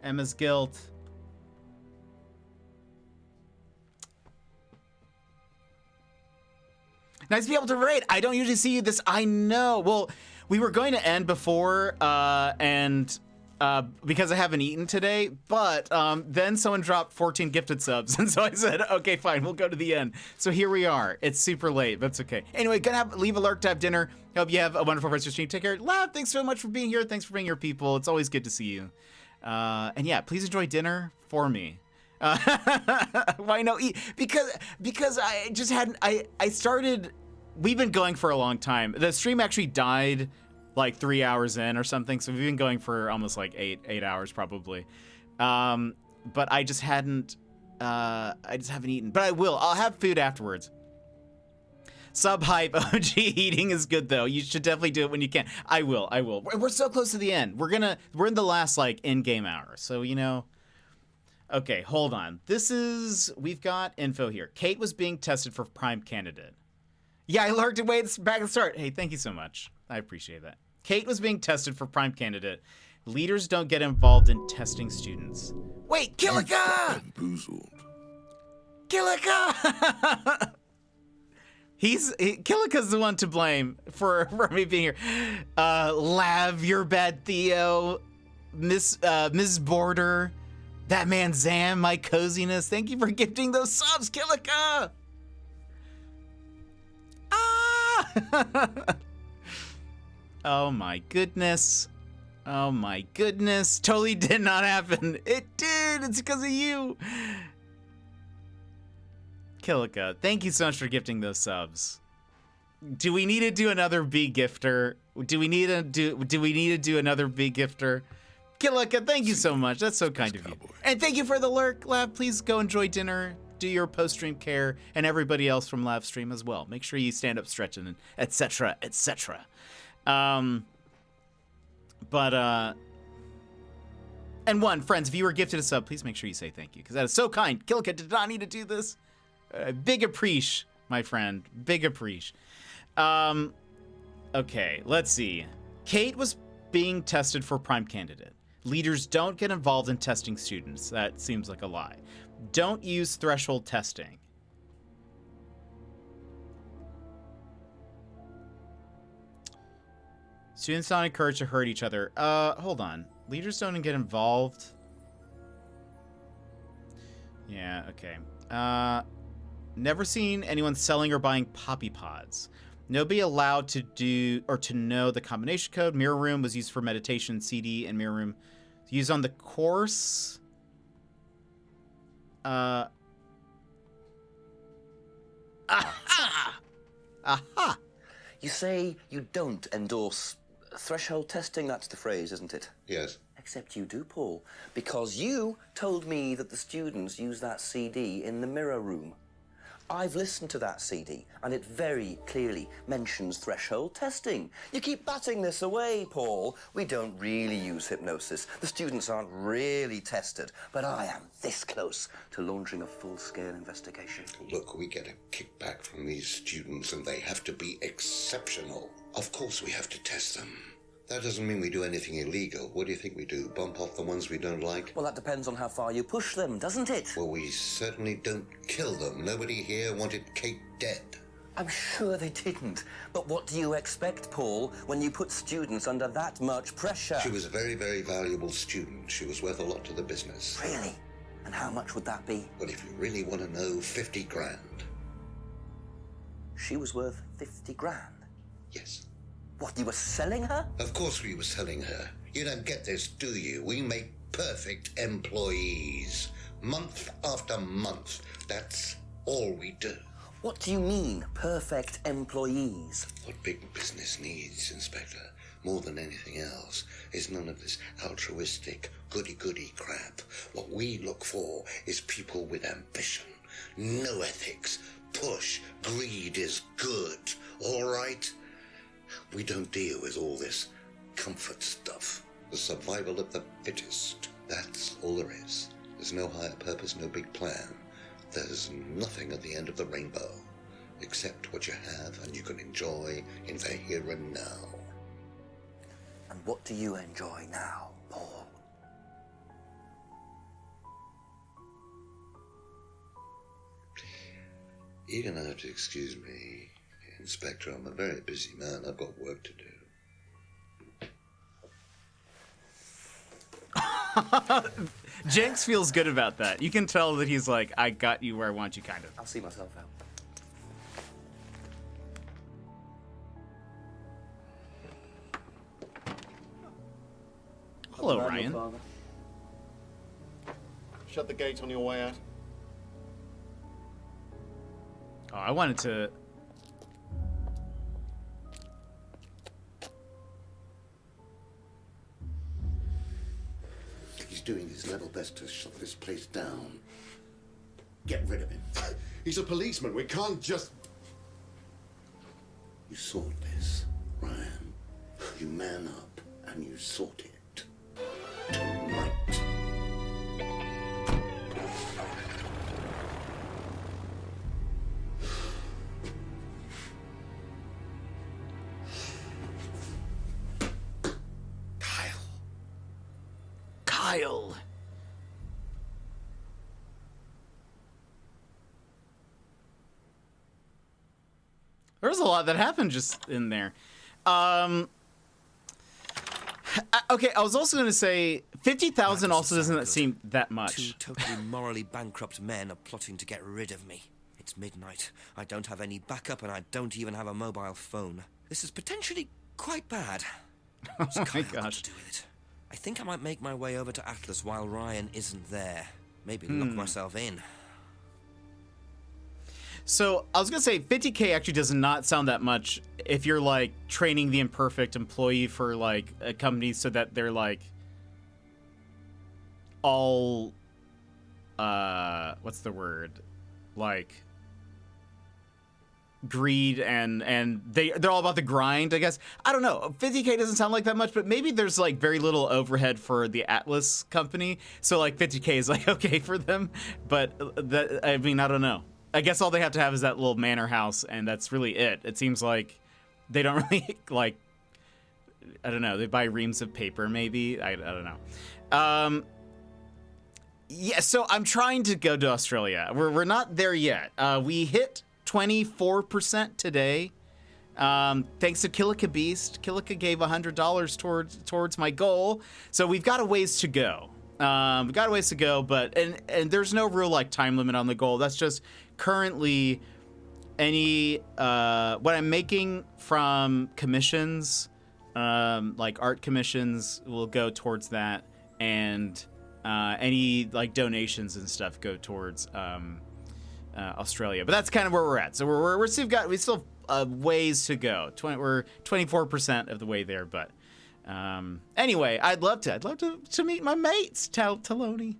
Emma's guilt. Nice to be able to rate. I don't usually see this. I know. Well, we were going to end before, and because I haven't eaten today, but then someone dropped 14 gifted subs, and so I said, okay, fine, we'll go to the end. So here we are. It's super late. That's okay. Anyway, gonna leave a lurk to have dinner. Hope you have a wonderful rest of your stream. Take care. Lab, thanks so much for being here. Thanks for bringing your people. It's always good to see you. And yeah, please enjoy dinner for me. Why no eat? Because I just hadn't. I started. We've been going for a long time. The stream actually died like 3 hours in or something, so we've been going for almost like eight hours probably. But I just haven't eaten. But I will. I'll have food afterwards. Sub-hype OG eating is good, though. You should definitely do it when you can. I will. We're so close to the end. We're in the last, like, in-game hour. So, you know. Okay, hold on. We've got info here. Kate was being tested for prime candidate. Yeah, I learned it way back at the start. Hey, thank you so much. I appreciate that. Kate was being tested for prime candidate. Leaders don't get involved in testing students. Wait, Kilika! Kilika! Killika's the one to blame for me being here. Lav, you're bad, Theo. Miss Border. That man Zam, my coziness. Thank you for gifting those subs, Killika! Ah! Oh my goodness. Oh my goodness. Totally did not happen. It did. It's because of you. Killika, thank you so much for gifting those subs. Do we need to do another B gifter? Do we need to do another B gifter? Killika, thank you so much. That's so kind of you. And thank you for the lurk, Lav. Please go enjoy dinner. Do your post-stream care, and everybody else from live stream as well. Make sure you stand up stretching, and etc., etc. And friends, if you were gifted a sub, please make sure you say thank you, because that is so kind. Killika did not need to do this. Big appreciate, my friend. Big appreciate. Okay, let's see. Kate was being tested for prime candidate. Leaders don't get involved in testing students. That seems like a lie. Don't use threshold testing. Students not encouraged to hurt each other. Hold on. Leaders don't get involved. Yeah, okay. Never seen anyone selling or buying poppy pods. Nobody allowed to do or to know the combination code. Mirror Room was used for meditation. CD and Mirror Room used on the course. Aha! Aha! You say you don't endorse threshold testing, that's the phrase, isn't it? Yes. Except you do, Paul, because you told me that the students use that CD in the Mirror Room. I've listened to that CD, and it very clearly mentions threshold testing. You keep batting this away, Paul. We don't really use hypnosis. The students aren't really tested, but I am this close to launching a full-scale investigation. Look, we get a kickback from these students, and they have to be exceptional. Of course we have to test them. That doesn't mean we do anything illegal. What do you think we do? Bump off the ones we don't like? Well, that depends on how far you push them, doesn't it? Well, we certainly don't kill them. Nobody here wanted Kate dead. I'm sure they didn't. But what do you expect, Paul, when you put students under that much pressure? She was a very, very valuable student. She was worth a lot to the business. Really? And how much would that be? Well, if you really want to know, 50 grand. She was worth 50 grand? Yes. What, you were selling her? Of course we were selling her. You don't get this, do you? We make perfect employees. Month after month. That's all we do. What do you mean, perfect employees? What big business needs, Inspector, more than anything else, is none of this altruistic, goody-goody crap. What we look for is people with ambition, no ethics. Push. Greed is good, all right? We don't deal with all this comfort stuff. The survival of the fittest. That's all there is. There's no higher purpose, no big plan. There's nothing at the end of the rainbow, except what you have and you can enjoy in the here and now. And what do you enjoy now, Paul? You're gonna have to excuse me, Inspector. I'm a very busy man. I've got work to do. Jenks feels good about that. You can tell that he's like, I got you where I want you, kind of. I'll see myself out. Hello, Ryan. Shut the gate on your way out. Oh, I wanted to... He's doing his level best to shut this place down. Get rid of him. He's a policeman. We can't just... You sought this, Ryan. You man up and you sought it. Tonight. Kyle. There was a lot that happened just in there. Okay, I was also going to say 50,000 also doesn't seem that much. Two totally morally bankrupt men are plotting to get rid of me. It's midnight. I don't have any backup, and I don't even have a mobile phone. This is potentially quite bad. Oh my gosh. To do with it? I think I might make my way over to Atlas while Ryan isn't there. Maybe lock myself in. So I was gonna say 50K actually does not sound that much if you're like training the imperfect employee for like a company so that they're like all what's the word, like greed and they're all about the grind, I guess. I don't know. 50K doesn't sound like that much, but maybe there's like very little overhead for the Atlas company, so like 50K is like okay for them. But that, I mean, I don't know. I guess all they have to have is that little manor house, and that's really it. It seems like they don't really, like, I don't know, they buy reams of paper, maybe? I don't know. Yeah, so I'm trying to go to Australia. We're not there yet. We hit 24% today. Thanks to Killica Beast. Killica gave $100 towards my goal, so we've got a ways to go. We've got a ways to go, but and there's no real like time limit on the goal. That's just currently any what I'm making from commissions, like art commissions, will go towards that, and any like donations and stuff go towards Australia. But that's kind of where we're at. So we still have ways to go. We're 24% of the way there, but. Anyway, I'd love to meet my mates, Taloni.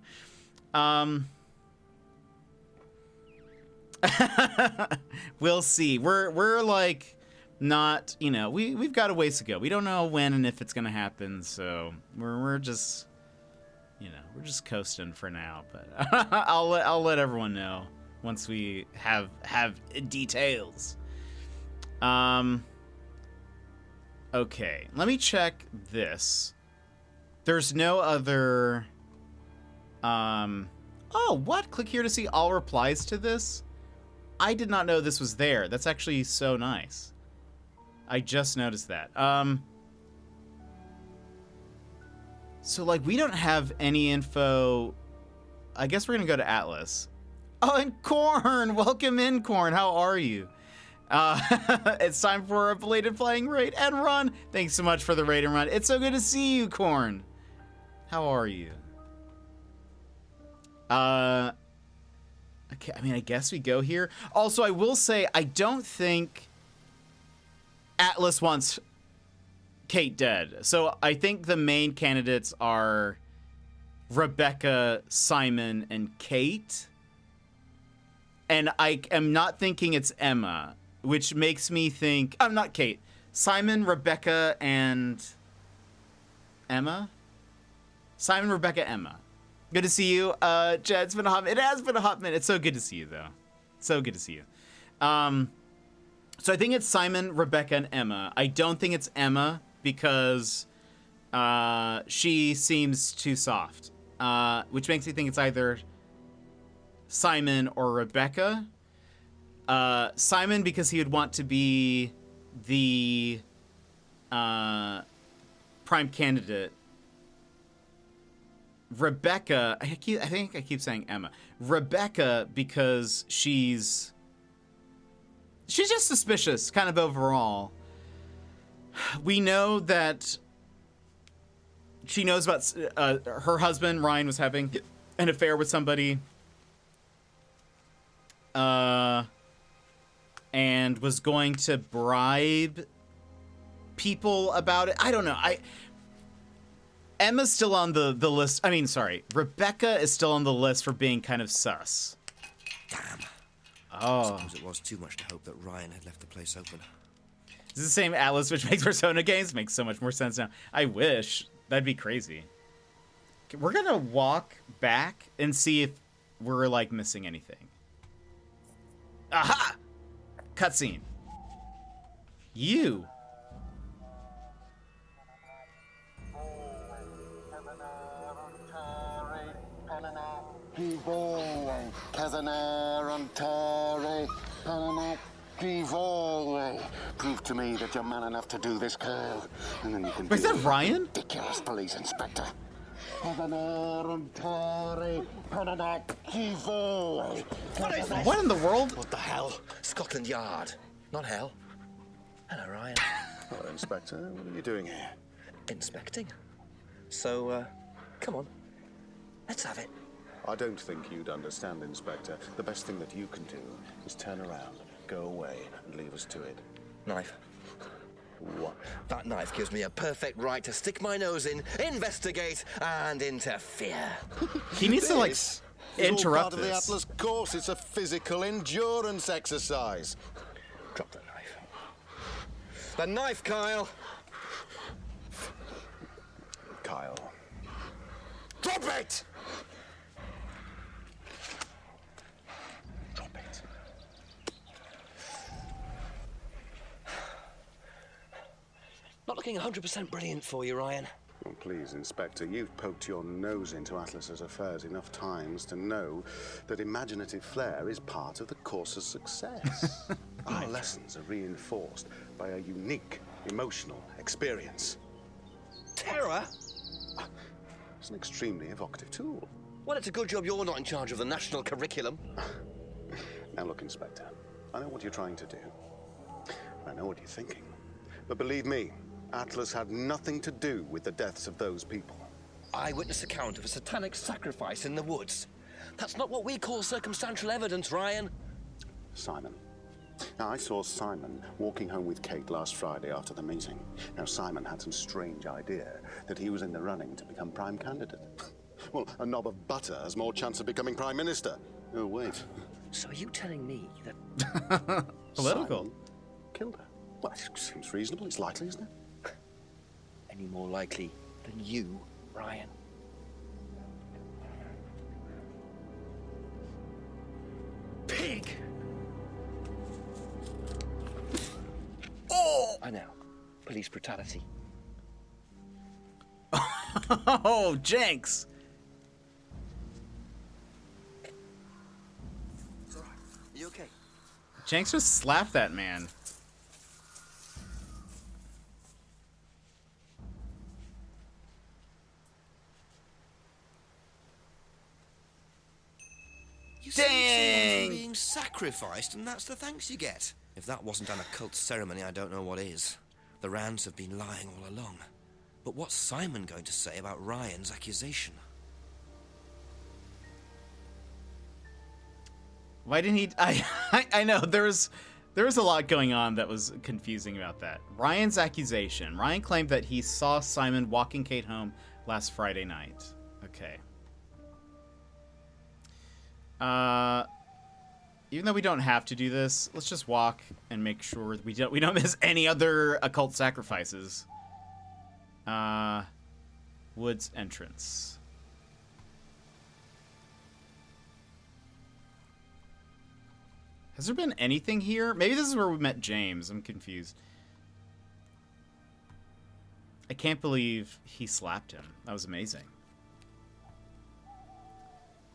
We'll see. We're like not, you know, we've got a ways to go. We don't know when and if it's gonna happen, so we're just, you know, we're just coasting for now. But I'll let everyone know once we have details. Okay, let me check this. There's no other... Oh, what? Click here to see all replies to this? I did not know this was there. That's actually so nice. I just noticed that. So, like, we don't have any info... I guess we're gonna go to Atlas. Oh, and Corn! Welcome in, Corn. How are you? It's time for a belated playing raid and run. Thanks so much for the raid and run. It's so good to see you, Corn. How are you? Okay, I mean, I guess we go here. Also, I will say, I don't think Atlas wants Kate dead. So I think the main candidates are Rebecca, Simon, and Kate. And I am not thinking it's Emma, which makes me think... I'm not Kate. Simon, Rebecca, and... Emma? Simon, Rebecca, Emma. Good to see you. Jed, it's been a hot minute. It has been a hot minute. It's so good to see you, though. So good to see you. So I think it's Simon, Rebecca, and Emma. I don't think it's Emma because she seems too soft, which makes me think it's either Simon or Rebecca. Simon because he would want to be the prime candidate. Rebecca, I think I keep saying Emma. Rebecca because she's just suspicious, kind of overall. We know that she knows about her husband, Ryan, was having an affair with somebody. And was going to bribe people about it. I don't know. Emma's still on the list. I mean, sorry. Rebecca is still on the list for being kind of sus. Damn. Oh. I suppose it was too much to hope that Ryan had left the place open. It's the same Atlas which makes Persona games. Makes so much more sense now. I wish. That'd be crazy. Okay, we're gonna walk back and see if we're like missing anything. Aha! Cutscene. You. Prove to me that you're man enough to do this, Kyle, and then you can. Is that Ryan? Ridiculous police inspector. What in the world? What the hell? Scotland Yard, not hell. Hello, Ryan. Hello, Inspector. What are you doing here? Inspecting. So, come on. Let's have it. I don't think you'd understand, Inspector. The best thing that you can do is turn around, go away, and leave us to it. Knife. What? That knife gives me a perfect right to stick my nose in, investigate, and interfere. He needs to, like, This interrupt is all part of the this. Atlas course. It's a physical endurance exercise. Drop the knife. The knife, Kyle! Kyle. Drop it! Drop it. Not looking 100% brilliant for you, Ryan. Well, please, Inspector, you've poked your nose into Atlas's affairs enough times to know that imaginative flair is part of the course's success. Our lessons are reinforced by a unique emotional experience. Terror? It's an extremely evocative tool. Well, it's a good job you're not in charge of the national curriculum. Now look, Inspector, I know what you're trying to do. I know what you're thinking. But believe me, Atlas had nothing to do with the deaths of those people. Eyewitness account of a satanic sacrifice in the woods. That's not what we call circumstantial evidence, Ryan. Simon. Now, I saw Simon walking home with Kate last Friday after the meeting. Now, Simon had some strange idea that he was in the running to become prime candidate. Well, a knob of butter has more chance of becoming prime minister. Oh, wait. So are you telling me that... Political. Simon killed her. Well, it seems reasonable. It's likely, isn't it? Any more likely than you, Ryan? Pig! Oh! I know. Police brutality. Oh, Jenks! It's all right. You okay? Jenks just slapped that man. You say someone's being sacrificed, and that's the thanks you get. If that wasn't an occult ceremony, I don't know what is. The Rands have been lying all along. But what's Simon going to say about Ryan's accusation? Why didn't he... I know, there was a lot going on that was confusing about that. Ryan's accusation. Ryan claimed that he saw Simon walking Kate home last Friday night. Okay. Even though we don't have to do this, let's just walk and make sure we don't miss any other occult sacrifices. Woods entrance. Has there been anything here? Maybe this is where we met James. I'm confused. I can't believe he slapped him. That was amazing.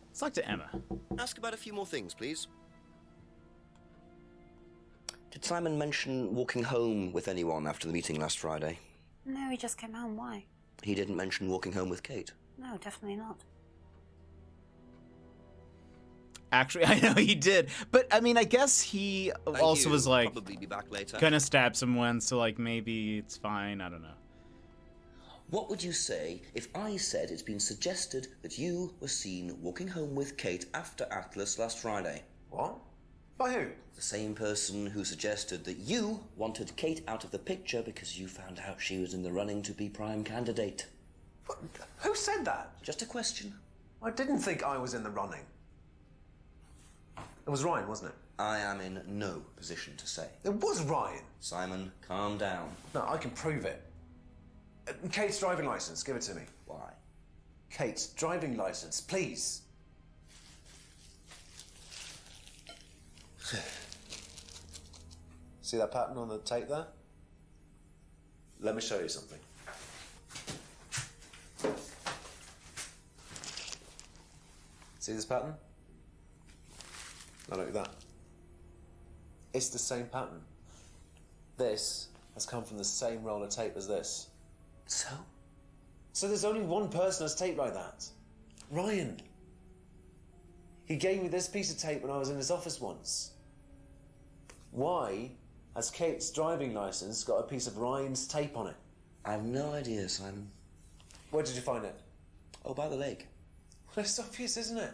Let's talk to Emma. Ask about a few more things, please. Did Simon mention walking home with anyone after the meeting last Friday? No, he just came home. Why? He didn't mention walking home with Kate. No, definitely not. Actually, I know he did, but I mean, I guess he also was like Probably be back later. gonna stab someone, so like maybe it's fine. I don't know. What would you say if I said it's been suggested that you were seen walking home with Kate after Atlas last Friday? What? By who? The same person who suggested that you wanted Kate out of the picture because you found out she was in the running to be prime candidate. What? Who said that? Just a question. I didn't think I was in the running. It was Ryan, wasn't it? I am in no position to say. It was Ryan. Simon, calm down. No, I can prove it. Kate's driving license, give it to me. Why? Kate's driving license, please. See that pattern on the tape there? Let me show you something. See this pattern? Now look at that. It's the same pattern. This has come from the same roll of tape as this. So? So there's only one person that's taped like that. Ryan. He gave me this piece of tape when I was in his office once. Why has Kate's driving license got a piece of Ryan's tape on it? I have no idea, Simon. Where did you find it? Oh, by the lake. Well, it's obvious, isn't it?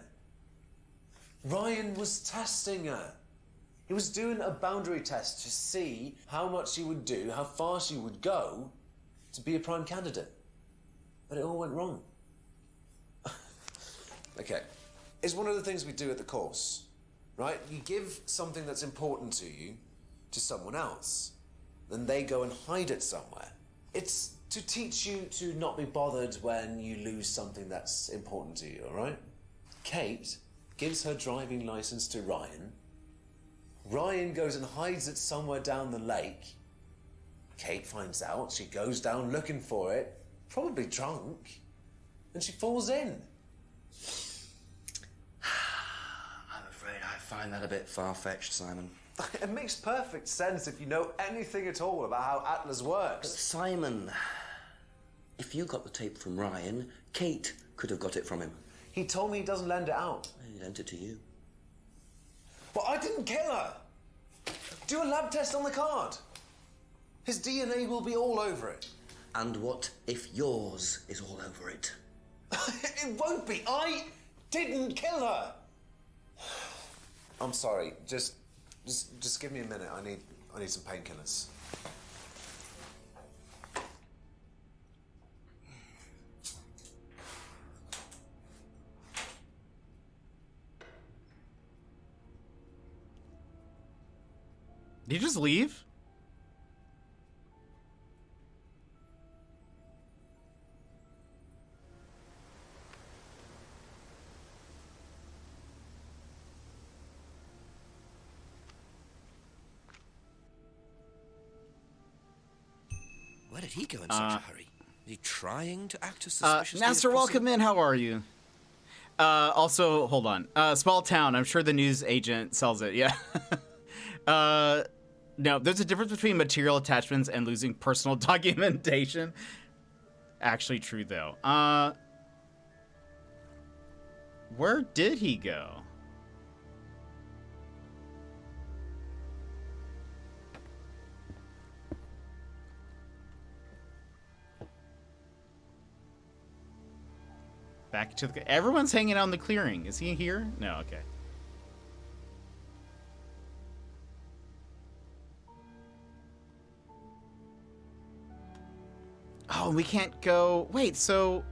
Ryan was testing her. He was doing a boundary test to see how much she would do, how far she would go to be a prime candidate. But it all went wrong. Okay. It's one of the things we do at the course, right? You give something that's important to you to someone else, then they go and hide it somewhere. It's to teach you to not be bothered when you lose something that's important to you, all right? Kate gives her driving license to Ryan. Ryan goes and hides it somewhere down the lake. Kate finds out, she goes down looking for it, probably drunk, and she falls in. I'm afraid I find that a bit far-fetched, Simon. It makes perfect sense if you know anything at all about how Atlas works. But Simon, if you got the tape from Ryan, Kate could have got it from him. He told me he doesn't lend it out. He lent it to you. But I didn't kill her! Do a lab test on the card. His DNA will be all over it. And what if yours is all over it? It won't be. I didn't kill her. I'm sorry. Just give me a minute. I need some painkillers. Did you just leave? Where did he go in such a hurry? Is he trying to act as suspiciously as Nasser, possible? welcome in. How are you? Also, hold on. Small town. I'm sure the news agent sells it. Yeah. No, there's a difference between material attachments and losing personal documentation. Actually true, though. Where did he go? Back to the... Everyone's hanging out in the clearing. Is he here? No, okay. Oh, we can't go... Wait, so...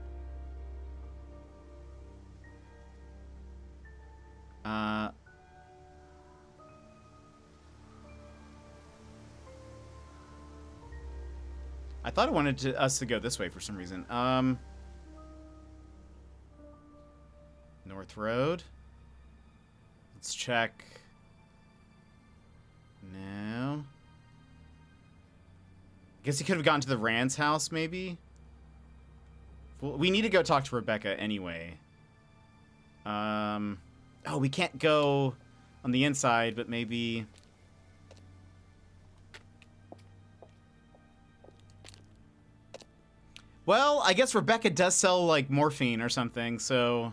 I thought it wanted us to go this way for some reason. North Road. Let's check. No. Guess he could have gone to the Rand's house, maybe? Well, we need to go talk to Rebecca anyway. Oh, we can't go on the inside, but maybe... Well, I guess Rebecca does sell, like, morphine or something, so...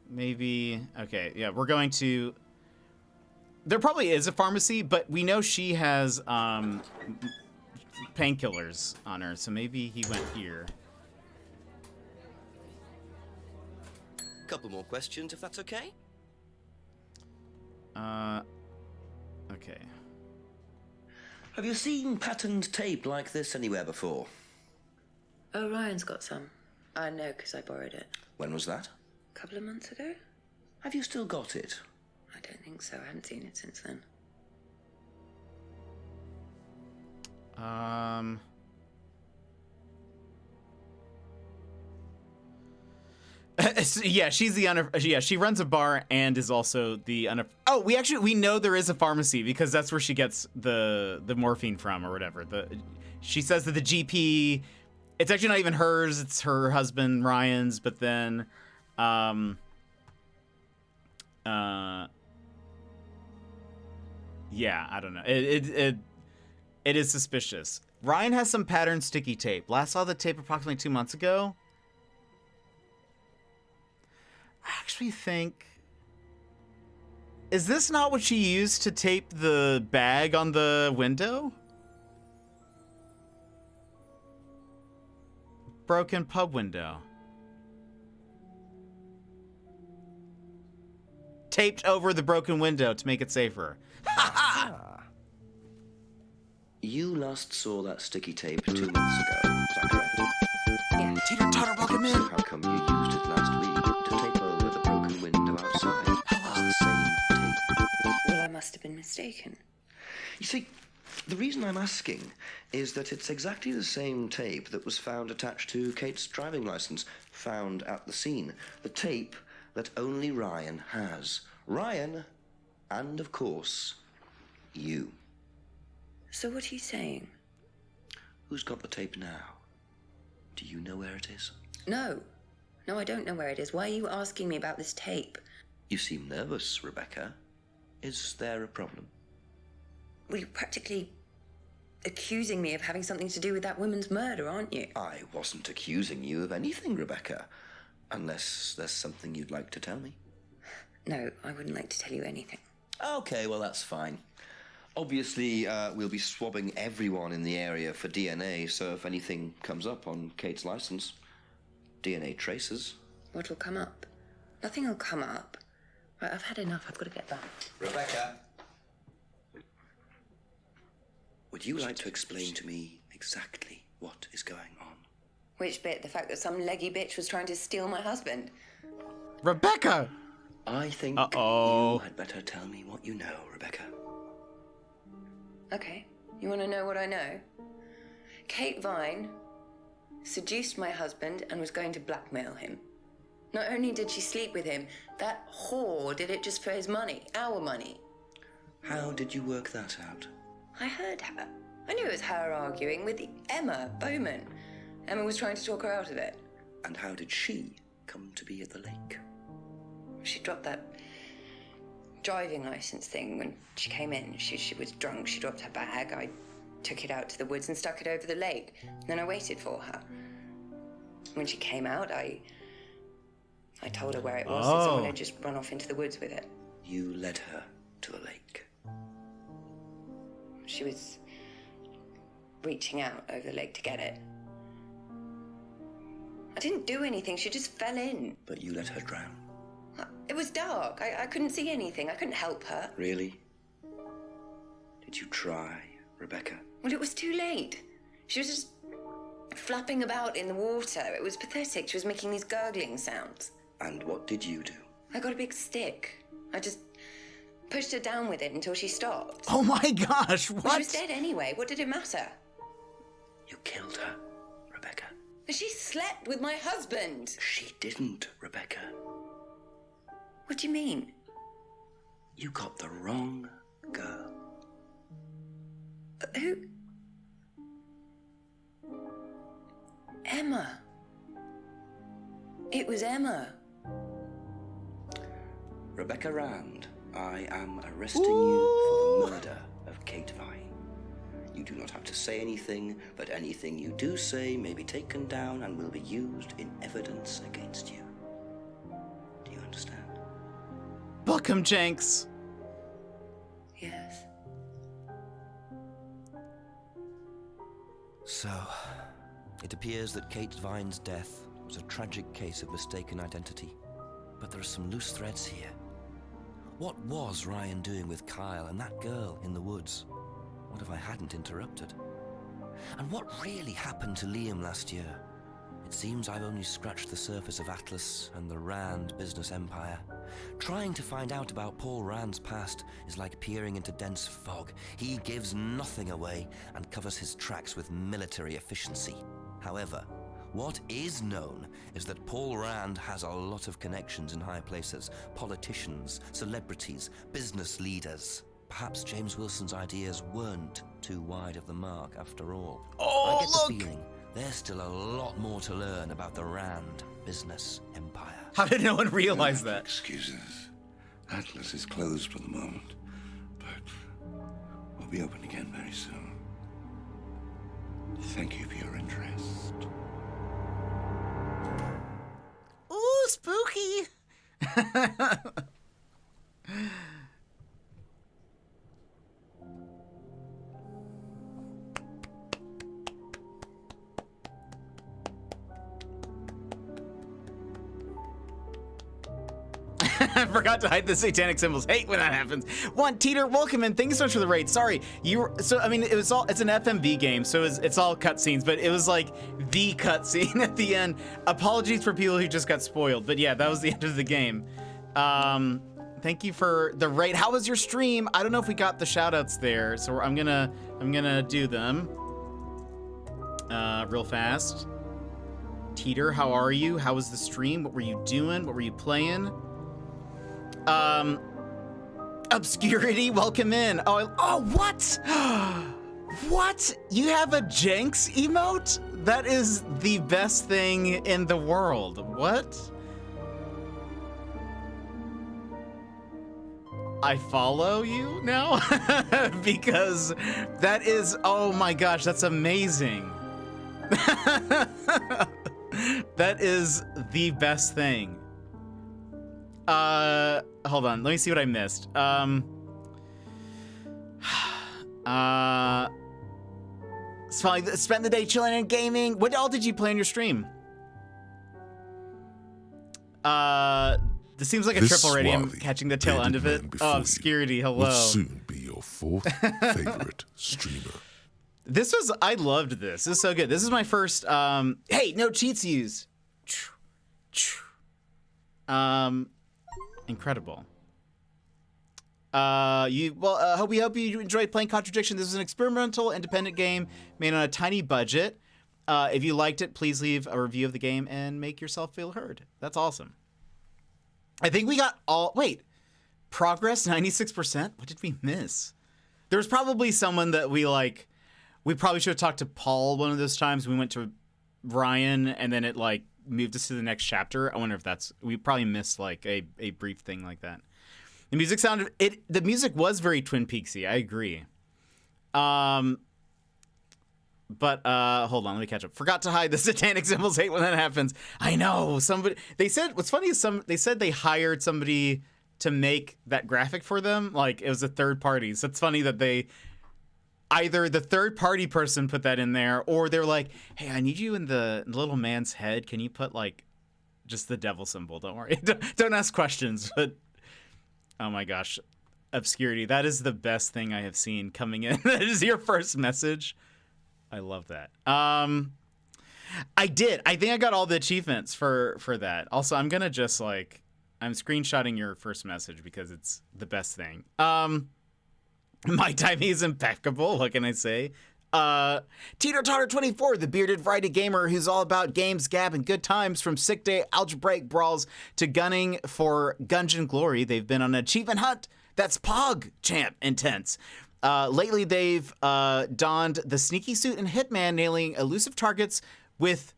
Maybe... Okay, yeah, we're going to... There probably is a pharmacy, but we know she has, painkillers on her, so maybe he went here. Couple more questions, if that's okay? Okay. Have you seen patterned tape like this anywhere before? Oh, Ryan's got some. I know, because I borrowed it. When was that? A couple of months ago? Have you still got it? I don't think so. I haven't seen it since then. Yeah, she's the she runs a bar and is also the oh, we know there is a pharmacy because that's where she gets the morphine from or whatever. She says that the GP, it's actually not even hers, it's her husband Ryan's, but then yeah, I don't know. It is suspicious. Ryan has some pattern sticky tape. Last saw the tape approximately 2 months ago. I actually think... Is this not what she used to tape the bag on the window? Broken pub window. Taped over the broken window to make it safer. You last saw that sticky tape 2 months ago, is that correct? Yeah. Teeter-totter, welcome in. So how come you used it last week to tape over the broken window outside? It's the same tape. Well, I must have been mistaken. You see, the reason I'm asking is that it's exactly the same tape that was found attached to Kate's driving license, found at the scene. The tape that only Ryan has. Ryan, and of course, you. So what are you saying? Who's got the tape now? Do you know where it is? No. No, I don't know where it is. Why are you asking me about this tape? You seem nervous, Rebecca. Is there a problem? Well, you're practically accusing me of having something to do with that woman's murder, aren't you? I wasn't accusing you of anything, Rebecca. Unless there's something you'd like to tell me. No, I wouldn't like to tell you anything. Okay, well, that's fine. Obviously, we'll be swabbing everyone in the area for DNA, so if anything comes up on Kate's license, DNA traces. What'll come up? Nothing will come up. Right, I've had enough. I've got to get back. Rebecca! Would you like to explain to me exactly what is going on? Which bit? The fact that some leggy bitch was trying to steal my husband? Rebecca! I think you had better tell me what you know, Rebecca. Okay. You want to know what I know? Kate Vine seduced my husband and was going to blackmail him. Not only did she sleep with him, that whore did it just for his money, our money. How did you work that out? I heard her. I knew it was her arguing with Emma Bowman. Emma was trying to talk her out of it. And how did she come to be at the lake? She dropped that driving license thing when she came in. She was drunk. She dropped her bag. I took it out to the woods and stuck it over the lake. Then I waited for her. When she came out, I told her where it was, and someone had just run off into the woods with it. You led her to a lake. She was reaching out over the lake to get it. I didn't do anything. She just fell in. But you let her drown. It was dark. I couldn't see anything. I couldn't help her. Really? Did you try, Rebecca? Well, it was too late. She was just flapping about in the water. It was pathetic. She was making these gurgling sounds. And what did you do? I got a big stick. I just pushed her down with it until she stopped. Oh my gosh, what? Well, she was dead anyway. What did it matter? You killed her, Rebecca. She slept with my husband. She didn't, Rebecca. What do you mean? You got the wrong girl. Who? Emma. It was Emma. Rebecca Rand, I am arresting you for the murder of Kate Vine. You do not have to say anything, but anything you do say may be taken down and will be used in evidence against you. Do you understand? Book him, Jenks. Yes. So, it appears that Kate Vine's death was a tragic case of mistaken identity. But there are some loose threads here. What was Ryan doing with Kyle and that girl in the woods? What if I hadn't interrupted? And what really happened to Liam last year? It seems I've only scratched the surface of Atlas and the Rand business empire. Trying to find out about Paul Rand's past is like peering into dense fog. He gives nothing away and covers his tracks with military efficiency. However, what is known is that Paul Rand has a lot of connections in high places, politicians, celebrities, business leaders. Perhaps James Wilson's ideas weren't too wide of the mark after all. Oh, I get the feeling there's still a lot more to learn about the Rand business empire. How did no one realize that? Excuses. Atlas is closed for the moment, but we'll be open again very soon. Thank you for your interest. Ooh, spooky. I forgot to hide the satanic symbols. Hate when that happens. One, Teeter, welcome in. Thank you so much for the raid. Sorry, it's an FMV game, so it's all cutscenes, but it was like the cutscene at the end. Apologies for people who just got spoiled, but yeah, that was the end of the game. Thank you for the raid. How was your stream? I don't know if we got the shout outs there, so I'm gonna do them real fast. Teeter, how are you? How was the stream? What were you doing? What were you playing? Obscurity, welcome in. Oh, what? What? You have a Jenks emote? That is the best thing in the world. What? I follow you now? Because that is, oh my gosh, that's amazing. That is the best thing. Hold on. Let me see what I missed. Spend the day chilling and gaming. What all did you play on your stream? This seems like a triple rating. I'm catching the tail end of it. Oh, Obscurity, hello. Will soon be your fourth favorite streamer. I loved this. This is so good. This is my first, hey, no cheats used. Incredible. We hope you enjoyed playing Contradiction. This was an experimental, independent game made on a tiny budget. If you liked it, please leave a review of the game and make yourself feel heard. That's awesome. I think we got progress, 96%? What did we miss? There was probably someone that we probably should have talked to Paul one of those times. We went to Ryan and then it moved us to the next chapter. I wonder if we probably missed a brief thing like that. The music was very Twin Peaksy. I agree. But hold on, let me catch up. Forgot to hide the satanic symbols. Hate when that happens. I know. They said, what's funny is they said they hired somebody to make that graphic for them. It was a third party. So it's funny that either the third party person put that in there, or they're like, hey, I need you in the little man's head. Can you put just the devil symbol? Don't worry. Don't ask questions. But oh my gosh, Obscurity. That is the best thing I have seen coming in. That is your first message. I love that. I did. I think I got all the achievements for that. Also, I'm gonna just I'm screenshotting your first message because it's the best thing. My timing is impeccable. What can I say? Teeter-Totter24, the bearded variety gamer who's all about games, gab, and good times. From sick day algebraic brawls to gunning for Gungeon glory, they've been on an achievement hunt that's Pog champ intense. Lately, they've donned the sneaky suit and Hitman, nailing elusive targets with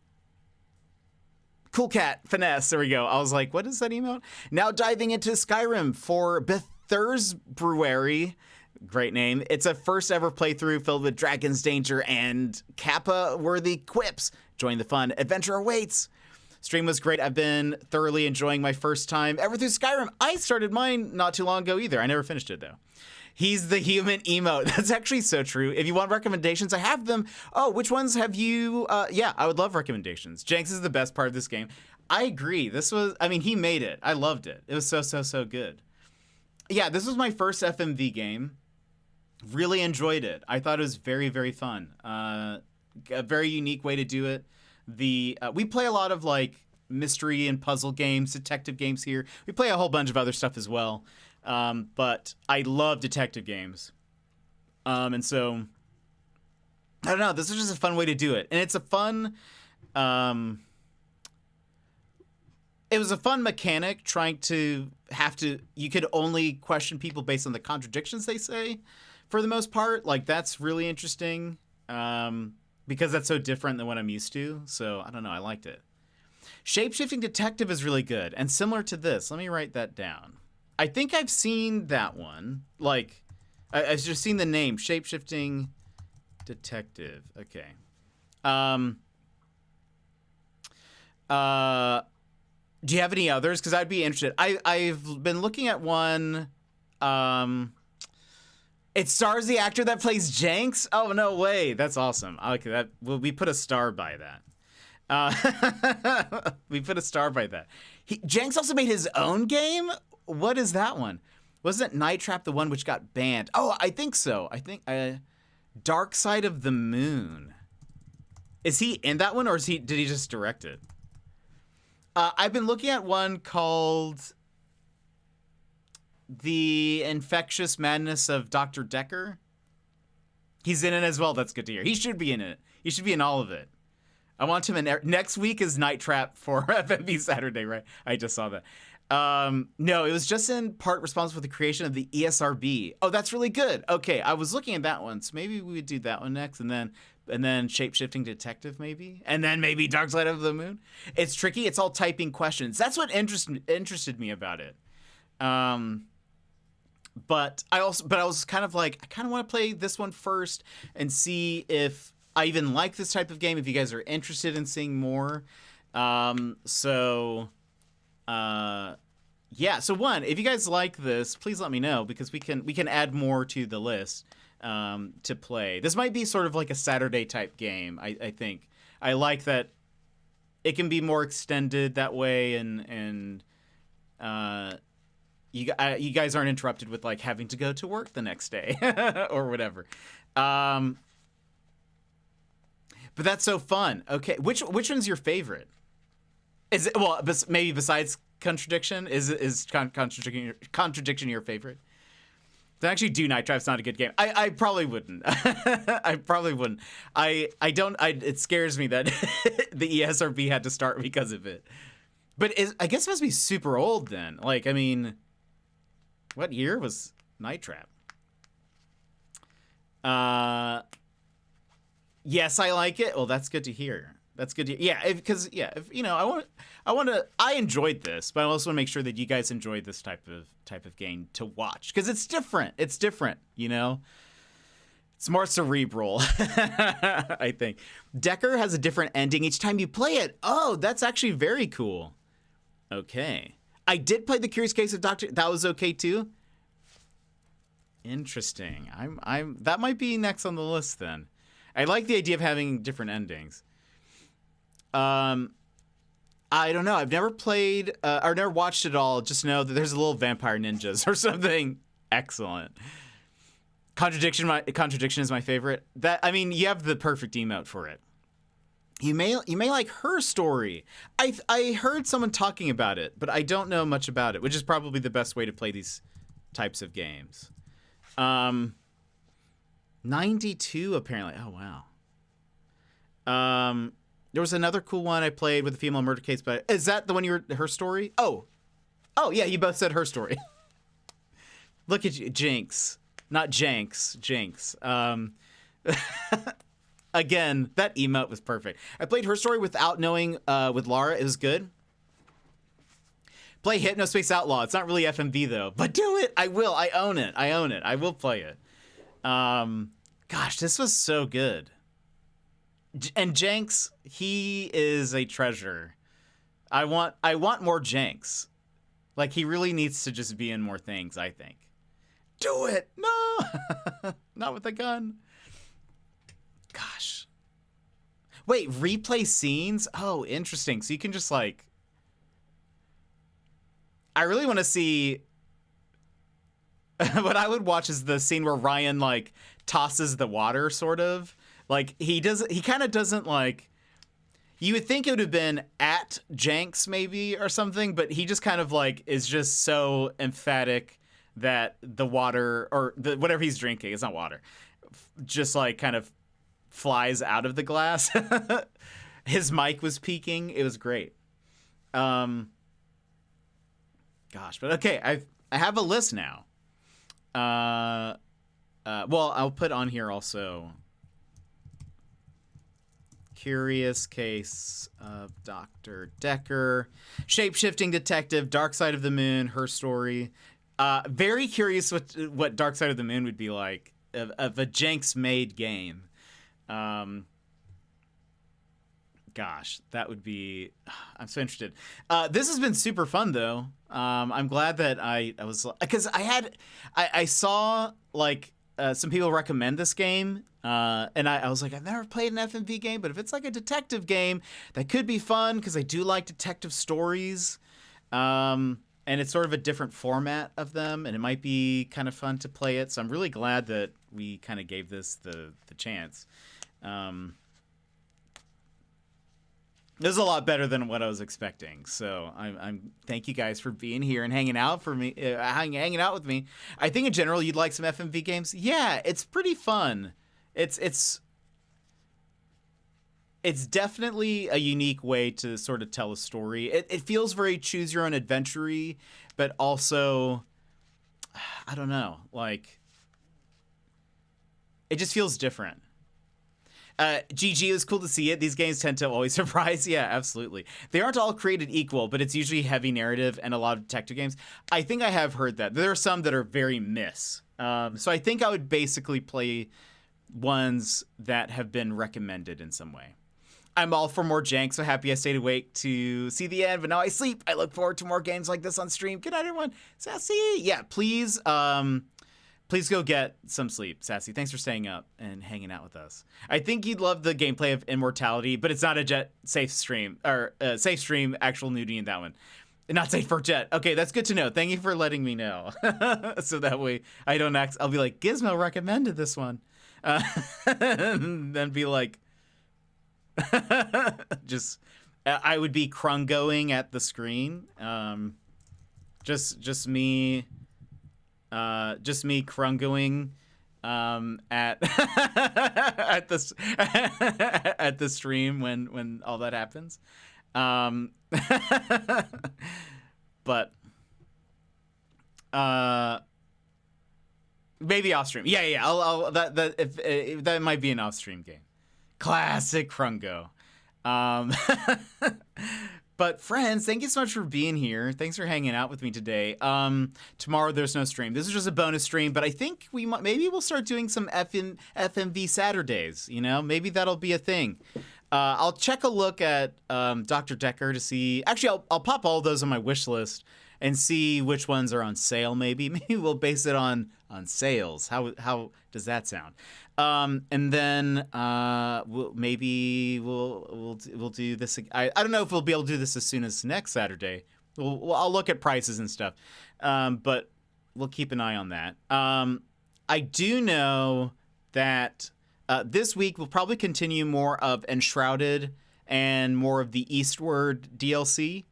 Cool Cat finesse. There we go. I was like, what is that emote? Now diving into Skyrim for Bethers Brewery. Great name. It's a first ever playthrough filled with Dragon's Danger and Kappa-worthy quips. Join the fun. Adventure awaits. Stream was great. I've been thoroughly enjoying my first time ever through Skyrim. I started mine not too long ago either. I never finished it though. He's the human emote. That's actually so true. If you want recommendations, I have them. Oh, which ones have you? Yeah, I would love recommendations. Jenks is the best part of this game. I agree. He made it. I loved it. It was so good. Yeah, this was my first FMV game. Really enjoyed it. I thought it was very, very fun. A very unique way to do it. we play a lot of like mystery and puzzle games, detective games here. We play a whole bunch of other stuff as well. But I love detective games. And so I don't know, this is just a fun way to do it. And it's a fun, it was a fun mechanic trying to you could only question people based on the contradictions they say for the most part. Like, that's really interesting. Because that's so different than what I'm used to. So I don't know, I liked it. Shape-shifting detective is really good and similar to this. Let me write that down. I think I've seen that one. Like, I've just seen the name, shape-shifting detective. Okay. Do you have any others? Because I'd be interested. I've been looking at one. It stars the actor that plays Jenks. Oh, no way. That's awesome. Okay, we put a star by that. We put a star by that. Jenks also made his own game? What is that one? Wasn't Night Trap the one which got banned? Oh, I think so. I think Dark Side of the Moon. Is he in that one, or did he just direct it? I've been looking at one called The Infectious Madness of Dr. Decker. He's in it as well. That's good to hear. He should be in it. He should be in all of it. I want him in. Next week is Night Trap for FMV Saturday, right? I just saw that. No, it was just in part responsible for the creation of the ESRB. Oh, that's really good. Okay, I was looking at that one, so maybe we would do that one next, and then shape-shifting detective maybe, and then maybe Dark Side of the Moon. It's tricky. It's all typing questions. That's what interested me about it. But I was kind of like, I kind of want to play this one first and see if I even like this type of game, if you guys are interested in seeing more. Yeah, so one, if you guys like this, please let me know, because we can add more to the list to play. This might be sort of like a Saturday type game, I think. I like that it can be more extended that way, and you guys aren't interrupted with like having to go to work the next day or whatever. But that's so fun. Okay, which one's your favorite? Is it, well, maybe besides Contradiction, is Contradiction your favorite? To actually do Night Trap's not a good game. I probably wouldn't. I probably wouldn't. It scares me that the ESRB had to start because of it. But I guess it must be super old then. Like, I mean, what year was Night Trap? Yes, I like it. Well, that's good to hear. That's good to hear. Yeah, because I enjoyed this, but I also want to make sure that you guys enjoyed this type of game to watch, because it's different. It's different, you know. It's more cerebral, I think. Decker has a different ending each time you play it. Oh, that's actually very cool. Okay, I did play The Curious Case of Dr. That was okay too. Interesting. That might be next on the list then. I like the idea of having different endings. I don't know. I've never played or never watched it all. Just know that there's a little vampire ninjas or something. Excellent. Contradiction is my favorite. You have the perfect emote for it. You may like Her Story. I heard someone talking about it, but I don't know much about it, which is probably the best way to play these types of games. 92 apparently. Oh wow. There was another cool one I played with a female murder case, but is that the one Her Story? Oh yeah, you both said Her Story. Look at you, Jinx, not Janks, Jinx. Again, that emote was perfect. I played Her Story without knowing with Lara. It was good. Play Hypnospace Outlaw. It's not really FMV though, but do it. I will. I own it. I will play it. Gosh, this was so good. And Jenks, he is a treasure. I want more Jenks. Like, he really needs to just be in more things, I think. Do it! No! Not with a gun. Gosh. Wait, replay scenes? Oh, interesting. So you can just, like... I really want to see... What I would watch is the scene where Ryan, like, tosses the water, sort of. Like, he kind of doesn't, like... You would think it would have been at Jenks maybe or something, but he just kind of like is just so emphatic that the water or whatever he's drinking, it's not water, just like kind of flies out of the glass. His mic was peaking. It was great. Gosh, but okay, I have a list now. Well, I'll put on here also Curious Case of Dr. Decker, Shape-Shifting Detective, Dark Side of the Moon, Her Story. Very curious what Dark Side of the Moon would be like of a Jenks-made game. Gosh, that would be... I'm so interested. This has been super fun, though. I'm glad that I was... Because I saw, like, some people recommend this game, and I was like, I've never played an FMV game, but if it's like a detective game, that could be fun, because I do like detective stories. And it's sort of a different format of them, and it might be kind of fun to play it. So I'm really glad that we kind of gave this the chance. This is a lot better than what I was expecting. So I'm thank you guys for being here and hanging out for me, hanging out with me. I think in general you'd like some FMV games. Yeah, it's pretty fun. It's definitely a unique way to sort of tell a story. It feels very choose your own adventure-y, but also, I don't know, like, it just feels different. GG, it was cool to see it. These games tend to always surprise. Yeah, absolutely. They aren't all created equal, but it's usually heavy narrative and a lot of detective games. I think I have heard that. There are some that are very miss. So I think I would basically play ones that have been recommended in some way. I'm all for more jank, so happy I stayed awake to see the end, but now I sleep. I look forward to more games like this on stream. Good night, everyone. Sassy. Yeah, please go get some sleep, Sassy. Thanks for staying up and hanging out with us. I think you'd love the gameplay of Immortality, but it's not a Jet safe stream, or safe stream, actual nudity in that one. Not safe for Jet. Okay, that's good to know. Thank you for letting me know. So that way I don't I'll be like, Gizmo recommended this one. And then be like, just I would be krungoing at the screen. Just me krungoing at at the stream when all that happens. But maybe off stream. Yeah. I'll that might be an off stream game. Classic Krungo. But friends, thank you so much for being here. Thanks for hanging out with me today. Tomorrow there's no stream. This is just a bonus stream, but I think maybe we'll start doing some FMV Saturdays. You know, maybe that'll be a thing. I'll check a look at Dr. Decker to see. Actually, I'll pop all those on my wish list and see which ones are on sale. Maybe we'll base it on sales. How does that sound? And then we'll do this. I don't know if we'll be able to do this as soon as next Saturday. I'll look at prices and stuff, but we'll keep an eye on that. I do know that this week we'll probably continue more of Enshrouded and more of the Eastward DLC,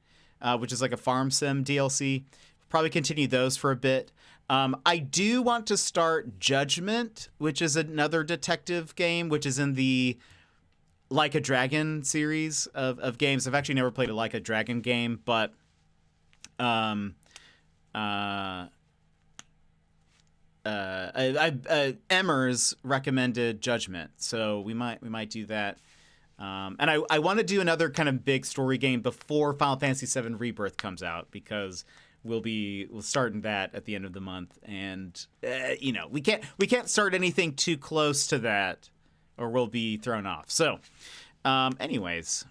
which is like a farm sim DLC. Probably continue those for a bit. I do want to start Judgment, which is another detective game, which is in the Like a Dragon series of games. I've actually never played a Like a Dragon game, but Emmers recommended Judgment, so we might do that. And I want to do another kind of big story game before Final Fantasy VII Rebirth comes out, because we'll start that at the end of the month, and we can't start anything too close to that, or we'll be thrown off. So, anyways,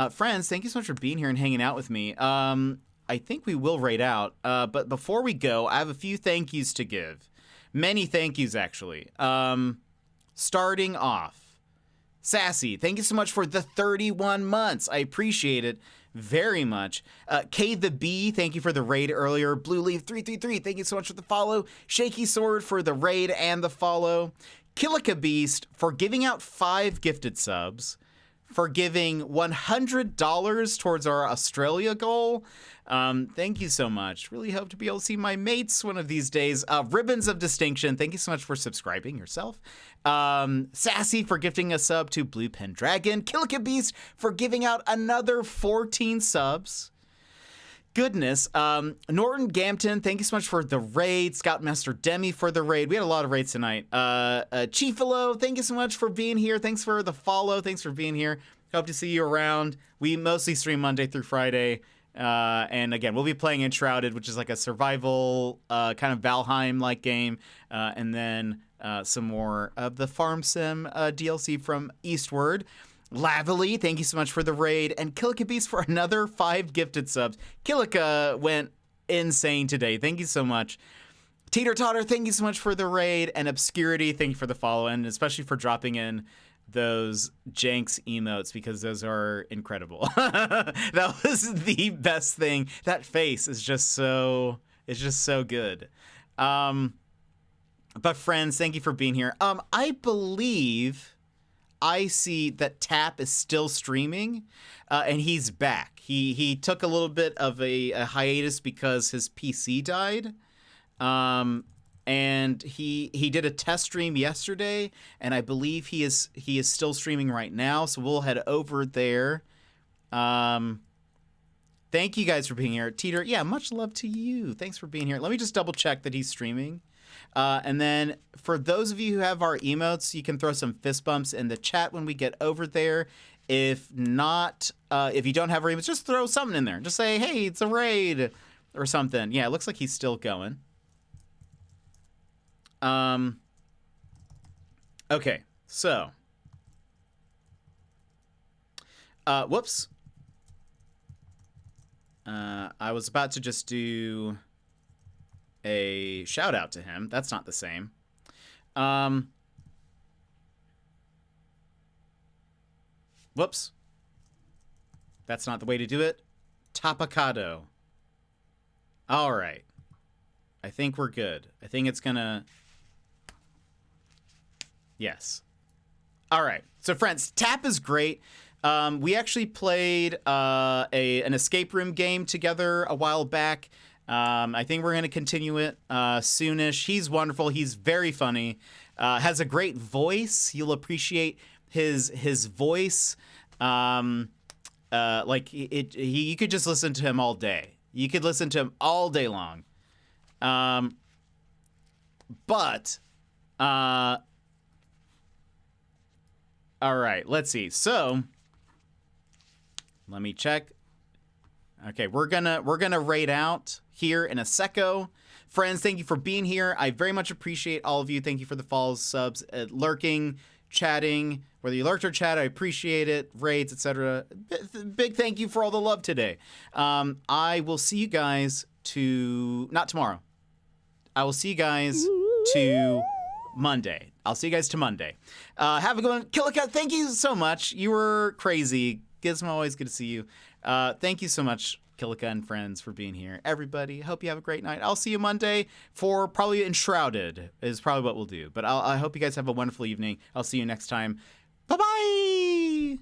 friends, thank you so much for being here and hanging out with me. I think we will raid out, but before we go, I have a few thank yous to give. Many thank yous, actually. Starting off, Sassy, thank you so much for the 31 months. I appreciate it very much. K the B, thank you for the raid earlier. Blue Leaf 333, thank you so much for the follow. Shaky Sword for the raid and the follow. Killica Beast for giving out 5 gifted subs. for giving $100 towards our Australia goal. Thank you so much. Really hope to be able to see my mates one of these days. Ribbons of Distinction, thank you so much for subscribing yourself. Sassy for gifting a sub to Blue Pen Dragon. Killica Beast for giving out another 14 subs. Goodness. Norton Gampton, thank you so much for the raid. Scoutmaster Demi for the raid. We had a lot of raids tonight. Chiefalo, thank you so much for being here. Thanks for the follow. Thanks for being here. Hope to see you around. We mostly stream Monday through Friday. And again, we'll be playing Enshrouded, which is like a survival kind of Valheim-like game. And then some more of the Farm Sim DLC from Eastward. Lavely, thank you so much for the raid. And Killica Beast for another 5 gifted subs. Killica went insane today. Thank you so much. Teeter Totter, thank you so much for the raid. And Obscurity, thank you for the follow. And especially for dropping in those Janks emotes, because those are incredible. That was the best thing. That face is just so good. But friends, thank you for being here. I believe I see that Tap is still streaming, and he's back. He took a little bit of a hiatus because his PC died. And he did a test stream yesterday, and I believe he is still streaming right now. So we'll head over there. Thank you guys for being here, Teeter. Yeah, much love to you. Thanks for being here. Let me just double check that he's streaming. And then for those of you who have our emotes, you can throw some fist bumps in the chat when we get over there. If not, if you don't have our emotes, just throw something in there. Just say, hey, it's a raid or something. Yeah, it looks like he's still going. Okay, so. Whoops. I was about to just do a shout out to him. That's not the same. Whoops. That's not the way to do it. Tapacado. All right. I think we're good. I think it's gonna... Yes. All right. So friends, Tap is great. We actually played an escape room game together a while back. I think we're going to continue it soonish. He's wonderful. He's very funny. Has a great voice. You'll appreciate his voice. Like you could just listen to him all day. You could listen to him all day long. But all right, let's see. So let me check. Okay, we're gonna raid out here in a secco. Friends, thank you for being here. I very much appreciate all of you. Thank you for the follows, subs, lurking, chatting. Whether you lurked or chat, I appreciate it. Raids, etc. Big thank you for all the love today. I will see you guys not tomorrow. I will see you guys to Monday. I'll see you guys to Monday. Have a good one. Killica, thank you so much. You were crazy. Gizmo, always good to see you. Thank you so much, Killica and friends, for being here. Everybody, hope you have a great night. I'll see you Monday for probably Enshrouded is probably what we'll do. But I hope you guys have a wonderful evening. I'll see you next time. Bye-bye!